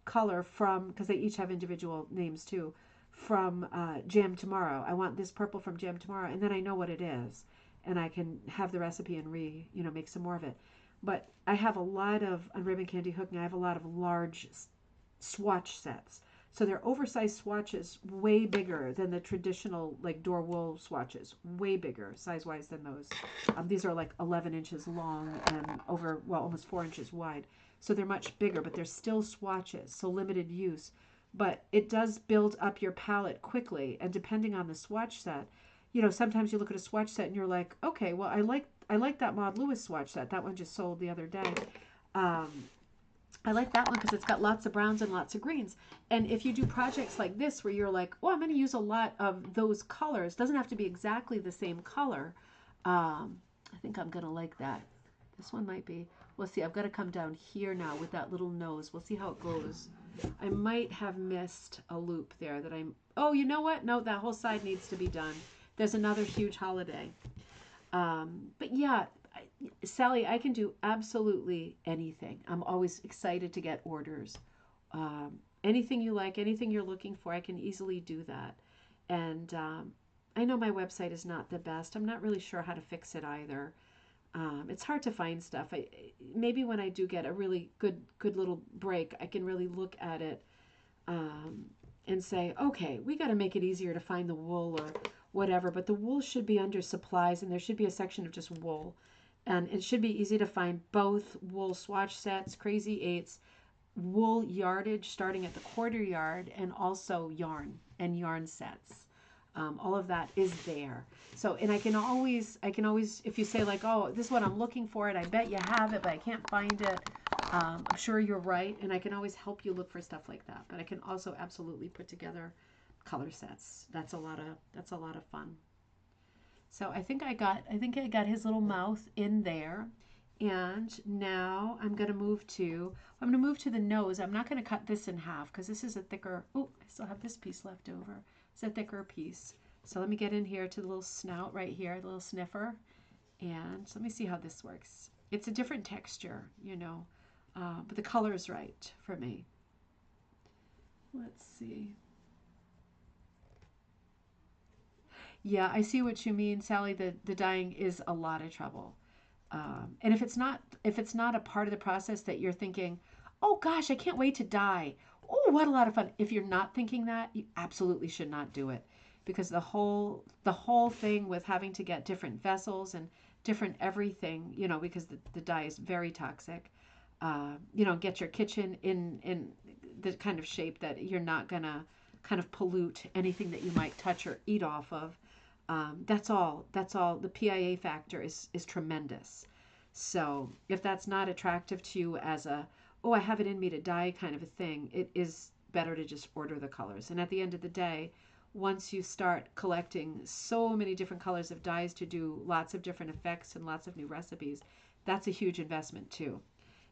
color from, because they each have individual names too, from Jam Tomorrow. I want this purple from Jam Tomorrow. And then I know what it is. And I can have the recipe and make some more of it. But I have a lot of, on Ribbon Candy Hooking, I have a lot of large swatch sets. So they're oversized swatches, way bigger than the traditional door wool swatches, way bigger size-wise than those. These are 11 inches long and almost 4 inches wide. So they're much bigger, but they're still swatches, so limited use. But it does build up your palette quickly, and depending on the swatch set, sometimes you look at a swatch set and you're like, okay, well, I like that Maud Lewis swatch set. That one just sold the other day. I like that one because it's got lots of browns and lots of greens. And if you do projects like this where you're like, oh, I'm going to use a lot of those colors, doesn't have to be exactly the same color. I think I'm going to like that. This one might be. We'll see. I've got to come down here now with that little nose. We'll see how it goes. I might have missed a loop there that I'm. Oh, you know what? No, that whole side needs to be done. There's another huge holiday. But yeah, Sally, I can do absolutely anything. I'm always excited to get orders. Anything you like, anything you're looking for, I can easily do that. And I know my website is not the best. I'm not really sure how to fix it either. It's hard to find stuff. Maybe when I do get a really good little break, I can really look at it and say, okay, we got to make it easier to find the wool or whatever. But the wool should be under supplies, and there should be a section of just wool. And it should be easy to find both wool swatch sets, Crazy Eights, wool yardage starting at the quarter yard, and also yarn and yarn sets. All of that is there. So, and I can always, if you say oh, this is what I'm looking for, and I bet you have it, but I can't find it. I'm sure you're right, and I can always help you look for stuff like that. But I can also absolutely put together color sets. That's a lot of fun. So I think I got his little mouth in there. And now I'm gonna move to the nose. I'm not gonna cut this in half because this is a thicker, oh, I still have this piece left over. It's a thicker piece. So let me get in here to the little snout right here, the little sniffer. And so let me see how this works. It's a different texture, but the color is right for me. Let's see. Yeah, I see what you mean, Sally. The dyeing is a lot of trouble. And if it's not a part of the process that you're thinking, oh gosh, I can't wait to dye. Oh, what a lot of fun. If you're not thinking that, you absolutely should not do it, because the whole thing with having to get different vessels and different everything, because the dye is very toxic. Get your kitchen in the kind of shape that you're not gonna kind of pollute anything that you might touch or eat off of. That's all. The PIA factor is tremendous. So if that's not attractive to you as oh, I have it in me to dye kind of a thing, it is better to just order the colors. And at the end of the day, once you start collecting so many different colors of dyes to do lots of different effects and lots of new recipes, that's a huge investment too.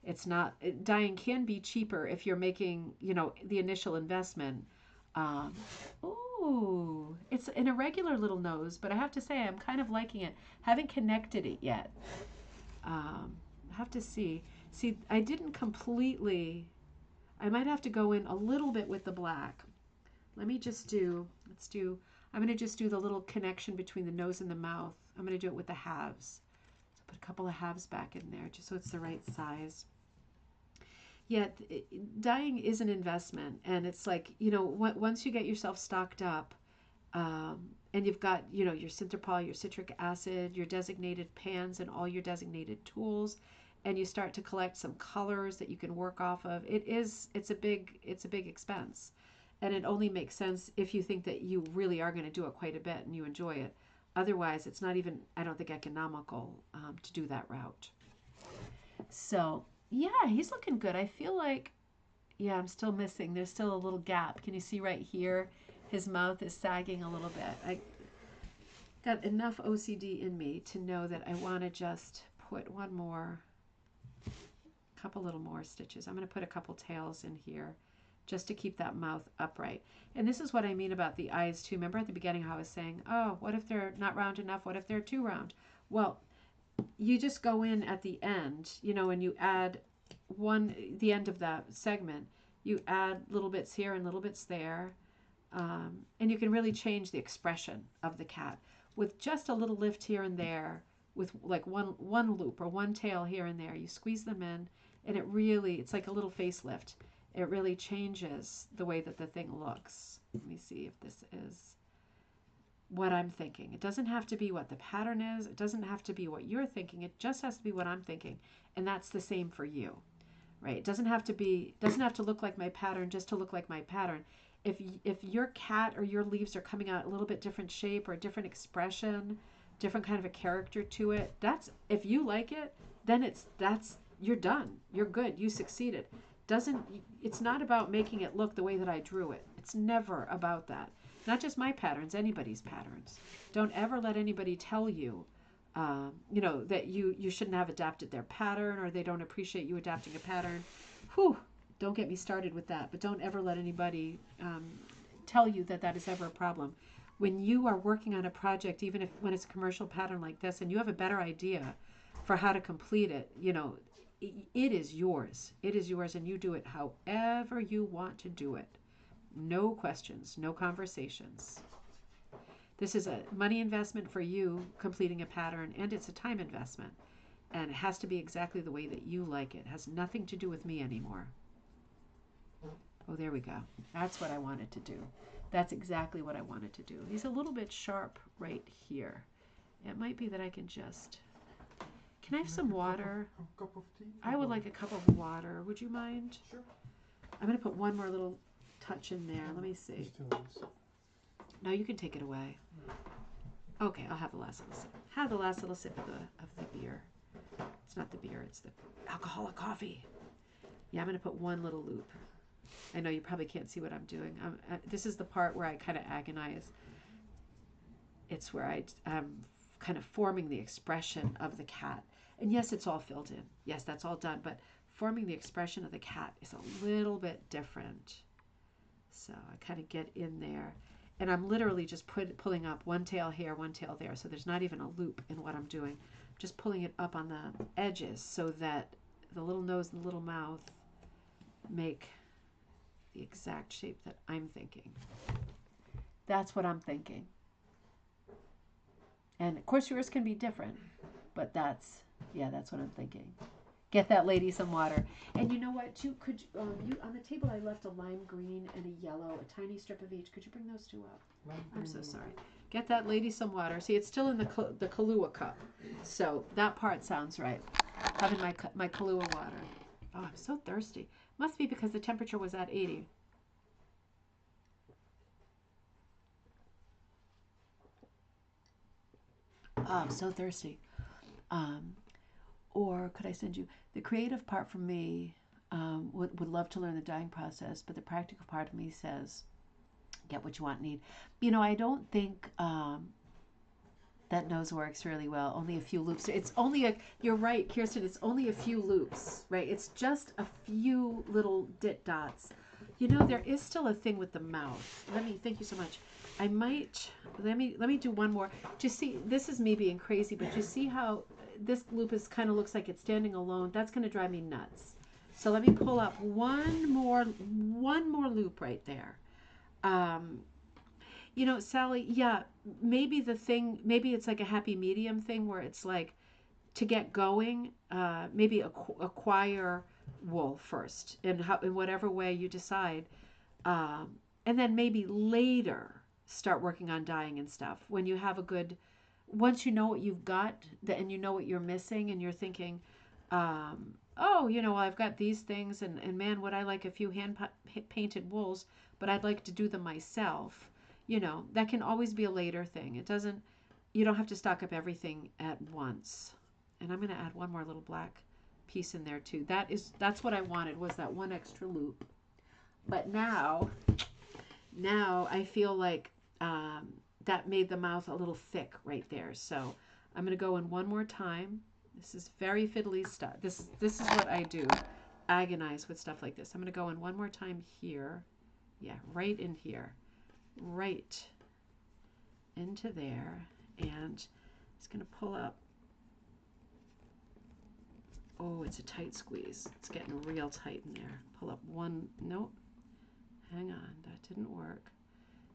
It's not, dyeing can be cheaper if you're making, the initial investment. Um, Ooh, it's an irregular little nose, but I have to say I'm kind of liking it. Haven't connected it yet. I have to see. See, I didn't completely. I might have to go in a little bit with the black. Let's do, I'm going to just do the little connection between the nose and the mouth. I'm going to do it with the halves. So put a couple of halves back in there just so it's the right size. Yeah, dyeing is an investment, and it's like, once you get yourself stocked up, and you've got, your Synthropol, your citric acid, your designated pans, and all your designated tools, and you start to collect some colors that you can work off of, it's a big expense, and it only makes sense if you think that you really are going to do it quite a bit and you enjoy it. Otherwise, it's not even, I don't think, economical to do that route. So yeah, he's looking good. I feel like, yeah, I'm still missing. There's still a little gap. Can you see right here? His mouth is sagging a little bit. I got enough OCD in me to know that I want to just put couple little more stitches. I'm going to put a couple tails in here just to keep that mouth upright. And this is what I mean about the eyes too. Remember at the beginning how I was saying, oh, what if they're not round enough? What if they're too round? Well, you just go in at the end, and you add the end of that segment, you add little bits here and little bits there, and you can really change the expression of the cat with just a little lift here and there, with like one loop or one tail here and there. You squeeze them in, and it's like a little facelift. It really changes the way that the thing looks. Let me see if this is what I'm thinking. It doesn't have to be what the pattern is. It doesn't have to be what you're thinking. It just has to be what I'm thinking. And that's the same for you, right? It doesn't have to look like my pattern just to look like my pattern. If your cat or your leaves are coming out a little bit different shape or different expression, different kind of a character to it, if you like it, then you're done. You're good. You succeeded. It's not about making it look the way that I drew it. It's never about that. Not just my patterns, anybody's patterns. Don't ever let anybody tell you, that you shouldn't have adapted their pattern, or they don't appreciate you adapting a pattern. Whew, don't get me started with that. But don't ever let anybody tell you that is ever a problem. When you are working on a project, even when it's a commercial pattern like this, and you have a better idea for how to complete it, it is yours. It is yours, and you do it however you want to do it. No questions, no conversations. This is a money investment for you completing a pattern, and it's a time investment. And it has to be exactly the way that you like it. It has nothing to do with me anymore. Oh, there we go. That's what I wanted to do. That's exactly what I wanted to do. He's a little bit sharp right here. It might be that I can just... Can I have some water? A cup of tea? I would like a cup of water. Would you mind? Sure. I'm going to put one more little touch in there. Let me see. No, you can take it away. Okay, I'll have the last little sip. Have the last little sip of the beer. It's not the beer, it's the alcoholic coffee. Yeah, I'm going to put one little loop. I know you probably can't see what I'm doing. This is the part where I kind of agonize. It's where I'm kind of forming the expression of the cat. And yes, it's all filled in. Yes, that's all done. But forming the expression of the cat is a little bit different. So I kind of get in there. And I'm literally just pulling up one tail here, one tail there. So there's not even a loop in what I'm doing. I'm just pulling it up on the edges so that the little nose and the little mouth make the exact shape that I'm thinking. That's what I'm thinking. And of course yours can be different, but that's what I'm thinking. Get that lady some water. And you know what? You on the table I left a lime green and a yellow, a tiny strip of each. Could you bring those two up? I'm so sorry. Get that lady some water. See, it's still in the Kahlua cup, so that part sounds right. Having my Kahlua water. Oh, I'm so thirsty. Must be because the temperature was at 80. Oh, I'm so thirsty. Or could I send you the creative part for me? Would love to learn the dyeing process, but the practical part of me says, get what you want, need. You know, I don't think that nose works really well. Only a few loops. It's only you're right, Kirsten. It's only a few loops, right? It's just a few little dit dots. You know, there is still a thing with the mouth. Thank you so much. I might, let me do one more. Just see, this is me being crazy, but you see how this loop is kind of looks like it's standing alone. That's going to drive me nuts. So let me pull up one more loop right there. You know, Sally, yeah, maybe it's like a happy medium thing where it's like to get going, maybe acquire wool first in whatever way you decide. And then maybe later start working on dyeing and stuff when you have once you know what you've got and you know what you're missing and you're thinking, oh, you know, I've got these things and man, would I like a few hand painted wools, but I'd like to do them myself. You know, that can always be a later thing. You don't have to stock up everything at once. And I'm going to add one more little black piece in there too. That's what I wanted, was that one extra loop. But now I feel like that made the mouth a little thick right there. So I'm going to go in one more time. This is very fiddly stuff. This is what I do. Agonize with stuff like this. I'm going to go in one more time here. Yeah, right in here. Right into there. And it's going to pull up. Oh, it's a tight squeeze. It's getting real tight in there. Pull up one. Nope. Hang on. That didn't work.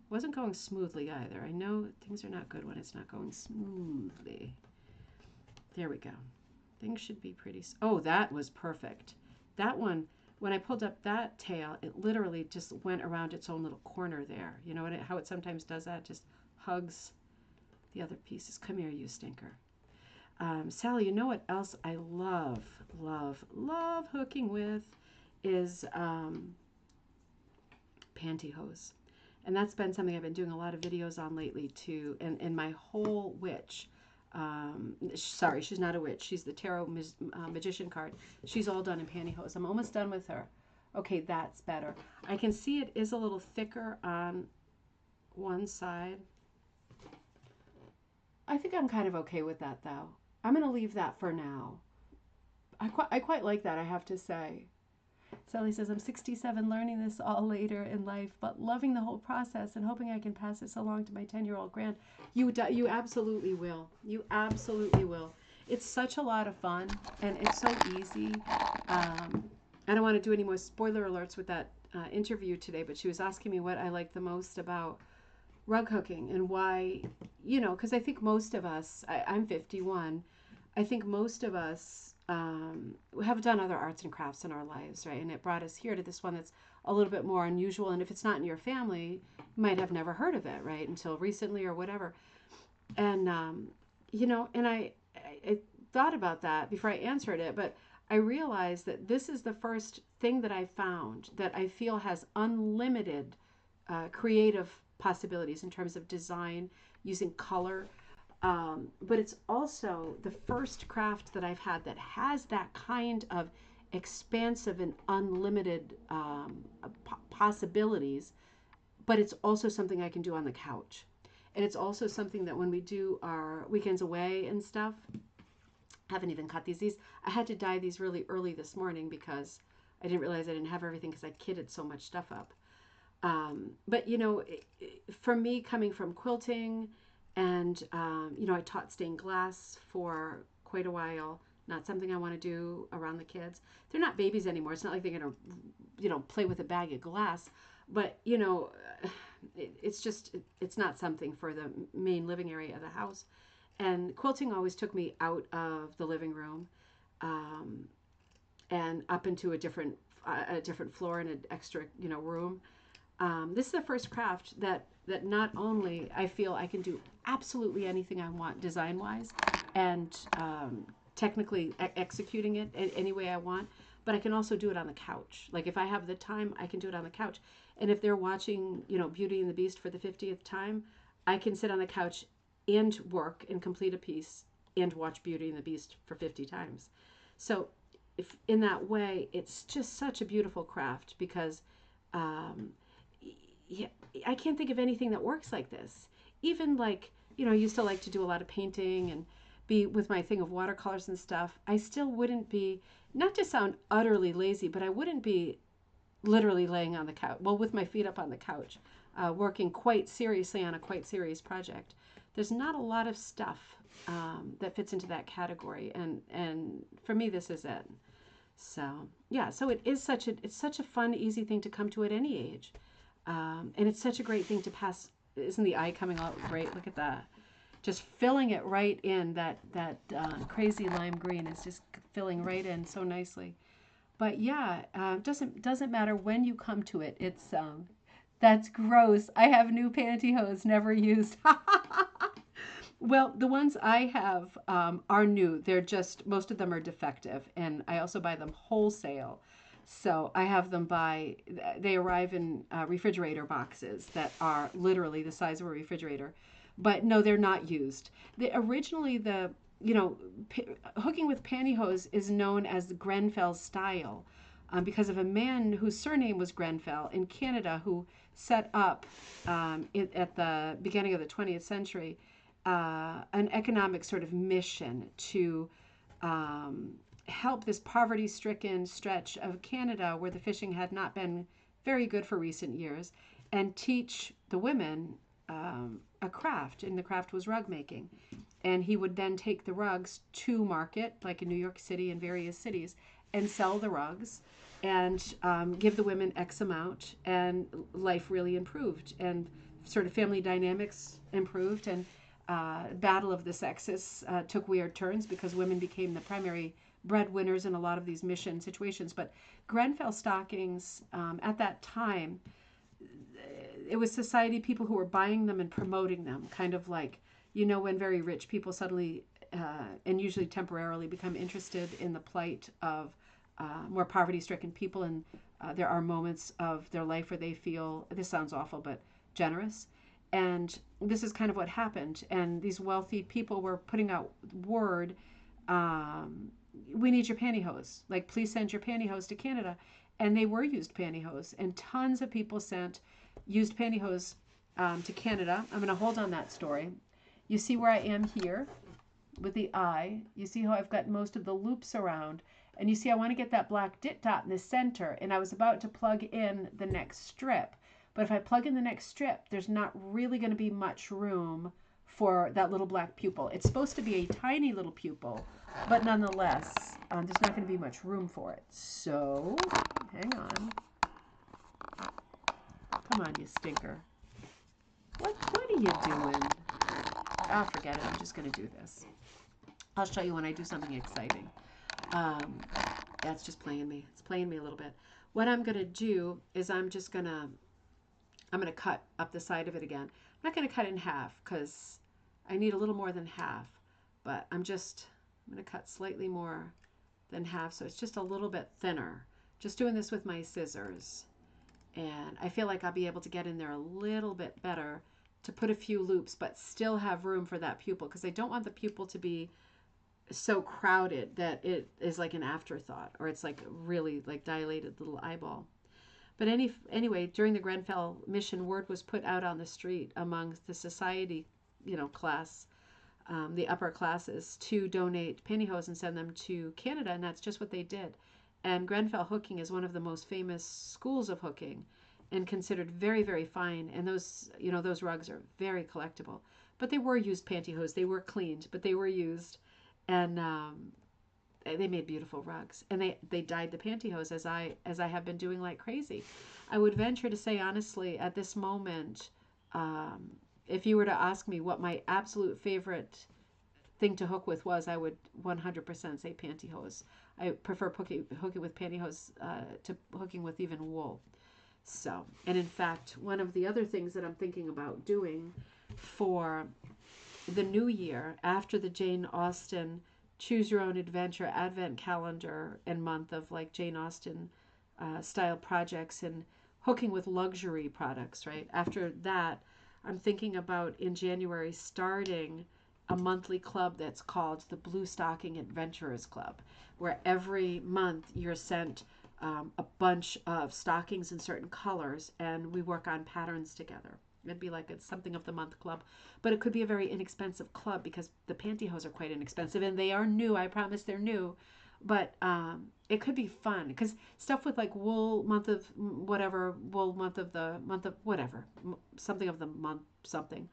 Wasn't going smoothly either. I know things are not good when it's not going smoothly. There we go. Things should be pretty... Oh, that was perfect. That one, when I pulled up that tail, it literally just went around its own little corner there. You know how it sometimes does that? Just hugs the other pieces. Come here, you stinker. Sally, you know what else I love hooking with is pantyhose. And that's been something I've been doing a lot of videos on lately too. And my whole witch, sorry, she's not a witch. She's the tarot magician card. She's all done in pantyhose. I'm almost done with her. Okay, that's better. I can see it is a little thicker on one side. I think I'm kind of okay with that though. I'm going to leave that for now. I quite like that, I have to say. Sally says, I'm 67, learning this all later in life, but loving the whole process and hoping I can pass this along to my 10-year-old grand. You absolutely will. You absolutely will. It's such a lot of fun, and it's so easy. I don't want to do any more spoiler alerts with that interview today, but she was asking me what I like the most about rug hooking and why, you know, because I think most of us, I'm 51, I think most of us have done other arts and crafts in our lives, right? And it brought us here to this one that's a little bit more unusual. And if it's not in your family, you might have never heard of it, right? Until recently or whatever. And, you know, and I thought about that before I answered it, but I realized that this is the first thing that I found that I feel has unlimited creative possibilities in terms of design, using color. But it's also the first craft that I've had that has that kind of expansive and unlimited possibilities, but it's also something I can do on the couch. And it's also something that when we do our weekends away and stuff, I haven't even cut these. I had to dye these really early this morning because I didn't realize I didn't have everything because I kitted so much stuff up. But you know, for me, coming from quilting, and you know, I taught stained glass for quite a while. Not something I want to do around the kids. They're not babies anymore. It's not like they're gonna, you know, play with a bag of glass. But you know, it's just it's not something for the main living area of the house. And quilting always took me out of the living room, um, and up into a different floor and an extra, you know, room. This is the first craft that not only I feel I can do absolutely anything I want design wise, and technically executing it any way I want, but I can also do it on the couch. Like if I have the time, I can do it on the couch. And if they're watching, you know, Beauty and the Beast for the 50th time, I can sit on the couch and work and complete a piece and watch Beauty and the Beast for 50 times. So if in that way, it's just such a beautiful craft because um, yeah, I can't think of anything that works like this. Even like, you know, I used to like to do a lot of painting and be with my thing of watercolors and stuff. I still wouldn't be, not to sound utterly lazy, but I wouldn't be literally laying on the couch, well, with my feet up on the couch, working quite seriously on a quite serious project. There's not a lot of stuff that fits into that category, and for me, this is it. So yeah, so it's such a fun, easy thing to come to at any age, and it's such a great thing to pass. Isn't the eye coming out great? Look at that. Just filling it right in. That crazy lime green is just filling right in so nicely. But yeah, doesn't matter when you come to it. It's that's gross. I have new pantyhose never used. Well, the ones I have are new. They're just, most of them are defective, and I also buy them wholesale. So I have them they arrive in refrigerator boxes that are literally the size of a refrigerator. But no, they're not used. Originally, you know, hooking with pantyhose is known as the Grenfell style because of a man whose surname was Grenfell in Canada who set up at the beginning of the 20th century an economic sort of mission to help this poverty-stricken stretch of Canada where the fishing had not been very good for recent years, and teach the women a craft, and the craft was rug making. And he would then take the rugs to market, like in New York City and various cities, and sell the rugs and give the women X amount, and life really improved, and sort of family dynamics improved, and battle of the sexes took weird turns because women became the primary breadwinners in a lot of these mission situations. But Grenfell stockings at that time, it was society people who were buying them and promoting them, kind of like, you know, when very rich people suddenly and usually temporarily become interested in the plight of more poverty-stricken people, and there are moments of their life where they feel, this sounds awful, but generous. And this is kind of what happened. And these wealthy people were putting out word, we need your pantyhose. Like, please send your pantyhose to Canada. And they were used pantyhose. And tons of people sent used pantyhose to Canada. I'm going to hold on that story. You see where I am here with the eye. You see how I've got most of the loops around. And you see I want to get that black dit dot in the center. And I was about to plug in the next strip. But if I plug in the next strip, there's not really going to be much room for that little black pupil. It's supposed to be a tiny little pupil, but nonetheless, there's not going to be much room for it. So, hang on. Come on, you stinker. What are you doing? Ah, forget it. I'm just going to do this. I'll show you when I do something exciting. That's just playing me. It's playing me a little bit. What I'm going to do is I'm going to cut up the side of it again. I'm not going to cut it in half because I need a little more than half, but I'm going to cut slightly more than half, so it's just a little bit thinner. Just doing this with my scissors. And I feel like I'll be able to get in there a little bit better to put a few loops, but still have room for that pupil, because I don't want the pupil to be so crowded that it is like an afterthought, or it's like really like dilated little eyeball. But anyway, during the Grenfell mission, word was put out on the street amongst the society, class, the upper classes, to donate pantyhose and send them to Canada, and that's just what they did. And Grenfell hooking is one of the most famous schools of hooking, and considered very, very fine. And those rugs are very collectible. But they were used pantyhose. They were cleaned, but they were used, and they made beautiful rugs. And they dyed the pantyhose as I have been doing like crazy. I would venture to say honestly, at this moment, um, if you were to ask me what my absolute favorite thing to hook with was, I would 100% say pantyhose. I prefer hooking with pantyhose to hooking with even wool. So, and in fact, one of the other things that I'm thinking about doing for the new year, after the Jane Austen Choose Your Own Adventure Advent calendar and month of like Jane Austen style projects and hooking with luxury products, right? After that, I'm thinking about in January starting a monthly club that's called the Blue Stocking Adventurers Club, where every month you're sent a bunch of stockings in certain colors, and we work on patterns together. It'd be like it's something of the month club, but it could be a very inexpensive club because the pantyhose are quite inexpensive and they are new. I promise they're new, but it could be fun because stuff with like wool month of whatever, wool month of the month of whatever, something of the month something,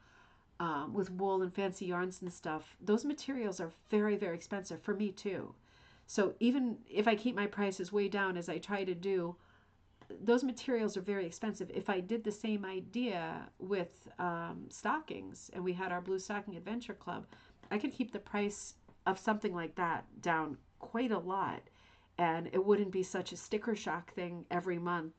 with wool and fancy yarns and stuff. Those materials are very, very expensive for me too. So even if I keep my prices way down as I try to do, those materials are very expensive. If I did the same idea with stockings and we had our Blue Stocking Adventure Club, I could keep the price of something like that down quite a lot. And it wouldn't be such a sticker shock thing every month,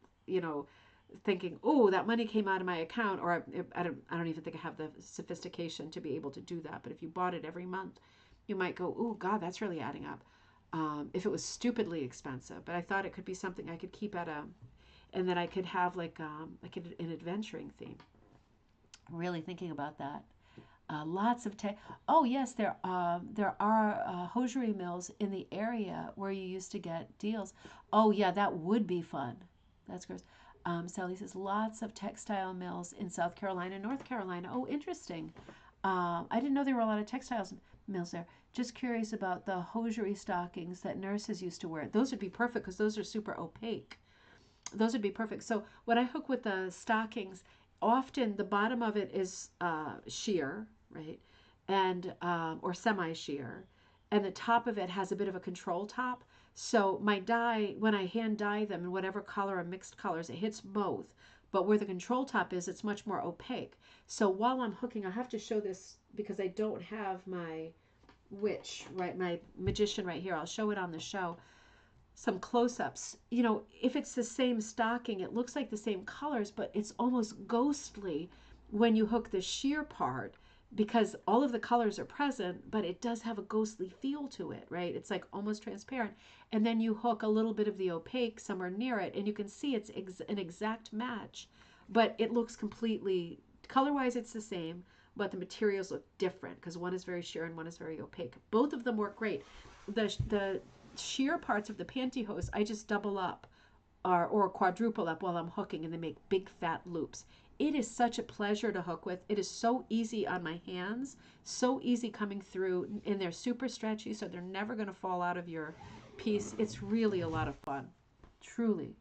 thinking, oh, that money came out of my account. Or I don't even think I have the sophistication to be able to do that. But if you bought it every month, you might go, oh, God, that's really adding up. If it was stupidly expensive. But I thought it could be something I could keep and that I could have like an adventuring theme. Really thinking about that. Lots of oh yes, there are hosiery mills in the area where you used to get deals. Oh yeah, that would be fun. That's gross. Sally says lots of textile mills in South Carolina, North Carolina. Oh, interesting. I didn't know there were a lot of textiles mills there. Just curious about the hosiery stockings that nurses used to wear. Those would be perfect because those are super opaque. Those would be perfect. So when I hook with the stockings, often the bottom of it is sheer, right, and or semi-sheer, and the top of it has a bit of a control top. So my dye, when I hand dye them in whatever color or mixed colors, it hits both. But where the control top is, it's much more opaque. So while I'm hooking, I have to show this because I don't have my witch, right, my magician right here. I'll show it on the show, some close-ups. If it's the same stocking, it looks like the same colors, but it's almost ghostly when you hook the sheer part because all of the colors are present, but it does have a ghostly feel to it, right? It's like almost transparent. And then you hook a little bit of the opaque somewhere near it, and you can see it's an exact match, but it looks completely, color-wise, it's the same, but the materials look different because one is very sheer and one is very opaque. Both of them work great. The sheer parts of the pantyhose, I just double up or quadruple up while I'm hooking, and they make big fat loops. It is such a pleasure to hook with. It is so easy on my hands, so easy coming through, and they're super stretchy, so they're never going to fall out of your piece. It's really a lot of fun, truly.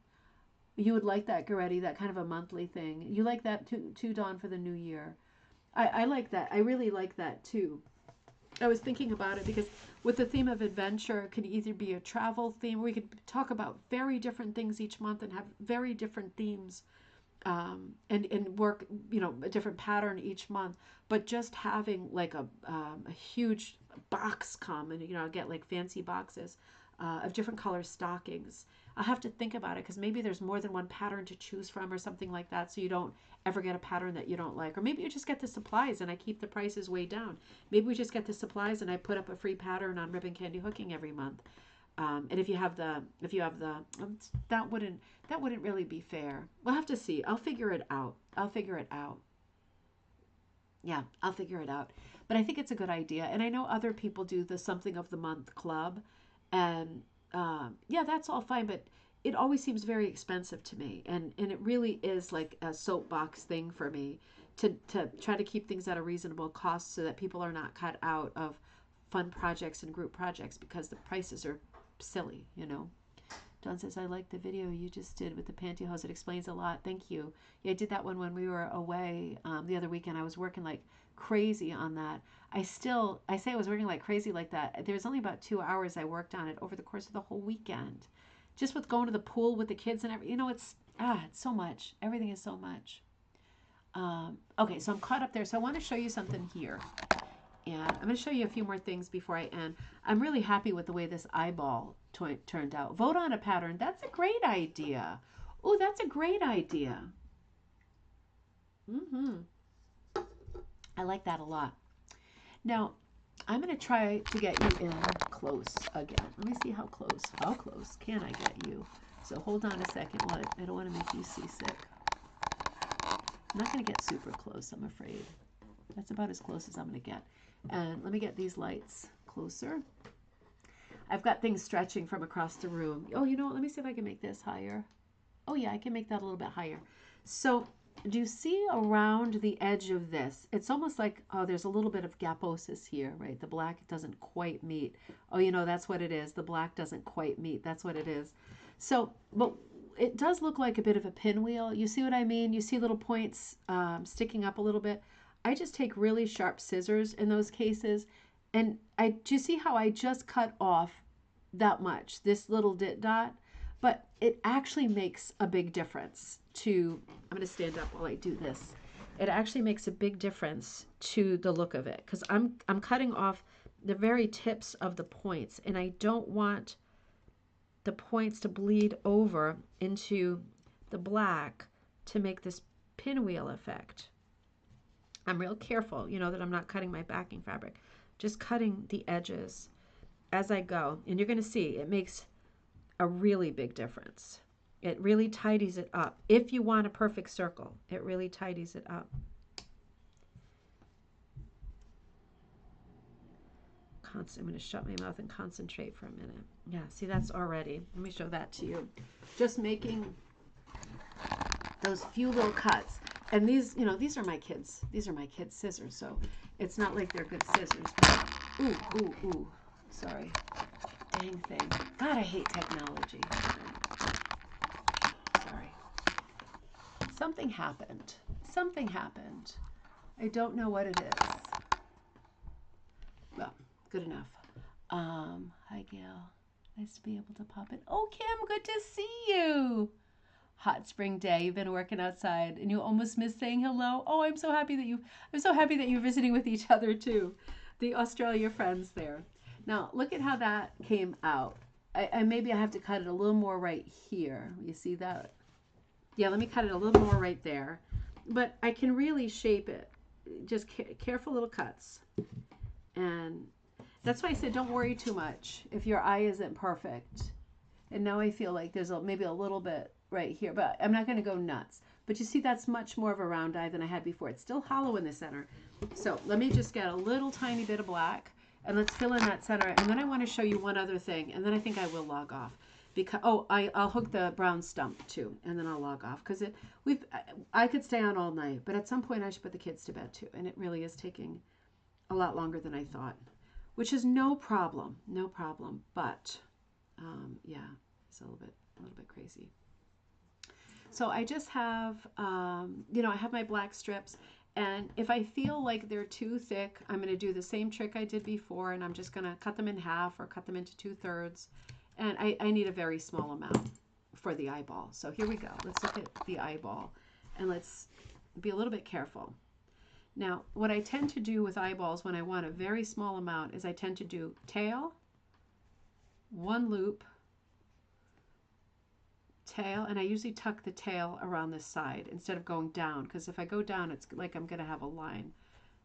You would like that, Goretti, that kind of a monthly thing. You like that too, Dawn, for the new year. I like that. I really like that too. I was thinking about it because with the theme of adventure, it could either be a travel theme. We could talk about very different things each month and have very different themes, and work, a different pattern each month. But just having like a huge box come and, get like fancy boxes of different color stockings. I'll have to think about it because maybe there's more than one pattern to choose from or something like that. So you don't ever get a pattern that you don't like. Or maybe you just get the supplies and I keep the prices way down. Maybe we just get the supplies and I put up a free pattern on ribbon candy hooking every month. And if you have the, that wouldn't really be fair. We'll have to see. I'll figure it out. Yeah, I'll figure it out. But I think it's a good idea. And I know other people do the something of the month club. And yeah, that's all fine. But it always seems very expensive to me. And it really is like a soapbox thing for me to try to keep things at a reasonable cost so that people are not cut out of fun projects and group projects because the prices are silly, you know. Dawn says, I like the video you just did with the pantyhose. It explains a lot. Thank you. Yeah, I did that one when we were away the other weekend. I was working like crazy on that. I say I was working like crazy like that. There was only about 2 hours I worked on it over the course of the whole weekend. Just with going to the pool with the kids and everything. You know, it's so much. Everything is so much. Okay, so I'm caught up there. So I want to show you something here. And I'm going to show you a few more things before I end. I'm really happy with the way this eyeball turned out. Vote on a pattern. That's a great idea. Oh, that's a great idea. I like that a lot. Now, I'm going to try to get you in close again. Let me see how close. How close can I get you? So hold on a second. I don't want to make you seasick. I'm not going to get super close, I'm afraid. That's about as close as I'm going to get. And let me get these lights closer. I've got things stretching from across the room. Oh, you know what? Let me see if I can make this higher. Oh, yeah, I can make that a little bit higher. So do you see around the edge of this? It's almost like, oh, there's a little bit of gaposis here, right? The black doesn't quite meet. Oh, you know, that's what it is. The black doesn't quite meet. That's what it is. So, but it does look like a bit of a pinwheel. You see what I mean? You see little points sticking up a little bit. I just take really sharp scissors in those cases. And do you see how I just cut off that much, this little dot? But it actually makes a big difference to, I'm going to stand up while I do this. It actually makes a big difference to the look of it because I'm cutting off the very tips of the points and I don't want the points to bleed over into the black to make this pinwheel effect. I'm real careful, you know, that I'm not cutting my backing fabric. Just cutting the edges as I go. And you're going to see it makes a really big difference. It really tidies it up. If you want a perfect circle, it really tidies it up. I'm going to shut my mouth and concentrate for a minute. Yeah, see, that's already. Let me show that to you. Just making those few little cuts. And these, you know, these are my kids. These are my kids' scissors, so it's not like they're good scissors. But, ooh. Sorry. Dang thing. God, I hate technology. Sorry. Something happened. Something happened. I don't know what it is. Well, good enough. Hi, Gail. Nice to be able to pop in. Oh, Kim, good to see you. Hot spring day. You've been working outside and you almost missed saying hello. Oh, I'm so happy that you're visiting with each other too. The Australia friends there. Now, look at how that came out. Maybe I have to cut it a little more right here. You see that? Yeah, let me cut it a little more right there. But I can really shape it. Just careful little cuts. And that's why I said don't worry too much if your eye isn't perfect. And now I feel like there's maybe a little bit right here, but I'm not going to go nuts. But you see, that's much more of a round eye than I had before. It's still hollow in the center. So let me just get a little tiny bit of black and let's fill in that center. And then I want to show you one other thing. And then I think I will log off because, I'll hook the brown stump too. And then I'll log off because I could stay on all night, but at some point I should put the kids to bed too. And it really is taking a lot longer than I thought, which is no problem. But yeah, it's a little bit crazy. So I just have, I have my black strips, and if I feel like they're too thick, I'm going to do the same trick I did before, and I'm just going to cut them in half or cut them into 2/3. And I need a very small amount for the eyeball. So here we go. Let's look at the eyeball, and let's be a little bit careful. Now, what I tend to do with eyeballs when I want a very small amount is I tend to do tail, one loop, tail, and I usually tuck the tail around the side instead of going down, because if I go down it's like I'm gonna have a line.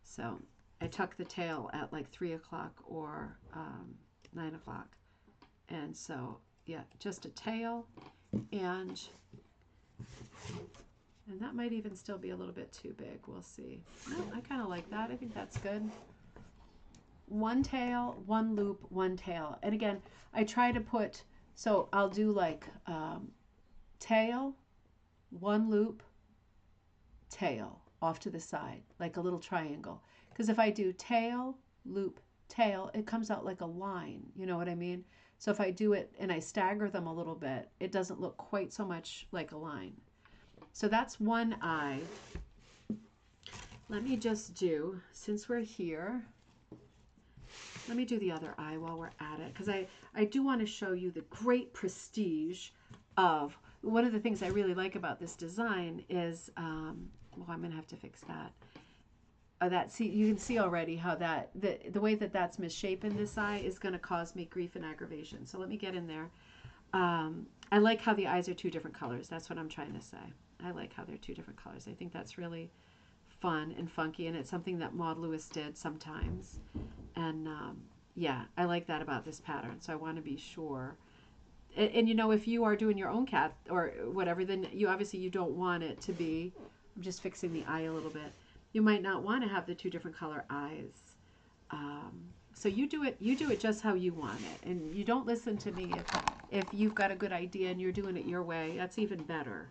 So I tuck the tail at like 3 o'clock or 9 o'clock, and so yeah, just a tail, and that might even still be a little bit too big. We'll see. No, I kind of like that. I think that's good. one tail, one loop, one tail. And again, I try to put, so I'll do like tail, one loop, tail off to the side, like a little triangle. Because if I do tail, loop, tail, it comes out like a line. You know what I mean? So if I do it and I stagger them a little bit, it doesn't look quite so much like a line. So that's one eye. Let me just do, since we're here, let me do the other eye while we're at it, because I do want to show you the great prestige of, one of the things I really like about this design is, well, I'm going to have to fix that. See, you can see already how that, the way that that's misshapen this eye is going to cause me grief and aggravation. So let me get in there. I like how the eyes are two different colors. That's what I'm trying to say. I like how they're two different colors. I think that's really fun and funky, and it's something that Maud Lewis did sometimes. And yeah, I like that about this pattern. So I want to be sure. And you know, if you are doing your own cat or whatever, then you obviously you don't want it to be, I'm just fixing the eye a little bit. You might not want to have the two different color eyes. So you do it just how you want it. And you don't listen to me if you've got a good idea and you're doing it your way. That's even better.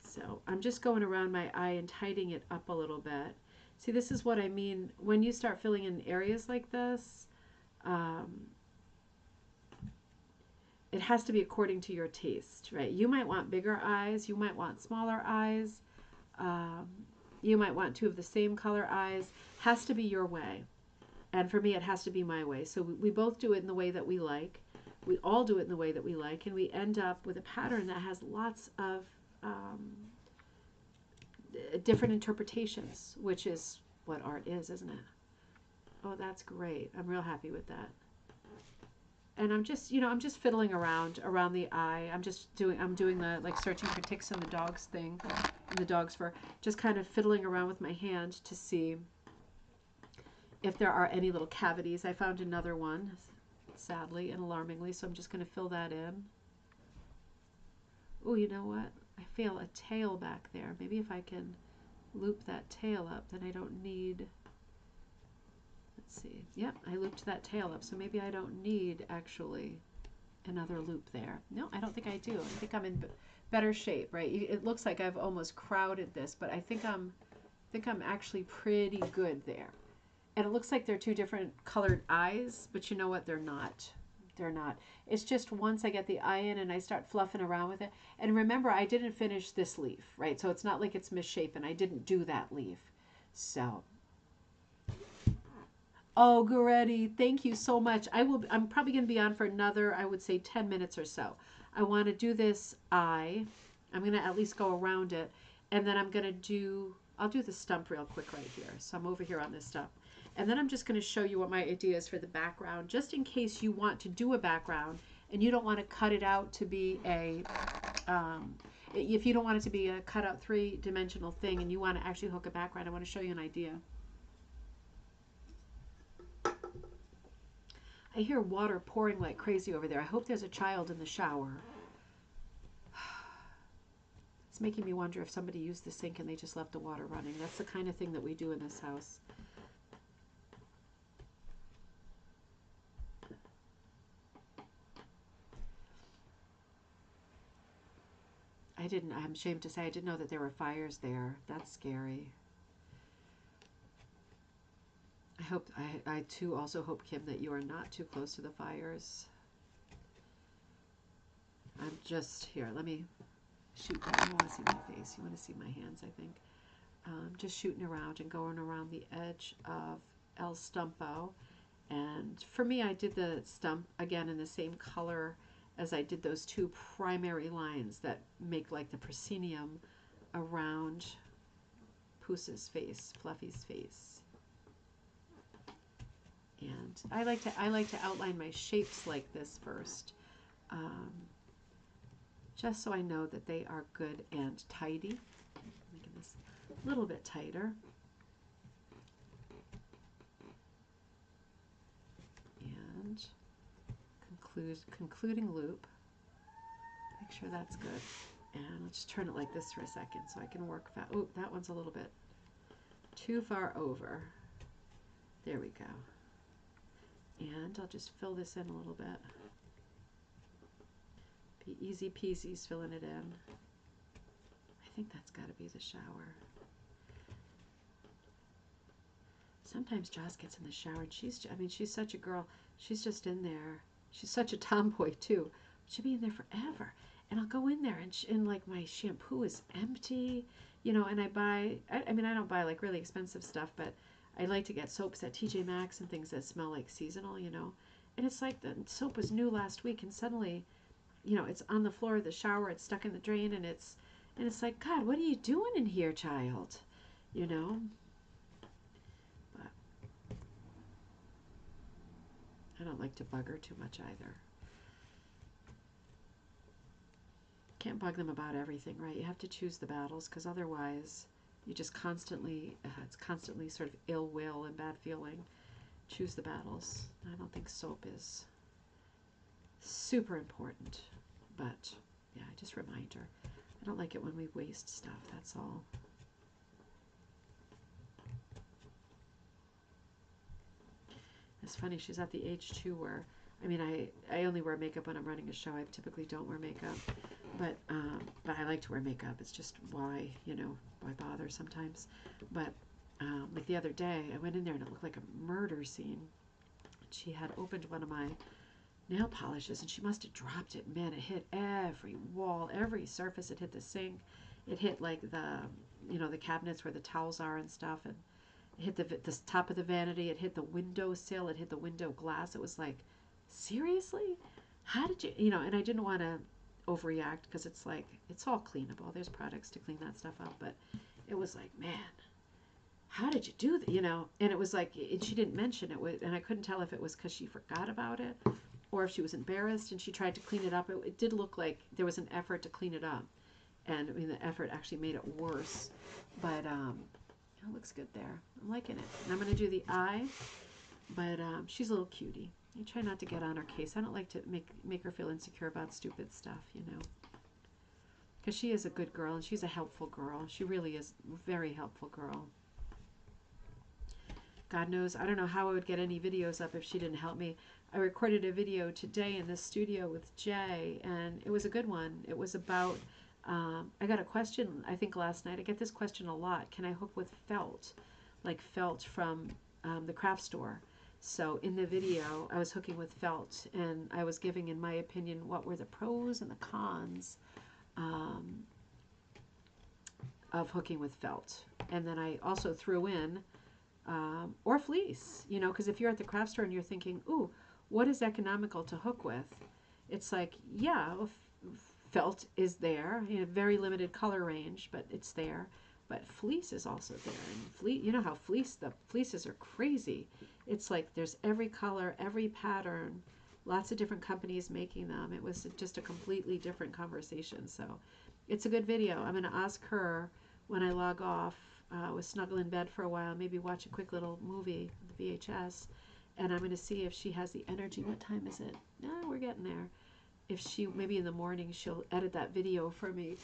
So I'm just going around my eye and tidying it up a little bit. See, this is what I mean. When you start filling in areas like this, it has to be according to your taste, right? You might want bigger eyes. You might want smaller eyes. You might want two of the same color eyes. Has to be your way. And for me, it has to be my way. So we both do it in the way that we like. We all do it in the way that we like. And we end up with a pattern that has lots of different interpretations, which is what art is, isn't it? Oh, that's great. I'm real happy with that. And I'm just, I'm just fiddling around the eye. I'm doing the like searching for ticks in the dogs thing, in the dog's fur. Just kind of fiddling around with my hand to see if there are any little cavities. I found another one, sadly and alarmingly, so I'm just going to fill that in. Oh, you know what? I feel a tail back there. Maybe if I can loop that tail up, then I don't need... Let's see. Yep, I looped that tail up, so maybe I don't need actually another loop there. No, I don't think I do. I think I'm in better shape, right? It looks like I've almost crowded this, but I think I'm actually pretty good there. And it looks like they're two different colored eyes, but you know what? They're not. They're not. It's just once I get the eye in and I start fluffing around with it. And remember, I didn't finish this leaf, right? So it's not like it's misshapen. I didn't do that leaf. So... Oh, Goretti, thank you so much. I'm probably going to be on for another, I would say, 10 minutes or so. I want to do this eye. I'm going to at least go around it. And then I'll do the stump real quick right here. So I'm over here on this stump. And then I'm just going to show you what my idea is for the background, just in case you want to do a background and you don't want to cut it out to be a, if you don't want it to be a cut out three-dimensional thing and you want to actually hook a background, I want to show you an idea. I hear water pouring like crazy over there. I hope there's a child in the shower. It's making me wonder if somebody used the sink and they just left the water running. That's the kind of thing that we do in this house. I'm ashamed to say I didn't know that there were fires there. That's scary. I too also hope, Kim, that you are not too close to the fires. I'm just, here, let me shoot that. You don't want to see my face. You want to see my hands, I think. Just shooting around and going around the edge of El Stumpo. And for me, I did the stump, again, in the same color as I did those two primary lines that make like the proscenium around Poose's face, Fluffy's face. And I like to outline my shapes like this first, just so I know that they are good and tidy. Making this a little bit tighter. And concluding loop. Make sure that's good. And let's turn it like this for a second so I can work fast. Oh, that one's a little bit too far over. There we go. And I'll just fill this in a little bit. Be easy peasies filling it in. I think that's got to be the shower. Sometimes Joss gets in the shower and she's such a girl. She's just in there. She's such a tomboy too. She'll be in there forever. And I'll go in there and like my shampoo is empty, you know, and I don't buy like really expensive stuff, but I like to get soaps at TJ Maxx and things that smell like seasonal, you know. And it's like the soap was new last week and suddenly, you know, it's on the floor of the shower, it's stuck in the drain, and it's like, God, what are you doing in here, child? You know? But I don't like to bug her too much either. Can't bug them about everything, right? You have to choose the battles, because otherwise you just constantly, it's constantly sort of ill will and bad feeling. Choose the battles. I don't think soap is super important, but yeah, just remind her. I don't like it when we waste stuff, that's all. It's funny, she's at the age too where, I mean, I only wear makeup when I'm running a show. I typically don't wear makeup, but I like to wear makeup. It's just why, you know, why bother sometimes. But like the other day, I went in there and it looked like a murder scene. She had opened one of my nail polishes and she must have dropped it. Man, it hit every wall, every surface. It hit the sink. It hit like the, you know, the cabinets where the towels are and stuff. And it hit the top of the vanity. It hit the windowsill. It hit the window glass. It was like, seriously? How did you, you know, and I didn't want to overreact because it's like, it's all cleanable. There's products to clean that stuff up. But it was like, man, how did you do that? You know, and it was like, she didn't mention it. And I couldn't tell if it was because she forgot about it or if she was embarrassed and she tried to clean it up. It did look like there was an effort to clean it up. And I mean, the effort actually made it worse. But it looks good there. I'm liking it. And I'm going to do the eye. But she's a little cutie. I try not to get on her case. I don't like to make her feel insecure about stupid stuff, you know. Because she is a good girl and she's a helpful girl. She really is a very helpful girl. God knows, I don't know how I would get any videos up if she didn't help me. I recorded a video today in the studio with Jay, and it was a good one. It was about, I got a question, I think last night. I get this question a lot. Can I hook with felt? Like felt from the craft store. So in the video, I was hooking with felt, and I was giving, in my opinion, what were the pros and the cons of hooking with felt. And then I also threw in, or fleece, you know, because if you're at the craft store and you're thinking, ooh, what is economical to hook with? It's like, yeah, felt is there, you know, very limited color range, but it's there. But fleece is also there, and fleece, you know how the fleeces are crazy. It's like there's every color, every pattern, lots of different companies making them. It was just a completely different conversation. So it's a good video. I'm going to ask her when I log off, with snuggle in bed for a while, maybe watch a quick little movie, the VHS, and I'm going to see if she has the energy. What time is it? No, we're getting there. If she, maybe in the morning, she'll edit that video for me,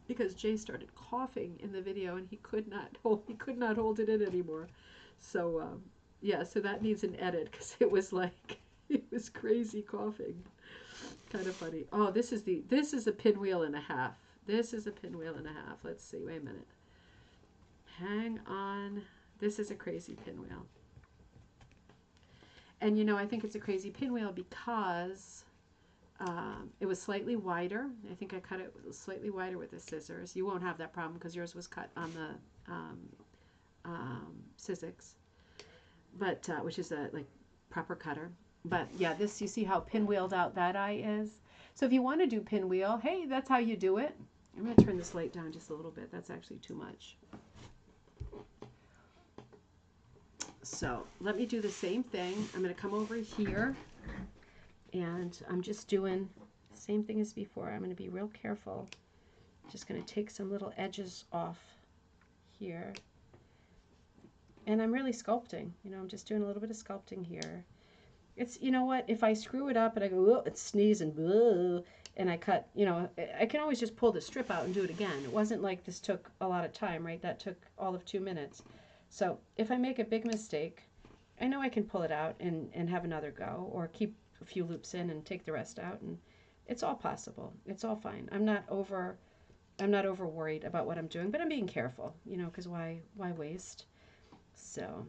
because Jay started coughing in the video and he could not hold it in anymore. So yeah, so that needs an edit because it was like, it was crazy coughing. Kind of funny. Oh, this is a pinwheel and a half. This is a pinwheel and a half. Let's see. Wait a minute. Hang on. This is a crazy pinwheel. And you know, I think it's a crazy pinwheel because it was slightly wider. I think I cut it slightly wider with the scissors. You won't have that problem because yours was cut on the Sizzix, but which is a like proper cutter. But yeah, this, you see how pinwheeled out that eye is. So if you want to do pinwheel, hey, that's how you do it. I'm going to turn this light down just a little bit. That's actually too much. So let me do the same thing. I'm going to come over here and I'm just doing the same thing as before. I'm going to be real careful. Just going to take some little edges off here. And I'm really sculpting. You know, I'm just doing a little bit of sculpting here. It's, you know what, if I screw it up and I go, oh, it's sneezing, and I cut, you know, I can always just pull the strip out and do it again. It wasn't like this took a lot of time, right? That took all of 2 minutes. So if I make a big mistake, I know I can pull it out and have another go, or keep a few loops in and take the rest out, and it's all possible. It's all fine. I'm not over worried about what I'm doing, but I'm being careful, you know, because why waste? So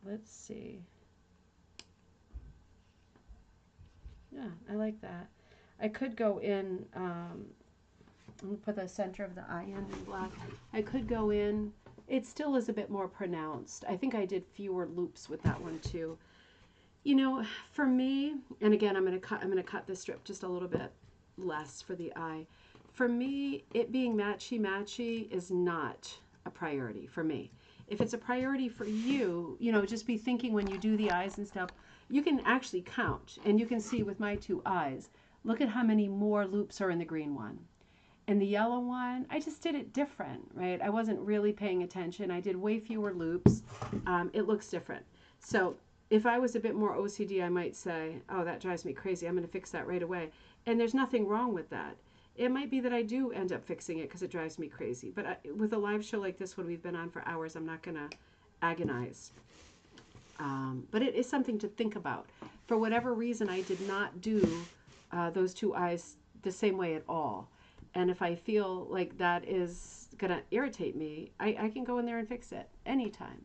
let's see. Yeah, I like that. I could go in, I'm going to put the center of the eye in black. I could go in, it still is a bit more pronounced. I think I did fewer loops with that one too. You know, for me, and again, I'm going to cut this strip just a little bit less for the eye. For me, it being matchy-matchy is not a priority for me. If it's a priority for you, you know, just be thinking when you do the eyes and stuff, you can actually count, and you can see with my two eyes, look at how many more loops are in the green one. And the yellow one, I just did it different, right? I wasn't really paying attention. I did way fewer loops. It looks different. So if I was a bit more OCD, I might say, oh, that drives me crazy. I'm going to fix that right away. And there's nothing wrong with that. It might be that I do end up fixing it because it drives me crazy. But with a live show like this, when we've been on for hours, I'm not going to agonize. But it is something to think about. For whatever reason, I did not do those two eyes the same way at all. And if I feel like that is going to irritate me, I can go in there and fix it anytime.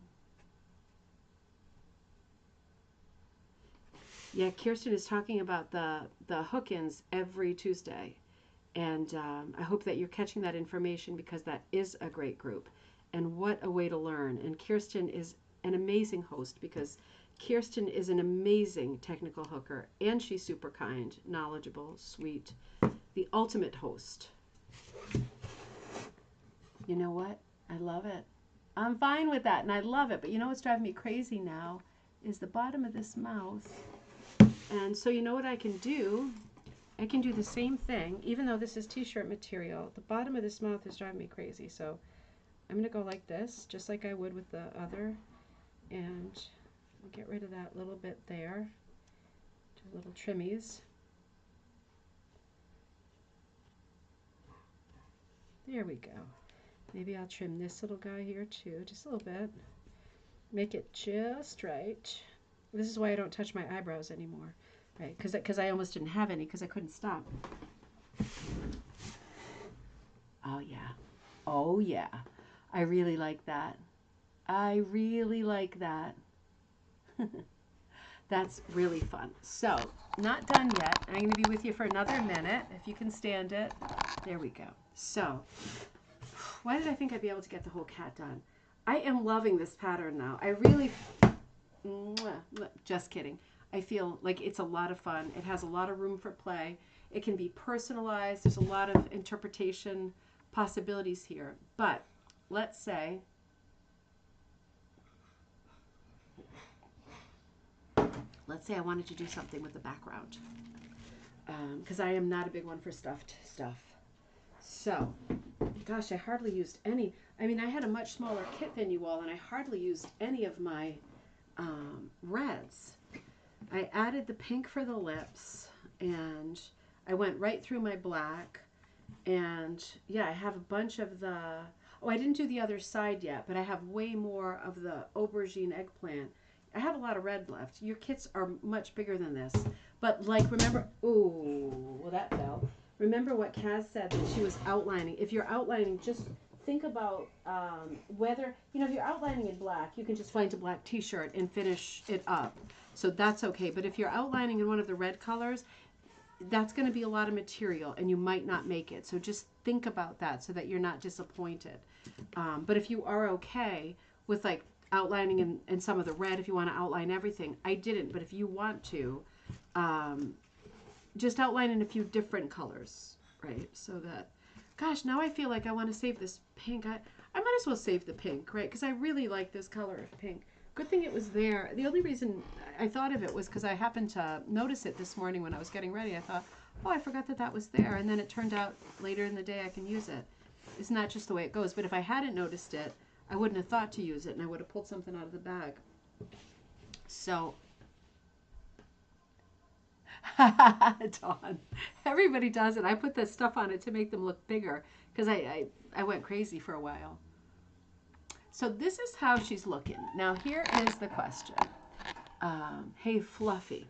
Yeah, Kirsten is talking about the hook-ins every Tuesday. And I hope that you're catching that information, because that is a great group. And what a way to learn. And Kirsten is an amazing host, because Kirsten is an amazing technical hooker. And she's super kind, knowledgeable, sweet. The ultimate host. You know what? I love it. I'm fine with that, and I love it. But you know what's driving me crazy now is the bottom of this mouth. And so you know what I can do? I can do the same thing, even though this is t-shirt material. The bottom of this mouth is driving me crazy. So I'm going to go like this, just like I would with the other. And get rid of that little bit there. Do little trimmies. There we go. Maybe I'll trim this little guy here too, just a little bit. Make it just right. This is why I don't touch my eyebrows anymore, right? Because I almost didn't have any because I couldn't stop. Oh yeah. Oh yeah. I really like that. I really like that. That's really fun. So, not done yet. I'm going to be with you for another minute, if you can stand it. There we go. So, why did I think I'd be able to get the whole cat done? I am loving this pattern now. I really, just kidding. I feel like it's a lot of fun. It has a lot of room for play. It can be personalized. There's a lot of interpretation possibilities here. But let's say I wanted to do something with the background, because I am not a big one for stuffed stuff. So, gosh, I hardly used any. I mean, I had a much smaller kit than you all, and I hardly used any of my reds. I added the pink for the lips, and I went right through my black. And yeah, I have a bunch of the, oh, I didn't do the other side yet, but I have way more of the aubergine eggplant. I have a lot of red left. Your kits are much bigger than this. But like, remember, ooh, well that fell. Remember what Kaz said, that she was outlining. If you're outlining, just think about whether, you know, if you're outlining in black, you can just find a black t-shirt and finish it up. So that's okay. But if you're outlining in one of the red colors, that's going to be a lot of material and you might not make it. So just think about that so that you're not disappointed. But if you are okay with like outlining in some of the red, if you want to outline everything, I didn't. But if you want to, just outline in a few different colors, right? So that, gosh, now I feel like I want to save this pink. I might as well save the pink, right? Because I really like this color of pink. Good thing it was there. The only reason I thought of it was because I happened to notice it this morning when I was getting ready. I thought, oh, I forgot that that was there. And then it turned out later in the day I can use it. Isn't that just the way it goes? But if I hadn't noticed it, I wouldn't have thought to use it, and I would have pulled something out of the bag. So, Dawn, everybody does it. I put the stuff on it to make them look bigger because I went crazy for a while. So this is how she's looking. Now here is the question. Hey, Fluffy,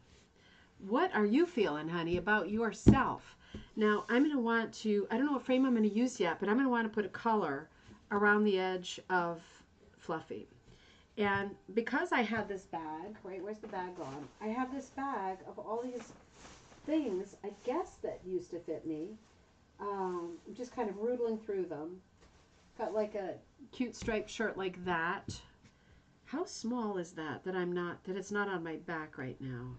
what are you feeling, honey, about yourself? Now, I'm going to want to, I don't know what frame I'm going to use yet, but I'm going to want to put a color around the edge of Fluffy. And because I have this bag, right, where's the bag gone? I have this bag of all these things, I guess, that used to fit me. I'm just kind of rootling through them. Got like a cute striped shirt like that. How small is that that it's not on my back right now?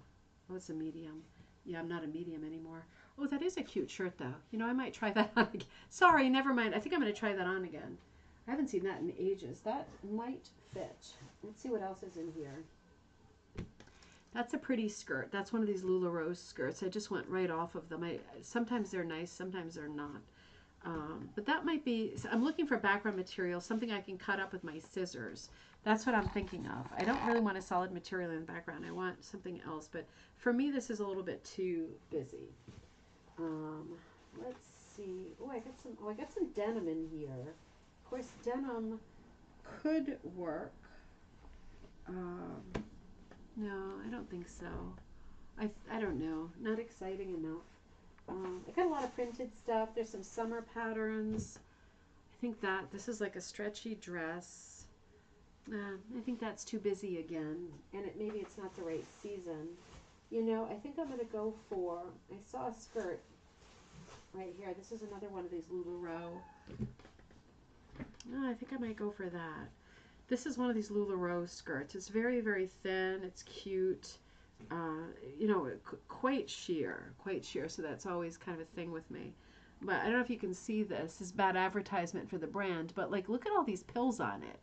Oh, it's a medium. Yeah, I'm not a medium anymore. Oh, that is a cute shirt though. You know, I might try that on again. Sorry, never mind. I think I'm going to try that on again. I haven't seen that in ages. That might fit. Let's see what else is in here. That's a pretty skirt. That's one of these LuLaRoe skirts. I just went right off of them. Sometimes they're nice, sometimes they're not. But that might be, I'm looking for background material, something I can cut up with my scissors. That's what I'm thinking of. I don't really want a solid material in the background. I want something else. But for me, this is a little bit too busy. Let's see. Oh, I got some denim in here. Of course, denim could work. No, I don't think so. I don't know. Not exciting enough. I got a lot of printed stuff. There's some summer patterns. I think that this is like a stretchy dress. I think that's too busy again, and maybe it's not the right season. You know, I think I'm going to go for, I saw a skirt right here. This is another one of these LuLaRoe. I think I might go for that. This is one of these LuLaRoe skirts. It's very, very thin. It's cute. You know, quite sheer, so that's always kind of a thing with me. But I don't know if you can see this. This is bad advertisement for the brand, but like, look at all these pills on it.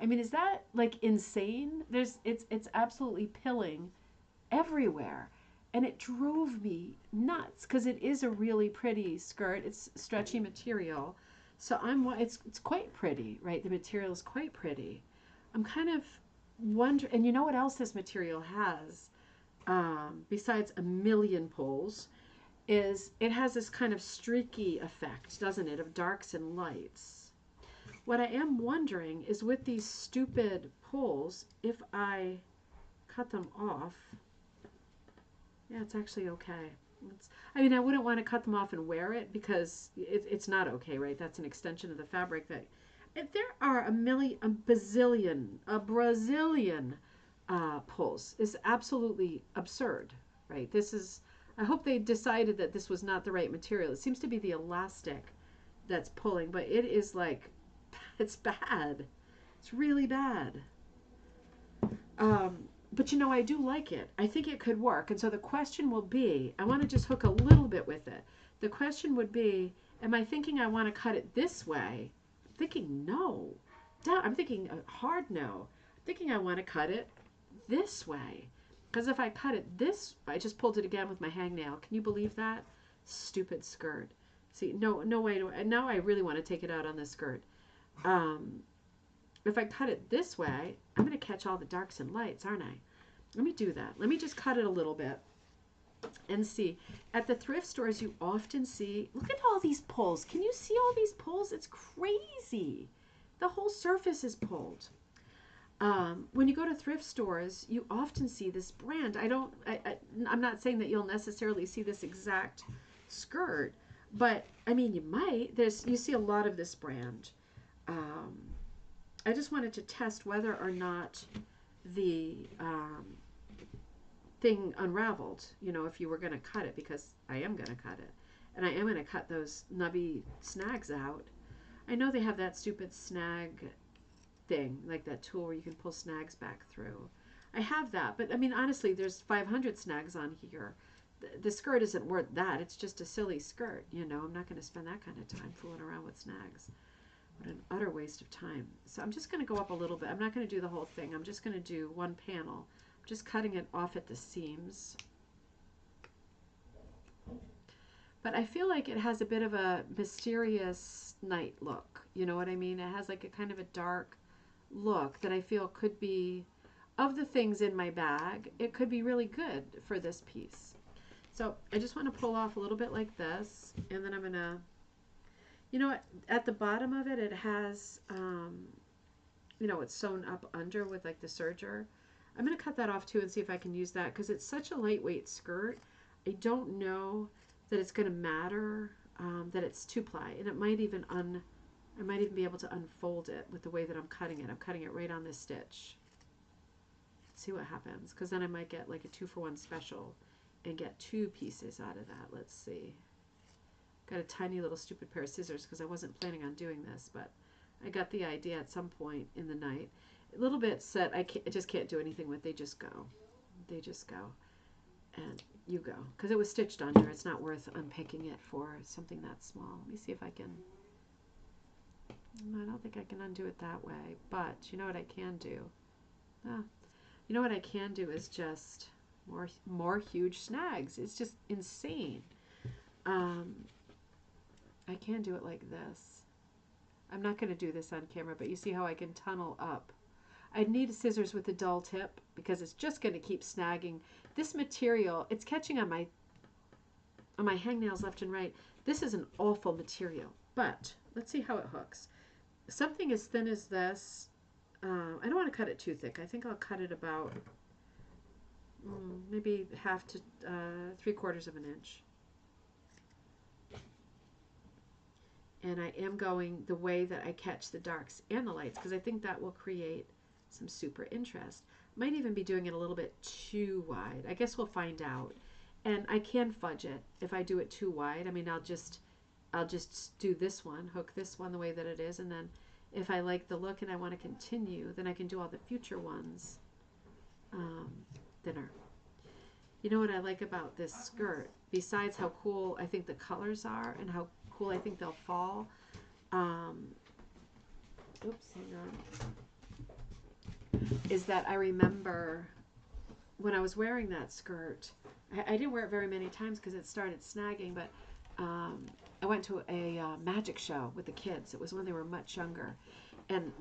I mean, is that like insane? It's absolutely pilling everywhere, and it drove me nuts because it is a really pretty skirt. It's stretchy material, so it's quite pretty, right? The material is quite pretty. I'm kind of wondering, and you know what else this material has? Besides a million pulls, is it has this kind of streaky effect, doesn't it, of darks and lights. What I am wondering is with these stupid pulls, if I cut them off, yeah, it's actually okay. I mean, I wouldn't want to cut them off and wear it because it's not okay, right? That's an extension of the fabric. There are a Brazilian pulls is absolutely absurd, right? I hope they decided that this was not the right material. It seems to be the elastic that's pulling, but it is like, it's bad. It's really bad. But you know, I do like it. I think it could work. And so the question will be, I want to just hook a little bit with it. The question would be, am I thinking I want to cut it this way? I'm thinking no. I'm thinking a hard no. I'm thinking I want to cut it this way. Because if I cut it this, I just pulled it again with my hangnail. Can you believe that? Stupid skirt. See, no way. Now I really want to take it out on this skirt. If I cut it this way, I'm going to catch all the darks and lights, aren't I? Let me do that. Let me just cut it a little bit and see. At the thrift stores, you often see, look at all these pulls. Can you see all these pulls? It's crazy. The whole surface is pulled. When you go to thrift stores, you often see this brand. I'm not saying that you'll necessarily see this exact skirt, but I mean, you might. You see a lot of this brand. I just wanted to test whether or not the thing unraveled, you know, if you were going to cut it, because I am going to cut it. And I am going to cut those nubby snags out. I know they have that stupid snag thing, like that tool where you can pull snags back through. I have that, but I mean, honestly, there's 500 snags on here. The skirt isn't worth that. It's just a silly skirt, you know. I'm not going to spend that kind of time fooling around with snags. What an utter waste of time. So I'm just going to go up a little bit. I'm not going to do the whole thing. I'm just going to do one panel. I'm just cutting it off at the seams. But I feel like it has a bit of a mysterious night look. You know what I mean? It has like a kind of a dark look that I feel could be, of the things in my bag, it could be really good for this piece. So I just want to pull off a little bit like this, and then I'm going to, you know, at the bottom of it, it has, you know, it's sewn up under with like the serger. I'm going to cut that off too and see if I can use that because it's such a lightweight skirt. I don't know that it's going to matter that it's 2-ply, and it might even I might even be able to unfold it with the way that I'm cutting it. I'm cutting it right on this stitch. Let's see what happens, because then I might get like a 2-for-1 special and get 2 pieces out of that. Let's see. Got a tiny little stupid pair of scissors because I wasn't planning on doing this, but I got the idea at some point in the night. Little bits that I just can't do anything with. They just go. They just go. And you go. Because it was stitched under. It's not worth unpicking it for something that small. Let me see if I can. I don't think I can undo it that way. But you know what I can do? You know what I can do is just more huge snags. It's just insane. I can do it like this. I'm not going to do this on camera, but you see how I can tunnel up. I need scissors with a dull tip because it's just going to keep snagging. This material, it's catching on my hangnails left and right. This is an awful material, but let's see how it hooks. Something as thin as this, I don't want to cut it too thick. I think I'll cut it about maybe 1/2 to 3/4 of an inch. And I am going the way that I catch the darks and the lights because I think that will create some super interest. Might even be doing it a little bit too wide. I guess we'll find out. And I can fudge it if I do it too wide. I mean, I'll just do this one, hook this one the way that it is, and then if I like the look and I want to continue, then I can do all the future ones thinner. You know what I like about this skirt, besides how cool I think the colors are and how cool I think they'll fall. Oops, hang on. Is that I remember when I was wearing that skirt, I didn't wear it very many times because it started snagging, but I went to a magic show with the kids. It was when they were much younger. And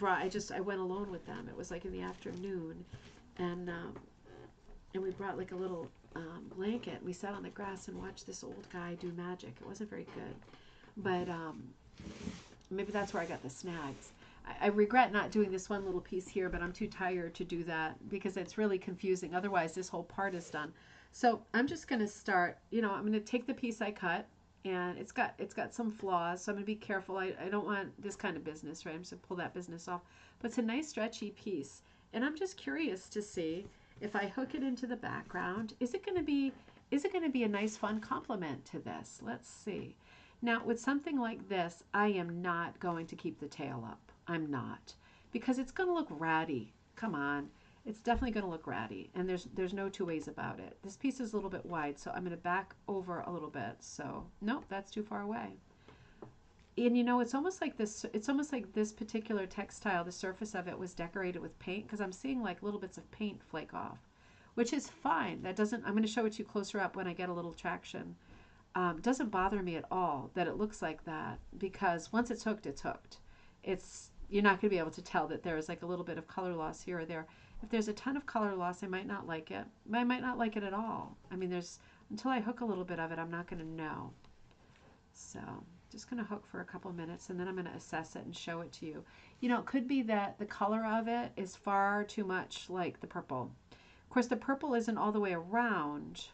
I went alone with them. It was like in the afternoon. And we brought like a little blanket. We sat on the grass and watched this old guy do magic. It wasn't very good. But maybe that's where I got the snags. I regret not doing this one little piece here, but I'm too tired to do that because it's really confusing. Otherwise, this whole part is done. So I'm just going to start, I'm going to take the piece I cut, and it's got some flaws, so I'm going to be careful. I don't want this kind of business, right? I'm just going to pull that business off. But it's a nice stretchy piece, and I'm just curious to see if I hook it into the background, is it going to be a nice fun complement to this? Let's see. Now, with something like this, I am not going to keep the tail up. I'm not, because it's going to look ratty. Come on. It's definitely going to look ratty, and there's no two ways about it. This piece is a little bit wide, so I'm going to back over a little bit. So, nope, that's too far away. And it's almost like this particular textile, the surface of it was decorated with paint, because I'm seeing like little bits of paint flake off, which is fine. I'm going to show it to you closer up when I get a little traction. Doesn't bother me at all that it looks like that, because once it's hooked, it's hooked. You're not going to be able to tell that there's like a little bit of color loss here or there. If there's a ton of color loss, I might not like it. I might not like it at all. I mean, until I hook a little bit of it, I'm not going to know. So just going to hook for a couple minutes, and then I'm going to assess it and show it to you. It could be that the color of it is far too much like the purple. Of course, the purple isn't all the way around,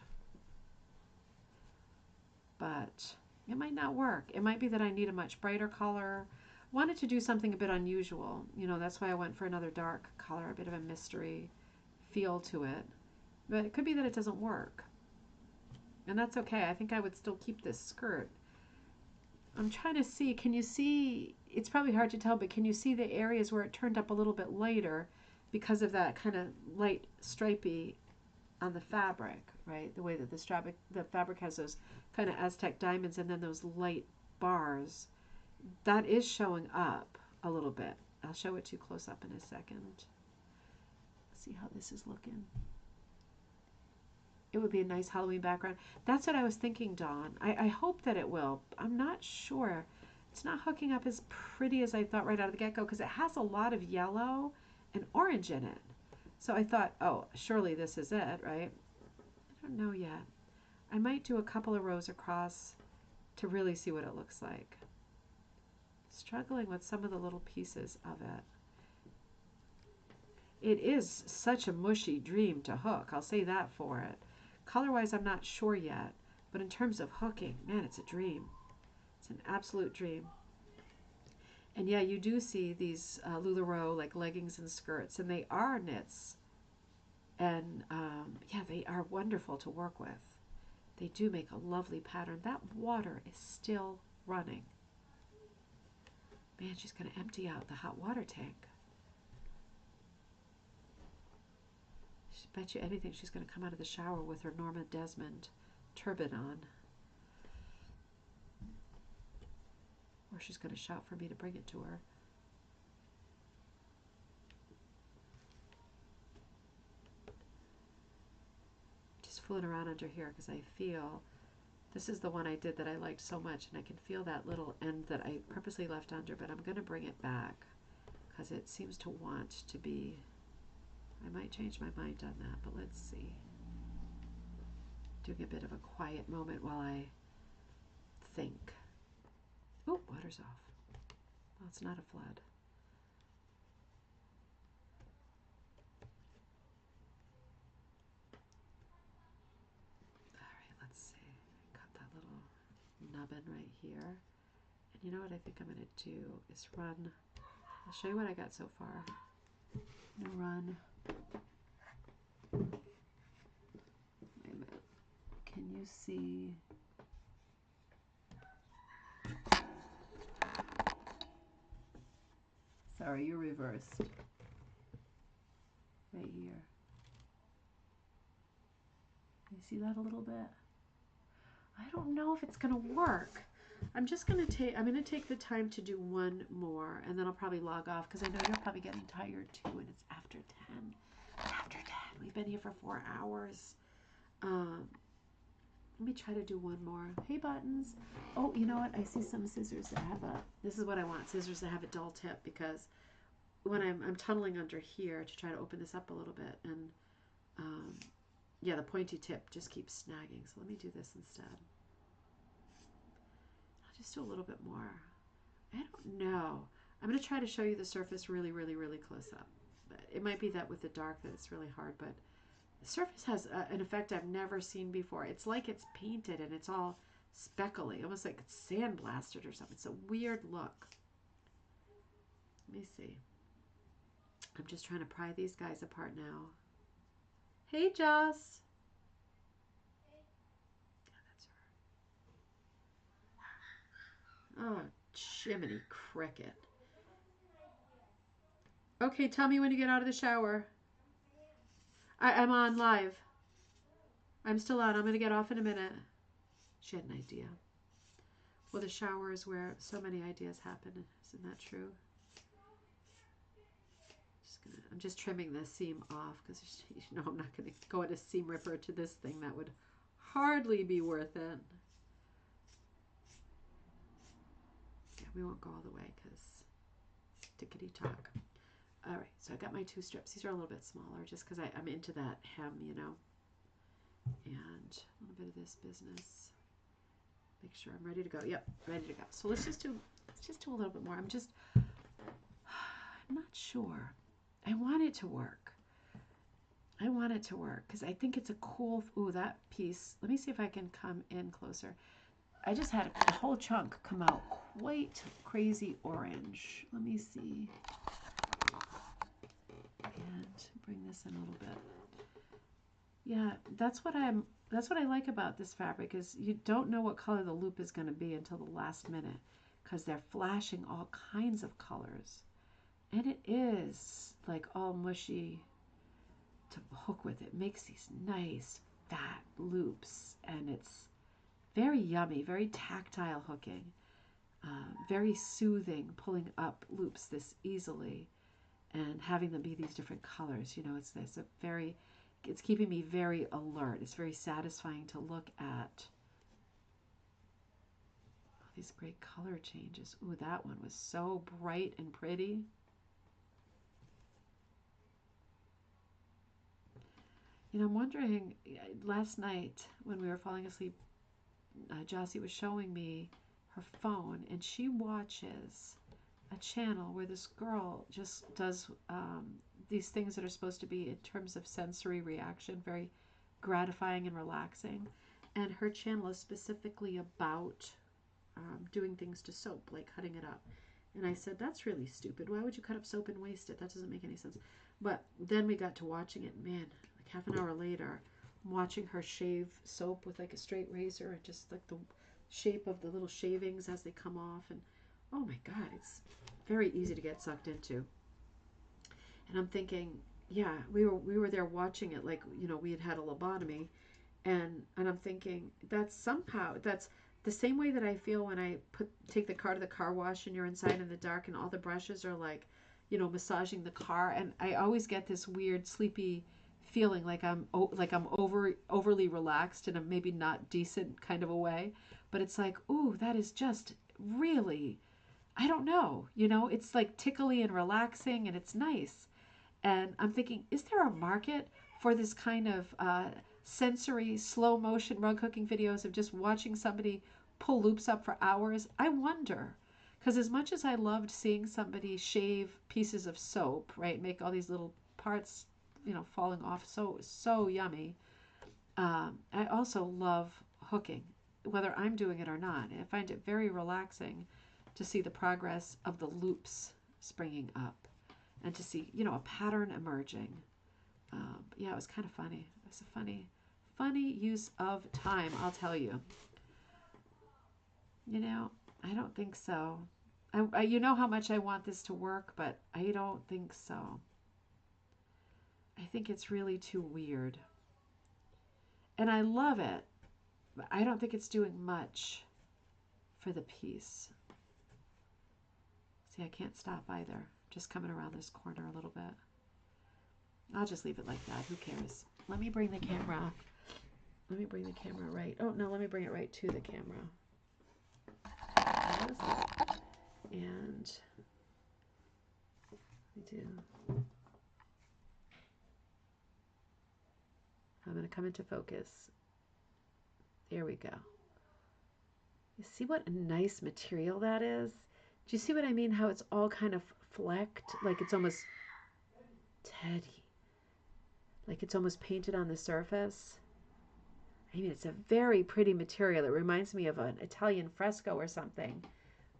but it might not work. It might be that I need a much brighter color. Wanted to do something a bit unusual. That's why I went for another dark color, a bit of a mystery feel to it. But it could be that it doesn't work. And that's okay. I think I would still keep this skirt. I'm trying to see, can you see, it's probably hard to tell, but can you see the areas where it turned up a little bit lighter because of that kind of light stripey on the fabric, right? The way that the fabric has those kind of Aztec diamonds and then those light bars. That is showing up a little bit. I'll show it to you close up in a second. See how this is looking. It would be a nice Halloween background. That's what I was thinking, Dawn. I hope that it will. I'm not sure. It's not hooking up as pretty as I thought right out of the get-go because it has a lot of yellow and orange in it. So I thought, oh, surely this is it, right? I don't know yet. I might do a couple of rows across to really see what it looks like. Struggling with some of the little pieces of it. It is such a mushy dream to hook. I'll say that for it. Color-wise, I'm not sure yet. But in terms of hooking, man, it's a dream. It's an absolute dream. And yeah, you do see these LuLaRoe like leggings and skirts, and they are knits. And yeah, they are wonderful to work with. They do make a lovely pattern. That water is still running. Man, she's going to empty out the hot water tank. I bet you anything she's going to come out of the shower with her Norma Desmond turban on. Or she's going to shout for me to bring it to her. Just fooling around under here because I feel this is the one I did that I liked so much, and I can feel that little end that I purposely left under, but I'm going to bring it back because it seems to want to be. I might change my mind on that, but let's see. Doing a bit of a quiet moment while I think. Oh, water's off. Well, it's not a flood. All right, let's see. Got that little nubbin right here. And you know what I think I'm going to do is run. I'll show you what I got so far. I'm going to run. Wait a minute. Can you see? Sorry, you're reversed. Right here. You see that a little bit? I don't know if it's going to work. I'm going to take the time to do one more, and then I'll probably log off because I know you're probably getting tired too, and it's after 10. It's after 10. We've been here for 4 hours. Let me try to do one more. Hey, buttons. Oh, you know what? I see some scissors that have this is what I want, scissors that have a dull tip, because when I'm tunneling under here to try to open this up a little bit, and yeah, the pointy tip just keeps snagging. So let me do this instead. I'll just do a little bit more. I don't know. I'm going to try to show you the surface really, really, really close up. It might be that with the dark that it's really hard, but the surface has an effect I've never seen before. It's like it's painted and it's all speckly, almost like it's sandblasted or something. It's a weird look. Let me see. I'm just trying to pry these guys apart now. Hey, Joss. Yeah, that's her. Oh, Jiminy Cricket. Okay, tell me when you get out of the shower. I'm on live. I'm still on. I'm going to get off in a minute. She had an idea. Well, the shower is where so many ideas happen. Isn't that true? I'm just trimming the seam off because you know I'm not going to go at a seam ripper to this thing. That would hardly be worth it. Yeah, we won't go all the way because tickety talk. All right, so I got my 2 strips. These are a little bit smaller just because I'm into that hem, you know. And a little bit of this business. Make sure I'm ready to go. Yep, ready to go. So let's just do a little bit more. I'm not sure. I want it to work. I want it to work because I think it's a cool. Ooh, that piece. Let me see if I can come in closer. I just had a whole chunk come out quite crazy orange. Let me see. And bring this in a little bit. Yeah, that's what I like about this fabric is you don't know what color the loop is going to be until the last minute because they're flashing all kinds of colors. And it is like all mushy to hook with. It makes these nice fat loops, and it's very yummy, very tactile hooking, very soothing, pulling up loops this easily and having them be these different colors. You know, it's keeping me very alert. It's very satisfying to look at. Oh, these great color changes. Ooh, that one was so bright and pretty. You know, I'm wondering, last night when we were falling asleep, Jossie was showing me her phone, and she watches a channel where this girl just does these things that are supposed to be in terms of sensory reaction, very gratifying and relaxing. And her channel is specifically about doing things to soap, like cutting it up. And I said, that's really stupid. Why would you cut up soap and waste it? That doesn't make any sense. But then we got to watching it. Man, like half an hour later, I'm watching her shave soap with like a straight razor and just like the shape of the little shavings as they come off. And oh my God, it's very easy to get sucked into. And I'm thinking, yeah, we were there watching it like, you know, we had had a lobotomy. And I'm thinking that's the same way that I feel when I take the car to the car wash and you're inside in the dark and all the brushes are like, you know, massaging the car, and I always get this weird sleepy feeling like I'm overly relaxed in a maybe not decent kind of a way, but it's like, ooh, that is just really, I don't know, you know, it's like tickly and relaxing and it's nice. And I'm thinking, is there a market for this kind of sensory, slow motion rug hooking videos of just watching somebody pull loops up for hours? I wonder. Because as much as I loved seeing somebody shave pieces of soap, right, make all these little parts, you know, falling off, so yummy, I also love hooking, whether I'm doing it or not. I find it very relaxing to see the progress of the loops springing up and to see, you know, a pattern emerging. Yeah, it was kind of funny. It was a funny use of time, I'll tell you. You know, I don't think so. You know how much I want this to work, but I don't think so. I think it's really too weird. And I love it, but I don't think it's doing much for the piece. See, I can't stop either. Just coming around this corner a little bit. I'll just leave it like that. Who cares? Let me bring the camera. Let me bring the camera right. Oh, no, let me bring it right to the camera. And we do. I'm going to come into focus. There we go. You see what a nice material that is? Do you see what I mean? How it's all kind of flecked? Like it's almost Teddy. Like it's almost painted on the surface. I mean, it's a very pretty material. It reminds me of an Italian fresco or something.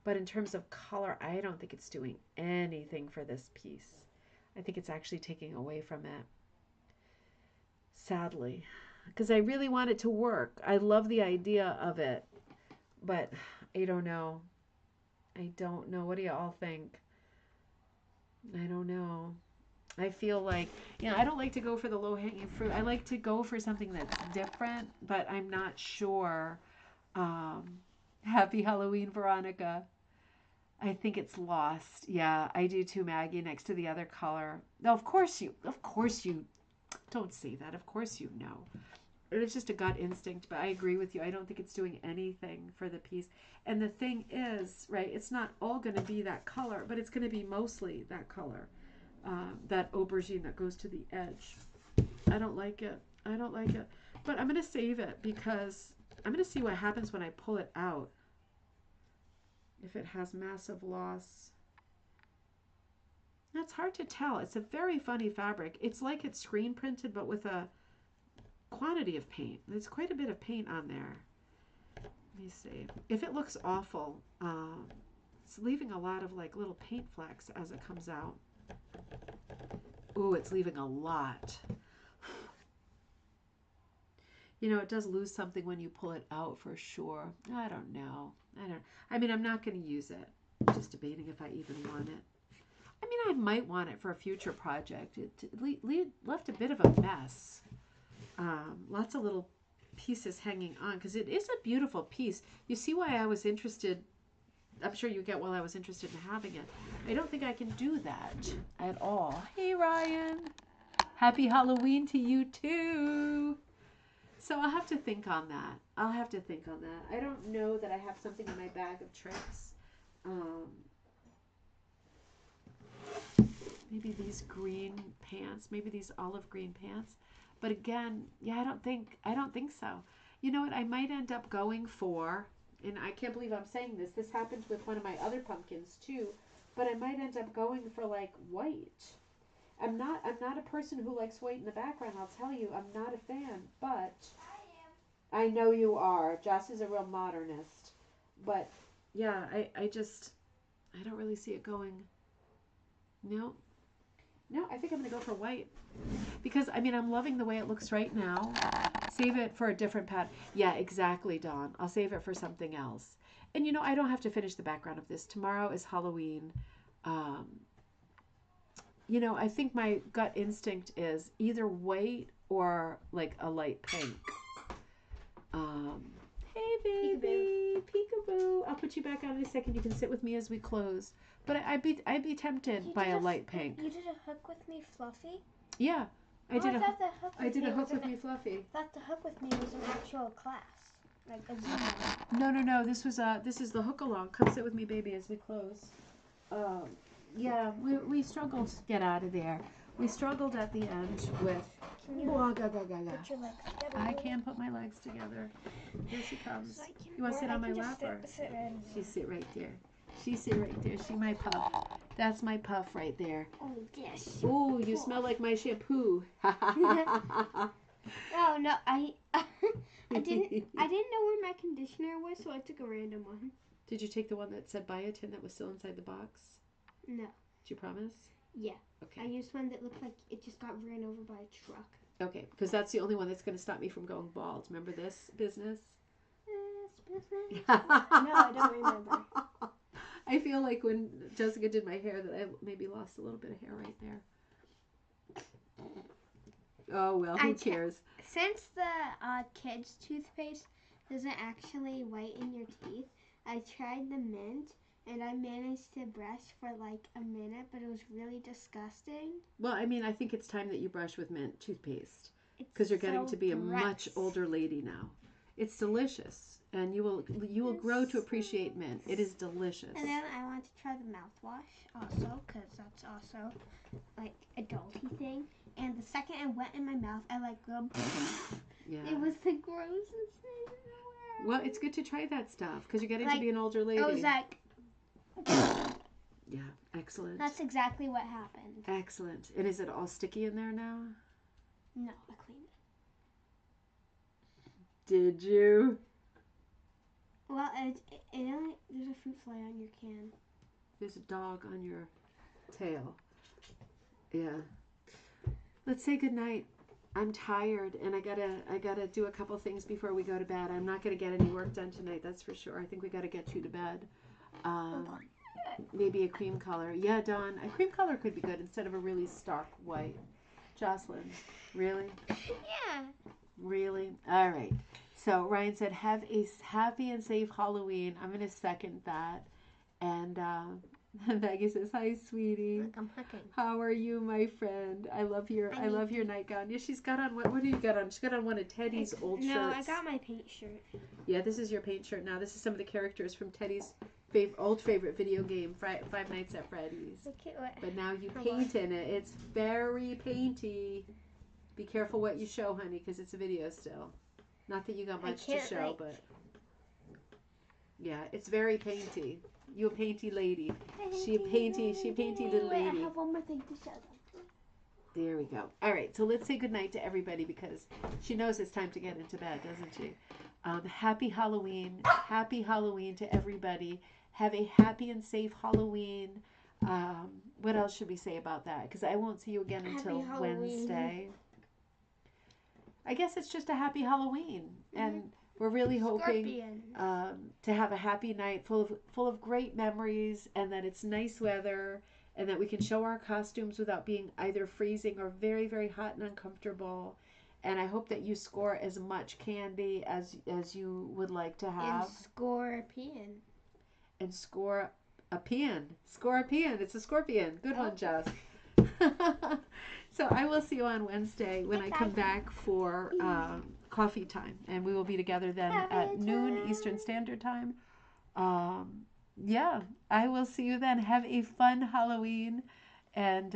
But in terms of color, I don't think it's doing anything for this piece. I think it's actually taking away from it. Sadly. Because I really want it to work. I love the idea of it. But I don't know. I don't know. What do you all think? I don't know. I feel like, you know, I don't like to go for the low-hanging fruit. I like to go for something that's different, but I'm not sure. Happy Halloween, Veronica. I think it's lost. Yeah, I do too, Maggie, next to the other color. No, of course you, don't say that. Of course you know. It's just a gut instinct, but I agree with you. I don't think it's doing anything for the piece. And the thing is, right, it's not all going to be that color, but it's going to be mostly that color. That aubergine that goes to the edge. I don't like it. I don't like it. But I'm going to save it because I'm going to see what happens when I pull it out. If it has massive loss. That's hard to tell. It's a very funny fabric. It's like it's screen printed, but with a quantity of paint. There's quite a bit of paint on there. Let me see. If it looks awful, it's leaving a lot of like little paint flecks as it comes out. Ooh, it's leaving a lot. You know, it does lose something when you pull it out for sure. I don't know. I mean, I'm not going to use it. I'm just debating if I even want it. I mean, I might want it for a future project. It left a bit of a mess. Lots of little pieces hanging on because it is a beautiful piece. You see why I was interested. I'm sure you get why I was interested in having it. I don't think I can do that at all. Hey, Ryan. Happy Halloween to you too. So I'll have to think on that. I don't know that I have something in my bag of tricks. Maybe these green pants, maybe these olive green pants. But again, yeah, I don't think so. You know what? I might end up going for, and I can't believe I'm saying this. This happened with one of my other pumpkins too. But I might end up going for like white. I'm not a person who likes white in the background. I'll tell you, I'm not a fan. But I know you are. Joss is a real modernist. But yeah, I don't really see it going. No. No, I think I'm going to go for white. Because, I mean, I'm loving the way it looks right now. Save it for a different pattern. Yeah, exactly, Dawn. I'll save it for something else. And, you know, I don't have to finish the background of this. Tomorrow is Halloween. You know, I think my gut instinct is either white or, like, a light pink. Hey, baby. Peekaboo. I'll put you back on in a second. You can sit with me as we close. But I'd be tempted by a light pink. You did a hook with me, Fluffy? Yeah. I did a hook with me, Fluffy. I thought the hook with me was an actual class. Like a Zoom. No. This is the hook along. Come sit with me, baby, as we close. Yeah, we struggled to get out of there. We struggled at the end with. Can you Go. put your legs together? I can't put my legs together. Here she comes. You want to sit on my lap or? She sit right there. She sit right there. She my puff. That's my puff right there. Oh yes. Oh, you smell like my shampoo. Oh no, I didn't know where my conditioner was, so I took a random one. Did you take the one that said biotin that was still inside the box? No. Did you promise? Yeah. Okay. I used one that looked like it just got ran over by a truck. Okay, because that's the only one that's going to stop me from going bald. Remember this business? Business? No, I don't remember. I feel like when Jessica did my hair that I maybe lost a little bit of hair right there. Oh, well, who cares? Since the kids' toothpaste doesn't actually whiten your teeth, I tried the mint, and I managed to brush for like a minute, but it was really disgusting. Well, I mean, I think it's time that you brush with mint toothpaste because you're getting to be a much older lady now. It's delicious, and you will grow to appreciate mint. It is delicious. And then I want to try the mouthwash also, because that's also like adulty thing. And the second it went in my mouth, I like yeah. It was the grossest thing in the world. Well, it's good to try that stuff because you're getting to be an older lady. I was like. Yeah, excellent. That's exactly what happened. Excellent. And is it all sticky in there now? No, I cleaned it. Did you? Well, there's a fruit fly on your can. There's a dog on your tail. Yeah. Let's say goodnight. I'm tired and I gotta do a couple things before we go to bed. I'm not gonna get any work done tonight, that's for sure. I think we gotta get you to bed. Maybe a cream color. Yeah, Dawn, a cream color could be good instead of a really stark white. Jocelyn, really? Yeah. Really? All right. So Ryan said, have a happy and safe Halloween. I'm going to second that. And Maggie says, hi, sweetie. Look, I'm hugging. How are you, my friend? I love your nightgown. Yeah, she's got on, what do you got on? She's got on one of Teddy's old shirts. No, I got my paint shirt. Yeah, this is your paint shirt now. This is some of the characters from Teddy's old favorite video game, Five Nights at Freddy's. But now you paint in it. It's very painty. Be careful what you show, honey, because it's a video still. Not that you got much to show, but yeah, it's very painty. You a painty lady. She a painty little lady. I have one more thing to show them. There we go. All right, so let's say goodnight to everybody because she knows it's time to get into bed, doesn't she? Happy Halloween. Happy Halloween to everybody. Have a happy and safe Halloween. What else should we say about that? Because I won't see you again until Wednesday. I guess it's just a happy Halloween. Mm-hmm. And we're really hoping to have a happy night full of great memories and that it's nice weather and that we can show our costumes without being either freezing or very, very hot and uncomfortable. And I hope that you score as much candy as you would like to have. And scorpion. And score a peon. Scorpion. It's a scorpion. Good one, Jess. So I will see you on Wednesday when I come back for coffee time. And we will be together then at noon Eastern Standard Time. Yeah, I will see you then. Have a fun Halloween. And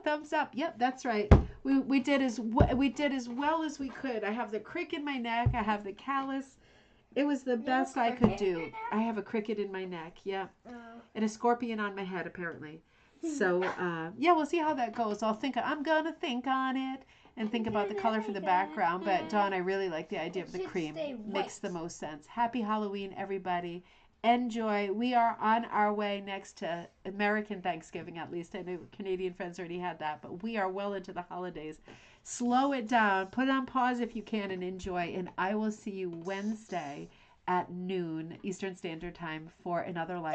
thumbs up. Yep, that's right. We did as well as we could. I have the crick in my neck. I have the callus. It was the best I could do. I have a cricket in my neck. Yeah, and a scorpion on my head apparently. So yeah, we'll see how that goes. I'm gonna think on it and think about the color for the background. But Dawn, I really like the idea of the cream. Makes the most sense. Happy Halloween, everybody. Enjoy. We are on our way next to American Thanksgiving, at least. I know Canadian friends already had that, but we are well into the holidays. Slow it down. Put it on pause if you can and enjoy. And I will see you Wednesday at noon Eastern Standard Time for another live.